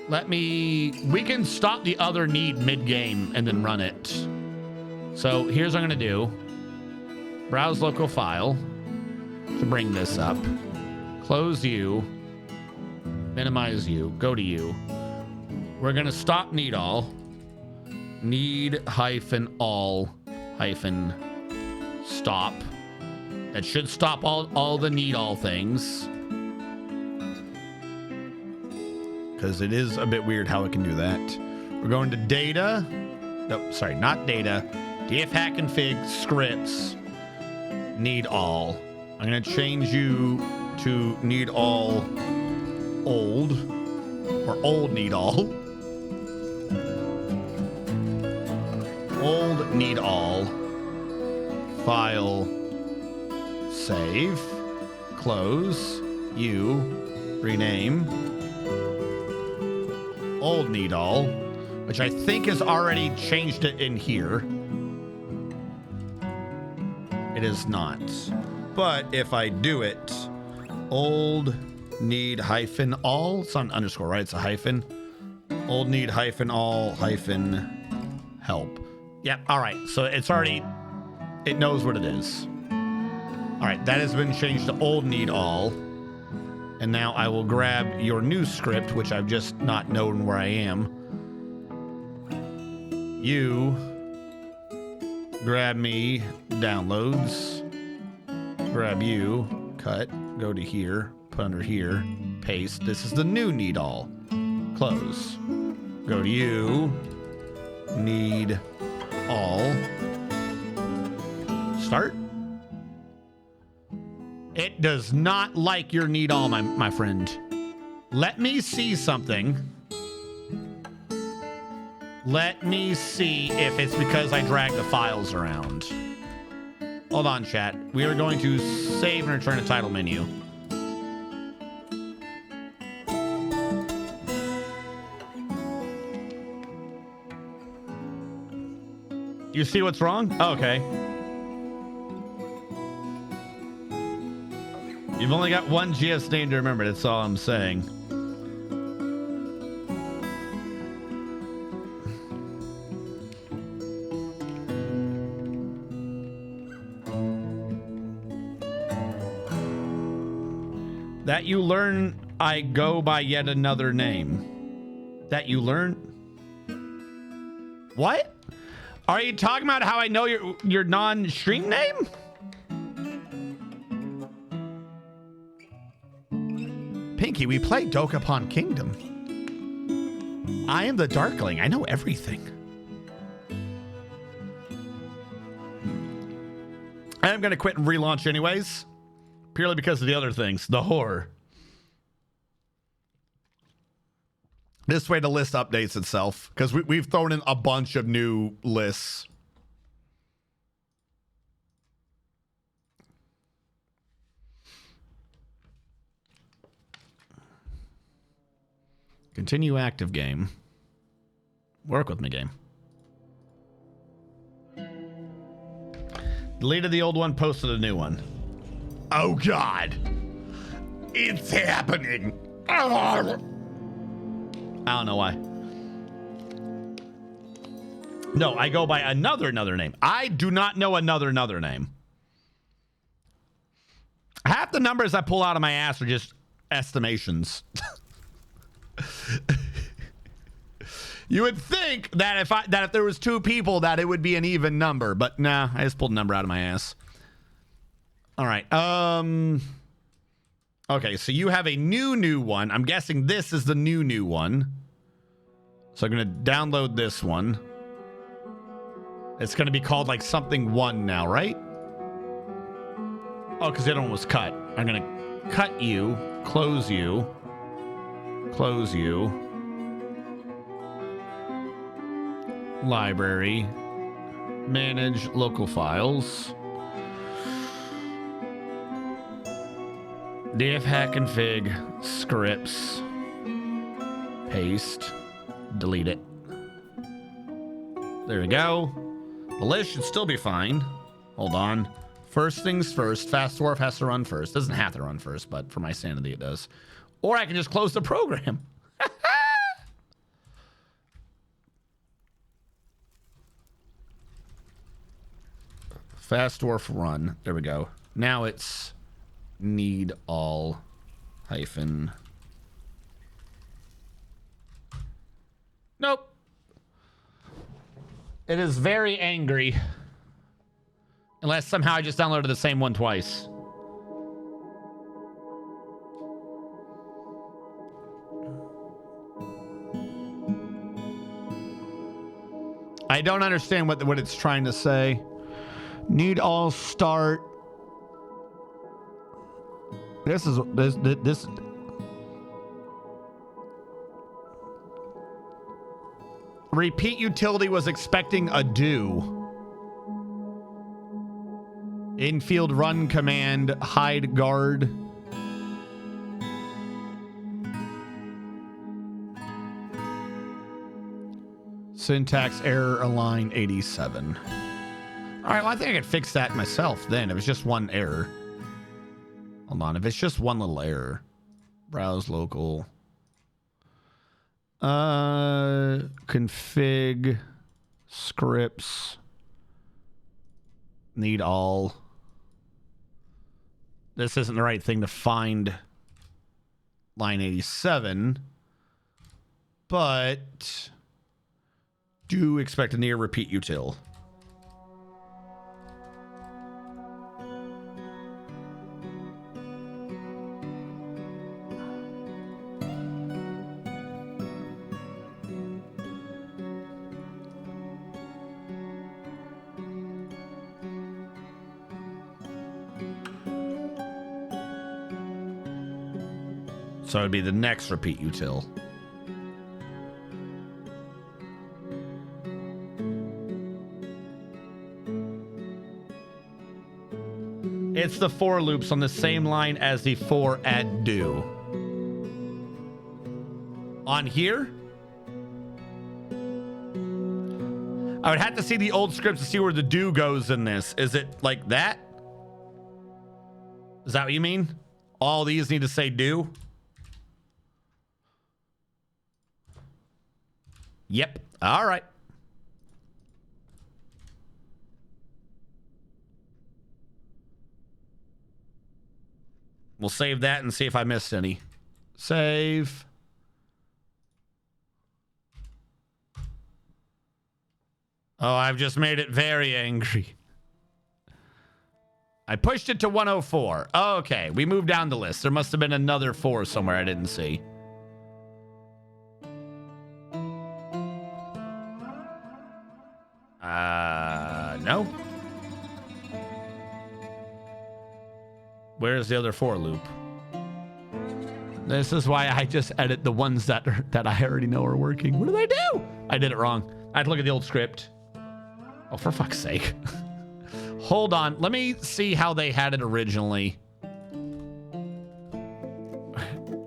Let me... we can stop the other need mid-game and then run it. So here's what I'm going to do. Browse local file to bring this up. Close you. Minimize you. Go to you. We're going to stop need all. Need hyphen all hyphen stop. That should stop all the need all things. Because it is a bit weird how it can do that. We're going to data. No, sorry, not data. df hack config scripts. Need all. I'm going to change you to need all old, or old need all. Old need all. File. Save. Close. You. Rename. Old need all, which I think has already changed it in here. It is not. But if I do it, old need hyphen all, it's not an underscore, right? It's a hyphen. Old need hyphen all hyphen help. Yep. All right. So it's already, it knows what it is. All right. That has been changed to old need all. And now I will grab your new script, which I've just not known where I am. You grab me downloads, grab you, cut, go to here, put under here, paste. This is the new need all. Close. Go to you, need all. Start. It does not like your need all, my friend. Let me see something. Let me see if it's because I drag the files around. Hold on, chat. We are going to save and return to title menu. You see what's wrong? Oh, okay. You've only got one GS name to remember. That's all I'm saying. That you learn, I go by yet another name. That you learn? What? Are you talking about how I know your non-stream name? Pinky, we play Dokapon Kingdom. I am the Darkling. I know everything. I'm going to quit and relaunch anyways. Purely because of the other things. The horror. This way the list updates itself. Because we've thrown in a bunch of new lists. Continue active game. Work with me game. Deleted the old one, posted a new one. Oh God. It's happening. I don't know why. No, I go by another name. I do not know another name. Half the numbers I pull out of my ass are just estimations. You would think that if there was two people that it would be an even number, but nah, I just pulled a number out of my ass. All right. Okay, so you have a new one. I'm guessing this is the new one. So I'm going to download this one. It's going to be called like something 1 now, right? Oh, because the other one was cut. I'm going to cut you, close you, library, manage local files, diff hack config, scripts, paste, delete it. There we go. The list should still be fine. Hold on. First things first, Fast Dwarf has to run first. Doesn't have to run first, but for my sanity it does. Or I can just close the program. Fast Dwarf run. There we go. Now it's need all hyphen. Nope. It is very angry. Unless somehow I just downloaded the same one twice. I don't understand what it's trying to say. Need all start. This. Repeat utility was expecting a do. Infield run command, hide guard. Syntax error, align 87. All right, well, I think I could fix that myself then if it's just one error. Hold on, if it's just one little error. Browse local. Config scripts. Need all. This isn't the right thing to find line 87, but do expect a near repeat util. So it'd be the next repeat util. It's the for loops on the same line as the for add do. On here? I would have to see the old scripts to see where the do goes in this. Is it like that? Is that what you mean? All these need to say do? Yep. All right. We'll save that and see if I missed any. Save. Oh, I've just made it very angry. I pushed it to 104. Okay, we moved down the list. There must have been another 4 somewhere I didn't see. No. Where's the other for loop? This is why I just edit the ones that I already know are working. What did I do? I did it wrong. I had to look at the old script. Oh, for fuck's sake. Hold on. Let me see how they had it originally.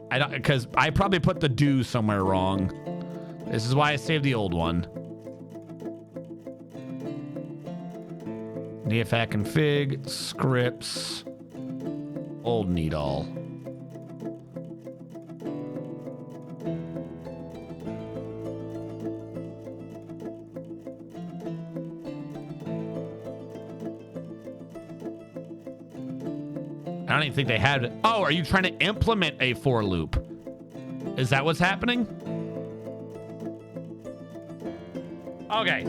Because I probably put the do somewhere wrong. This is why I saved the old one. Neofac config, scripts, old need all. I don't even think they had it. Oh, are you trying to implement a for loop? Is that what's happening? Okay.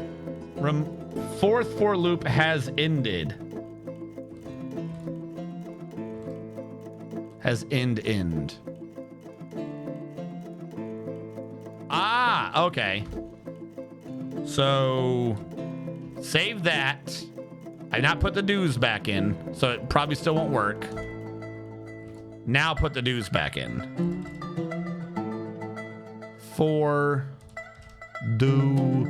Fourth for loop has ended. Has end. Ah, okay. So save that. I not put the do's back in, so it probably still won't work. Now put the do's back in. For do.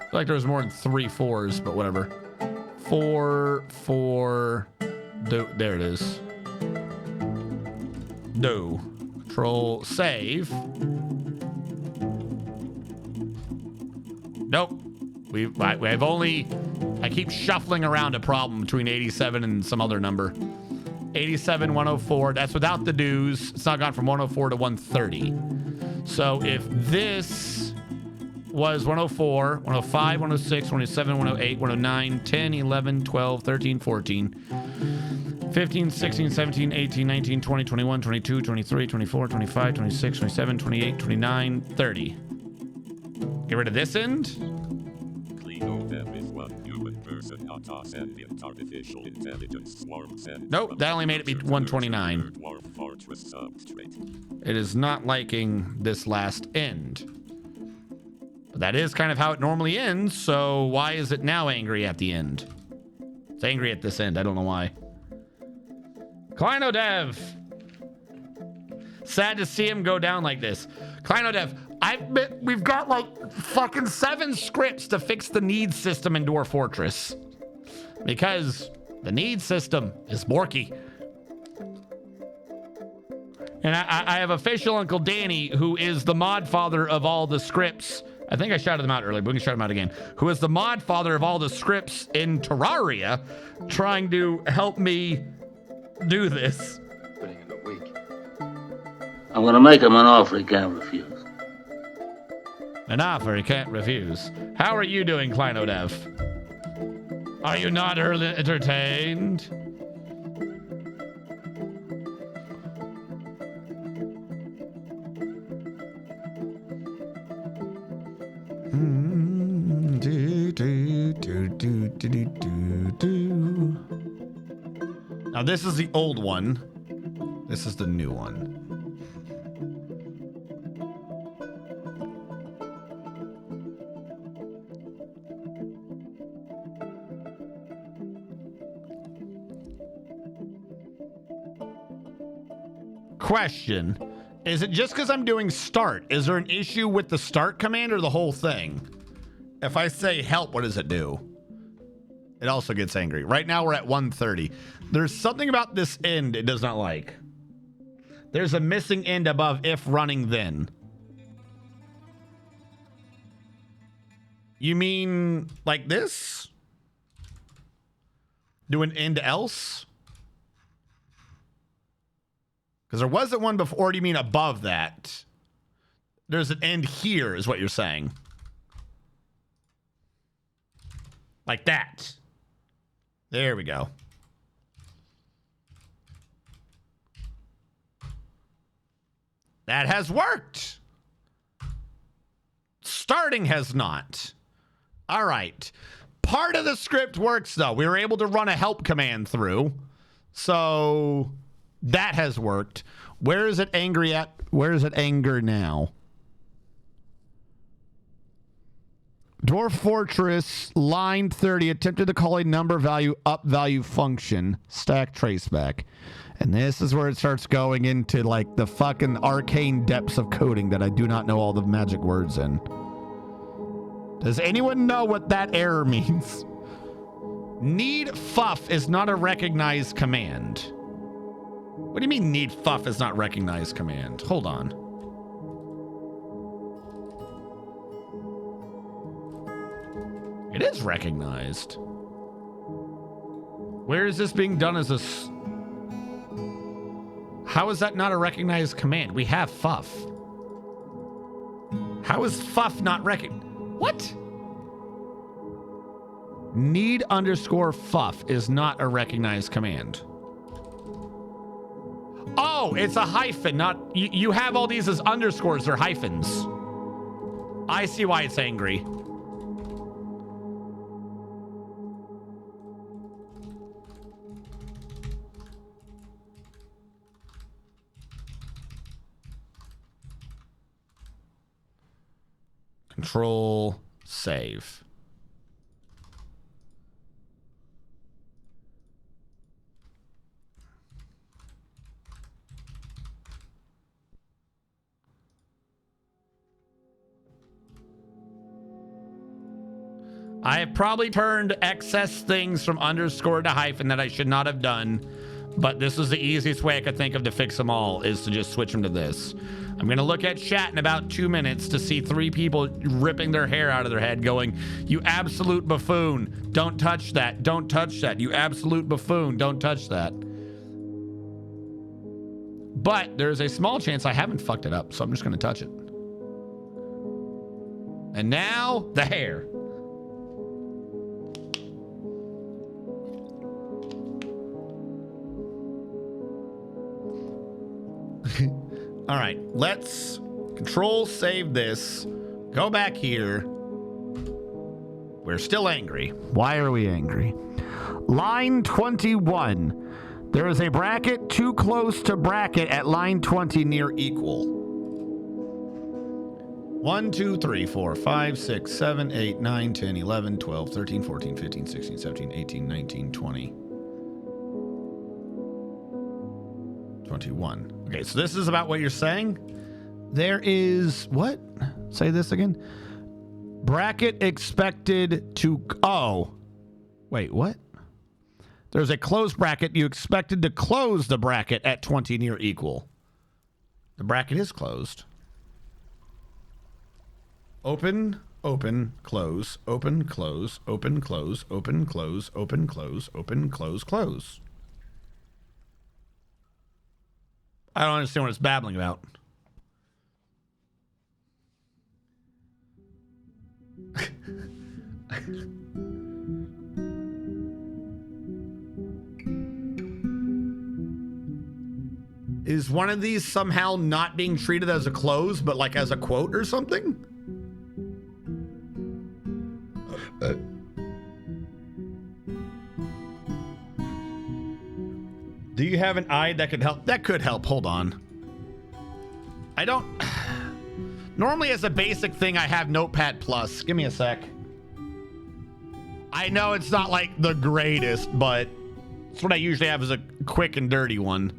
I feel like there was more than 3 4s, but whatever. For do. There it is. Do. Control save. Nope. I've only. I keep shuffling around a problem between 87 and some other number. 87, 104. That's without the dues. It's not gone from 104 to 130. So if this was 104, 105, 106, 107, 108, 109, 10, 11, 12, 13, 14, 15, 16, 17, 18, 19, 20, 21, 22, 23, 24, 25, 26, 27, 28, 29, 30. Get rid of this end. Nope, that only made it be 129. It is not liking this last end. But that is kind of how it normally ends, so why is it now angry at the end? It's angry at this end, I don't know why. Kleinodev. Sad to see him go down like this. Kleinodev, we've got like fucking 7 scripts to fix the needs system in Dwarf Fortress. Because the needs system is borky. And I have official Uncle Danny, who is the mod father of all the scripts. I think I shouted them out earlier, but we can shout them out again. Who is the mod father of all the scripts in Terraria, trying to help me do this. I'm gonna make him an offer he can't refuse. An offer he can't refuse. How are you doing, Kleinodev? Are you not entertained? Now this is the old one. This is the new one. Question. Is it just because I'm doing start? Is there an issue with the start command or the whole thing? If I say help, what does it do? It also gets angry. Right now we're at 130. There's something about this end it does not like. There's a missing end above if running then. You mean like this? Do an end else? Because there wasn't one before. Or do you mean above that? There's an end here is what you're saying. Like that. There we go. That has worked. Starting has not. All right. Part of the script works, though. We were able to run a help command through. So that has worked. Where is it angry at? Where is it anger now? Dwarf Fortress, line 30, attempted to call a number value up value function, stack traceback. And this is where it starts going into like the fucking arcane depths of coding that I do not know all the magic words in. Does anyone know what that error means? Need fuff is not a recognized command. What do you mean need fuff is not recognized command? Hold on. It is recognized. Where is this being done as a... How is that not a recognized command? We have fuff. How is fuff not recognized? What? Need underscore fuff is not a recognized command. Oh, it's a hyphen, not... You have all these as underscores or hyphens. I see why it's angry. Control, save. I have probably turned excess things from underscore to hyphen that I should not have done, but this is the easiest way I could think of to fix them all, is to just switch them to this. I'm going to look at chat in about 2 minutes to see 3 people ripping their hair out of their head going, "You absolute buffoon. Don't touch that. Don't touch that. You absolute buffoon. Don't touch that." But there's a small chance I haven't fucked it up, so I'm just going to touch it. And now, the hair. All right, let's control save this. Go back here. We're still angry. Why are we angry? Line 21. There is a bracket too close to bracket at line 20 near equal. 1, 2, 3, 4, 5, 6, 7, 8, 9, 10, 11, 12, 13, 14, 15, 16, 17, 18, 19, 20. 21. Okay, so this is about what you're saying. There is what? Say this again. Bracket expected to. Oh, wait, what? There's a closed bracket. You expected to close the bracket at 20 near equal. The bracket is closed. Open, open, close, open, close, open, close, open, close, open, close, open, close, close. I don't understand what it's babbling about. Is one of these somehow not being treated as a close, but like as a quote or something? Do you have an eye that could help? That could help. Hold on. I don't... Normally as a basic thing, I have Notepad+. Give me a sec. I know it's not like the greatest, but it's what I usually have as a quick and dirty one.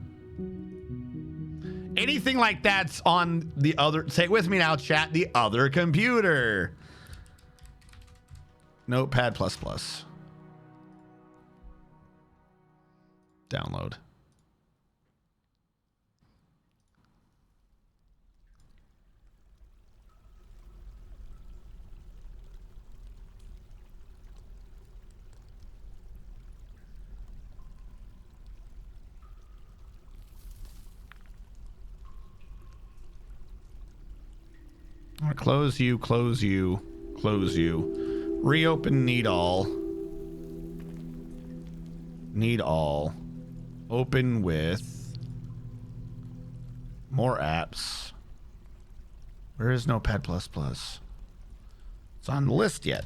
Anything like that's on the other... Say it with me now, chat. The other computer. Notepad++. Download. Close you, close you, close you. Reopen need all. Need all. Open with more apps. Where is Notepad++? It's on the list yet.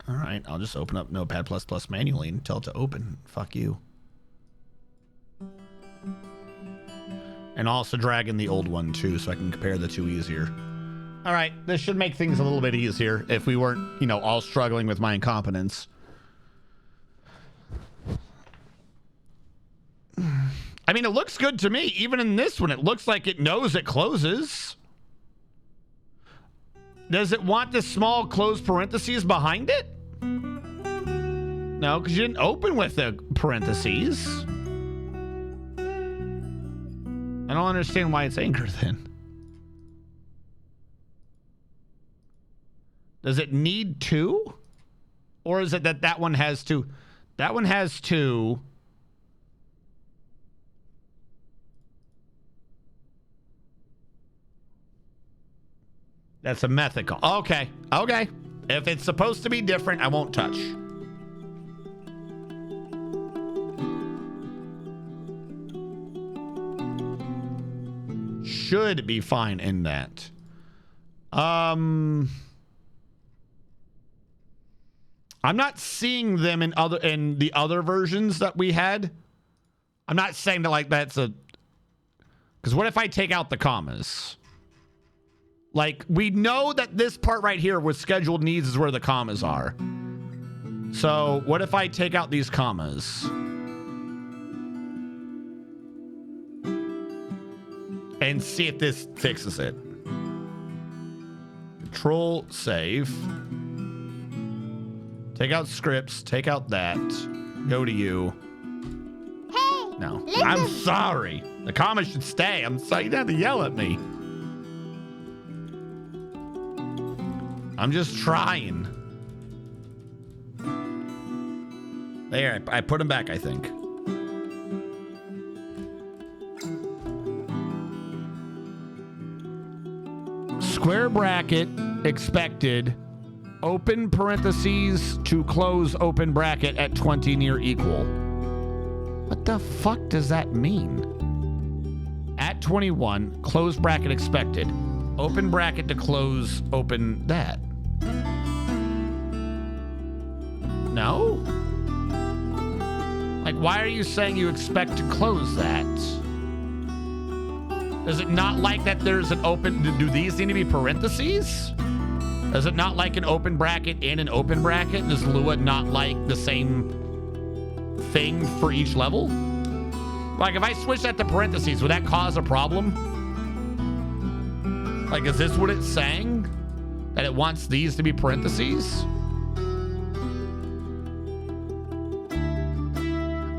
All right, I'll just open up Notepad++ manually and tell it to open. Fuck you. And also drag in the old one too, so I can compare the two easier. All right, this should make things a little bit easier if we weren't, you know, all struggling with my incompetence. I mean, it looks good to me. Even in this one, it looks like it knows it closes. Does it want the small closed parentheses behind it? No, because you didn't open with the parentheses. I don't understand why it's anchored then. Does it need two? Or is it that that one has two? That one has two. That's a method call. Okay. Okay. If it's supposed to be different, I won't touch. Should be fine in that. I'm not seeing them in the other versions that we had. I'm not saying that like that's a... Because what if I take out the commas? Like, we know that this part right here with scheduled needs is where the commas are. So, what if I take out these commas? And see if this fixes it. Control, save. Take out scripts, take out that. Go to you. Hey! No. Listen. I'm sorry. The commas should stay. I'm sorry. You don't have to yell at me. I'm just trying. There, I put them back, I think. Square bracket, expected. Open parentheses to close open bracket at 20 near equal. What the fuck does that mean? At 21, close bracket expected. Open bracket to close open that. No? Like, why are you saying you expect to close that? Does it not like that there's an open... Do these need to be parentheses? Does it not like an open bracket and an open bracket? Does Lua not like the same thing for each level? Like, if I switch that to parentheses, would that cause a problem? Like, is this what it's saying? That it wants these to be parentheses?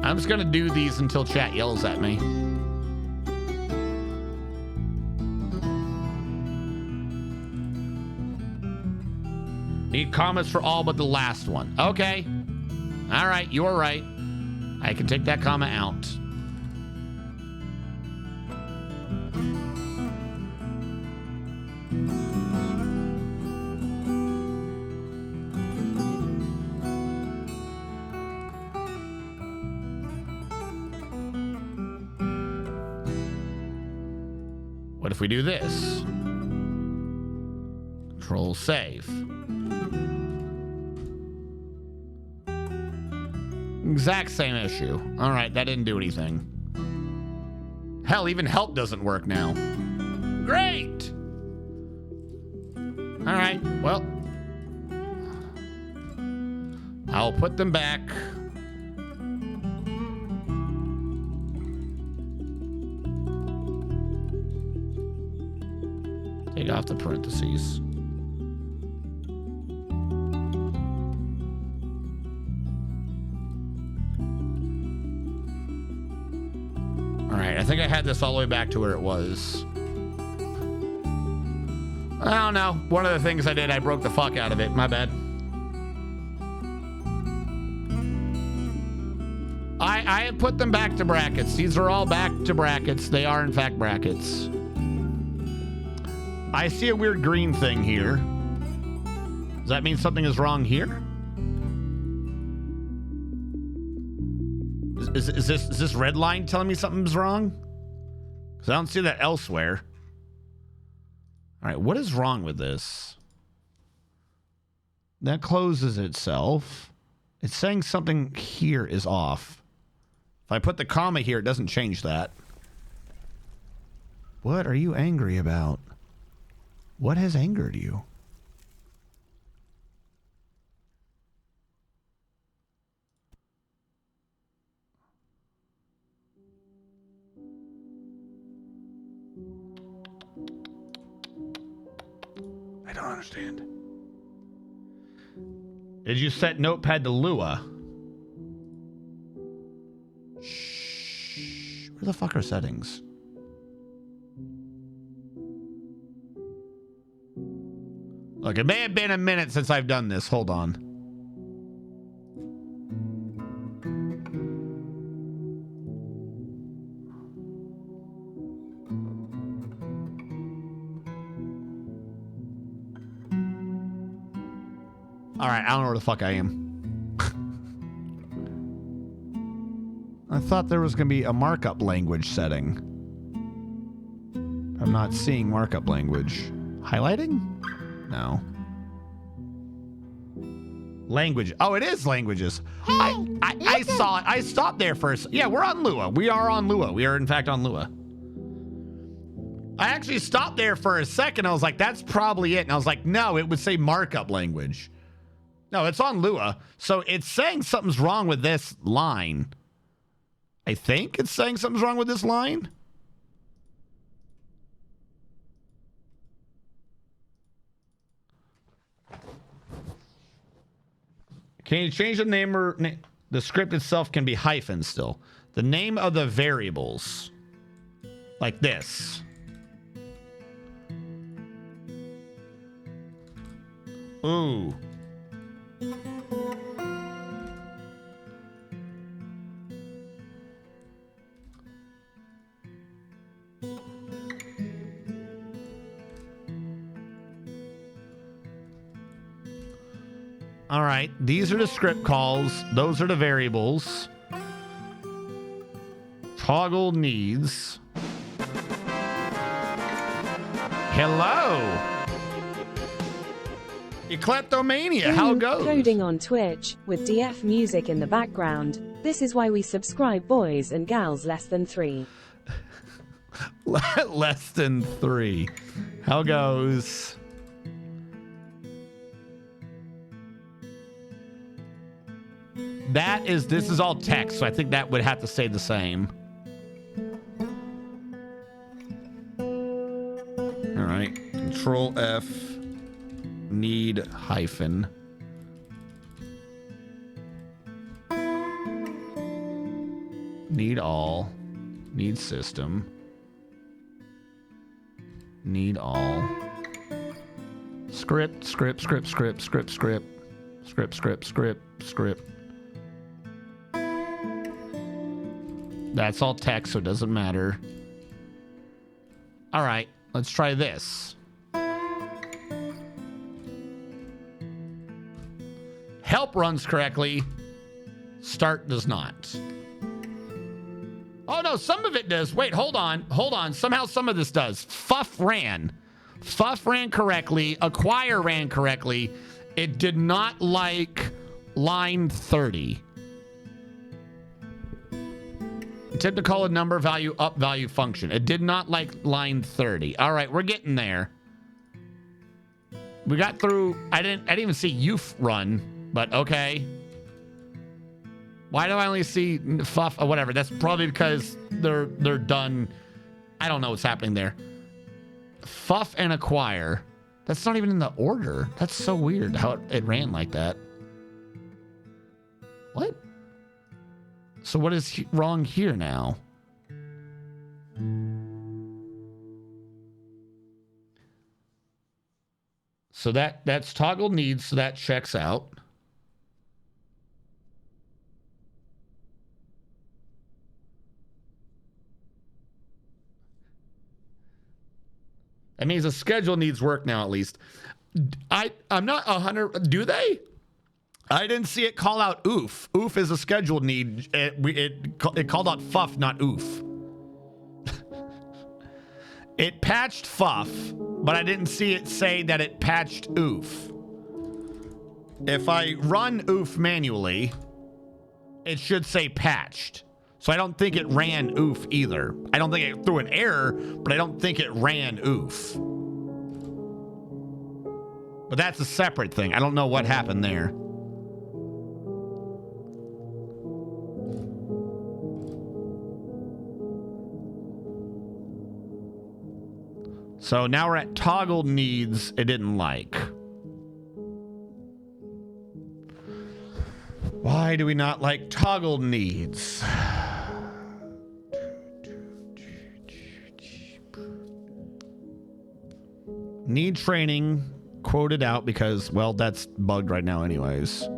I'm just gonna do these until chat yells at me. Need commas for all but the last one. Okay. All right, you're right. I can take that comma out. What if we do this? Control save. Exact same issue. All right, that didn't do anything. Hell, even help doesn't work now. Great! All right, well. I'll put them back. Take off the parentheses. All right, I think I had this all the way back to where it was. I don't know. One of the things I did, I broke the fuck out of it. My bad. I have put them back to brackets. These are all back to brackets. They are, in fact, brackets. I see a weird green thing here. Does that mean something is wrong here? Is this red line telling me something's wrong? Because I don't see that elsewhere. All right, what is wrong with this? That closes itself. It's saying something here is off. If I put the comma here, it doesn't change that. What are you angry about? What has angered you? I don't understand. Did you set Notepad to Lua? Shh. Where the fuck are settings? Look, it may have been a minute since I've done this. Hold on. All right, I don't know where the fuck I am. I thought there was going to be a markup language setting. I'm not seeing markup language. Highlighting? No. Language. Oh, it is languages. I saw it. I stopped there first. Yeah, we're on Lua. We are on Lua. We are, in fact, on Lua. I actually stopped there for a second. I was like, that's probably it. And I was like, no, it would say markup language. No, it's on Lua. So it's saying something's wrong with this line. I think it's saying something's wrong with this line. Can you change the name or the script itself can be hyphens still? The name of the variables. Like this. Ooh. All right, these are the script calls. Those are the variables. Toggle needs. Hello. Ecleptomania, how goes? Coding on Twitch, with DF music in the background. This is why we subscribe boys and gals less than 3. Less than 3. How goes? This is all text, so I think that would have to stay the same. Control F. Need hyphen. Need all. Need system. Need all. Script. That's all text, so it doesn't matter. All right, let's try this. Help runs correctly. Start does not. Oh no, some of it does. Wait, hold on. Somehow some of this does. Fuff ran correctly. Acquire ran correctly. It did not like line 30. Attempt to call a number value up value function. It did not like line 30. All right, we're getting there. We got through. I didn't even see UF run, but okay. Why do I only see fuff or whatever? That's probably because they're done. I don't know what's happening there. Fuff and acquire. That's not even in the order. That's so weird how it ran like that. What? So what is wrong here now? So that's toggle needs, so that checks out. That means the schedule needs work now, at least. I'm not 100. Do they? I didn't see it call out oof. Oof is a scheduled need. It called out fuff, not oof. It patched fuff, but I didn't see it say that it patched oof. If I run oof manually, it should say patched. So I don't think it ran oof either. I don't think it threw an error, but I don't think it ran oof. But that's a separate thing. I don't know what happened there. So now we're at toggle needs it didn't like. Why do we not like toggle needs? Need training quoted out because, well, that's bugged right now anyways.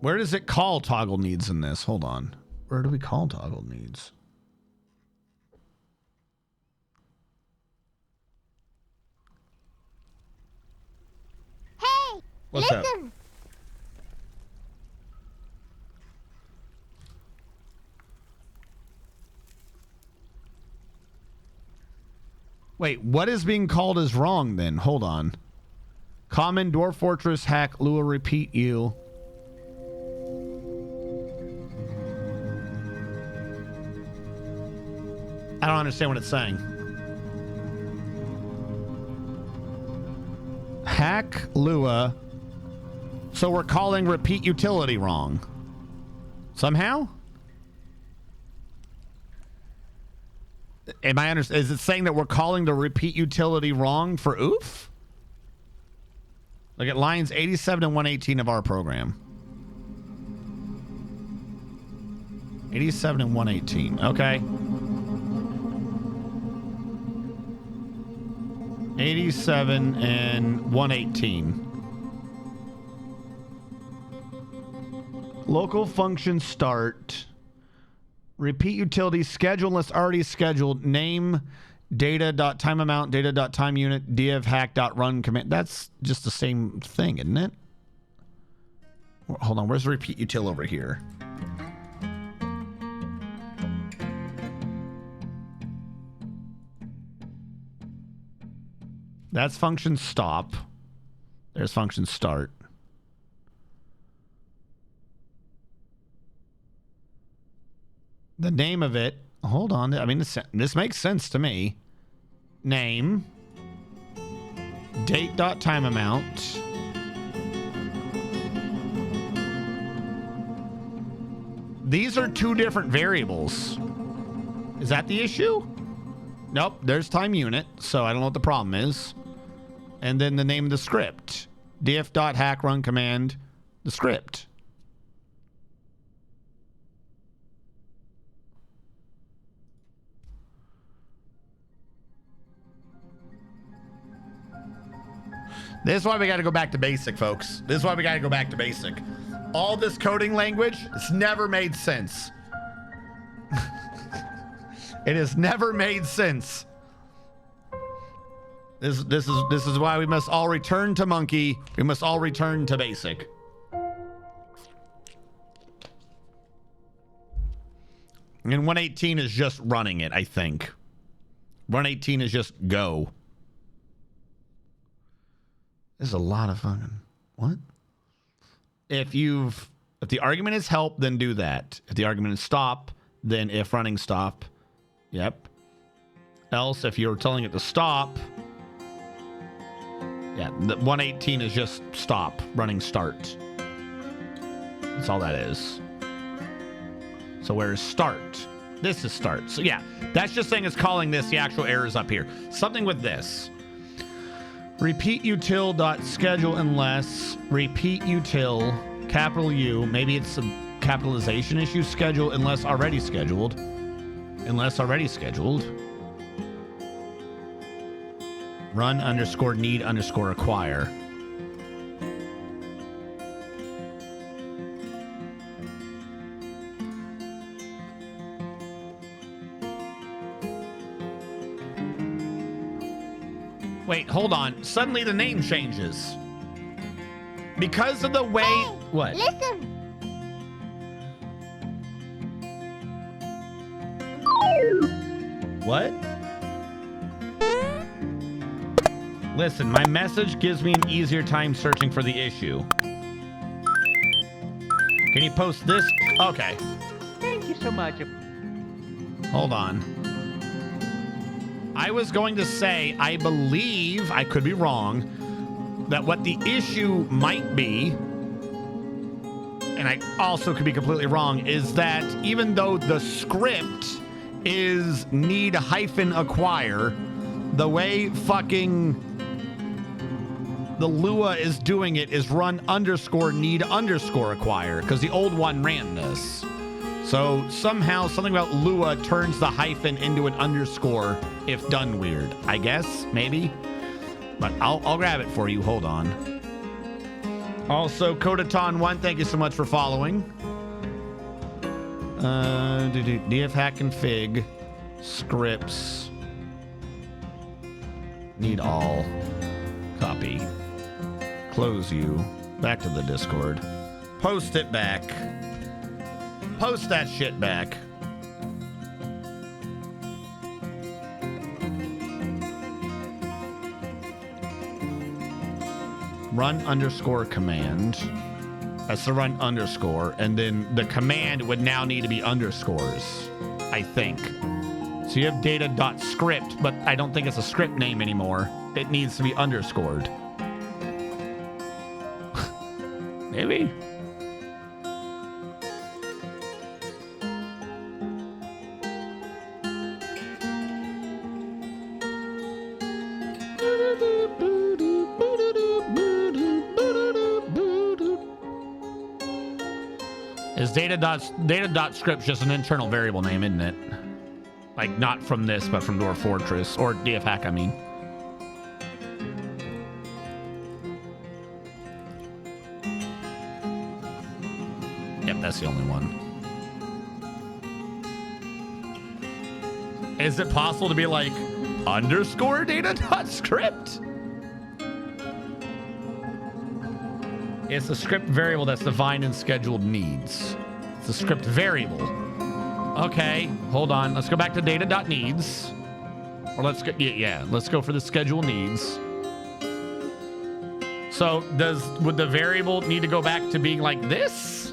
Where does it call toggle needs in this? Hold on. Where do we call toggle needs? Hey, What's listen. up? Wait, what is being called as wrong then? Hold on. Common, Dwarf Fortress, Hack, Lua, Repeat You. I don't understand what it's saying. Hack, Lua. So we're calling Repeat Utility wrong. Somehow? Am I is it saying that we're calling the repeat utility wrong for oof? Look at lines 87 and 118 of our program. 87 and 118. Okay. 87 and 118. Local function start. Repeat utility schedule unless already scheduled. Name data.timeAmount, data.timeUnit, divhack.run command. That's just the same thing, isn't it? Hold on, where's the repeat util over here? That's function stop. There's function start. The name of it, hold on. I mean, this makes sense to me. Name, date.timeAmount. these are two different variables. Is that the issue? Nope, there's time unit, so I don't know what the problem is. And then the name of the script. df.hack run command, the script. This is why we got to go back to basic, folks. This is why we got to go back to basic. All this coding language, it's never made sense. It has never made sense. This is why we must all return to monkey. We must all return to basic. And 118 is just running it, I think. 118 is just go. There's a lot of fucking what? If the argument is help, then do that. If the argument is stop, then if running stop. Yep. Else, if you're telling it to stop, yeah, the 118 is just stop, running start. That's all that is. So where is start? This is start. So yeah, that's just saying it's calling this. The actual error is up here. Something with this. Repeat util dot schedule unless repeat util capital U. Maybe it's a capitalization issue. Schedule unless already scheduled. Unless already scheduled. Run underscore need underscore acquire. Wait, hold on. Suddenly the name changes. Because of the way... Hey, what? Listen. What? Listen, my message gives me an easier time searching for the issue. Can you post this? Okay. Thank you so much. Hold on. I was going to say, I believe, I could be wrong, that what the issue might be, and I also could be completely wrong, is that even though the script is need hyphen acquire, the way fucking the Lua is doing it is run underscore need underscore acquire, because the old one ran this. So somehow something about Lua turns the hyphen into an underscore if done weird. I guess, maybe. But I'll grab it for you. Hold on. Also, Kodaton1, thank you so much for following. DF hack config scripts need all. Copy. Close you. Back to the Discord. Post it back. Post that shit back. Run underscore command. That's the run underscore. And then the command would now need to be underscores, I think. So you have data.script, but I don't think it's a script name anymore. It needs to be underscored. Maybe. Is data.script just an internal variable name, isn't it? Like, not from this, but from Dwarf Fortress. Or DF hack, I mean. Yep, that's the only one. Is it possible to be like, underscore data.script? It's a script variable that's defined in scheduled needs. It's a script variable. Okay, hold on. Let's go back to data.needs. Or let's go, yeah, let's go for the schedule needs. So would the variable need to go back to being like this?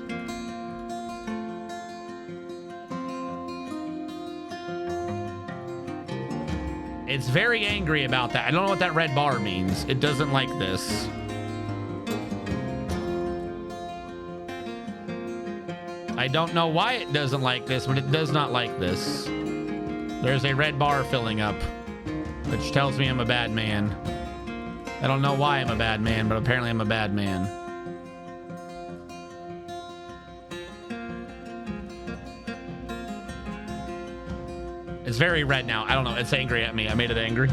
It's very angry about that. I don't know what that red bar means. It doesn't like this. I don't know why it doesn't like this, but it does not like this. There's a red bar filling up, which tells me I'm a bad man. I don't know why I'm a bad man, but apparently I'm a bad man. It's very red now. I don't know. It's angry at me. I made it angry.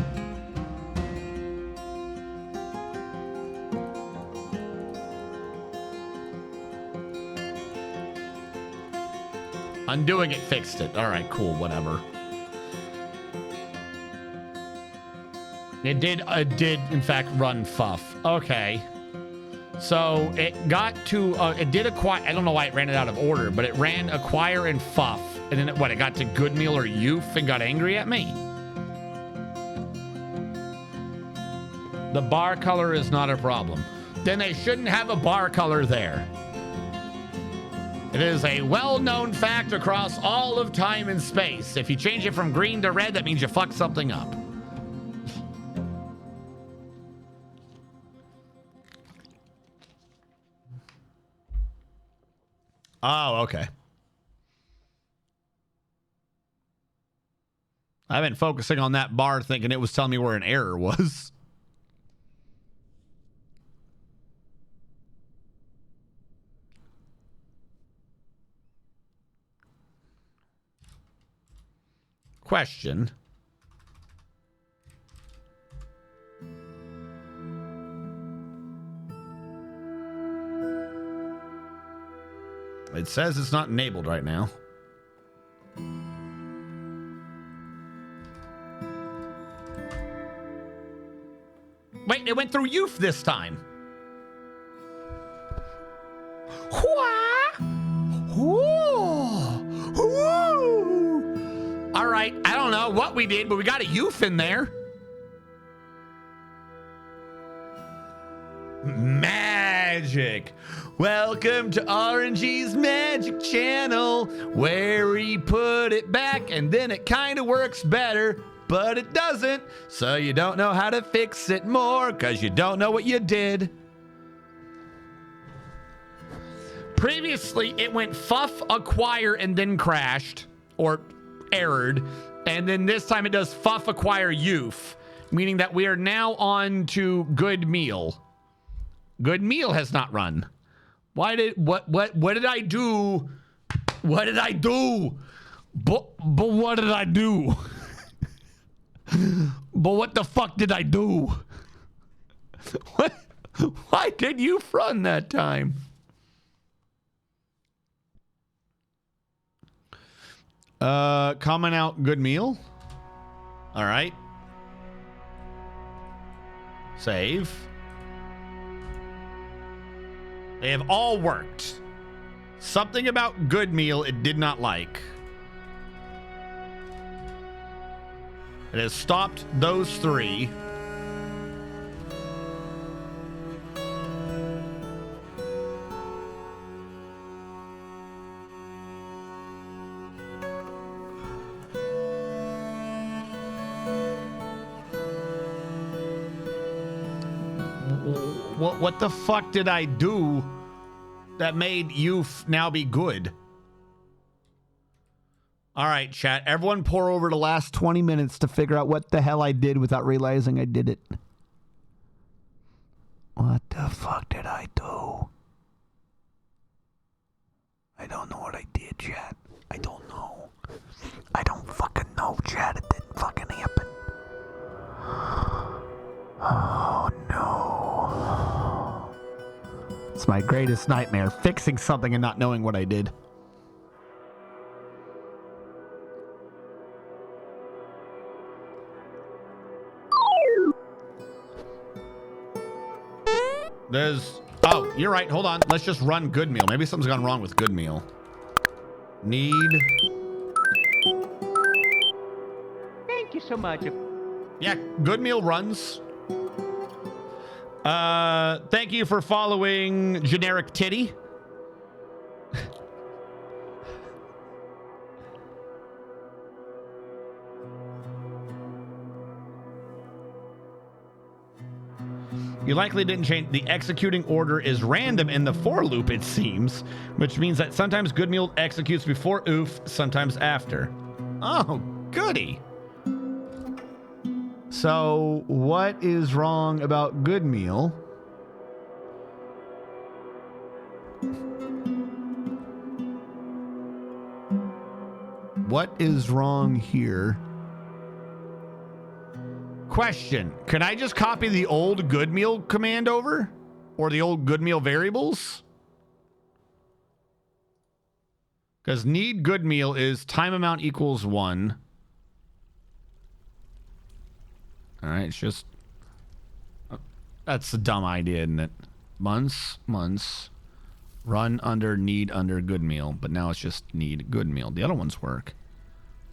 Undoing it fixed it. All right, cool, whatever. It did in fact run fuff. Okay. So it got to, it did acquire, I don't know why it ran it out of order, but it ran acquire and fuff. And then it got to good meal or youth and got angry at me. The bar color is not a problem. Then they shouldn't have a bar color there. It is a well-known fact across all of time and space. If you change it from green to red, that means you fucked something up. Oh, okay. I've been focusing on that bar thinking it was telling me where an error was. Question. It says it's not enabled right now. Wait, it went through youth this time. All right, I don't know what we did, but we got a youth in there. Magic. Welcome to RNG's Magic Channel, where we put it back and then it kind of works better, but it doesn't, so you don't know how to fix it more because you don't know what you did. Previously, it went fuff, acquire, and then crashed, or errored, and then this time it does fuff, acquire, youth, meaning that we are now on to good meal. Good meal has not run. Why did what did I do? What did I do? But what did I do? But what the fuck did I do? What? Why did you run that time? Comment out good meal. All right. Save. They have all worked. Something about good meal it did not like. It has stopped those three. What the fuck did I do that made you now be good? All right, chat. Everyone pour over the last 20 minutes to figure out what the hell I did without realizing I did it. What the fuck did I do? I don't know what I did, chat. I don't know. I don't fucking know, chat. It didn't fucking happen. Oh, no. It's my greatest nightmare, fixing something and not knowing what I did. There's... Oh, you're right. Hold on. Let's just run good meal. Maybe something's gone wrong with good meal. Need... Thank you so much. Yeah, good meal runs. Thank you for following Generic Titty. You likely didn't change. The executing order is random in the for loop, it seems, which means that sometimes good meal executes before oof, sometimes after. Oh, goody. So, what is wrong about good meal? What is wrong here? Question. Can I just copy the old good meal command over? Or the old good meal variables? Because need good meal is time amount equals 1. All right, it's just... that's a dumb idea, isn't it? Months, run under, need under good meal. But now it's just need good meal. The other ones work.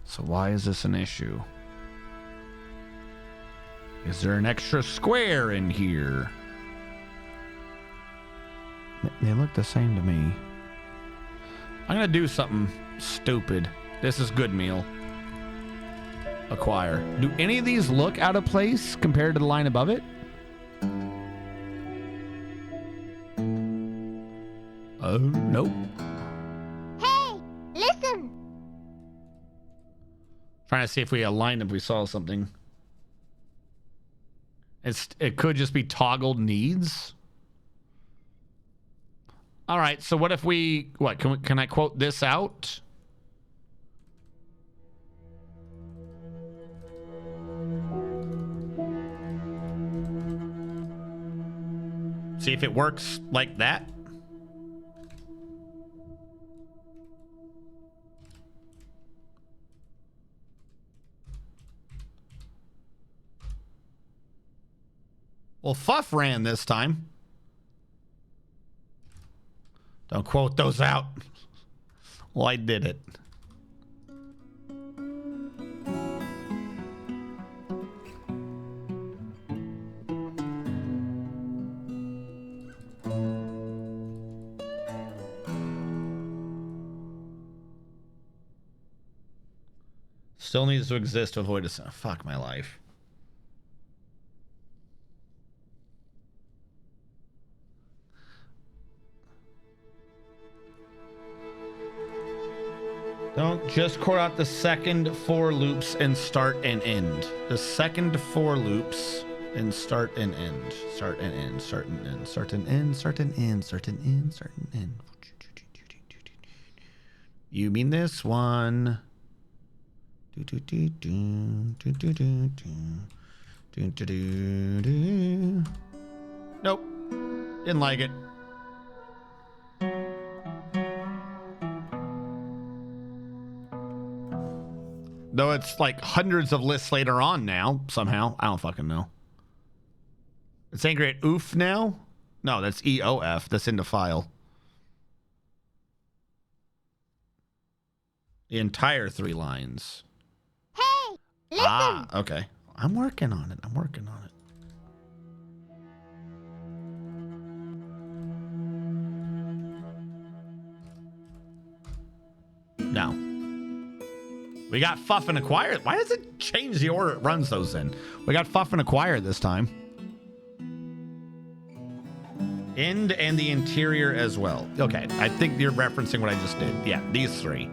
So why is this an issue? Is there an extra square in here? They look the same to me. I'm gonna do something stupid. This is good meal. Acquire. Do any of these look out of place compared to the line above it? Oh, nope. Hey, listen. Trying to see if we aligned, if we saw something. It could just be toggled needs. All right, so what if we... what, can I quote this out? See if it works like that. Well, Fuff ran this time. Don't quote those out. Well, I did it. Still needs to exist to avoid a... fuck my life. Don't just core out the second 4 loops and start and end. The second 4 loops and start and end. Start and end. Start and end. Start and end. Start and end. Start and end. Start and end. You mean this one? Nope. Didn't like it. Though it's like hundreds of lists later on now, somehow. I don't fucking know. It's angry at oof now? No, that's EOF. That's in the file. The entire 3 lines. Hey, listen. Ah, okay. I'm working on it. I'm working on it. No. We got Fuff and Acquire. Why does it change the order it runs those in? We got Fuff and Acquire this time. End and the interior as well. Okay, I think you're referencing what I just did. Yeah, these 3.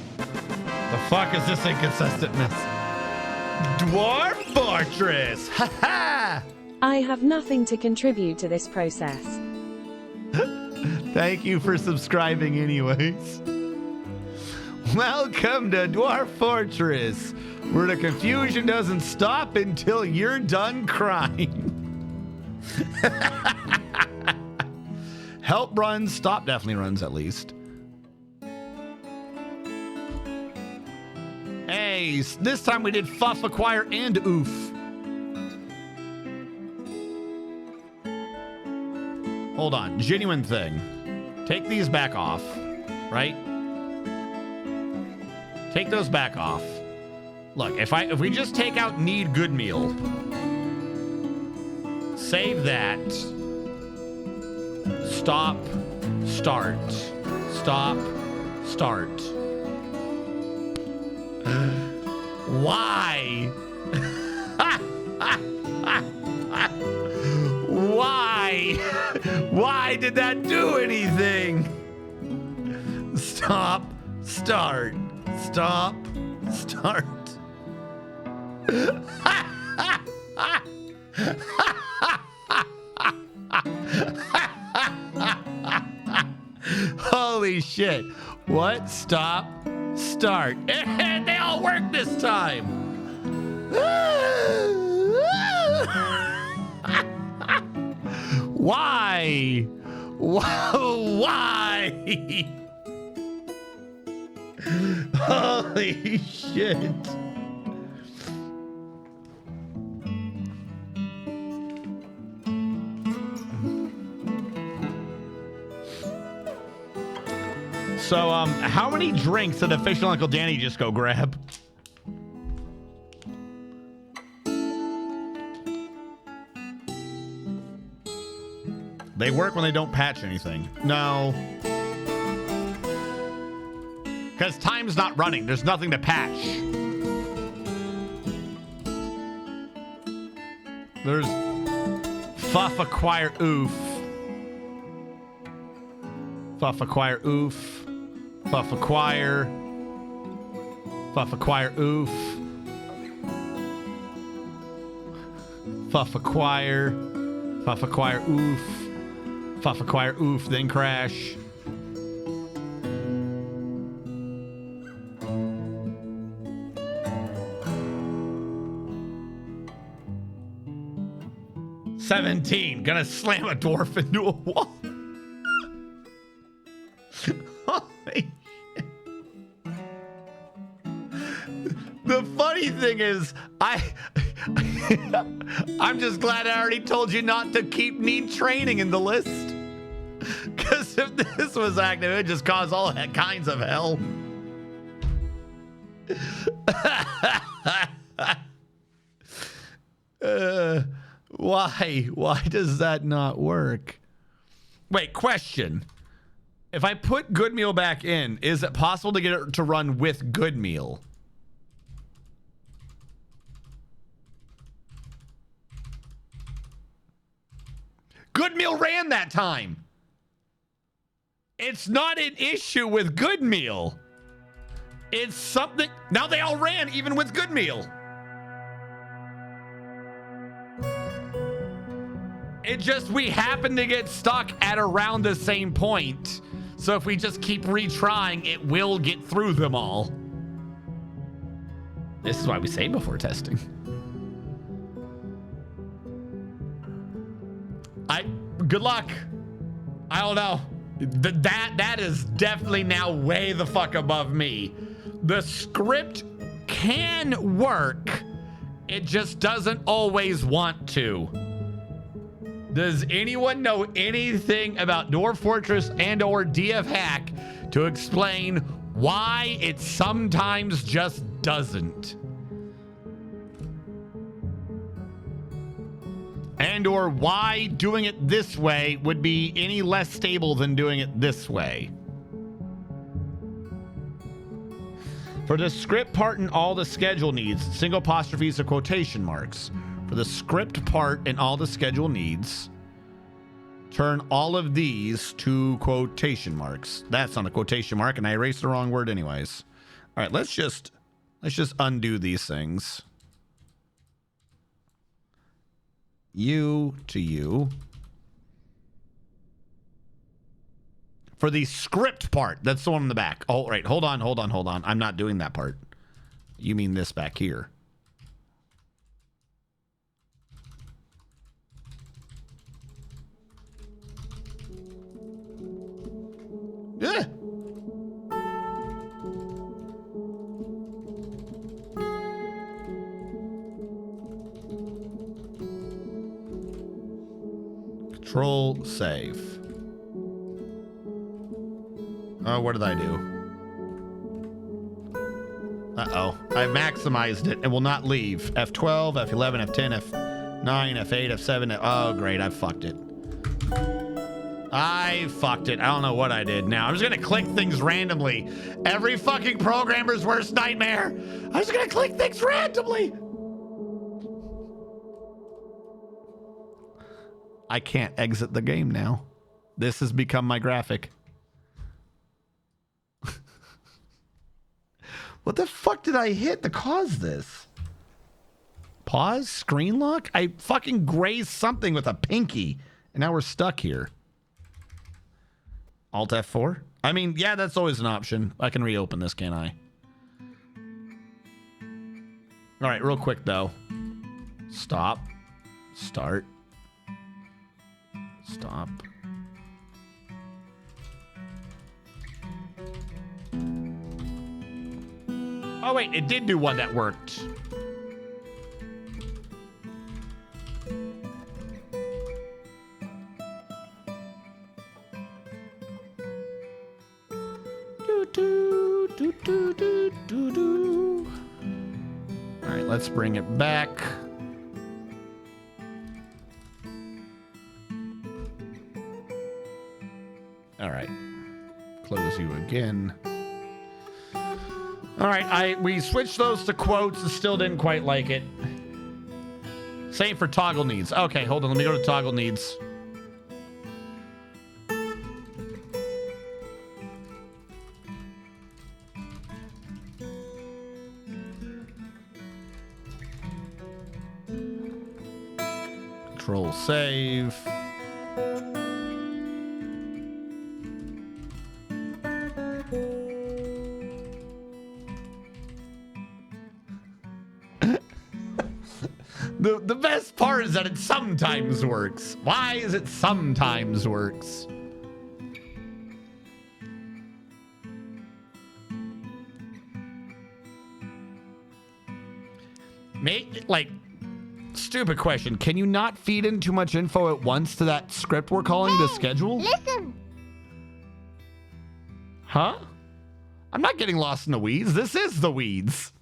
The fuck is this inconsistentness? Dwarf Fortress! Ha ha! I have nothing to contribute to this process. Thank you for subscribing anyways. Welcome to Dwarf Fortress, where the confusion doesn't stop until you're done crying. Help runs, stop definitely runs at least. Hey, this time we did Fuff, Acquire, and Oof. Hold on, genuine thing. Take these back off, right? Take those back off. Look, if we just take out need good meal, save that, stop, start, stop, start. Why? Why did that do anything? Stop. Start. Stop. Start. Holy shit. What? Stop. Start. And they all work this time. Why? Why? Holy shit. So, how many drinks did official Uncle Danny just go grab? They work when they don't patch anything. No. Because time's not running. There's nothing to patch. There's Fuff acquire oof. Fuff acquire oof. Fuff acquire. Fuff acquire oof. Fuff acquire. Fuff acquire oof. Fuff acquire oof, then crash. $17. Gonna slam a dwarf into a wall. Holy shit. The funny thing is, I'm just glad I already told you not to keep need training in the list. Because if this was active, it'd just cause all kinds of hell. Why? Why does that not work? Wait, question. If I put Good Meal back in, is it possible to get it to run with Good Meal? Good Meal ran that time. It's not an issue with Good Meal. It's something. Now they all ran even with Good Meal. It just, we happen to get stuck at around the same point. So if we just keep retrying, it will get through them all. This is why we save before testing. Good luck. I don't know. That is definitely now way the fuck above me. The script can work. It just doesn't always want to. Does anyone know anything about Dwarf Fortress and or DF Hack to explain why it sometimes just doesn't? And or why doing it this way would be any less stable than doing it this way? For the script part and all the schedule needs, single apostrophes or quotation marks. For the script part and all the schedule needs, turn all of these to quotation marks. That's not a quotation mark, and I erased the wrong word anyways. All right, let's just undo these things. You to you. For the script part, that's the one in the back. Oh, right, hold on. I'm not doing that part. You mean this back here. Yeah. Control save. Oh, what did I do? Uh-oh. I maximized it and will not leave. F12, F11, F10, F9, F8, F7. Oh, great. I fucked it. I don't know what I did now. I'm just going to click things randomly. Every fucking programmer's worst nightmare. I'm just going to click things randomly. I can't exit the game now. This has become my graphic. What the fuck did I hit to cause this? Pause? Screen lock? I fucking grazed something with a pinky. And now we're stuck here. Alt F4? I mean, yeah, that's always an option. I can reopen this, can't I? All right, real quick, though. Stop. Start. Stop. Oh, wait, it did do one that worked. All right, let's bring it back. All right, close you again. All right, we switched those to quotes and still didn't quite like it. Same for toggle needs. Okay, hold on, let me go to toggle needs. Control save. The best part is that it sometimes works. Why is it sometimes works? Stupid question. Can you not feed in too much info at once to that script we're calling the schedule? Listen. Huh? I'm not getting lost in the weeds. This is the weeds.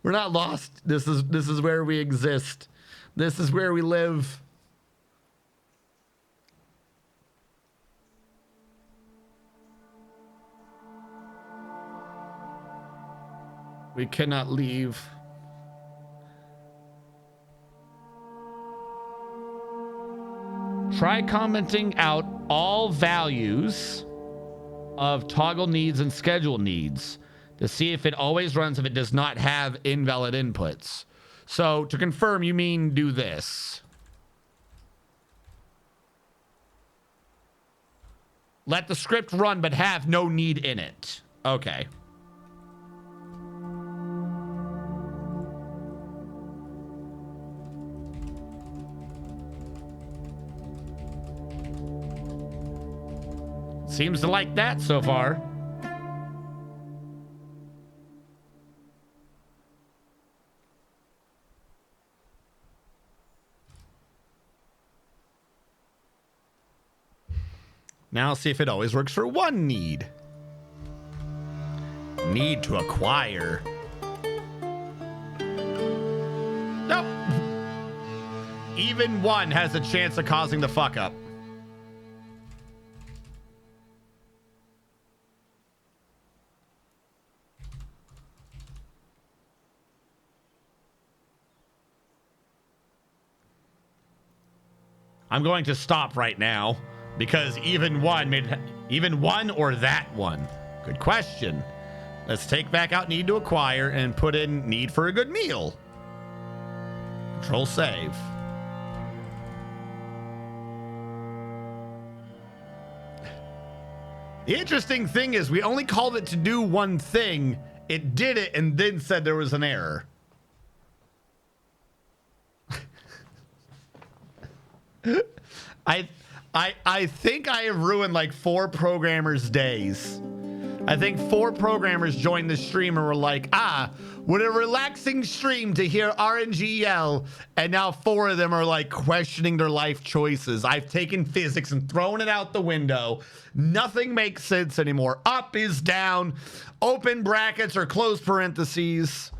We're not lost. This is where we exist. This is where we live. We cannot leave. Try commenting out all values of toggle needs and schedule needs to see if it always runs if it does not have invalid inputs. So to confirm, you mean do this. Let the script run but have no need in it. Okay. Seems to like that so far. Now see if it always works for one need. Need to acquire. Nope. Even one has a chance of causing the fuck up. I'm going to stop right now because even one or that one. Good question. Let's take back out need to acquire and put in need for a good meal. Control save. The interesting thing is we only called it to do one thing. It did it and then said there was an error. I think I have ruined like 4 programmers' days. I think 4 programmers joined the stream and were like, what a relaxing stream to hear RNG yell. And now 4 of them are like questioning their life choices. I've taken physics and thrown it out the window. Nothing makes sense anymore. Up is down, open brackets or close parentheses.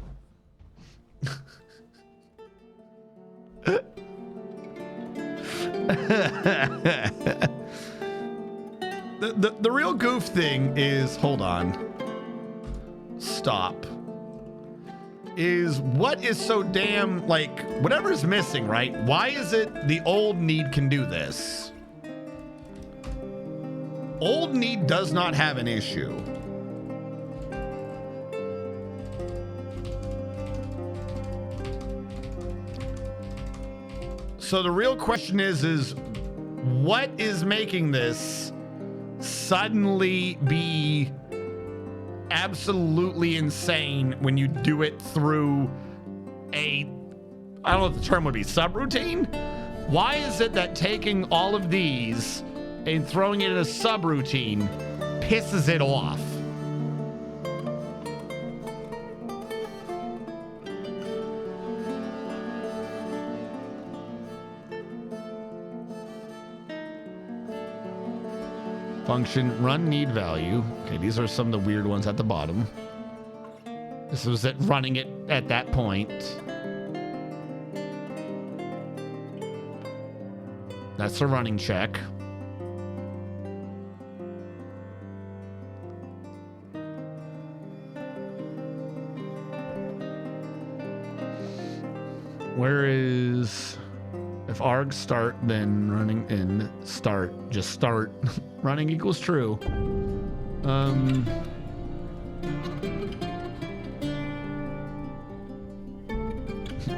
The real goof thing is, hold on, stop, is what is so damn, like, whatever's missing, right? Why is it the old need can do this? Old need does not have an issue. So the real question is what is making this suddenly be absolutely insane when you do it through I don't know what the term would be, subroutine? Why is it that taking all of these and throwing it in a subroutine pisses it off? Function run need value. Okay, these are some of the weird ones at the bottom. This was it running it at that point. That's a running check. Where is... If arg start, then running in start. Just start. Running equals true.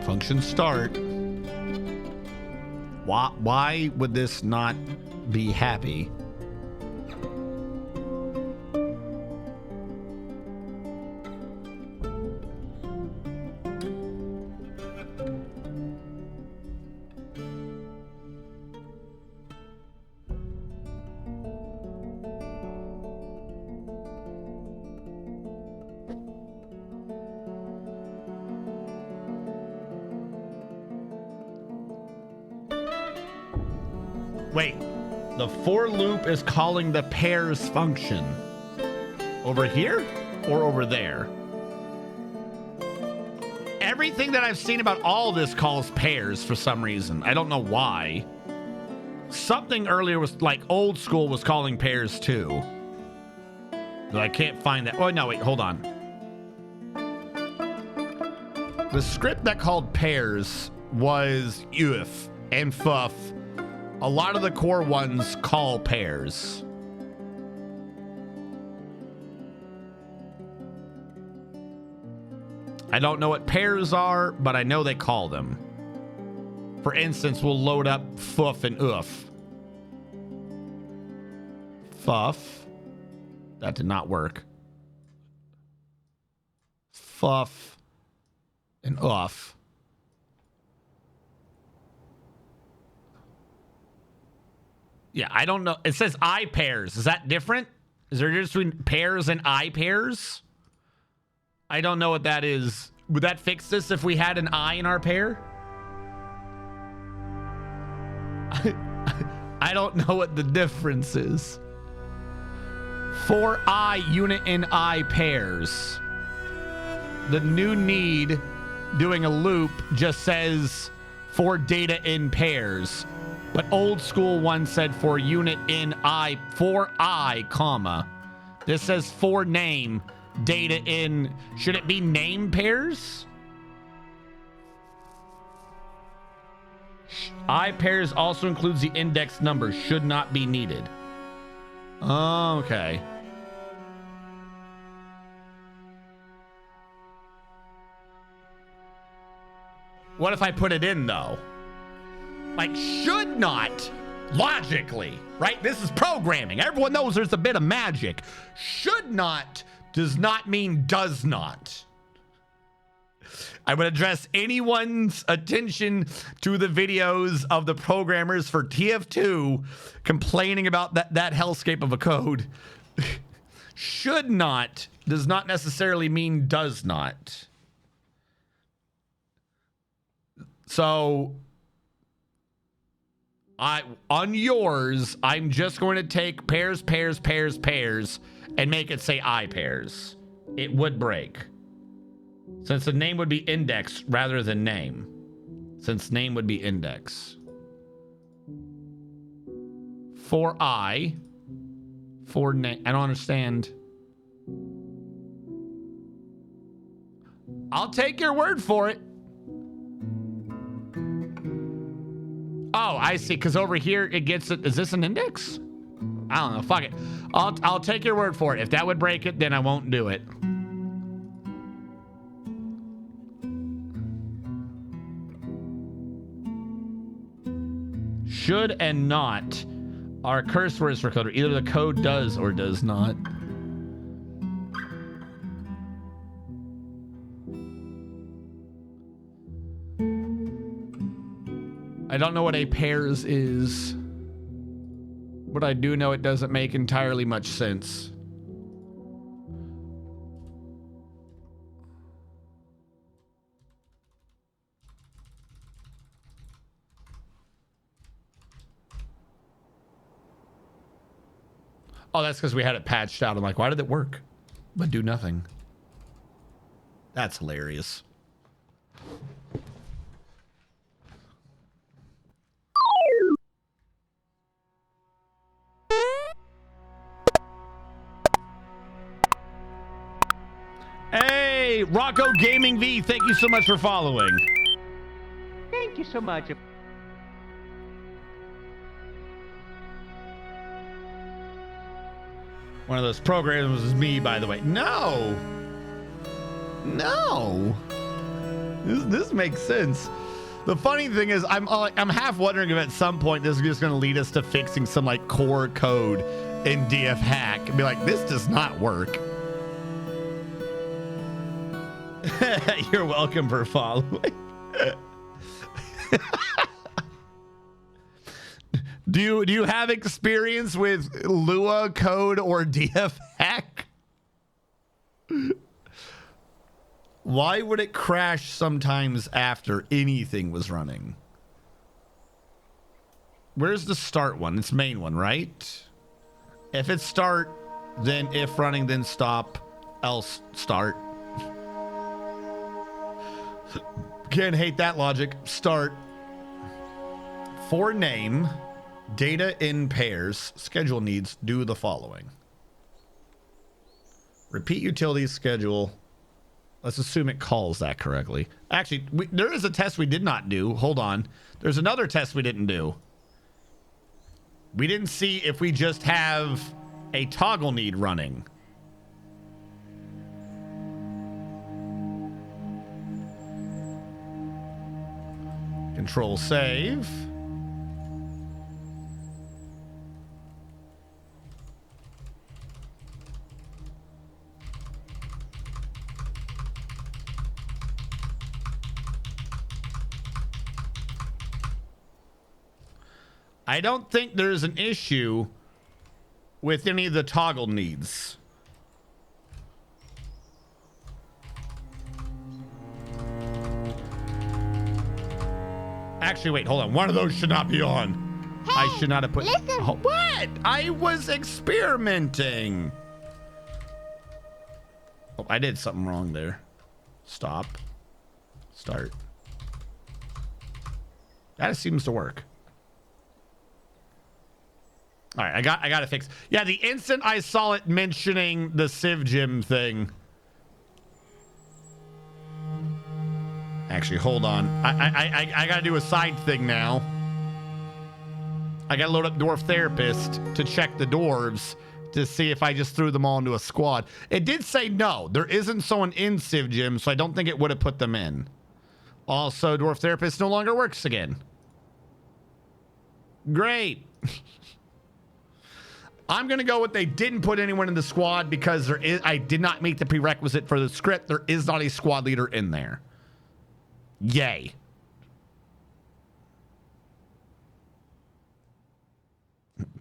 Function start. Why would this not be happy? Wait, the for loop is calling the pairs function. Over here or over there? Everything that I've seen about all this calls pairs for some reason. I don't know why. Something earlier was like old school was calling pairs too. But I can't find that. Oh, no, wait, hold on. The script that called pairs was UF and FUF. A lot of the core ones call pairs. I don't know what pairs are, but I know they call them. For instance, we'll load up FUF and UF. FUF. That did not work. FUF and UF. Yeah, I don't know. It says I pairs. Is that different? Is there a difference between pairs and I pairs? I don't know what that is. Would that fix this if we had an I in our pair? I don't know what the difference is. For I unit in I pairs. The new need doing a loop just says for data in pairs. But old school one said for unit in I, for I, comma. This says for name, data in, should it be name pairs? I pairs also includes the index number, should not be needed. Okay. What if I put it in though? Like, should not, logically, right? This is programming. Everyone knows there's a bit of magic. Should not does not mean does not. I would address anyone's attention to the videos of the programmers for TF2 complaining about that hellscape of a code. Should not does not necessarily mean does not. So... on yours, I'm just going to take pairs, pairs, pairs, pairs, and make it say I pairs. It would break. Since the name would be index rather than name. Since name would be index. For I. For name. I don't understand. I'll take your word for it. Oh, I see. Because over here it gets it. Is this an index? I don't know. Fuck it. I'll take your word for it. If that would break it, then I won't do it. Should and not are curse words for code. Either the code does or does not. I don't know what a pairs is, but I do know it doesn't make entirely much sense. Oh, that's because we had it patched out. I'm like, why did it work but do nothing? That's hilarious. Hey, Rocco Gaming V, thank you so much for following. Thank you so much. One of those programs is me, by the way. No. No. This makes sense. The funny thing is, I'm half wondering if at some point this is just going to lead us to fixing some like core code in DF hack and be like, this does not work. You're welcome for following. Do you have experience with Lua code or DF hack? Why would it crash sometimes after anything was running? Where's the start one? It's main one, right? If it's start, then if running, then stop, else start. Can't hate that logic. Start. For name, data in pairs, schedule needs, do the following. Repeat utilities schedule. Let's assume it calls that correctly. Actually, there is a test we did not do. Hold on. There's another test we didn't do. We didn't see if we just have a toggle need running. Control save. I don't think there's an issue with any of the toggle needs. Actually, wait, hold on. One of those should not be on. Hey, I should not have put... listen. Oh, what? I was experimenting. Oh, I did something wrong there. Stop. Start. That seems to work. All right, I got to fix. Yeah, the instant I saw it mentioning the Civ Gym thing. Actually, hold on. I got to do a side thing now. I got to load up Dwarf Therapist to check the dwarves to see if I just threw them all into a squad. It did say no. There isn't someone in Civ Gym, so I don't think it would have put them in. Also, Dwarf Therapist no longer works again. Great. I'm going to go with they didn't put anyone in the squad because I did not meet the prerequisite for the script. There is not a squad leader in there. Yay.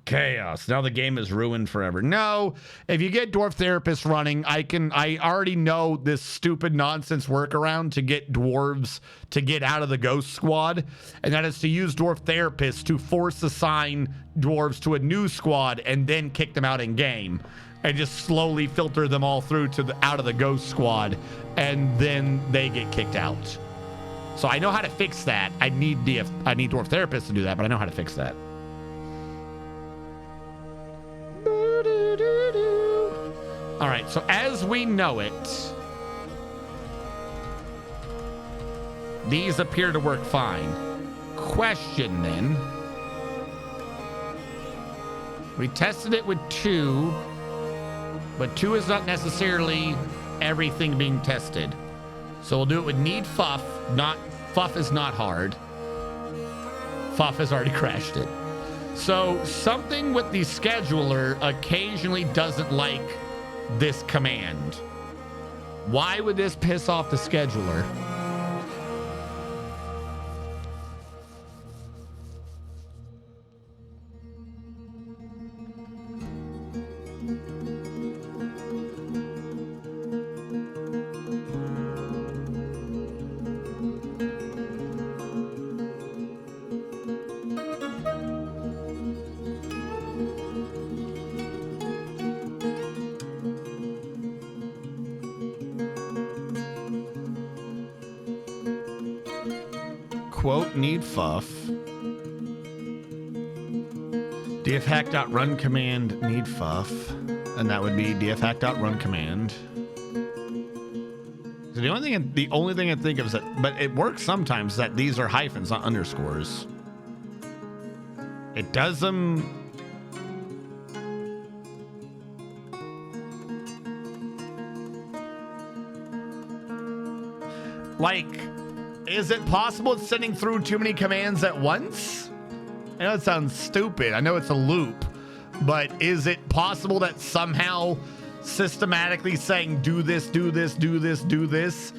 Chaos. Now the game is ruined forever. No, if you get Dwarf Therapist running, I already know this stupid nonsense workaround to get dwarves to get out of the ghost squad, and that is to use Dwarf Therapist to force assign dwarves to a new squad and then kick them out in game and just slowly filter them all through to out of the ghost squad, and then they get kicked out. So I know how to fix that. I need Dwarf Therapist to do that, but I know how to fix that. All right, so as we know it, These appear to work fine. Question then. We tested it with 2, but 2 is not necessarily everything being tested. So we'll do it with need fuff. Fuff is not hard. Fuff has already crashed it. So something with the scheduler occasionally doesn't like this command. Why would this piss off the scheduler? Quote need fuff. dfhack.run command need fuff. And that would be dfhack.run command. So the only thing I think of is that, but it works sometimes, that these are hyphens, not underscores. It does them. Like, is it possible it's sending through too many commands at once? I know it sounds stupid. I know it's a loop, but is it possible that somehow systematically saying do this, do this, do this, do this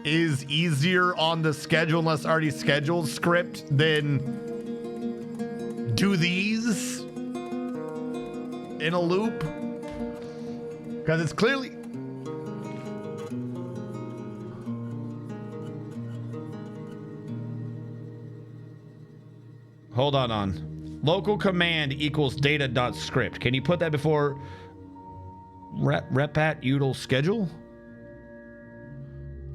is easier on the schedule unless already scheduled script than do these in a loop? Because it's clearly... Hold on. Local command equals data.script. Can you put that before repat util schedule?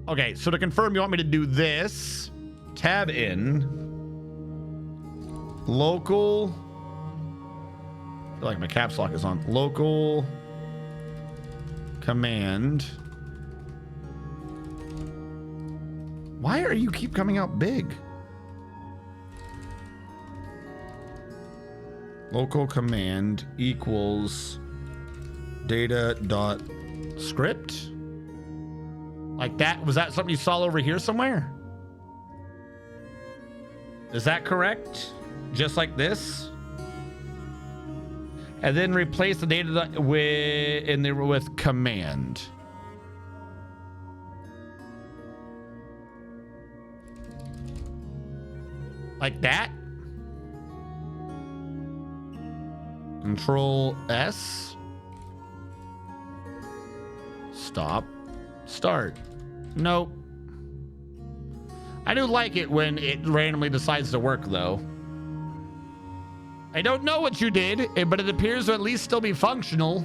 Okay, so to confirm, you want me to do this. Tab in. Local. I feel like my caps lock is on. Local command. Why are you keep coming out big? Local command equals data.script. Like that? Was that something you saw over here somewhere? Is that correct? Just like this? And then replace the data with command. Like that? Control S. Stop. Start. Nope. I do like it when it randomly decides to work, though. I don't know what you did, but it appears to at least still be functional.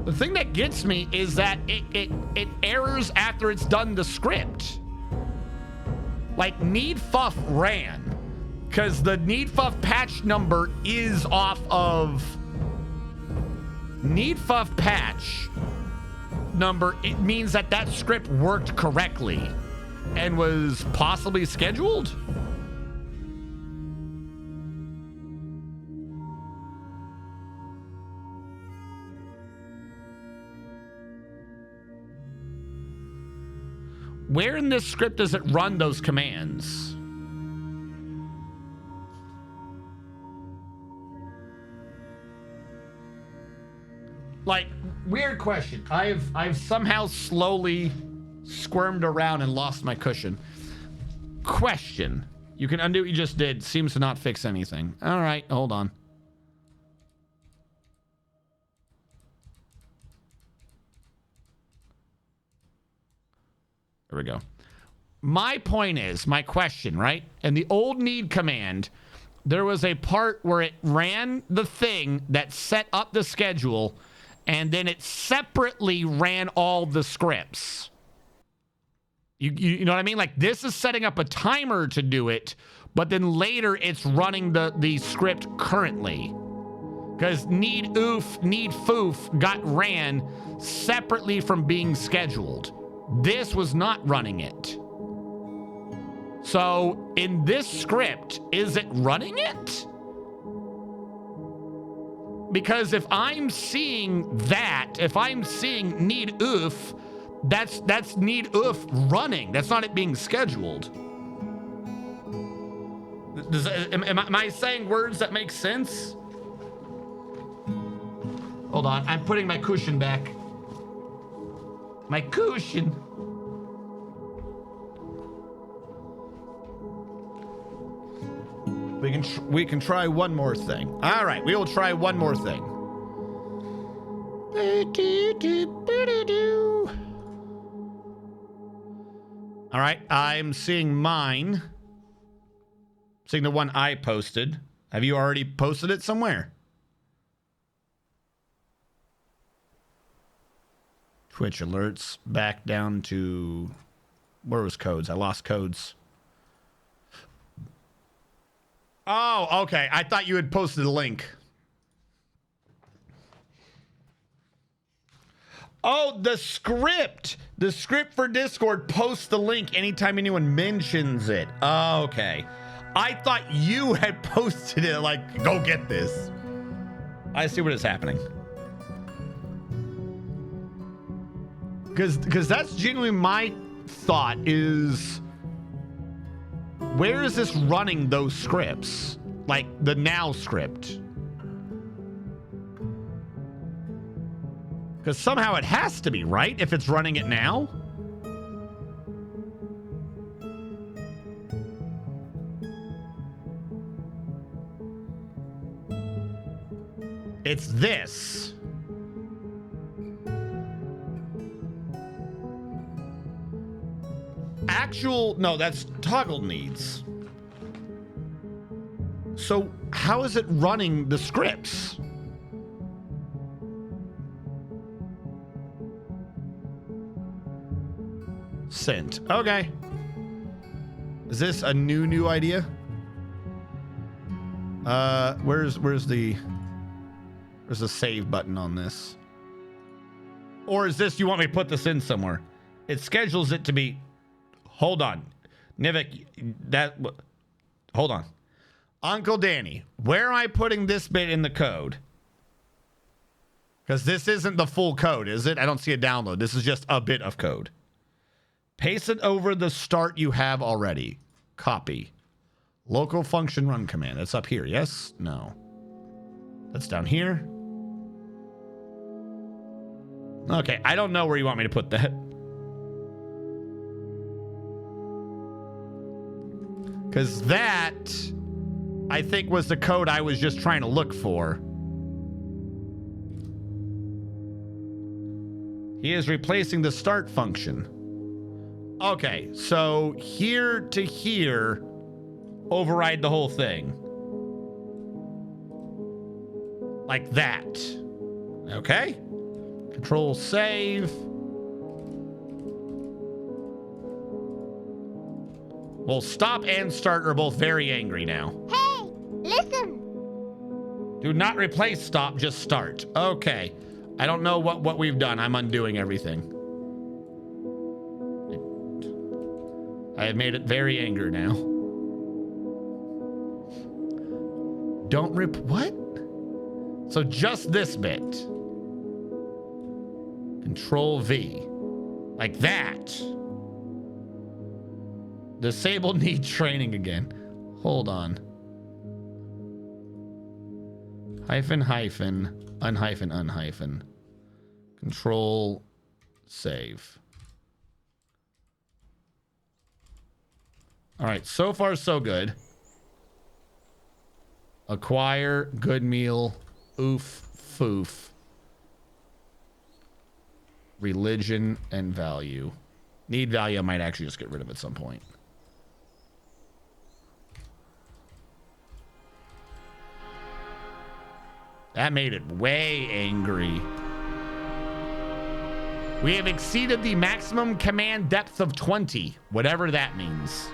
The thing that gets me is that it errors after it's done the script. Like, need fuff ran, because the need fuff patch number is off of need fuff patch number. It means that that script worked correctly and was possibly scheduled. Where in this script does it run those commands? Like, weird question. I've somehow slowly squirmed around and lost my cushion. Question. You can undo what you just did. Seems to not fix anything. All right, hold on. There we go. My point is, my question, right? In the old need command, there was a part where it ran the thing that set up the schedule, and then it separately ran all the scripts. You know what I mean? Like, this is setting up a timer to do it, but then later it's running the script currently. Because need oof, need foof got ran separately from being scheduled. This was not running it. So in this script, is it running it? Because if I'm seeing that, if I'm seeing need oof, that's need oof running. That's not it being scheduled. Am I saying words that make sense? Hold on, I'm putting my cushion back. My cushion. We can try one more thing. All right, we will try one more thing. All right, I'm seeing mine. Seeing the one I posted. Have you already posted it somewhere? Twitch alerts back down to, where was codes? I lost codes. Oh, okay. I thought you had posted a link. Oh, the script. The script for Discord posts the link anytime anyone mentions it. Oh, okay. I thought you had posted it like, go get this. I see what is happening. Because that's genuinely my thought is, where is this running those scripts? Like the now script? Because somehow it has to be, right? If it's running it now? It's this. No, that's toggle needs. So how is it running the scripts? Sent. Okay. Is this a new idea? Where's the save button on this? Or is this, you want me to put this in somewhere? It schedules it to be, hold on. Nivik, hold on. Uncle Danny, where am I putting this bit in the code? Because this isn't the full code, is it? I don't see a download. This is just a bit of code. Paste it over the start you have already. Copy. Local function run command. That's up here, yes? No. That's down here. Okay, I don't know where you want me to put that. Because that, I think, was the code I was just trying to look for. He is replacing the start function. Okay, so here to here, override the whole thing. Like that. Okay. Control save. Well, stop and start are both very angry now. Hey, listen. Do not replace stop, just start. Okay. I don't know what we've done. I'm undoing everything. I have made it very angry now. Don't what? So just this bit. Control V. Like that. Disable need training again. Hold on. Hyphen, hyphen, unhyphen, unhyphen. Control, save. All right, so far so good. Acquire, good meal, oof, foof. Religion and value. Need value, I might actually just get rid of at some point. That made it way angry. We have exceeded the maximum command depth of 20, whatever that means.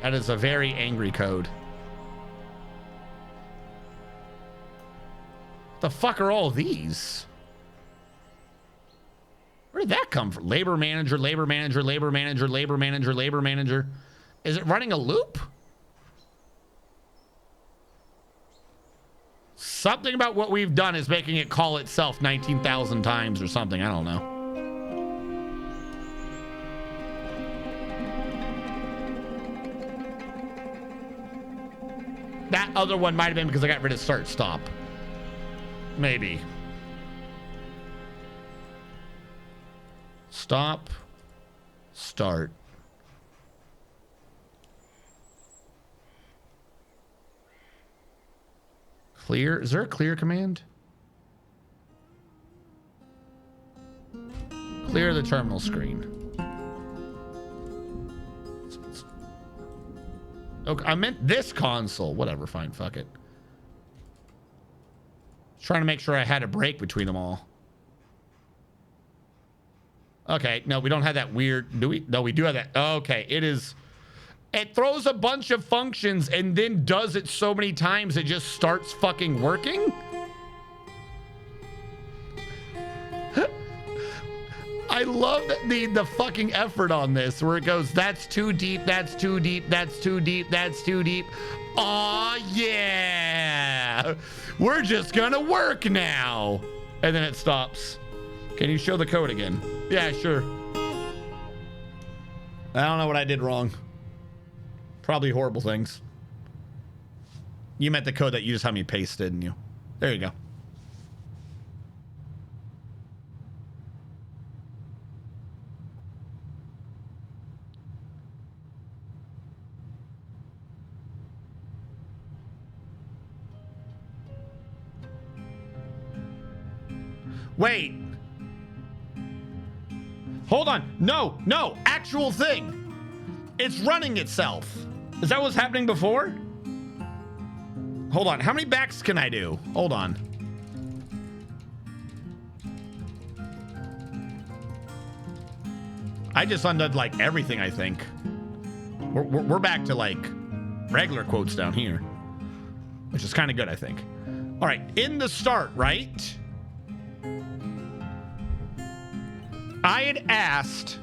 That is a very angry code. The fuck are all these? Where did that come from? Labor manager, labor manager, labor manager, labor manager, labor manager. Is it running a loop? Something about what we've done is making it call itself 19,000 times or something. I don't know. That other one might have been because I got rid of start stop. Maybe. Stop. Start. Clear. Is there a clear command? Clear the terminal screen. Okay, I meant this console. Whatever, fine, fuck it. Trying to make sure I had a break between them all. Okay, no, we don't have that weird, do we? No, we do have that. Okay, it is. It throws a bunch of functions and then does it so many times it just starts fucking working. I love the fucking effort on this where it goes, that's too deep, that's too deep, that's too deep, that's too deep. Aw, yeah. We're just gonna work now. And then it stops. Can you show the code again? Yeah, sure. I don't know what I did wrong. Probably horrible things. You meant the code that you just had me paste, didn't you? There you go. Wait. Hold on. No, no. Actual thing. It's running itself. Is that what's happening before? Hold on. How many backs can I do? Hold on. I just undid like everything, I think. We're back to like regular quotes down here, which is kind of good, I think. All right. In the start, right? I had asked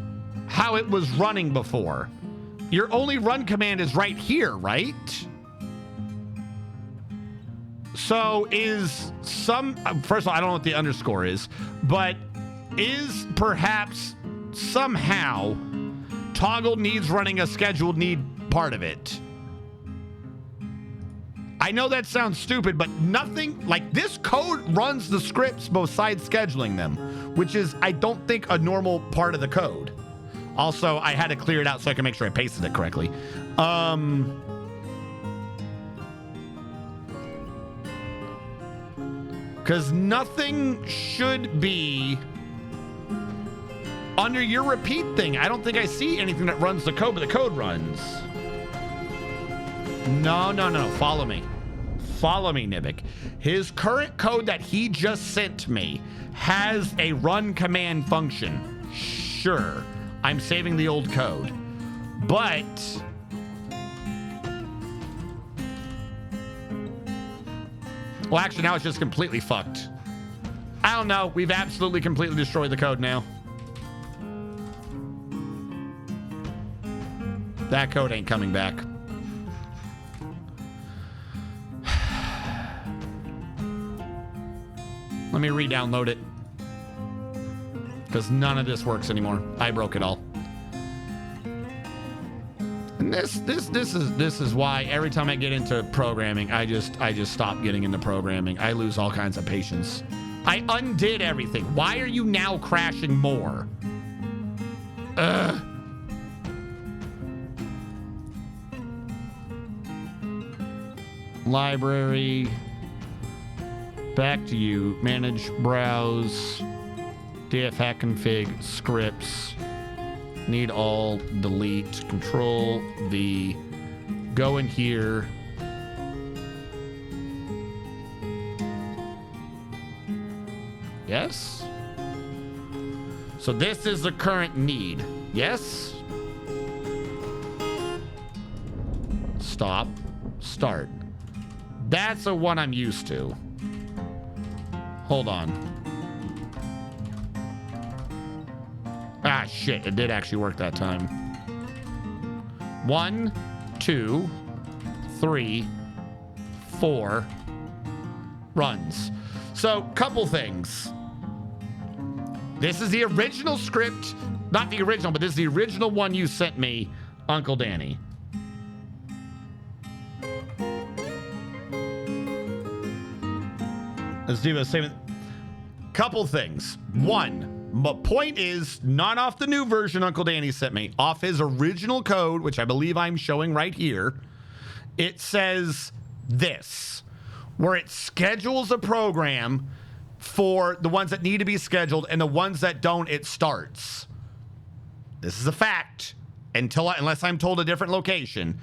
how it was running before. Your only run command is right here, right? So is some, first of all, I don't know what the underscore is, but is perhaps somehow toggle needs running a scheduled need part of it? I know that sounds stupid, but nothing like this code runs the scripts besides scheduling them, which is, I don't think, a normal part of the code. Also, I had to clear it out so I can make sure I pasted it correctly. Because nothing should be under your repeat thing. I don't think I see anything that runs the code, but the code runs. No, no, no. Follow me. Follow me, Nibik. His current code that he just sent me has a run command function. Sure, I'm saving the old code. But well, actually, now it's just completely fucked. I don't know. We've absolutely completely destroyed the code now. That code ain't coming back. Let me re-download it. Because none of this works anymore. I broke it all. And this is why every time I get into programming, I just stop getting into programming. I lose all kinds of patience. I undid everything. Why are you now crashing more? Library. Back to you. Manage, browse, df hack config, scripts. Need all, delete, control V. Go in here. Yes? So this is the current need. Yes? stop, start. That's a one I'm used to. Hold on. Ah, shit. It did actually work that time. 1, 2, 3, 4 runs. So, couple things. This is the original script. Not the original, but this is the original one you sent me, Uncle Danny. Let's do the same. Couple things. One, my point is not off the new version Uncle Danny sent me, off his original code, which I believe I'm showing right here. It says this, where it schedules a program for the ones that need to be scheduled, and the ones that don't, it starts. This is a fact unless I'm told a different location.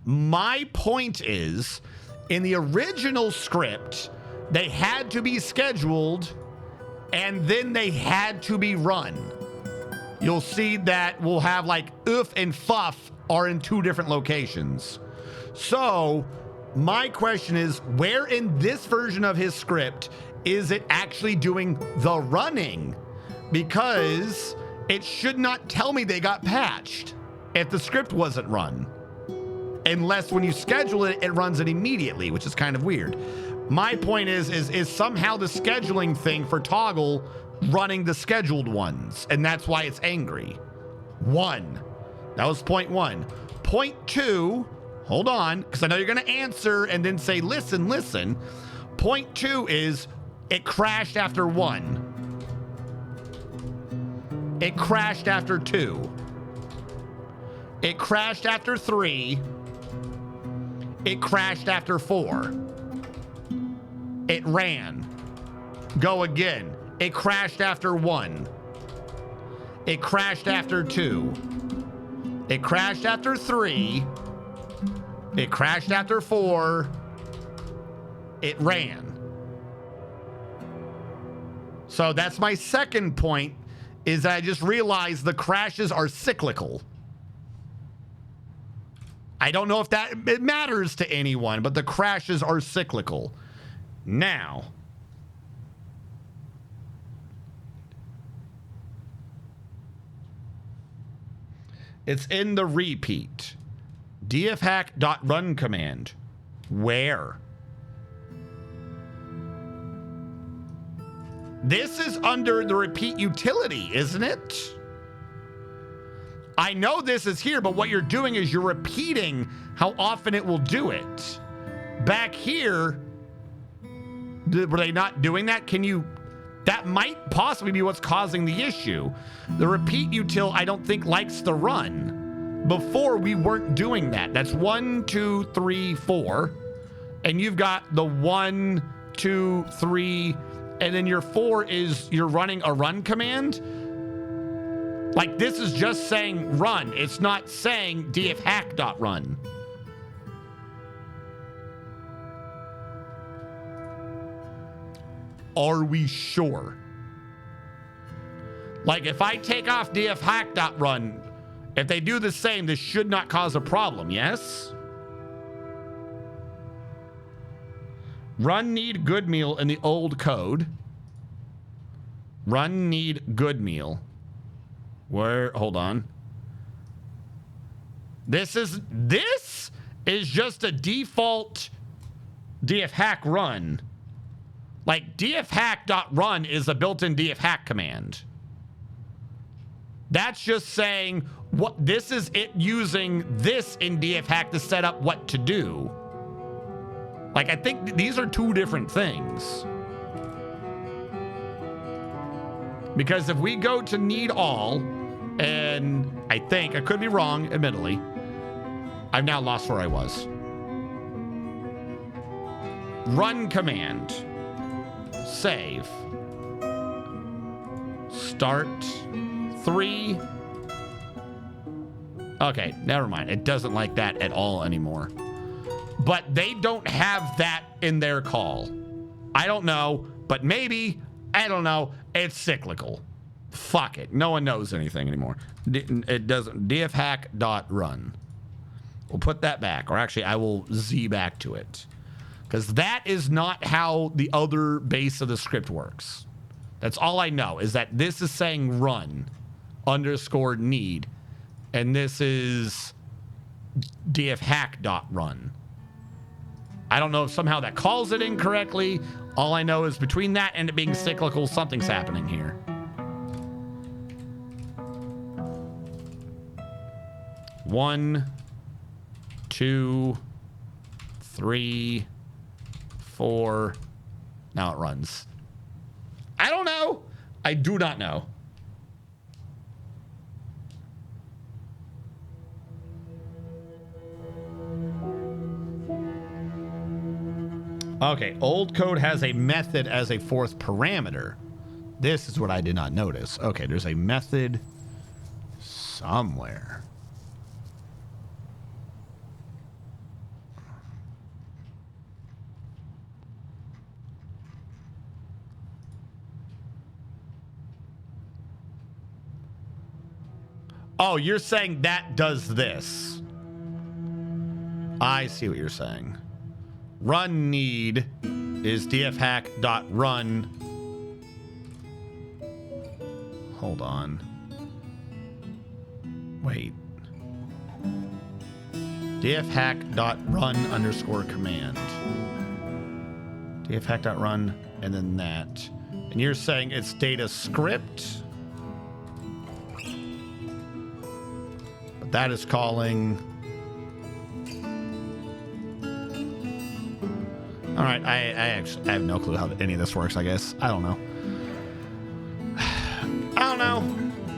My point is, in the original script, they had to be scheduled and then they had to be run. You'll see that we'll have like oof and fuff are in 2 different locations. So my question is, where in this version of his script is it actually doing the running? Because it should not tell me they got patched if the script wasn't run. Unless when you schedule it, it runs it immediately, which is kind of weird. My point is somehow the scheduling thing for Toggle running the scheduled ones, and that's why it's angry. 1. That was point 1. Point 2, hold on, because I know you're going to answer and then say, listen. Point 2 is it crashed after 1. It crashed after 2. It crashed after 3. It crashed after 4. It ran. Go again. It crashed after 1. It crashed after 2. It crashed after 3. It crashed after 4. It ran. So that's my second point, is that I just realized the crashes are cyclical. I don't know if it matters to anyone, but the crashes are cyclical. Now, it's in the repeat. dfhack.run command. Where? This is under the repeat utility, isn't it? I know this is here, but what you're doing is you're repeating how often it will do it. Back here, were they not doing that? That might possibly be what's causing the issue. The repeat util, I don't think, likes the run. Before, we weren't doing that. That's 1, 2, 3, 4. And you've got the 1, 2, 3, and then your 4 is you're running a run command. Like, this is just saying run. It's not saying dfhack.run. Are we sure? Like, if I take off dfhack.run, if they do the same, this should not cause a problem, yes? Run need good meal in the old code. Run need good meal. Where, hold on. This is just a default dfhack run. Like, dfhack.run is a built-in dfhack command. That's just saying what this is, it using this in dfhack to set up what to do. Like, I think these are 2 different things. Because if we go to need all, and I think, I could be wrong, admittedly, I've now lost where I was. Run command. Save. Start. 3. Okay, never mind. It doesn't like that at all anymore. But they don't have that in their call. I don't know, but maybe, I don't know. It's cyclical. Fuck it. No one knows anything anymore. It doesn't. dfhack.run. We'll put that back. Or actually, I will Z back to it. Because that is not how the other base of the script works. That's all I know, is that this is saying run underscore need. And this is dfhack.run. I don't know if somehow that calls it incorrectly. All I know is between that and it being cyclical, something's happening here. One, 2, 3, 4. Now it runs. I don't know. I do not know. Okay, old code has a method as a fourth parameter. This is what I did not notice. Okay, there's a method somewhere. Oh, you're saying that does this. I see what you're saying. Run need is dfhack.run. Hold on. Wait. dfhack.run underscore command. dfhack.run and then that. And you're saying it's data script. But that is calling. All right, I have no clue how any of this works, I guess. I don't know. I don't know.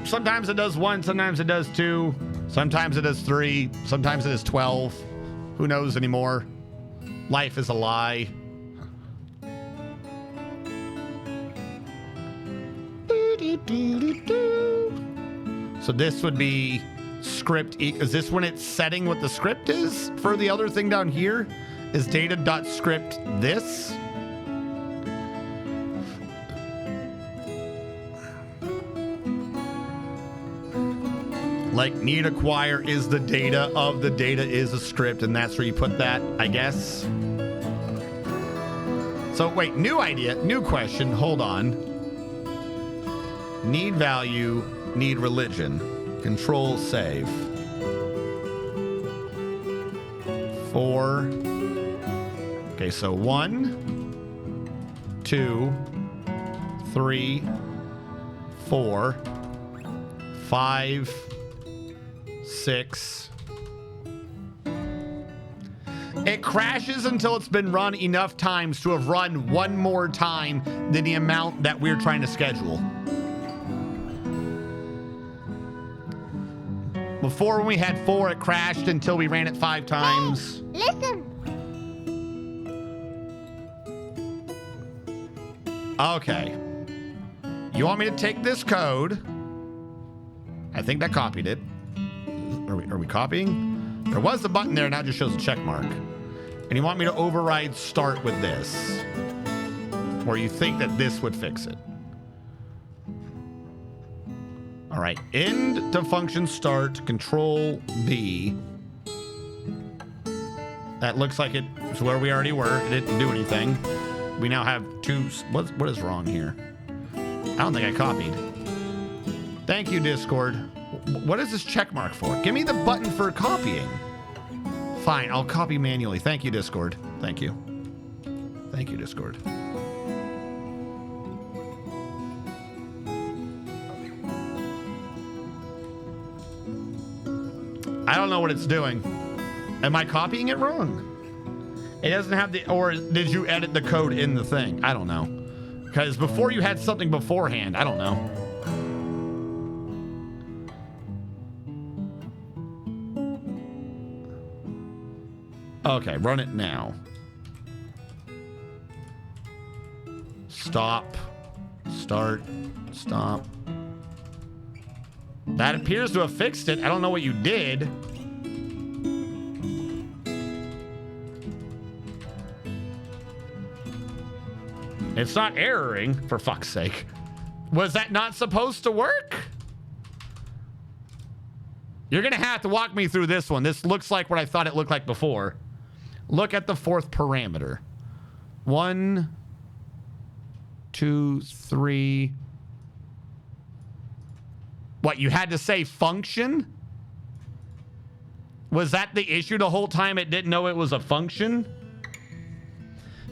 Sometimes it does 1, sometimes it does 2, sometimes it does 3, sometimes it is 12. Who knows anymore? Life is a lie. So this would be script. Is this when it's setting what the script is for the other thing down here? Is data.script this? Like need acquire is the data of the data is a script, and that's where you put that, I guess. So wait, new idea, new question, hold on. Need value, need religion. Control save. 4. Okay, so 1, 2, 3, 4, 5, 6. It crashes until it's been run enough times to have run one more time than the amount that we're trying to schedule. Before when we had 4, it crashed until we ran it 5 times. Hey, listen. Okay. You want me to take this code? I think that copied it. Are we copying? There was a button there, now it just shows a check mark. And you want me to override start with this? Or you think that this would fix it? All right, end to function start, control V. That looks like it's where we already were. It didn't do anything. We now have 2. What is wrong here? I don't think I copied. Thank you, Discord. What is this check mark for? Give me the button for copying. Fine, I'll copy manually. Thank you, Discord. Thank you. Thank you, Discord. I don't know what it's doing. Am I copying it wrong? It doesn't have the, or did you edit the code in the thing? I don't know. Because before you had something beforehand. I don't know. Okay, run it now. Stop. Start. Stop. That appears to have fixed it. I don't know what you did. It's not erroring, for fuck's sake. Was that not supposed to work? You're going to have to walk me through this one. This looks like what I thought it looked like before. Look at the fourth parameter. 1, 2, 3. What, you had to say function? Was that the issue the whole time? It didn't know it was a function?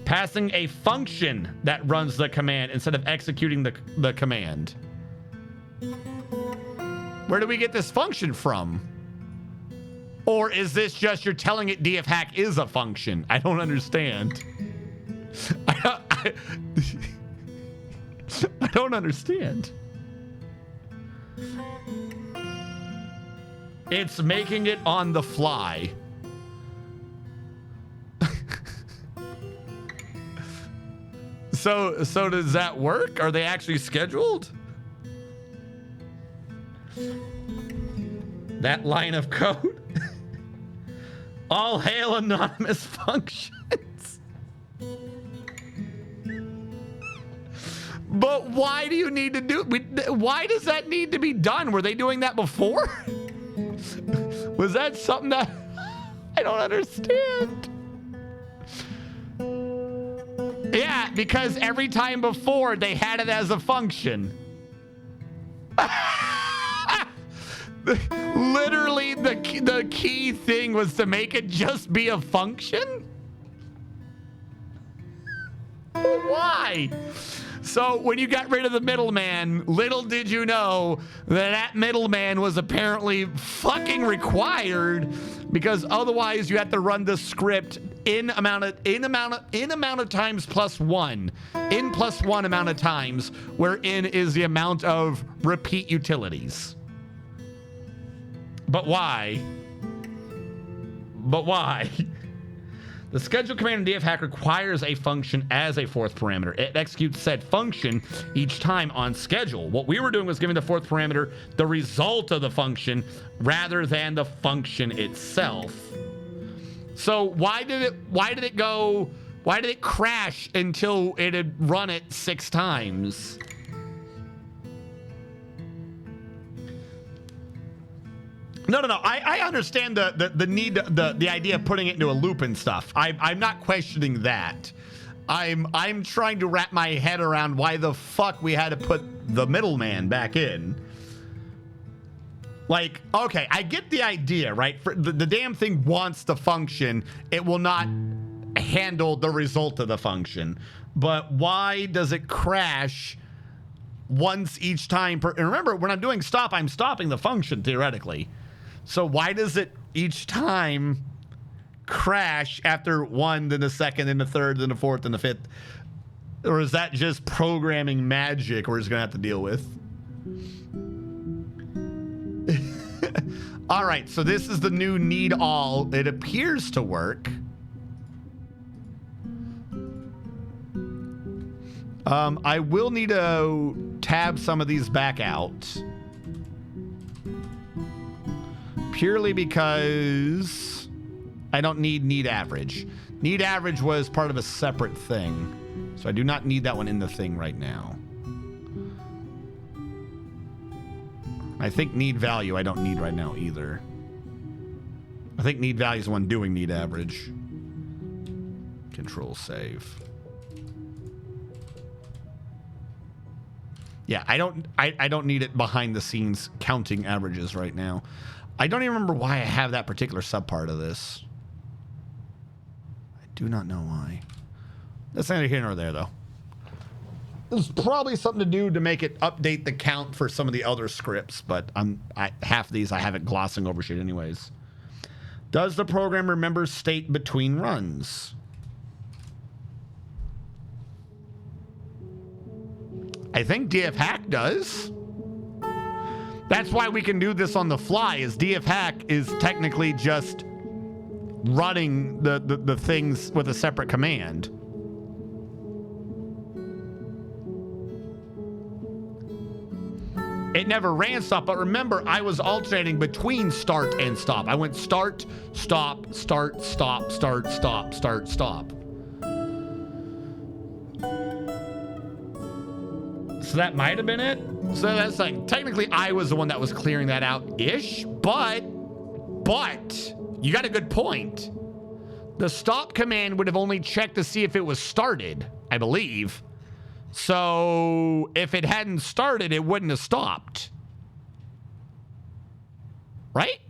Passing a function that runs the command instead of executing the command. Where do we get this function from? Or is this just you're telling it dfhack is a function? I don't understand. I don't understand. It's making it on the fly. So does that work? Are they actually scheduled? That line of code? All hail anonymous functions. But why do you need to do why does that need to be done? Were they doing that before? Was that something that I don't understand? Yeah, because every time before they had it as a function. Literally, the key thing was to make it just be a function? Why? So when you got rid of the middleman, little did you know that middleman was apparently fucking required, because otherwise you have to run the script in amount of times plus 1. In plus 1 amount of times, where in is the amount of repeat utilities. But why? But why? The schedule command in dfhack requires a function as a fourth parameter. It executes said function each time on schedule. What we were doing was giving the fourth parameter the result of the function rather than the function itself. So why did it crash until it had run it 6 times? No. I understand the need, the idea of putting it into a loop and stuff. I'm not questioning that. I'm trying to wrap my head around why the fuck we had to put the middleman back in. Like, okay, I get the idea, right? For the damn thing wants the function. It will not handle the result of the function. But why does it crash once each time? And remember, when I'm doing stop, I'm stopping the function theoretically. So why does it each time crash after 1, then the second, then the third, then the fourth, then the fifth? Or is that just programming magic we're just going to have to deal with? All right, so this is the new need all. It appears to work. I will need to tab some of these back out. Purely because I don't need average. Need average was part of a separate thing. So I do not need that one in the thing right now. I think need value I don't need right now either. I think need value is the one doing need average. Control save. Yeah, I don't need it behind the scenes counting averages right now. I don't even remember why I have that particular subpart of this. I do not know why. That's neither here nor there, though. There's probably something to do to make it update the count for some of the other scripts, but half of these I have it glossing over shit anyways. Does the program remember state between runs? I think dfhack does. That's why we can do this on the fly, is dfhack is technically just running the things with a separate command. It never ran stop, but remember, I was alternating between start and stop. I went start, stop, start, stop, start, stop, start, stop. So that might have been it. So that's like, technically I was the one that was clearing that out-ish, but But you got a good point. The stop command would have only checked to see if it was started, I believe. So if it hadn't started, it wouldn't have stopped. Right?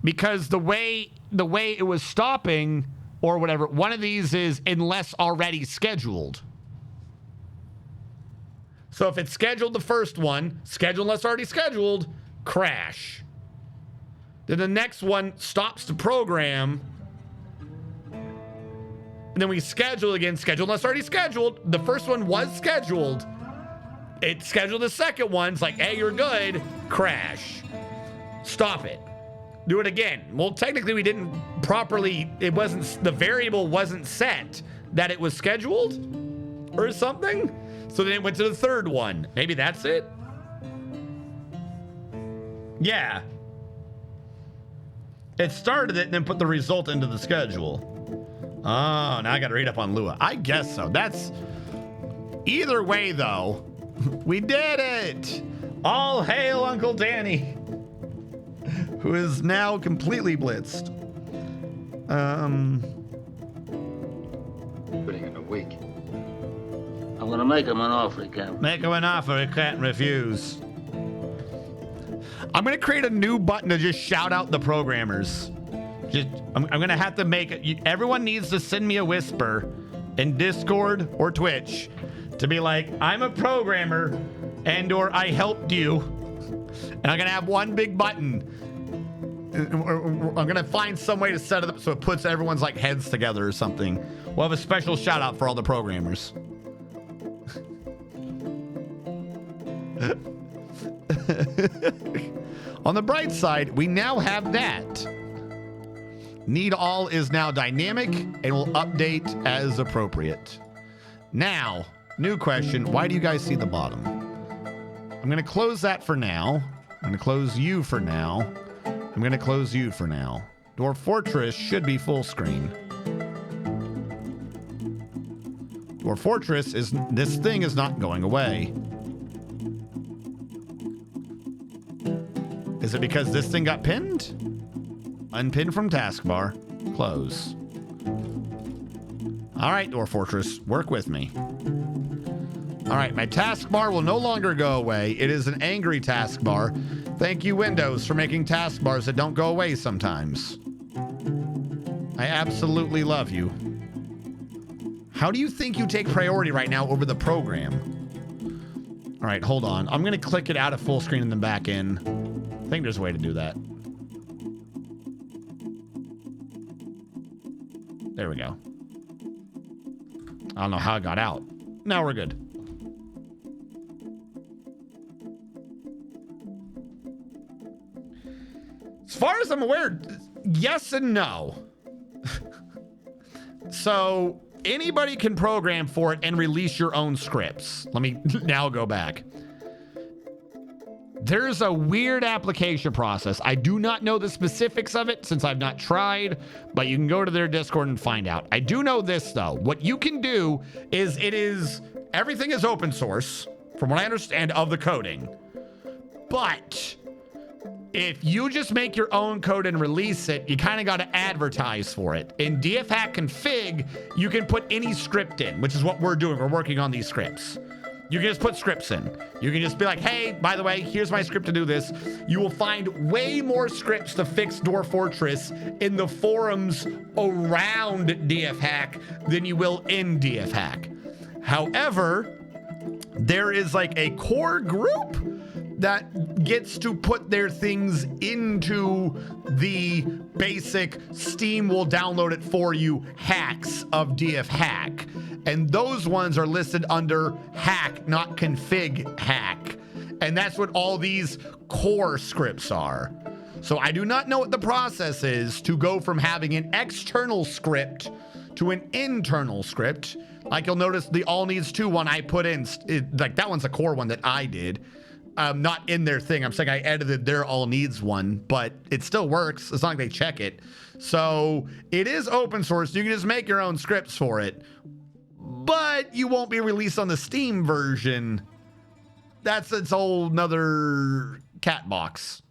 Because the way it was stopping or whatever, one of these is unless already scheduled. So if it's scheduled the first one, scheduled unless already scheduled, crash. Then the next one stops the program. And then we schedule again, scheduled unless already scheduled. The first one was scheduled. It scheduled the second one. It's like, hey, you're good. Crash. Stop it. Do it again. Well, technically we didn't properly, the variable wasn't set that it was scheduled or something. So then it went to the third one. Maybe that's it. Yeah. It started it and then put the result into the schedule. Oh, now I got to read up on Lua. I guess so. That's either way though. We did it. All hail Uncle Danny, who is now completely blitzed. Putting in a week. I'm gonna make him an offer he can't. Make him an offer he can't refuse. I'm gonna create a new button to just shout out the programmers. I'm gonna have to make it. Everyone needs to send me a whisper in Discord or Twitch to be like, I'm a programmer and or I helped you. And I'm gonna have one big button. I'm gonna find some way to set it up so it puts everyone's like heads together or something. We'll have a special shout out for all the programmers. On the bright side, we now have that. Need all is now dynamic and will update as appropriate. Now, new question. Why do you guys see the bottom? I'm going to close that for now. I'm going to close you for now. I'm going to close you for now. Dwarf Fortress should be full screen. Dwarf Fortress is, this thing is not going away. Is it because this thing got pinned? Unpin from taskbar. Close. All right, Dwarf Fortress, work with me. All right, my taskbar will no longer go away. It is an angry taskbar. Thank you, Windows, for making taskbars that don't go away sometimes. I absolutely love you. How do you think you take priority right now over the program? All right, hold on. I'm going to click it out of full screen and then back in. I think there's a way to do that. There we go. I don't know how it got out. Now we're good. As far as I'm aware, yes and no. So anybody can program for it and release your own scripts. Let me now go back. There's a weird application process. I do not know the specifics of it since I've not tried, but you can go to their Discord and find out. I do know this though. What you can do is everything is open source from what I understand of the coding. But if you just make your own code and release it, you kind of got to advertise for it. In DFHack config, you can put any script in, which is what we're doing. We're working on these scripts. You can just put scripts in. You can just be like, hey, by the way, here's my script to do this. You will find way more scripts to fix Dwarf Fortress in the forums around DFHack than you will in DFHack. However, there is like a core group that gets to put their things into the basic Steam will download it for you hacks of DFHack. And those ones are listed under hack, not config hack. And that's what all these core scripts are. So I do not know what the process is to go from having an external script to an internal script. Like you'll notice the all needs to one I put in, like that one's a core one that I did. Not in their thing. I'm saying I edited their all needs one, but it still works. It's not like they check it. So it is open source. You can just make your own scripts for it, but you won't be released on the Steam version. That's its whole nother cat box.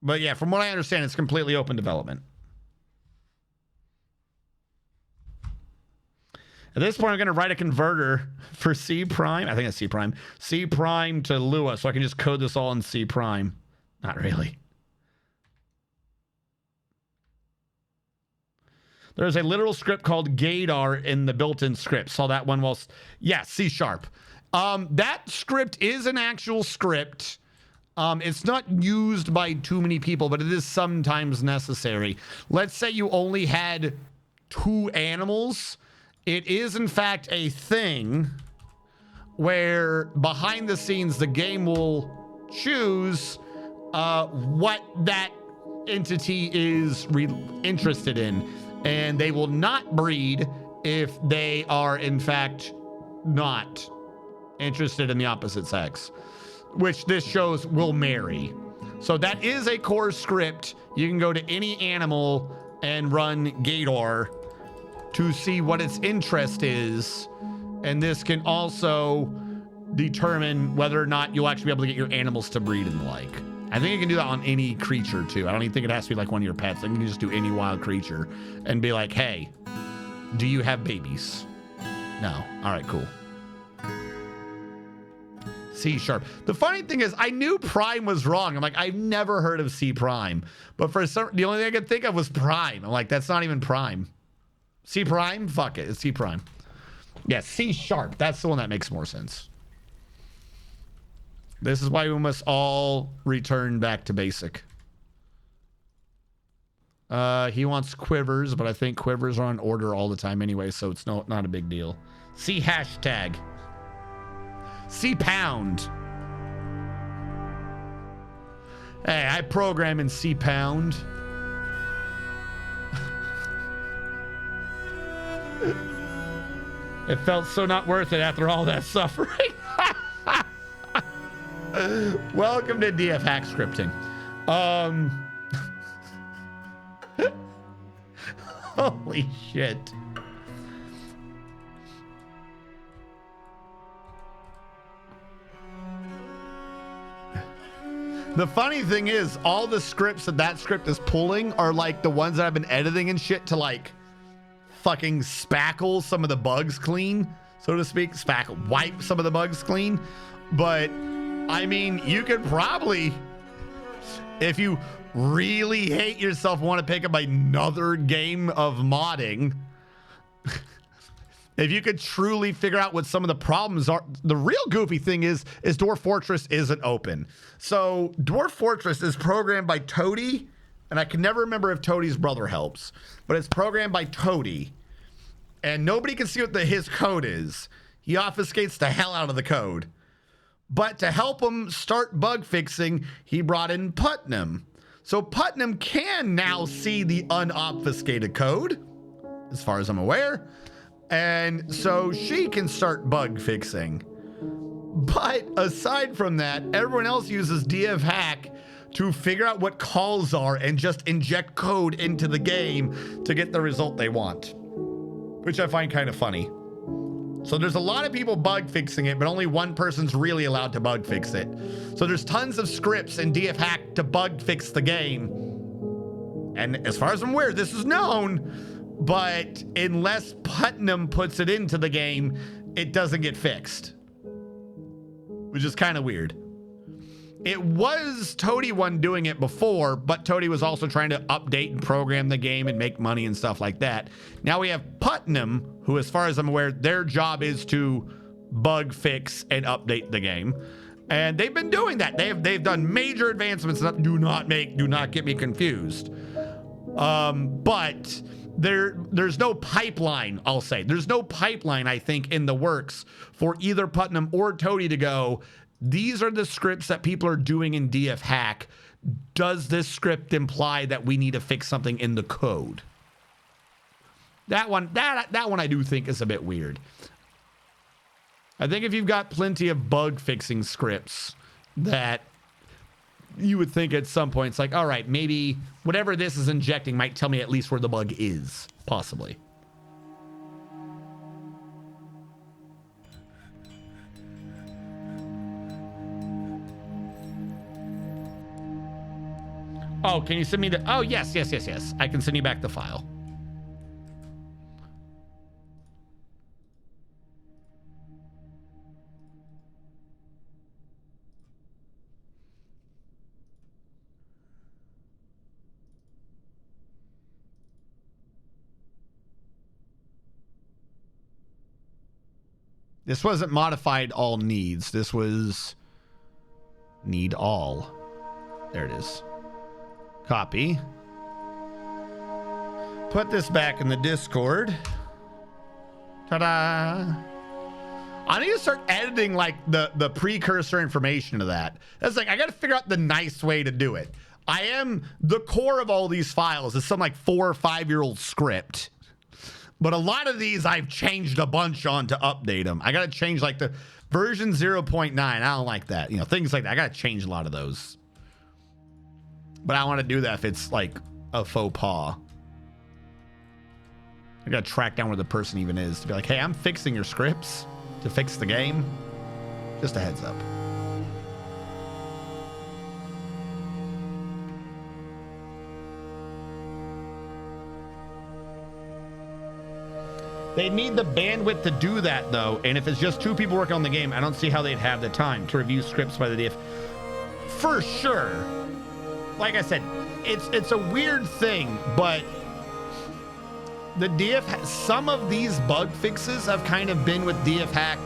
But yeah, from what I understand, it's completely open development. At this point, I'm going to write a converter for C prime. I think it's C prime. C prime to Lua, so I can just code this all in C prime. Not really. There's a literal script called Gaydar in the built-in script. Saw that one whilst... Yeah, C sharp. That script is an actual script. It's not used by too many people, but it is sometimes necessary. Let's say you only had 2 animals. It is, in fact, a thing where behind the scenes, the game will choose what that entity is interested in. And they will not breed if they are, in fact, not interested in the opposite sex, which this shows will marry. So that is a core script. You can go to any animal and run Gaydar to see what its interest is. And this can also determine whether or not you'll actually be able to get your animals to breed and the like. I think you can do that on any creature too. I don't even think it has to be like one of your pets. I think you can just do any wild creature and be like, hey, do you have babies? No. All right, cool. C sharp. The funny thing is I knew prime was wrong. I'm like, I've never heard of C prime, but for some, the only thing I could think of was prime. I'm like, that's not even prime. C prime? Fuck it. It's C prime. Yeah, C sharp. That's the one that makes more sense. This is why we must all return back to basic. He wants quivers, but I think quivers are on order all the time anyway, so it's not a big deal. C hashtag. C pound. Hey, I program in C pound. It felt so not worth it after all that suffering. Welcome to DF hack scripting. Holy shit. The funny thing is, all the scripts that script is pulling are like the ones that I've been editing and shit to like fucking spackle some of the bugs clean, so to speak. Spackle, wipe some of the bugs clean. But I mean, you could probably, if you really hate yourself, want to pick up another game of modding, if you could truly figure out what some of the problems are. The real goofy thing is Dwarf Fortress isn't open. So Dwarf Fortress is programmed by Toady, and I can never remember if Toady's brother helps, but it's programmed by Toady, and nobody can see what his code is. He obfuscates the hell out of the code. But to help him start bug fixing, he brought in Putnam. So Putnam can now see the unobfuscated code, as far as I'm aware. And so she can start bug fixing. But aside from that, everyone else uses DF hack to figure out what calls are and just inject code into the game to get the result they want, which I find kind of funny. So there's a lot of people bug fixing it, but only one person's really allowed to bug fix it. So there's tons of scripts in DF hack to bug fix the game. And as far as I'm aware, this is known, but unless Putnam puts it into the game, it doesn't get fixed, which is kind of weird. It was Toady one doing it before, but Toady was also trying to update and program the game and make money and stuff like that. Now we have Putnam, who, as far as I'm aware, their job is to bug fix and update the game. And they've been doing that. They've done major advancements. Do not get me confused. But there's no pipeline, I'll say. There's no pipeline, I think, in the works for either Putnam or Toady to go, these are the scripts that people are doing in DF hack. Does this script imply that we need to fix something in the code? That one I do think is a bit weird. I think if you've got plenty of bug fixing scripts that you would think at some point, it's like, all right, maybe whatever this is injecting might tell me at least where the bug is, possibly. Oh, can you send me the... Oh, yes. I can send you back the file. This wasn't modified all needs. This was need all. There it is. Copy. Put this back in the Discord. Ta-da. I need to start editing like the precursor information to that. That's like, I got to figure out the nice way to do it. The core of all these files is some like 4 or 5 year old script. But a lot of these I've changed a bunch on to update them. I got to change like the version 0.9. I don't like that. You know, things like that. I got to change a lot of those. But I want to do that if it's like a faux pas. I got to track down where the person even is to be like, hey, I'm fixing your scripts to fix the game. Just a heads up. They need the bandwidth to do that, though. And if it's just 2 people working on the game, I don't see how they'd have the time to review scripts by the DF. For sure. Like I said, it's a weird thing, but the DF, some of these bug fixes have kind of been with DF Hack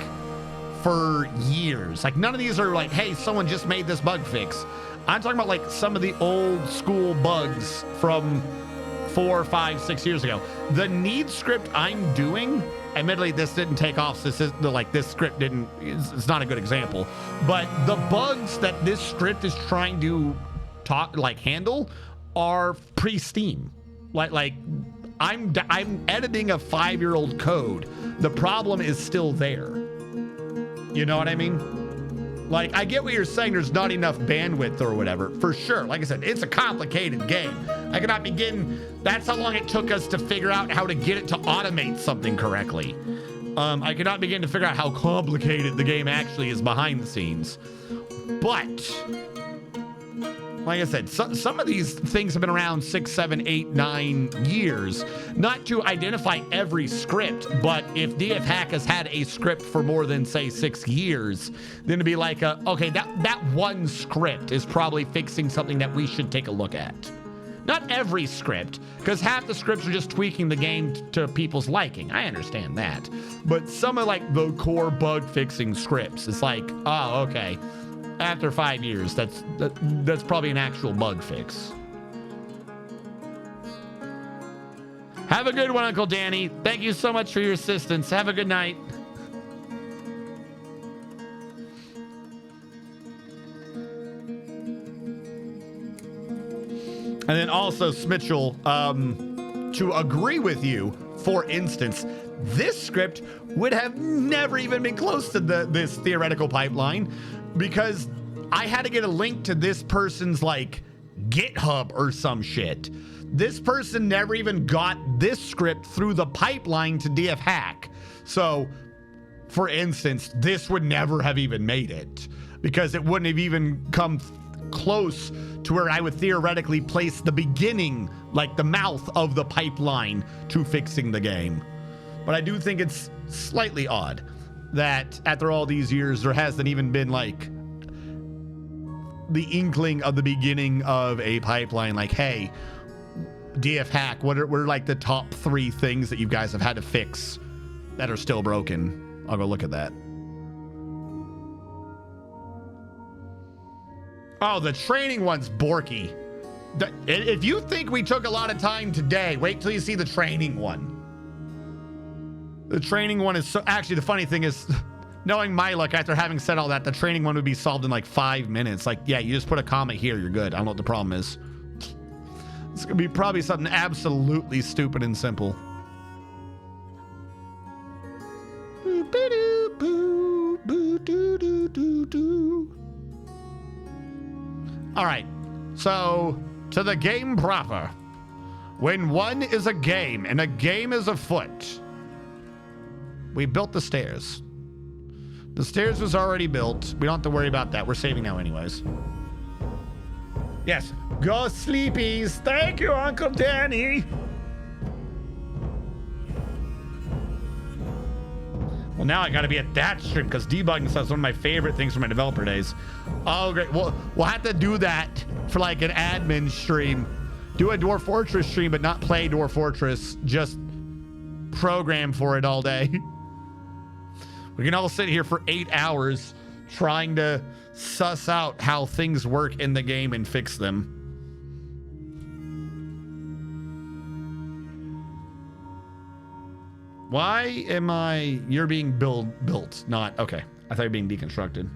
for years. Like, none of these are like, hey, someone just made this bug fix. I'm talking about like some of the old school bugs from 4, 5, 6 years ago. The need script I'm doing, admittedly, this didn't take off. So this script didn't, it's not a good example, but the bugs that this script is trying to handle are pre-Steam. Like I'm editing a 5-year-old code. The problem is still there. You know what I mean? Like, I get what you're saying. There's not enough bandwidth or whatever. For sure. Like I said, it's a complicated game. I cannot begin. That's how long it took us to figure out how to get it to automate something correctly. I cannot begin to figure out how complicated the game actually is behind the scenes. But like I said, some of these things have been around 6, 7, 8, 9 years. Not to identify every script, but if DF Hack has had a script for more than, say, 6 years, then it'd be like, okay, that one script is probably fixing something that we should take a look at. Not every script, because half the scripts are just tweaking the game to people's liking. I understand that. But some of, like, the core bug-fixing scripts, it's like, oh, okay. After 5 years, that's probably an actual bug fix. Have a good one, Uncle Danny. Thank you so much for your assistance. Have a good night. And then also, Smitchell, to agree with you, for instance, this script would have never even been close to this theoretical pipeline, because I had to get a link to this person's like GitHub or some shit. This person never even got this script through the pipeline to DF Hack. So, for instance, this would never have even made it, because it wouldn't have even come close to where I would theoretically place the beginning, like the mouth of the pipeline to fixing the game. But I do think it's slightly odd that after all these years, there hasn't even been like the inkling of the beginning of a pipeline. Like, hey, DF Hack, what are like the top 3 things that you guys have had to fix that are still broken? I'll go look at that. Oh, the training one's borky. If you think we took a lot of time today, wait till you see the training one. The training one is so... Actually, the funny thing is, knowing my luck, after having said all that, the training one would be solved in like 5 minutes. Like, yeah, you just put a comment here, you're good. I don't know what the problem is. It's gonna be probably something absolutely stupid and simple. All right, so to the game proper. When one is a game and a game is afoot, we built the stairs. The stairs was already built. We don't have to worry about that. We're saving now anyways. Yes. Go sleepies. Thank you, Uncle Danny. Well, now I got to be at that stream because debugging stuff is one of my favorite things from my developer days. Oh, great. Well, we'll have to do that for like an admin stream. Do a Dwarf Fortress stream, but not play Dwarf Fortress. Just program for it all day. We can all sit here for 8 hours trying to suss out how things work in the game and fix them. Why am I... You're being built, not... Okay, I thought you were being deconstructed.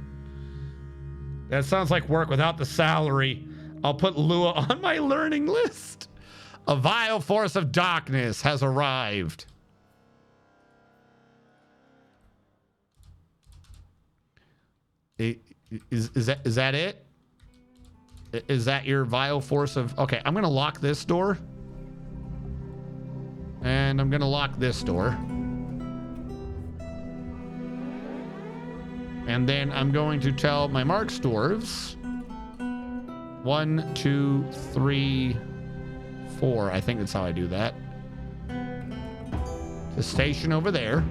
That sounds like work without the salary. I'll put Lua on my learning list. A vile force of darkness has arrived. Is that it? Is that your vile force of... Okay, I'm going to lock this door. And I'm going to lock this door. And then I'm going to tell my Mark Dwarves. 1, 2, 3, 4. I think that's how I do that. The station over there.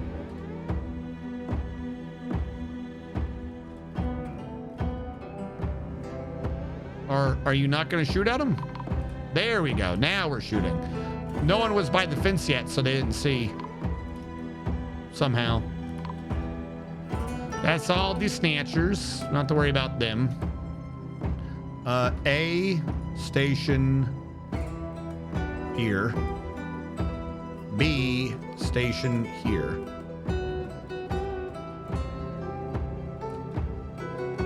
Are you not going to shoot at him? There we go. Now we're shooting. No one was by the fence yet, so they didn't see. Somehow. That's all the snatchers. Not to worry about them. A station here. B station here.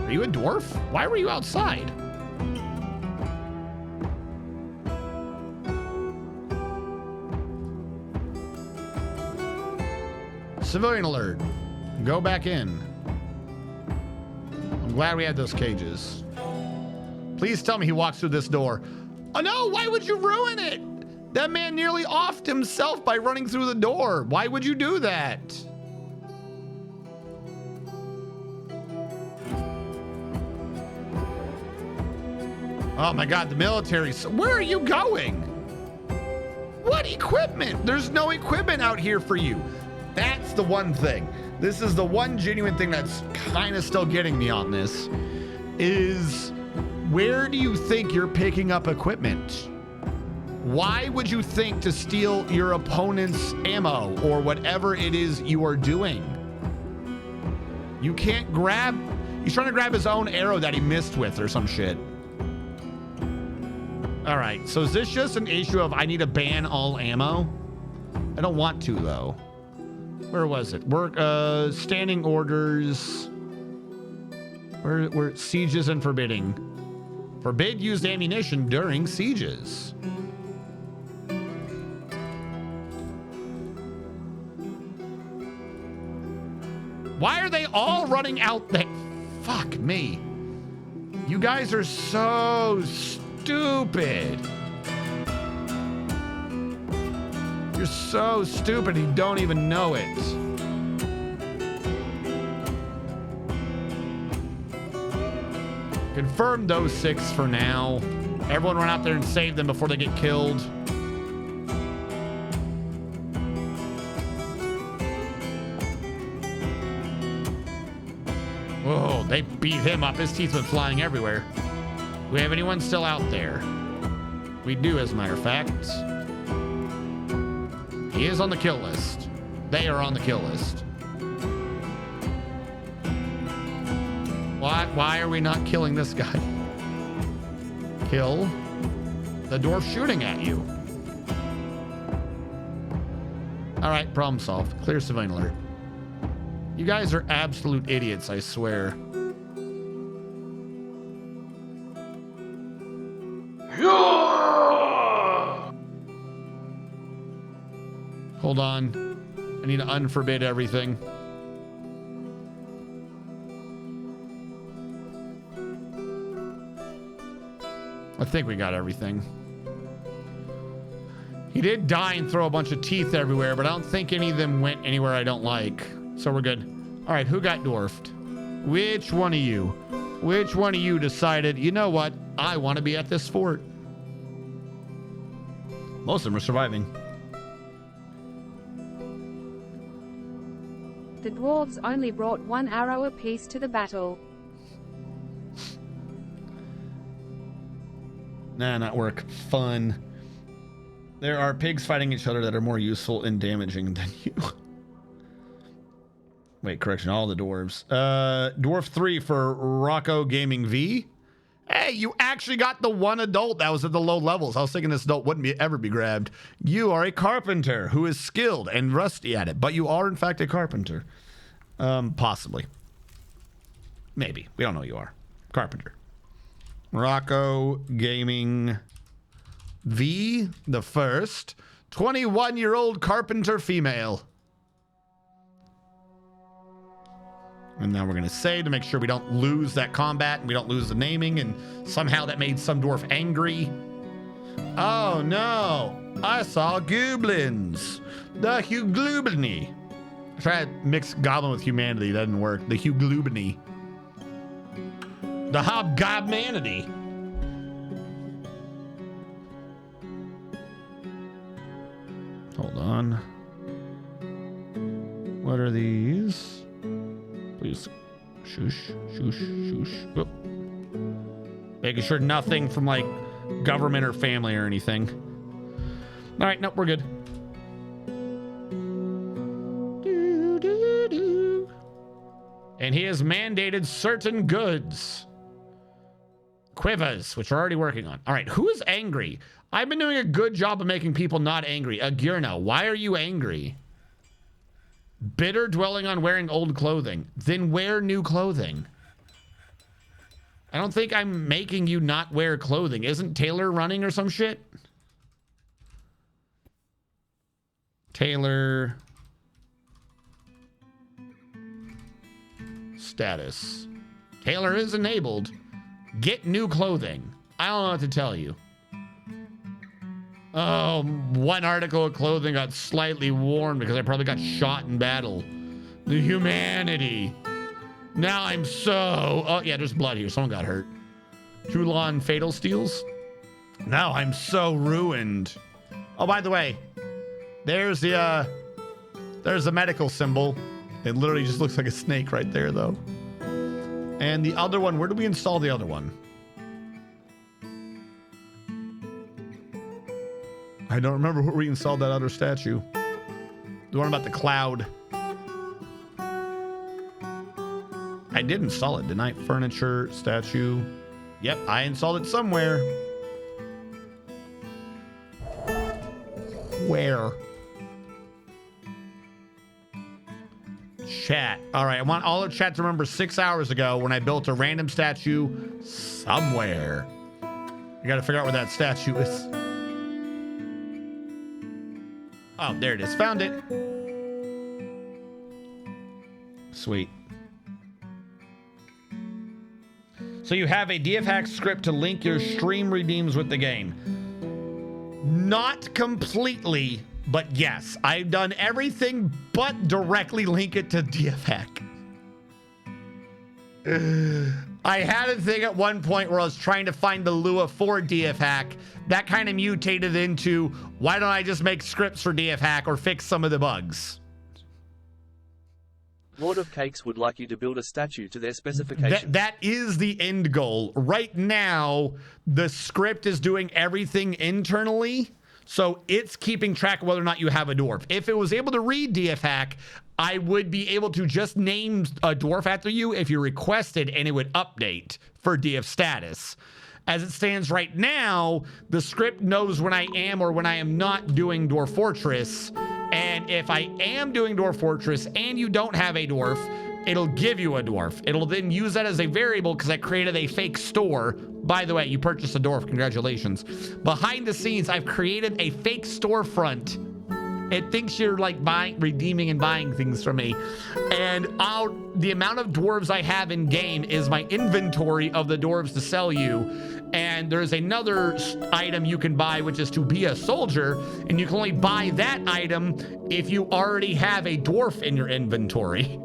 Are you a dwarf? Why were you outside? Civilian alert. Go back in. I'm glad we had those cages. Please tell me he walks through this door. Oh no, why would you ruin it? That man nearly offed himself by running through the door. Why would you do that? Oh my God, the military. Where are you going? What equipment? There's no equipment out here for you. That's the one thing. This is the one genuine thing that's kind of still getting me on this. Is where do you think you're picking up equipment? Why would you think to steal your opponent's ammo or whatever it is you are doing? You can't grab... He's trying to grab his own arrow that he missed with or some shit. All right, so is this just an issue of I need to ban all ammo? I don't want to, though. Where was it? Work, standing orders. Where sieges and forbidding. Forbid used ammunition during sieges. Why are they all running out there? Fuck me. You guys are so stupid. You're so stupid you don't even know it. Confirm those 6 for now. Everyone run out there and save them before they get killed. Whoa, they beat him up. His teeth went flying everywhere. Do we have anyone still out there? We do, as a matter of fact. He is on the kill list. They are on the kill list. Why are we not killing this guy? Kill the dwarf shooting at you. All right, problem solved. Clear civilian alert. You guys are absolute idiots, I swear. Hold on. I need to unforbid everything. I think we got everything. He did die and throw a bunch of teeth everywhere, but I don't think any of them went anywhere I don't like. So we're good. All right, who got dwarfed? Which one of you? Which one of you decided, you know what? I want to be at this fort. Most of them are surviving. The dwarves only brought 1 arrow apiece to the battle. Nah, not work. Fun. There are pigs fighting each other that are more useful and damaging than you. Wait, correction, all the dwarves. Dwarf 3 for Rocco Gaming V. Hey, you actually got the one adult that was at the low levels. I was thinking this adult wouldn't ever be grabbed. You are a carpenter who is skilled and rusty at it, but you are in fact a carpenter. Possibly. Maybe. We don't know who you are. Carpenter. Rocco Gaming V, the first. 21-year-old carpenter female. And now we're going to save to make sure we don't lose that combat and we don't lose the naming, and somehow that made some dwarf angry. Oh no, I saw goblins. The Huglubini. I tried to mix goblin with humanity, that didn't work. The Huglubini. The Hobgobmanity. Hold on. What are these? Please. Shoosh, shoosh, shoosh. Whoop. Making sure nothing from like government or family or anything. All right, nope, we're good. And he has mandated certain goods. Quivers, which we're already working on. All right, who is angry? I've been doing a good job of making people not angry. Agirna, why are you angry? Bitter, dwelling on wearing old clothing. Then wear new clothing. I don't think I'm making you not wear clothing. Isn't Taylor running or some shit? Taylor. Status. Taylor is enabled. Get new clothing. I don't know what to tell you. Oh, one article of clothing got slightly worn because I probably got shot in battle. The humanity. Now I'm so... Oh, yeah, there's blood here. Someone got hurt. Toulon Fatal Steels. Now I'm so ruined. Oh, by the way, there's the medical symbol. It literally just looks like a snake right there, though. And the other one, where do we install the other one? I don't remember where we installed that other statue. The one about the cloud. I did install it, didn't I? Furniture, statue. Yep, I installed it somewhere. Where? Chat. All right, I want all of chat to remember 6 hours ago when I built a random statue somewhere. You got to figure out where that statue is. Oh, there it is. Found it. Sweet. So you have a DF hack script to link your stream redeems with the game. Not completely, but yes. I've done everything but directly link it to DF hack. I had a thing at one point where I was trying to find the Lua for DF hack. That kind of mutated into, why don't I just make scripts for DF hack or fix some of the bugs? Lord of Cakes would like you to build a statue to their specifications. That is the end goal. Right now, the script is doing everything internally, so it's keeping track of whether or not you have a dwarf. If it was able to read DF hack, I would be able to just name a dwarf after you if you requested, and it would update for DF status. As it stands right now, the script knows when I am or when I am not doing Dwarf Fortress. And if I am doing Dwarf Fortress and you don't have a dwarf, it'll give you a dwarf. It'll then use that as a variable because I created a fake store. By the way, you purchased a dwarf. Congratulations. Behind the scenes, I've created a fake storefront. It thinks you're like redeeming and buying things from me. And the amount of dwarves I have in game is my inventory of the dwarves to sell you. And there's another item you can buy, which is to be a soldier. And you can only buy that item if you already have a dwarf in your inventory.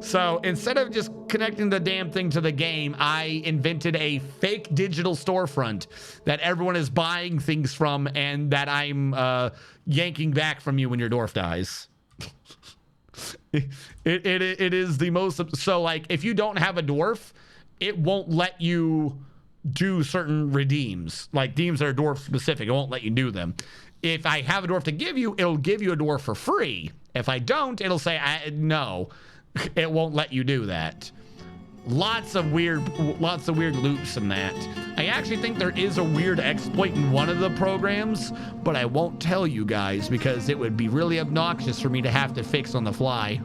So instead of just connecting the damn thing to the game, I invented a fake digital storefront that everyone is buying things from and that I'm yanking back from you when your dwarf dies. It is the most... So, like, if you don't have a dwarf, it won't let you do certain redeems. Like, redeems that are dwarf specific. It won't let you do them. If I have a dwarf to give you, it'll give you a dwarf for free. If I don't, it'll say, no. It won't let you do that. Lots of weird loops in that. I actually think there is a weird exploit in one of the programs, but I won't tell you guys because it would be really obnoxious for me to have to fix on the fly.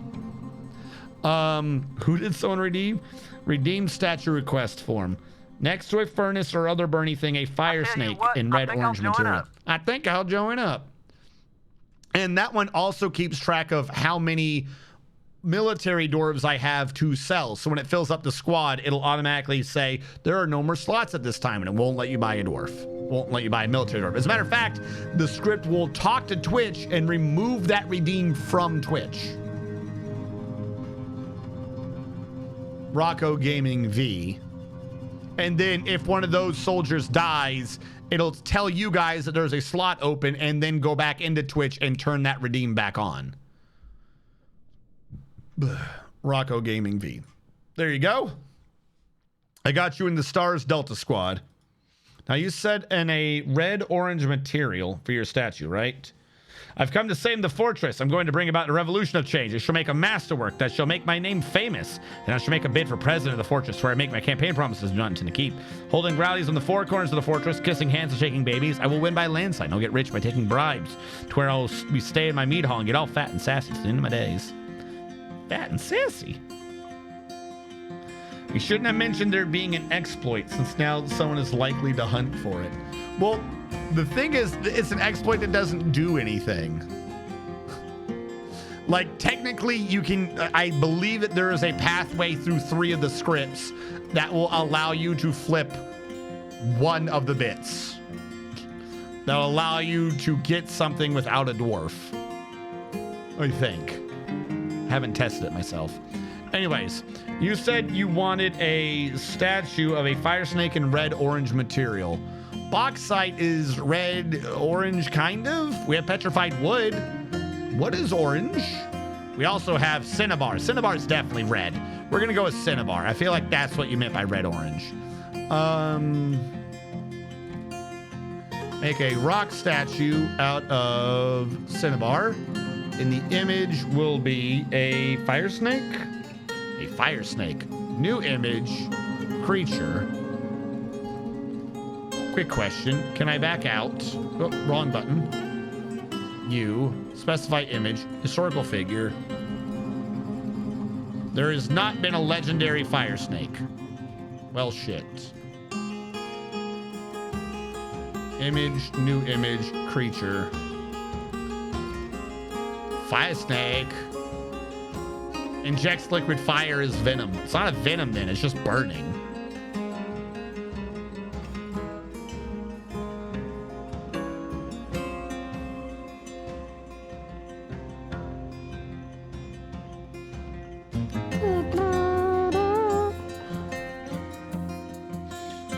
Who did someone redeem? Redeem statue request form. Next to a furnace or other burning thing, a fire snake in red orange material. I think I'll join up. And that one also keeps track of how many military dwarves I have to sell. So when it fills up the squad, it'll automatically say there are no more slots at this time, and it won't let you buy a dwarf. Won't let you buy a military dwarf. As a matter of fact, the script will talk to Twitch and remove that redeem from Twitch. Rocco Gaming V. And then if one of those soldiers dies, it'll tell you guys that there's a slot open and then go back into Twitch and turn that redeem back on. Rocco Gaming V. There you go. I got you in the Stars Delta Squad. Now you said in a red-orange material for your statue, right? I've come to save the fortress. I'm going to bring about a revolution of change. I shall make a masterwork that shall make my name famous. And I shall make a bid for president of the fortress where I make my campaign promises do not intend to keep. Holding rallies on the four corners of the fortress, kissing hands and shaking babies. I will win by landslide. I'll get rich by taking bribes. To where I'll be stay in my meat hall and get all fat and sassy to the end of my days. Fat and sassy. You shouldn't have mentioned there being an exploit since now someone is likely to hunt for it. Well, the thing is, it's an exploit that doesn't do anything. Like, technically, you can... I believe that there is a pathway through 3 of the scripts that will allow you to flip one of the bits. That'll allow you to get something without a dwarf. I think. Haven't tested it myself. Anyways, you said you wanted a statue of a fire snake in red-orange material. Bauxite is red-orange, kind of. We have petrified wood. What is orange? We also have cinnabar. Cinnabar is definitely red. We're gonna go with cinnabar. I feel like that's what you meant by red-orange. Make a rock statue out of cinnabar. And the image will be a fire snake. A fire snake. New image. Creature. Quick question. Can I back out? Oh, wrong button. You. Specify image. Historical figure. There has not been a legendary fire snake. Well, shit. Image. New image. Creature. Fire snake. Injects liquid fire as venom. It's not a venom then, it's just burning.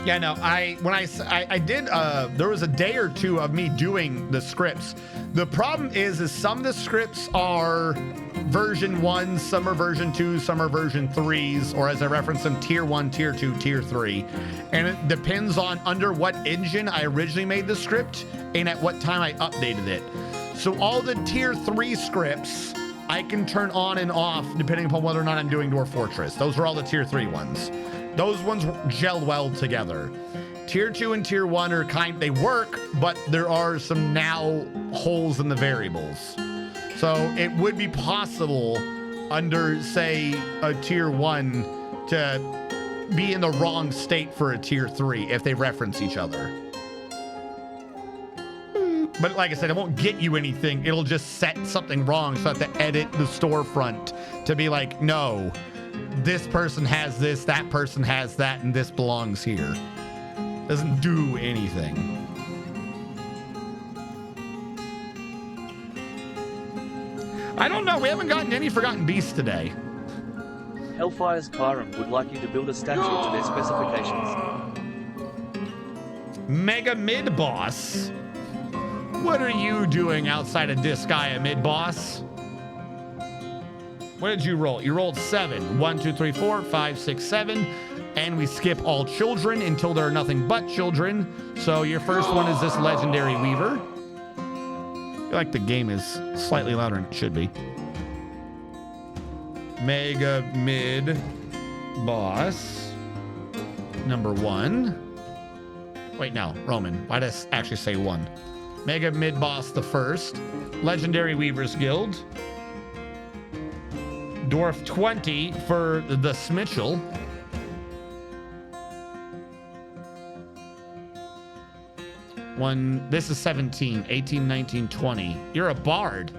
Yeah, no, I did, there was a day or two of me doing the scripts. The problem is some of the scripts are version 1, some are version 2, some are version 3s, or as I referenced them, tier 1, tier 2, tier 3. And it depends on under what engine I originally made the script and at what time I updated it. So all the tier 3 scripts, I can turn on and off depending upon whether or not I'm doing Dwarf Fortress. Those are all the tier 3 ones. Those ones gel well together. Tier 2 and tier 1 are they work, but there are some now holes in the variables. So it would be possible under, say, a tier 1 to be in the wrong state for a tier 3 if they reference each other. But like I said, it won't get you anything. It'll just set something wrong, so I have to edit the storefront to be like, no, this person has this, that person has that, and this belongs here. Doesn't do anything. I don't know. We haven't gotten any Forgotten Beasts today. Hellfire's Kyram would like you to build a statue to their specifications. Mega mid-boss? What are you doing outside of Disgaea, mid-boss? What did you roll? You rolled 7. 1, 2, 3, 4, 5, 6, 7. And we skip all children until there are nothing but children. So your first one is this legendary weaver. I feel like the game is slightly louder than it should be. Mega mid boss number 1. Wait, no, Roman. Why did I actually say 1? Mega mid boss the first. Legendary Weavers Guild. Dwarf 20 for the Smitchell. This is 17, 18, 19, 20. You're a bard.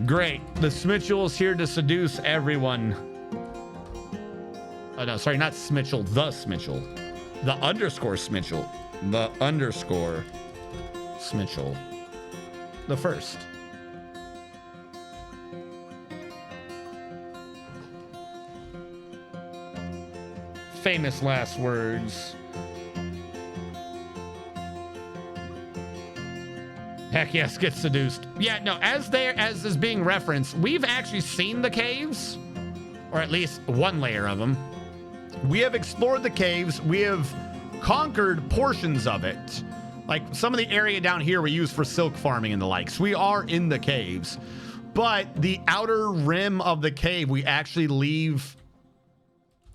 Great. The Smitchell is here to seduce everyone. Oh, no, sorry, not Smitchell. The Smitchell. The underscore Smitchell. The underscore Smitchell. The first. Famous last words. Heck yes, get seduced. Yeah, no, as is being referenced, we've actually seen the caves, or at least one layer of them. We have explored the caves. We have conquered portions of it. Like some of the area down here we use for silk farming and the likes. We are in the caves, but the outer rim of the cave, we actually leave,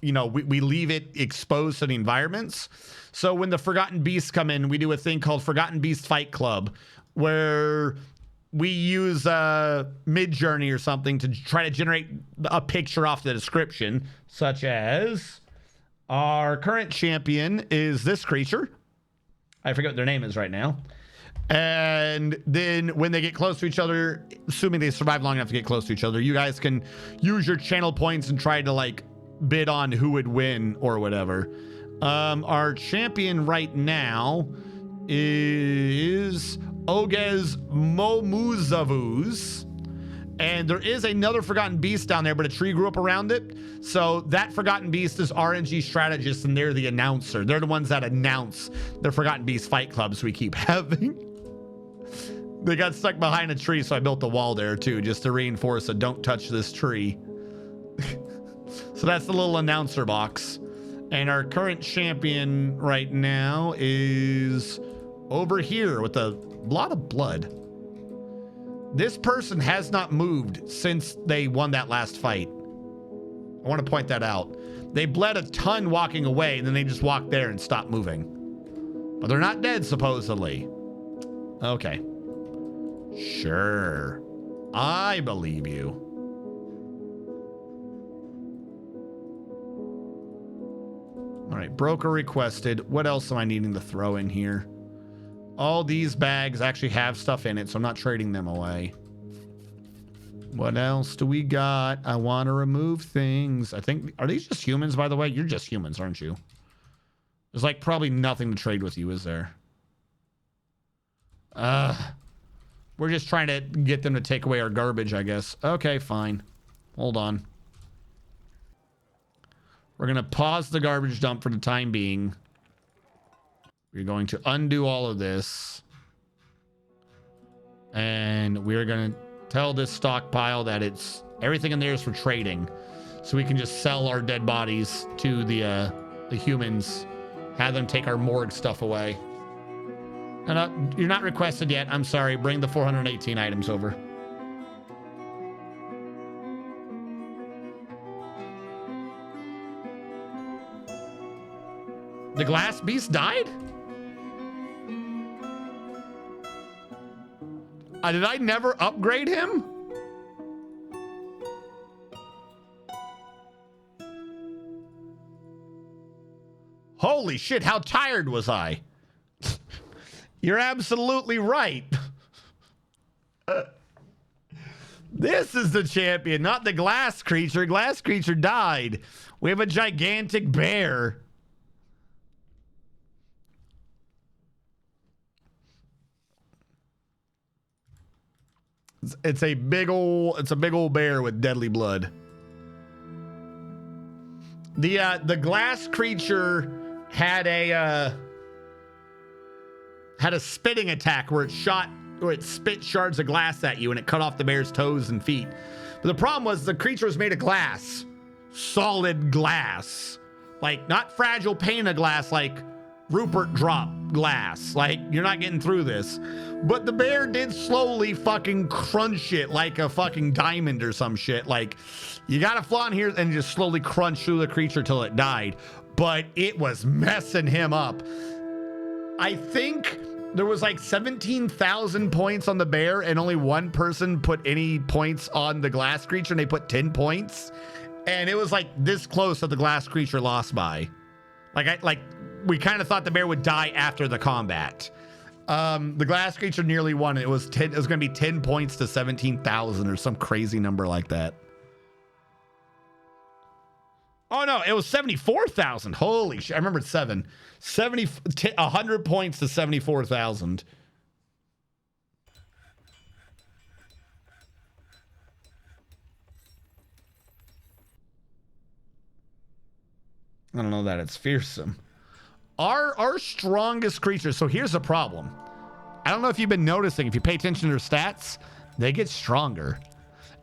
you know, we leave it exposed to the environments. So when the Forgotten Beasts come in, we do a thing called Forgotten Beast Fight Club, where we use Mid-Journey or something to try to generate a picture off the description, such as our current champion is this creature. I forget what their name is right now. And then when they get close to each other, assuming they survive long enough to get close to each other, you guys can use your channel points and try to like bid on who would win or whatever. Our champion right now is Ogez Momuzavuz. And there is another Forgotten Beast down there, but a tree grew up around it. So that Forgotten Beast is RNG strategist, and they're the announcer. They're the ones that announce the Forgotten Beast fight clubs we keep having. They got stuck behind a tree, so I built the wall there too, just to reinforce a don't touch this tree. So that's the little announcer box. And our current champion right now is over here with a lot of blood. This person has not moved since they won that last fight. I want to point that out. They bled a ton walking away, and then they just walked there and stopped moving. But they're not dead, supposedly. Okay. Sure. I believe you. All right, broker requested. What else am I needing to throw in here? All these bags actually have stuff in it, so I'm not trading them away. What else do we got? I want to remove things. I think, are these just humans, by the way? You're just humans, aren't you? There's like probably nothing to trade with you, is there? We're just trying to get them to take away our garbage, I guess. Okay, fine. Hold on. We're going to pause the garbage dump for the time being. We're going to undo all of this. And we're going to tell this stockpile that it's everything in there is for trading. So we can just sell our dead bodies to the humans. Have them take our morgue stuff away. No, you're not requested yet. I'm sorry. Bring the 418 items over. The glass beast died? Did I never upgrade him? Holy shit, how tired was I? You're absolutely right. This is the champion, not the glass creature. Glass creature died. We have a gigantic bear. It's a big old bear with deadly blood. The glass creature had a spitting attack where it spit shards of glass at you and it cut off the bear's toes and feet. But the problem was the creature was made of glass, solid glass, like not fragile pane of glass, like Rupert drop glass. Like, you're not getting through this. But the bear did slowly fucking crunch it like a fucking diamond or some shit. Like, you gotta fly in here and just slowly crunch through the creature till it died. But it was messing him up. I think there was like 17,000 points on the bear and only one person put any points on the glass creature and they put 10 points. And it was like this close that the glass creature lost by. We kind of thought the bear would die after the combat. The glass creature nearly won. It was going to be 10 points to 17,000 or some crazy number like that. Oh no, it was 74,000. Holy shit. I remember 100 points to 74,000. I don't know that it's fearsome. Our strongest creatures. So here's the problem. I don't know if you've been noticing, if you pay attention to their stats, they get stronger.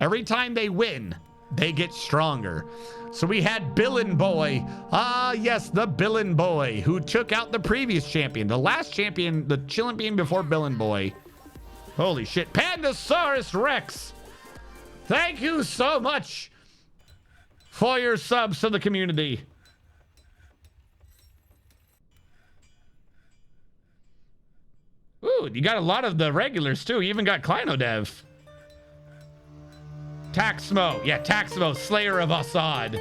Every time they win, they get stronger. So we had Billin Boy. Ah, yes, the Billin Boy, who took out the previous champion, the last champion, the chillin' being before Billin Boy. Holy shit. Pandasaurus Rex. Thank you so much for your subs to the community. Ooh, you got a lot of the regulars too. You even got Kleinodev. Taxmo. Yeah, Taxmo, Slayer of Assad.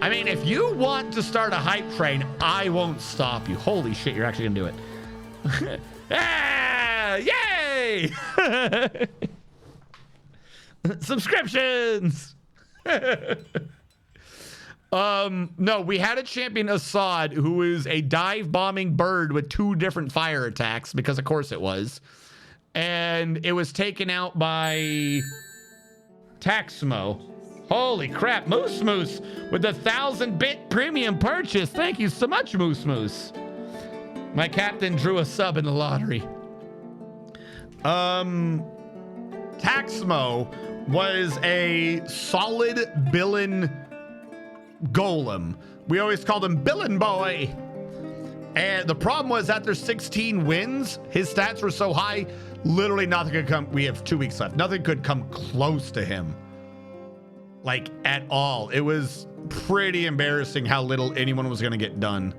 I mean, if you want to start a hype train, I won't stop you. Holy shit, you're actually gonna do it. Ah, yay! Subscriptions! No, we had a champion, Assad, who is a dive bombing bird with 2 different fire attacks, because of course it was. And it was taken out by Taxmo. Holy crap, Moose Moose with the 1,000-bit premium purchase. Thank you so much, Moose Moose. My captain drew a sub in the lottery. Taxmo was a solid Billin golem. We always called him Billin Boy. And the problem was after 16 wins, his stats were so high, literally nothing could come. We have 2 weeks left. Nothing could come close to him. Like, at all. It was pretty embarrassing how little anyone was going to get done.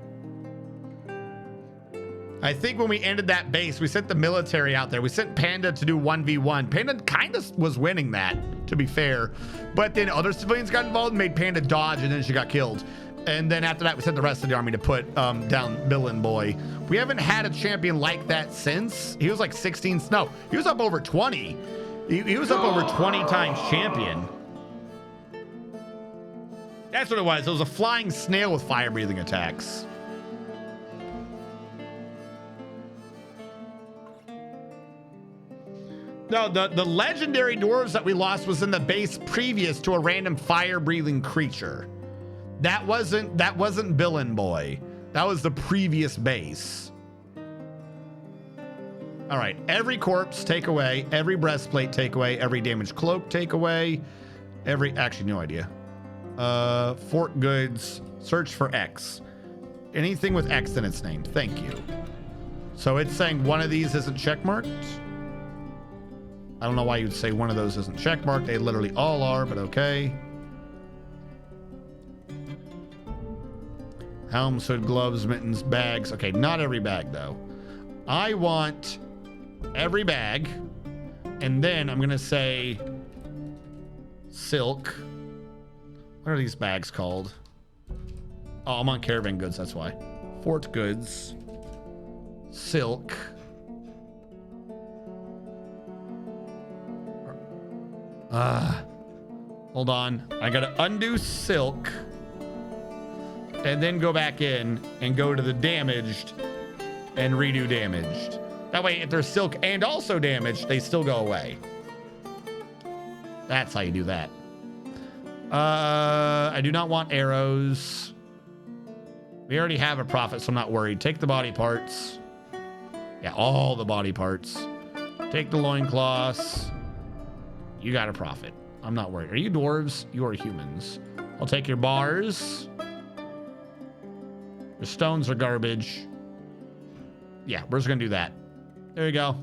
I think when we ended that base, we sent the military out there. We sent Panda to do 1v1. Panda kind of was winning that, to be fair. But then other civilians got involved and made Panda dodge, and then she got killed. And then after that, we sent the rest of the army to put down Billin Boy. We haven't had a champion like that since. He was like 16. No, he was up over 20. He was up over 20 times champion. That's what it was. It was a flying snail with fire-breathing attacks. No, the legendary dwarves that we lost was in the base previous to a random fire-breathing creature. That wasn't Billin Boy. That was the previous base. All right, every corpse take away, every breastplate take away, every damaged cloak take away, actually no idea. Fort goods, search for X. Anything with X in its name, thank you. So it's saying one of these isn't checkmarked. I don't know why you'd say one of those isn't checkmarked. They literally all are, but okay. Helms, hood, gloves, mittens, bags. Okay, not every bag though. I want every bag, and then I'm gonna say silk. What are these bags called? Oh, I'm on caravan goods, that's why. Fort goods, silk. Hold on. I gotta undo silk and then go back in and go to the damaged and redo damaged. That way, if they're silk and also damaged, they still go away. That's how you do that. I do not want arrows. We already have a profit, so I'm not worried. Take the body parts. Yeah, all the body parts. Take the loincloths. You got a profit. I'm not worried. Are you dwarves? You are humans. I'll take your bars. Your stones are garbage. Yeah, we're just going to do that. There you go.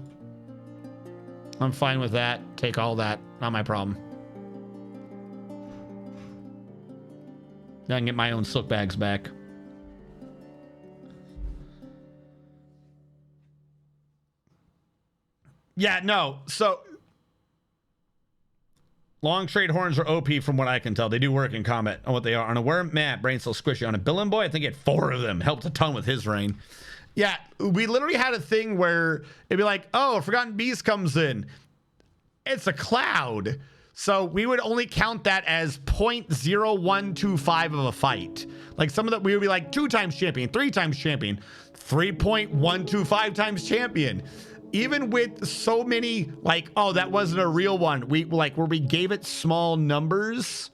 I'm fine with that. Take all that. Not my problem. Now I can get my own silk bags back. Yeah, no. So long trade horns are OP from what I can tell. They do work in combat on what they are. On a worm map, brain's still squishy. On a Billin Boy, I think he had 4 of them. Helped a ton with his reign. Yeah, we literally had a thing where it'd be like, oh, a Forgotten Beast comes in. It's a cloud. So we would only count that as 0.0125 of a fight. Like some of that, we would be like 2 times champion, 3 times champion, 3.125 times champion. Even with so many, like, oh, that wasn't a real one. We like where we gave it small numbers.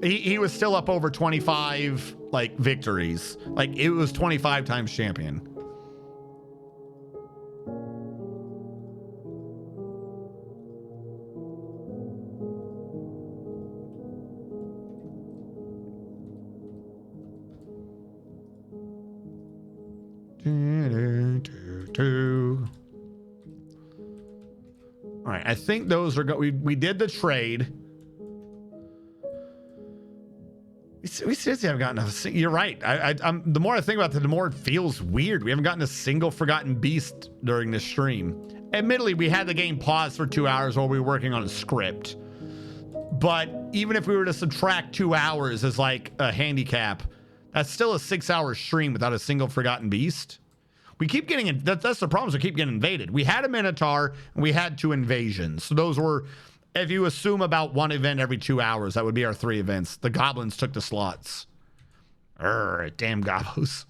He was still up over 25 like victories. Like it was 25 times champion. All right, I think those are we did the trade. We seriously haven't gotten a. You're right. I'm the more I think about it, the more it feels weird. We haven't gotten a single Forgotten Beast during this stream. Admittedly, we had the game paused for 2 hours while we were working on a script. But even if we were to subtract 2 hours as like a handicap, that's still a 6-hour stream without a single Forgotten Beast. We keep getting that's the problem. We keep getting invaded. We had a Minotaur and we had 2 invasions. So those were, if you assume about 1 event every 2 hours, that would be our 3 events. The goblins took the slots. Damn gobos.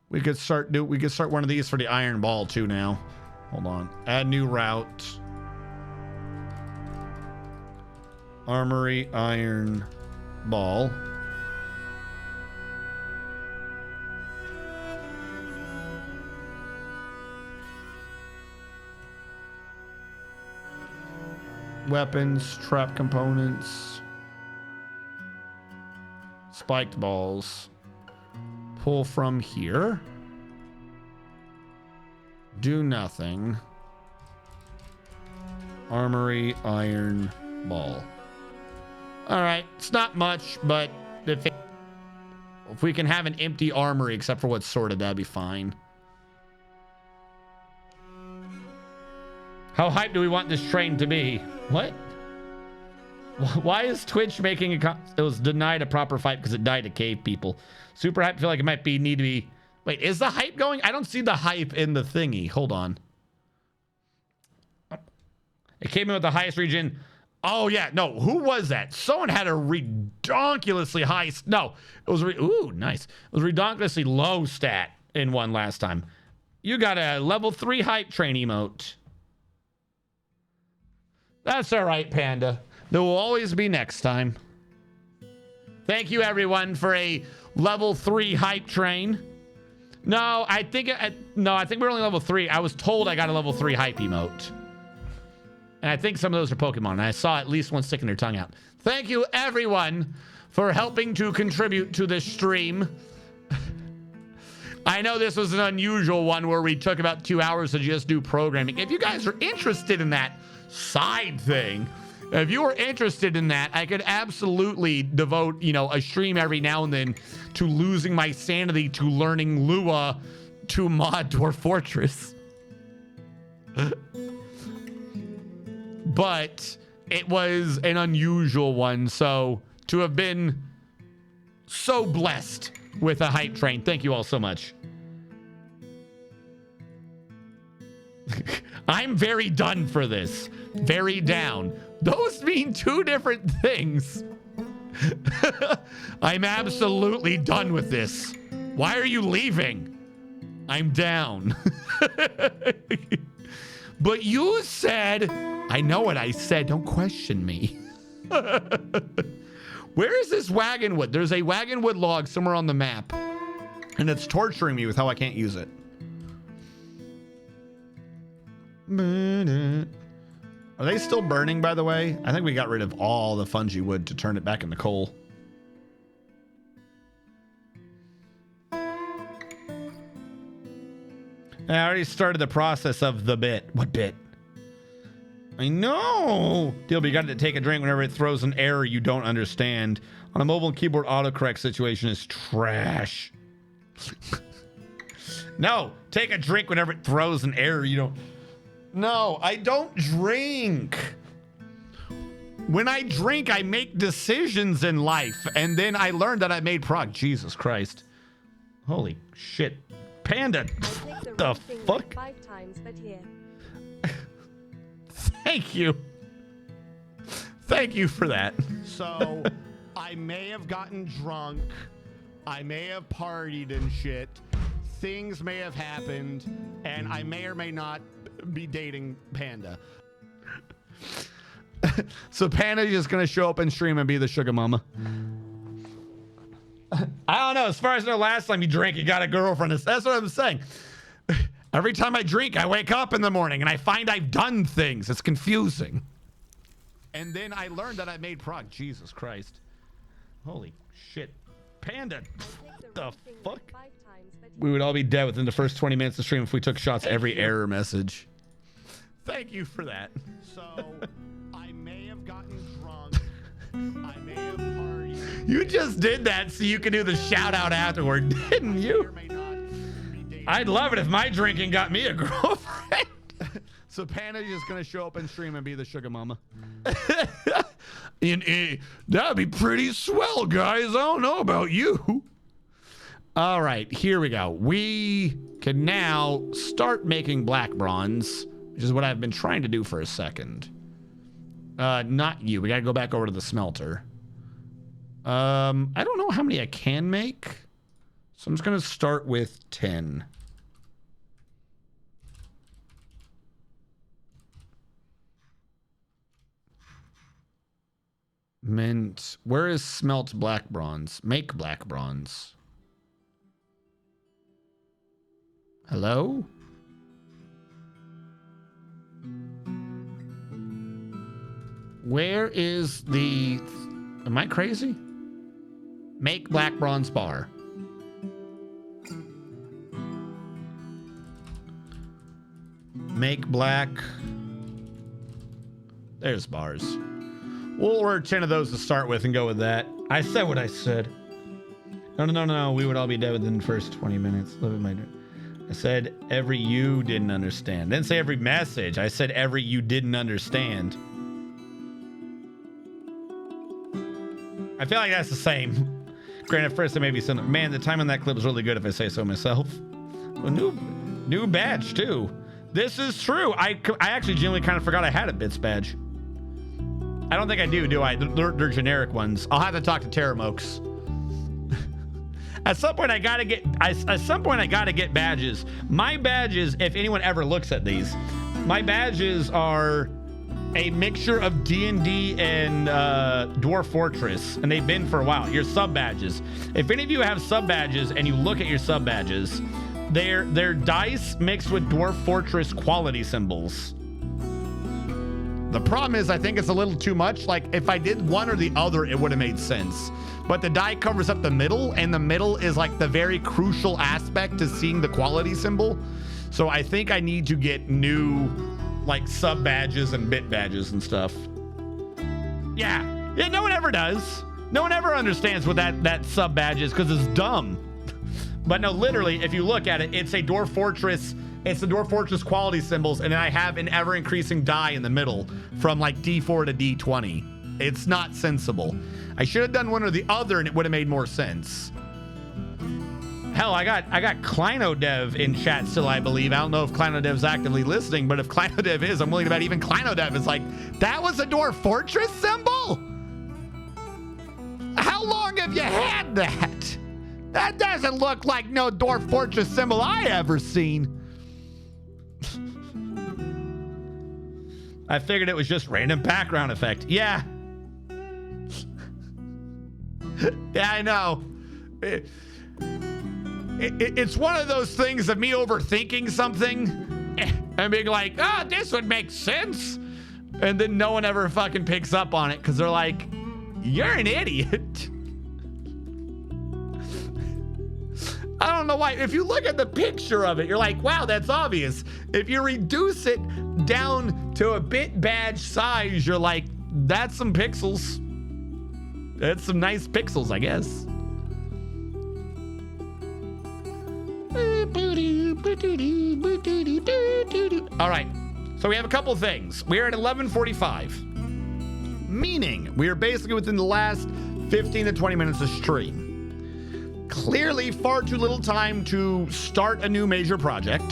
We could start one of these for the Iron Ball too now. Hold on. Add new route. Armory, Iron Ball. Weapons, trap components. Spiked balls. Pull from here. Do nothing. Armory, Iron Ball. All right, it's not much, but if we can have an empty armory except for what's sorted, that'd be fine. How hyped do we want this train to be? What? Why is Twitch making it was denied a proper fight because it died to cave people? Super hype. I feel like it might need to be. Wait, is the hype going? I don't see the hype in the thingy. Hold on. It came in with the highest region. Oh, yeah. No, who was that? Someone had a redonkulously high... No, it was... Ooh, nice. It was redonkulously low stat in one last time. You got a level 3 hype train emote. That's all right, Panda. There will always be next time. Thank you, everyone, for a level 3 hype train. No, I think we're only level 3. I was told I got a level 3 hype emote. And I think some of those are Pokemon. And I saw at least one sticking their tongue out. Thank you, everyone, for helping to contribute to this stream. I know this was an unusual one where we took about 2 hours to just do programming. If you guys are interested in that side thing, if you are interested in that, I could absolutely devote, a stream every now and then to losing my sanity to learning Lua to mod Dwarf Fortress. But it was an unusual one, so to have been so blessed with a hype train, thank you all so much. I'm very done for this. Very down. Those mean 2 different things. I'm absolutely done with this. Why are you leaving? I'm down. But you said, I know what I said. Don't question me. Where is this wagonwood? There's a wagonwood log somewhere on the map. And it's torturing me with how I can't use it. Are they still burning, by the way? I think we got rid of all the fungi wood to turn it back into coal. I already started the process of the bit. What bit? I know. Dilby, you got to take a drink whenever it throws an error you don't understand. On a mobile keyboard, autocorrect situation is trash. No, take a drink whenever it throws an error you don't. No, I don't drink. When I drink, I make decisions in life. And then I learned that I made Jesus Christ. Holy shit. Panda. What the fuck? 5 times, but here. Thank you. Thank you for that. So, I may have gotten drunk. I may have partied and shit. Things may have happened. And I may or may not be dating Panda. So Panda's just going to show up and stream and be the sugar mama. I don't know. As far as I know, last time you drank, you got a girlfriend. That's what I'm saying. Every time I drink, I wake up in the morning and I find I've done things. It's confusing. And then I learned that I made Jesus Christ. Holy shit. Panda. What the fuck? We would all be dead within the first 20 minutes of stream if we took shots every error message. Thank you for that. So, I may have gotten drunk. I may have partied. You just did that so you could do the shout out afterward, didn't you? I'd love it if my drinking got me a girlfriend. So Panda's just going to show up and stream and be the sugar mama. That'd be pretty swell, guys. I don't know about you. All right, here we go. We can now start making black bronze, which is what I've been trying to do for a second. Not you. We got to go back over to the smelter. I don't know how many I can make. So I'm just going to start with 10. Mint. Where is smelt black bronze? Make black bronze. Hello? Where is the... Am I crazy? Make black bronze bar. Make black... There's bars. We'll order 10 of those to start with and go with that. I said what I said. No. We would all be dead within the first 20 minutes. Live in my dream. I said every you didn't understand. Didn't say every message. I said every you didn't understand. I feel like that's the same. Granted, first it may be some... Man, the time on that clip was really good if I say so myself. A new badge, too. This is true. I actually genuinely kind of forgot I had a Bits badge. I don't think I do I? They're generic ones. I'll have to talk to Terramokes. At some point I gotta get badges. My badges, if anyone ever looks at these, my badges are a mixture of D&D and Dwarf Fortress, and they've been for a while. Your sub badges. If any of you have sub badges and you look at your sub badges, they're dice mixed with Dwarf Fortress quality symbols. The problem is I think it's a little too much. Like if I did one or the other, it would have made sense. But the die covers up the middle, and the middle is like the very crucial aspect to seeing the quality symbol. So I think I need to get new like sub badges and bit badges and stuff. Yeah, no one ever does. No one ever understands what that sub badge is because it's dumb. But no, literally, if you look at it, it's a Dwarf Fortress. It's the Dwarf Fortress quality symbols, and then I have an ever-increasing die in the middle from like D4 to D20. It's not sensible. I should have done one or the other, and it would have made more sense. Hell, I got Kleinodev in chat still, I believe. I don't know if Kleinodev's actively listening, but if Kleinodev is, I'm willing to bet even Kleinodev is like, that was a Dwarf Fortress symbol? How long have you had that? That doesn't look like no dwarf fortress symbol I ever seen. I figured it was just random background effect. Yeah. Yeah, I know. It's one of those things of me overthinking something and being like, oh, this would make sense. And then no one ever fucking picks up on it because they're like, you're an idiot. I don't know why. If you look at the picture of it, you're like, wow, that's obvious. If you reduce it down to a bit badge size, you're like, that's some pixels. That's some nice pixels, I guess. All right. So we have a couple things. We're at 11:45, meaning we are basically within the last 15 to 20 minutes of stream. Clearly far too little time to start a new major project.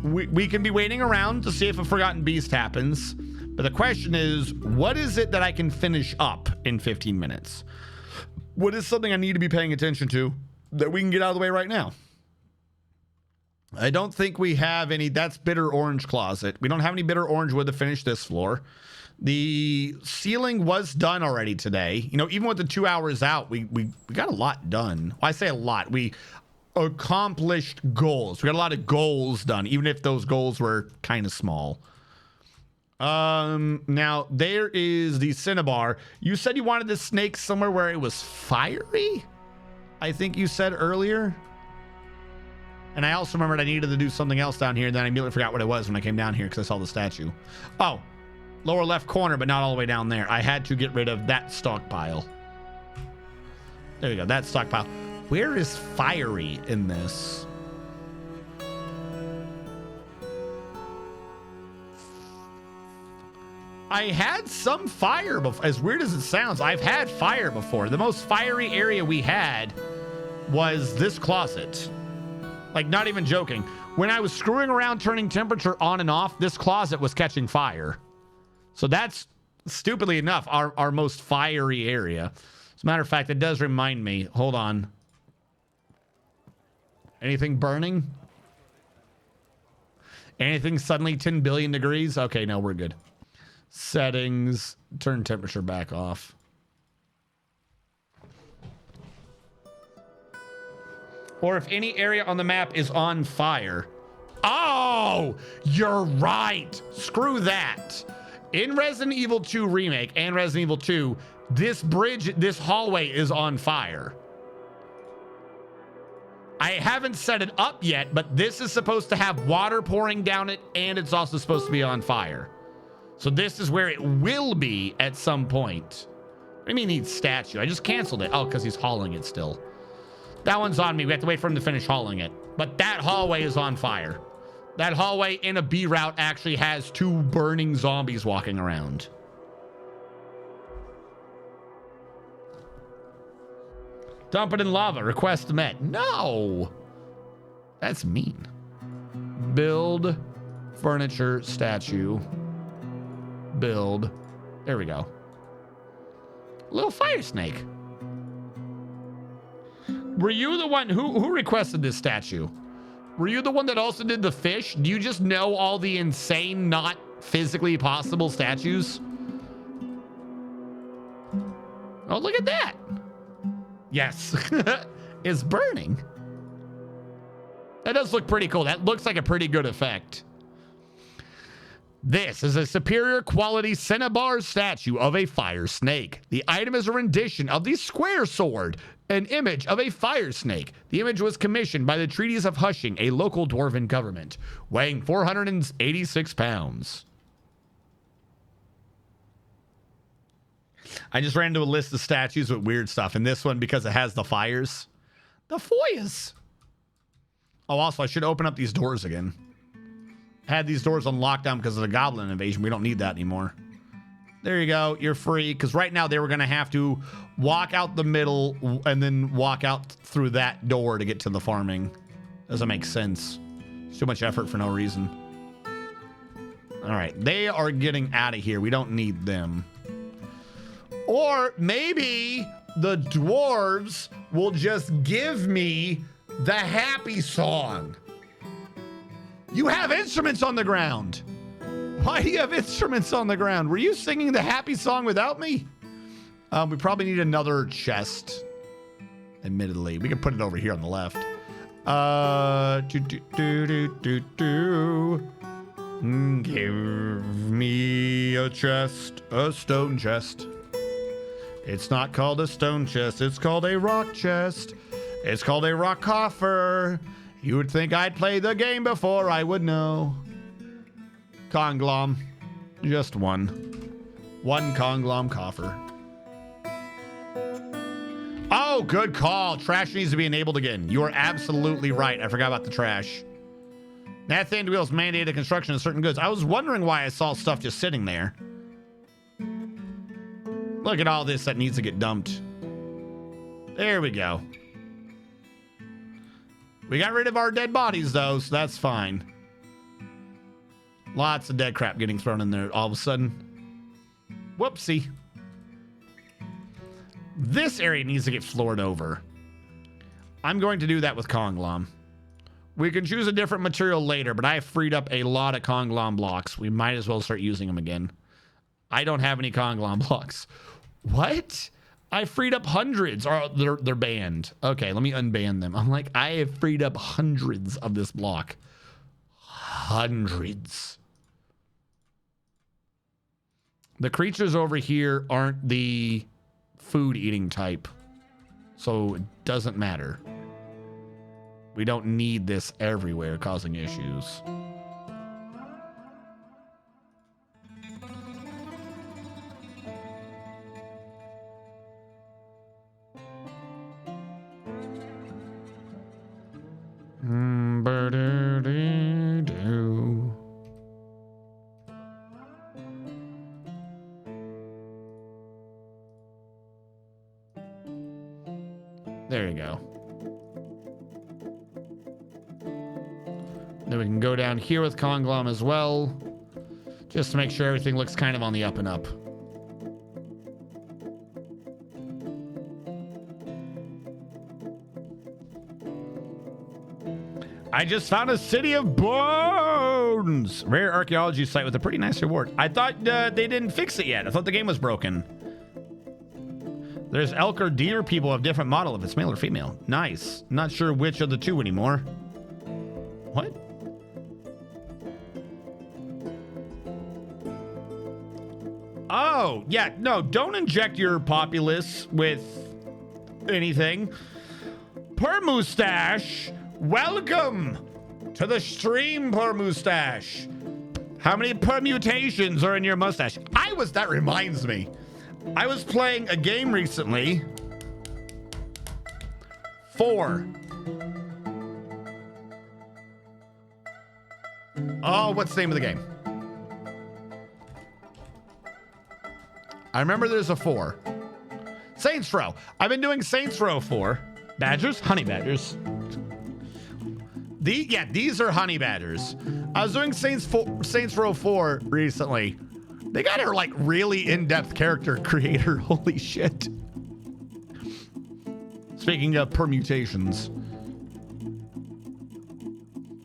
We can be waiting around to see if a Forgotten Beast happens. But the question is, what is it that I can finish up in 15 minutes? What is something I need to be paying attention to that we can get out of the way right now? I don't think we have any. That's bitter orange closet. We don't have any bitter orange wood to finish this floor. The ceiling was done already today. You know, even with the 2 hours out, we got a lot done. Well, I say a lot. We accomplished goals. We got a lot of goals done, even if those goals were kind of small. Now there is the cinnabar. You said you wanted the snake somewhere where it was fiery, I think you said earlier. And I also remembered I needed to do something else down here. And then I immediately forgot what it was when I came down here because I saw the statue. Oh, lower left corner, but not all the way down there. I had to get rid of that stockpile. There you go, that stockpile. Where is fiery in this? I had some fire before. As weird as it sounds, I've had fire before. The most fiery area we had was this closet. Like, not even joking. When I was screwing around turning temperature on and off, this closet was catching fire. So that's, stupidly enough, our most fiery area. As a matter of fact, it does remind me. Hold on. Anything burning? Anything suddenly 10 billion degrees? Okay, no, we're good. Settings, turn temperature back off. Or if any area on the map is on fire. Oh, you're right. Screw that. In Resident Evil 2 Remake and Resident Evil 2, this bridge, this hallway is on fire. I haven't set it up yet, but this is supposed to have water pouring down it, and it's also supposed to be on fire. So this is where it will be at some point. What do you mean needs statue? I just canceled it. Oh, because he's hauling it still. That one's on me. We have to wait for him to finish hauling it. But that hallway is on fire. That hallway in a B route actually has 2 burning zombies walking around. Dump it in lava. Request met. No. That's mean. Build furniture statue. Build. There we go. Little fire snake. Were you the one who requested this statue? Were you the one that also did the fish? Do you just know all the insane, not physically possible statues? Oh, look at that. Yes. It's burning. That does look pretty cool. That looks like a pretty good effect. This is a superior quality cinnabar statue of a fire snake. The item is a rendition of the square sword, an image of a fire snake. The image was commissioned by the Treaties of Hushing, a local dwarven government, weighing 486 pounds. I just ran into a list of statues with weird stuff, and this one, because it has the fires. The foyers. Oh, also, I should open up these doors again. Had these doors on lockdown because of the goblin invasion. We don't need that anymore. There you go. You're free. Because right now they were going to have to walk out the middle and then walk out through that door to get to the farming. Doesn't make sense. It's too much effort for no reason. All right. They are getting out of here. We don't need them. Or maybe the dwarves will just give me the happy song. You have instruments on the ground. Why do you have instruments on the ground? Were you singing the happy song without me? We probably need another chest. Admittedly, we can put it over here on the left. Give me a chest, a stone chest. It's not called a stone chest, it's called a rock chest. It's called a rock coffer. You would think I'd play the game before I would know. Conglom. Just one. One Conglom coffer. Oh, good call. Trash needs to be enabled again. You are absolutely right. I forgot about the trash. Nathan Wheels mandated construction of certain goods. I was wondering why I saw stuff just sitting there. Look at all this that needs to get dumped. There we go. We got rid of our dead bodies, though, so that's fine. Lots of dead crap getting thrown in there all of a sudden. Whoopsie. This area needs to get floored over. I'm going to do that with Conglom. We can choose a different material later, but I have freed up a lot of Conglom blocks. We might as well start using them again. I don't have any Conglom blocks. What? I freed up hundreds. Or they're banned. Okay, let me unban them. I'm like, I have freed up hundreds of this block. Hundreds. The creatures over here aren't the food eating type, so it doesn't matter. We don't need this everywhere causing issues. There you go. Then we can go down here with Conglom as well, just to make sure everything looks kind of on the up and up. I just found a city of bones. Rare archaeology site with a pretty nice reward. I thought they didn't fix it yet. I thought the game was broken. There's elk or deer people have different model if it's male or female. Nice. Not sure which of the two anymore. What? Oh, yeah. No, don't inject your populace with anything. Per Mustache, welcome to the stream, Per Mustache. How many permutations are in your mustache? That reminds me. I was playing a game recently. 4. Oh, what's the name of the game? I remember there's a 4. Saints Row. I've been doing Saints Row 4. Badgers? Honey badgers. These are honey badgers. I was doing Saints Row 4 recently. They got a like really in-depth character creator. Holy shit. Speaking of permutations.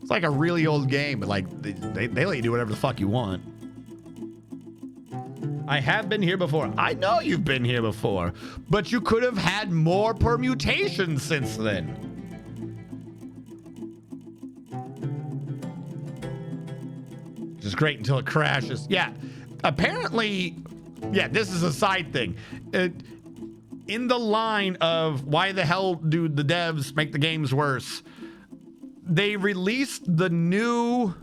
It's like a really old game, but like they let you do whatever the fuck you want. I have been here before. I know you've been here before, but you could have had more permutations since then. Which is great until it crashes. Yeah. Apparently, yeah, this is a side thing. In the line of why the hell do the devs make the games worse, they released the new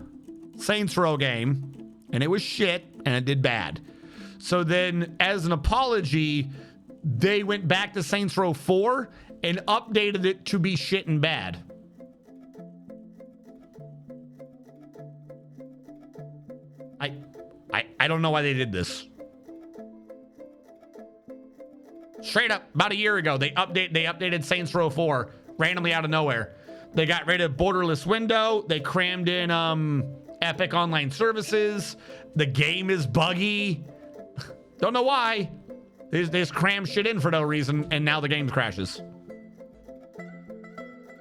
Saints Row game, and it was shit, and it did bad. So then, as an apology, they went back to Saints Row 4 and updated it to be shit and bad. I don't know why they did this. Straight up, about a year ago, they updated Saints Row 4 randomly out of nowhere. They got rid of borderless window. They crammed in Epic Online Services. The game is buggy. Don't know why. They just cram shit in for no reason, and now the game crashes.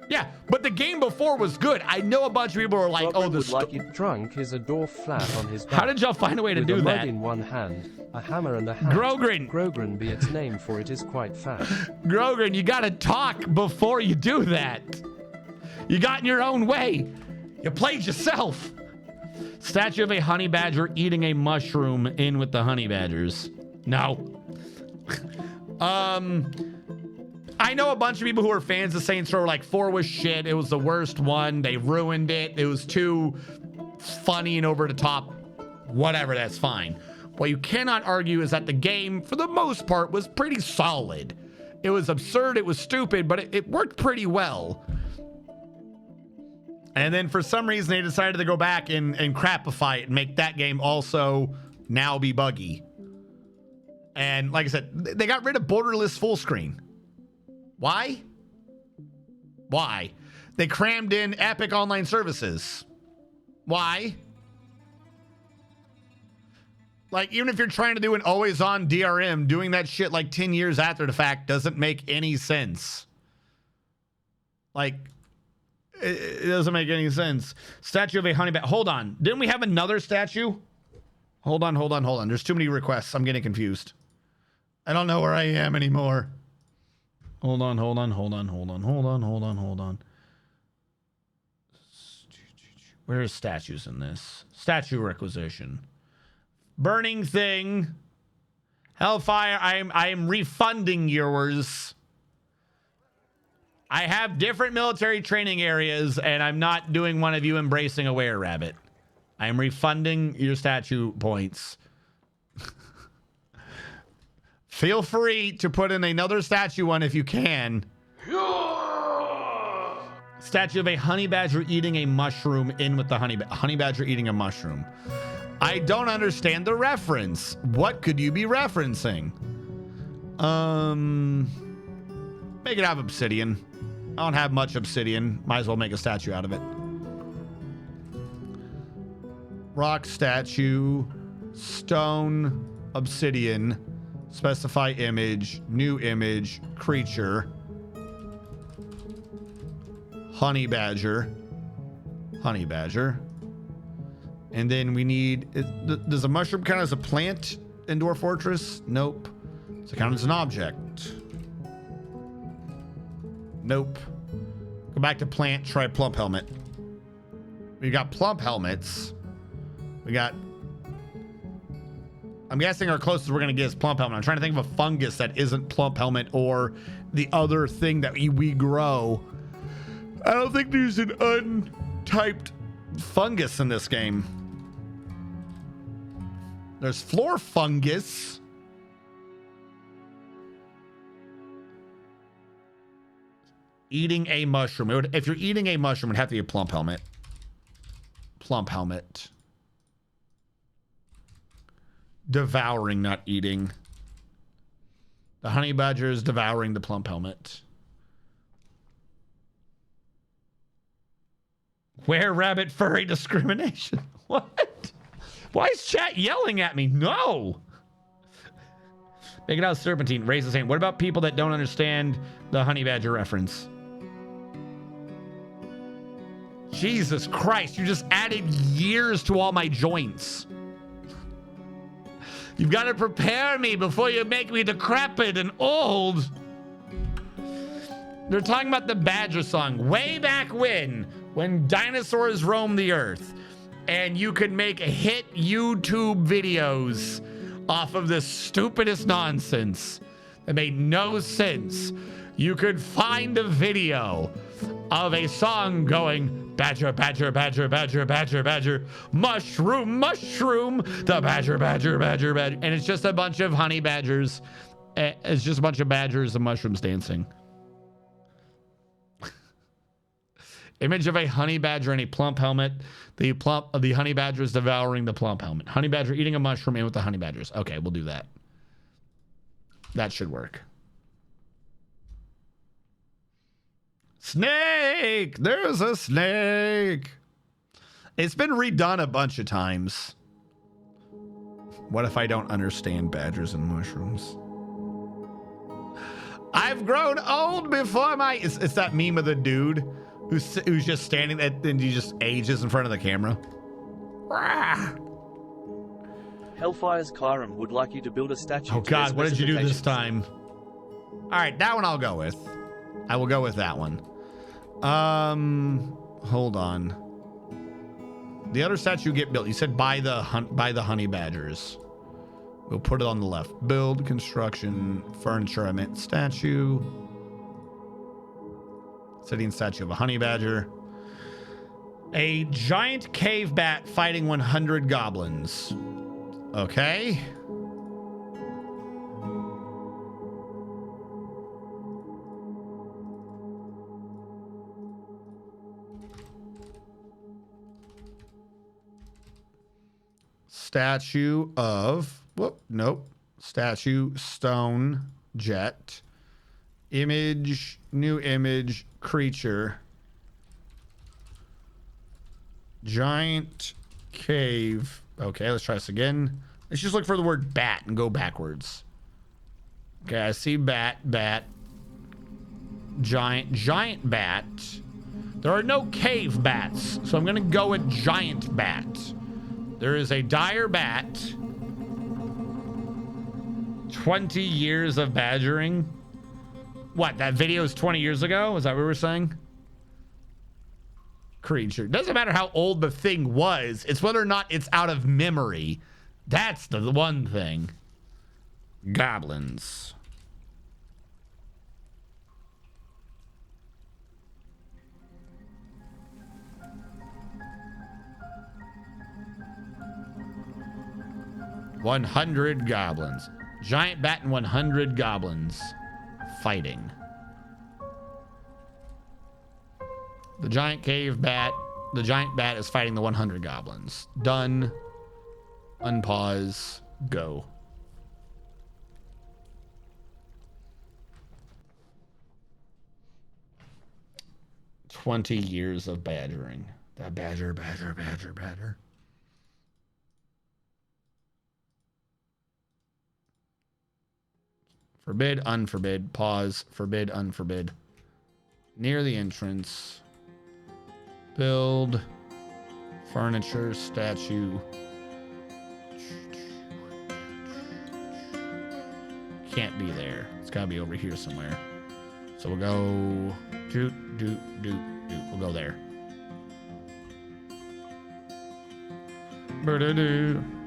Yeah, but the game before was good. I know a bunch of people are like, Robin "Oh, the would like it Drunk is a dwarf flat on his back. How did y'all find a way to with do a that? mug in one hand, a hammer and a hat. Grogrin. Grogrin be its name, for it is quite fat. Grogrin, you gotta talk before you do that. You got in your own way. You played yourself. Statue of a honey badger eating a mushroom in with the honey badgers. No. I know a bunch of people who are fans of Saints Row, like 4 was shit. It was the worst one. They ruined it. It was too funny and over the top. Whatever, that's fine. What you cannot argue is that the game, for the most part, was pretty solid. It was absurd. It was stupid, but it worked pretty well. And then for some reason, they decided to go back and crapify it and make that game also now be buggy. And like I said, they got rid of borderless full screen. Why? Why? They crammed in Epic Online Services. Why? Like, even if you're trying to do an always-on DRM, doing that shit like 10 years after the fact doesn't make any sense. Like, it doesn't make any sense. Statue of a honey badger. Hold on. Didn't we have another statue? Hold on. There's too many requests. I'm getting confused. I don't know where I am anymore. Hold on. Where are statues in this? Statue requisition. Burning thing. Hellfire, I am refunding yours. I have different military training areas, and I'm not doing one of you embracing a were-rabbit. I am refunding your statue points. Feel free to put in another statue one if you can. Statue of a honey badger eating a mushroom in with the honey badger eating a mushroom. I don't understand the reference. What could you be referencing? Make it out of obsidian. I don't have much obsidian. Might as well make a statue out of it. Rock statue, stone, obsidian, specify image, new image, creature, honey badger. And then we need, does a mushroom count as a plant in Dwarf Fortress? Nope. Does it count as an object? Nope. Go back to plant, try plump helmet. We got plump helmets. We got, I'm guessing our closest we're going to get is plump helmet. I'm trying to think of a fungus that isn't plump helmet or the other thing that we grow. I don't think there's an untyped fungus in this game. There's floor fungus. Eating a mushroom. If you're eating a mushroom, it'd have to be a plump helmet. Plump helmet. Devouring, not eating. The honey badger is devouring the plump helmet. Where rabbit furry discrimination? What? Why is chat yelling at me? No. Make it out serpentine. Raise the hand. What about people that don't understand the honey badger reference? Jesus Christ, you just added years to all my joints. You've got to prepare me before you make me decrepit and old. They're talking about the Badger song. Way back when dinosaurs roamed the earth and you could make hit YouTube videos off of the stupidest nonsense that made no sense. You could find a video of a song going, badger, badger, badger, badger, badger, badger, mushroom, mushroom, the badger, badger, badger, badger. And it's just a bunch of honey badgers. It's just a bunch of badgers and mushrooms dancing. Image of a honey badger in a plump helmet. The honey badger is devouring the plump helmet. Honey badger eating a mushroom in with the honey badgers. Okay, we'll do that. That should work. Snake! There's a snake! It's been redone a bunch of times. What if I don't understand badgers and mushrooms? I've grown old before my... It's that meme of the dude who's just standing there and he just ages in front of the camera. Rah. Hellfire's Kyram would like you to build a statue. Oh God, what did you do this time? All right, that one I'll go with. I will go with that one. Hold on. The other statue get built. You said by the honey badgers. We'll put it on the left. Build, construction, furniture. I meant statue. Sitting statue of a honey badger. A giant cave bat fighting 100 goblins. Okay. Statue of, whoop, nope. Statue, stone, jet. Image, new image, creature. Giant cave. Okay, let's try this again. Let's just look for the word bat and go backwards. Okay, I see bat. Giant bat. There are no cave bats, so I'm gonna go with giant bat. There is a dire bat. 20 years of badgering. What, that video is 20 years ago? Is that what we're saying? Creature. Doesn't matter how old the thing was. It's whether or not it's out of memory. That's the one thing. Goblins. $100 goblins. Giant bat and 100 goblins fighting. The giant cave bat. The giant bat is fighting the 100 goblins. Done. Unpause. Go. "20 years of badgering." The badger. Forbid, unforbid. Pause. Forbid, unforbid. Near the entrance. Build. Furniture. Statue. Can't be there. It's gotta be over here somewhere. So we'll go. Doot. We'll go there.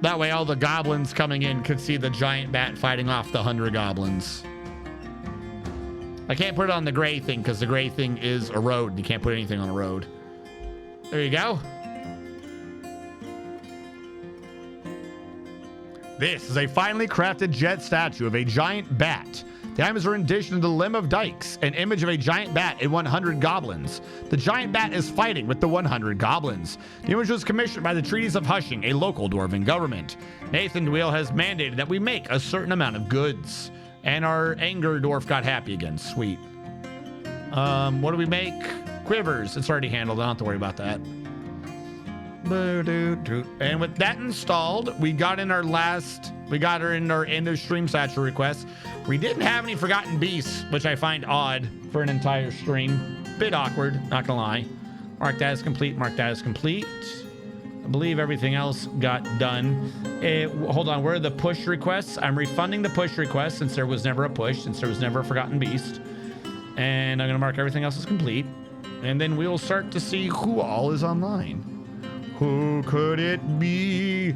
That way all the goblins coming in could see the giant bat fighting off the 100 goblins. I can't put it on the gray thing because the gray thing is a road. You can't put anything on a road. There you go. This is a finely crafted jet statue of a giant bat. The items are in addition to the limb of dikes, an image of a giant bat and 100 goblins. The giant bat is fighting with the 100 goblins. The image was commissioned by the Treaties of Hushing, a local dwarven government. Nathan Dweel has mandated that we make a certain amount of goods. And our anger dwarf got happy again. Sweet. What do we make? Quivers. It's already handled. I don't have to worry about that. And with that installed, we got her in our end of stream statue request. We didn't have any forgotten beasts, which I find odd for an entire stream. Bit awkward, not gonna lie. Mark that as complete. I believe everything else got done. Hold on, where are the push requests? I'm refunding the push request since there was never a push, since there was never a forgotten beast. And I'm gonna mark everything else as complete. And then we'll start to see who all is online. Who could it be?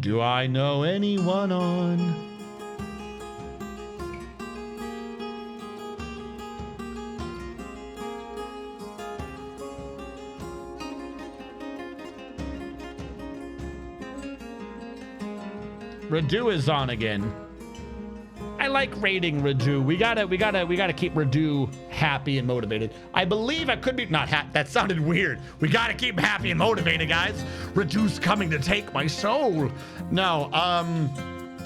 Do I know anyone on? Radu is on again. I like raiding Radu. We gotta keep Radu happy and motivated. I believe I could be not happy. That sounded weird. We gotta keep him happy and motivated, guys. Radu's coming to take my soul. No,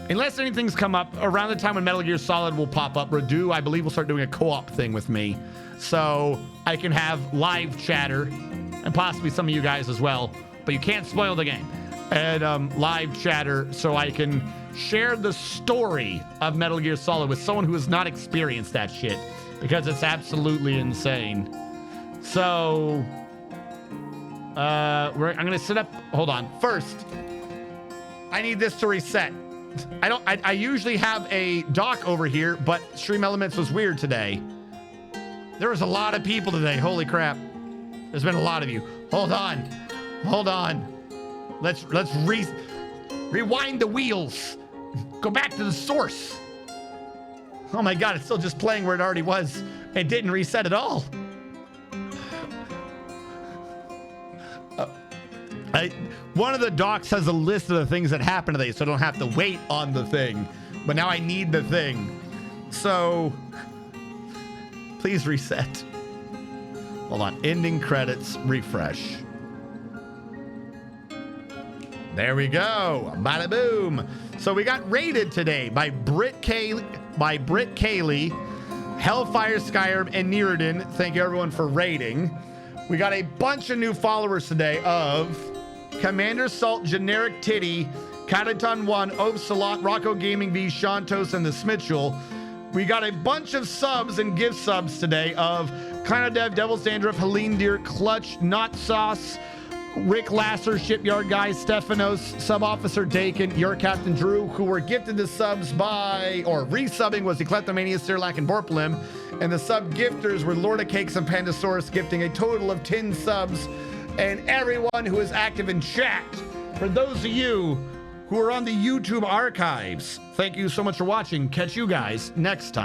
unless anything's come up around the time when Metal Gear Solid will pop up, Radu, I believe, will start doing a co-op thing with me, so I can have live chatter and possibly some of you guys as well. But you can't spoil the game. and live chatter so I can share the story of Metal Gear Solid with someone who has not experienced that shit, because it's absolutely insane. So, I'm gonna set up. Hold on. First, I need this to reset. I usually have a dock over here, but Stream Elements was weird today. There was a lot of people today. Holy crap. There's been a lot of you. Hold on. Let's rewind the wheels. Go back to the source. Oh my God, it's still just playing where it already was. It didn't reset at all. One of the docs has a list of the things that happened today, so I don't have to wait on the thing. But now I need the thing. So, please reset. Hold on. Ending credits. Refresh. There we go. Bada boom. So we got raided today by Britt Cayley, Hellfire Skyrim, and Nearden. Thank you everyone for raiding. We got a bunch of new followers today of Commander Salt, Generic Titty, Cataton 1, Obsolot, Rocco Gaming V, Shantos, and the Smitchell. We got a bunch of subs and gift subs today of Kind Dev, Devil's Dandruff, Helene Deer, Clutch, Not Sauce, Rick Lasser, Shipyard Guy, Stephanos, Sub-Officer Dakin, Your Captain Drew, who were gifted the subs by, or resubbing was the Kleptomania, Sirlac, and Borplim. And the sub gifters were Lorda Cakes and Pandasaurus, gifting a total of 10 subs. And everyone who is active in chat. For those of you who are on the YouTube archives, thank you so much for watching. Catch you guys next time.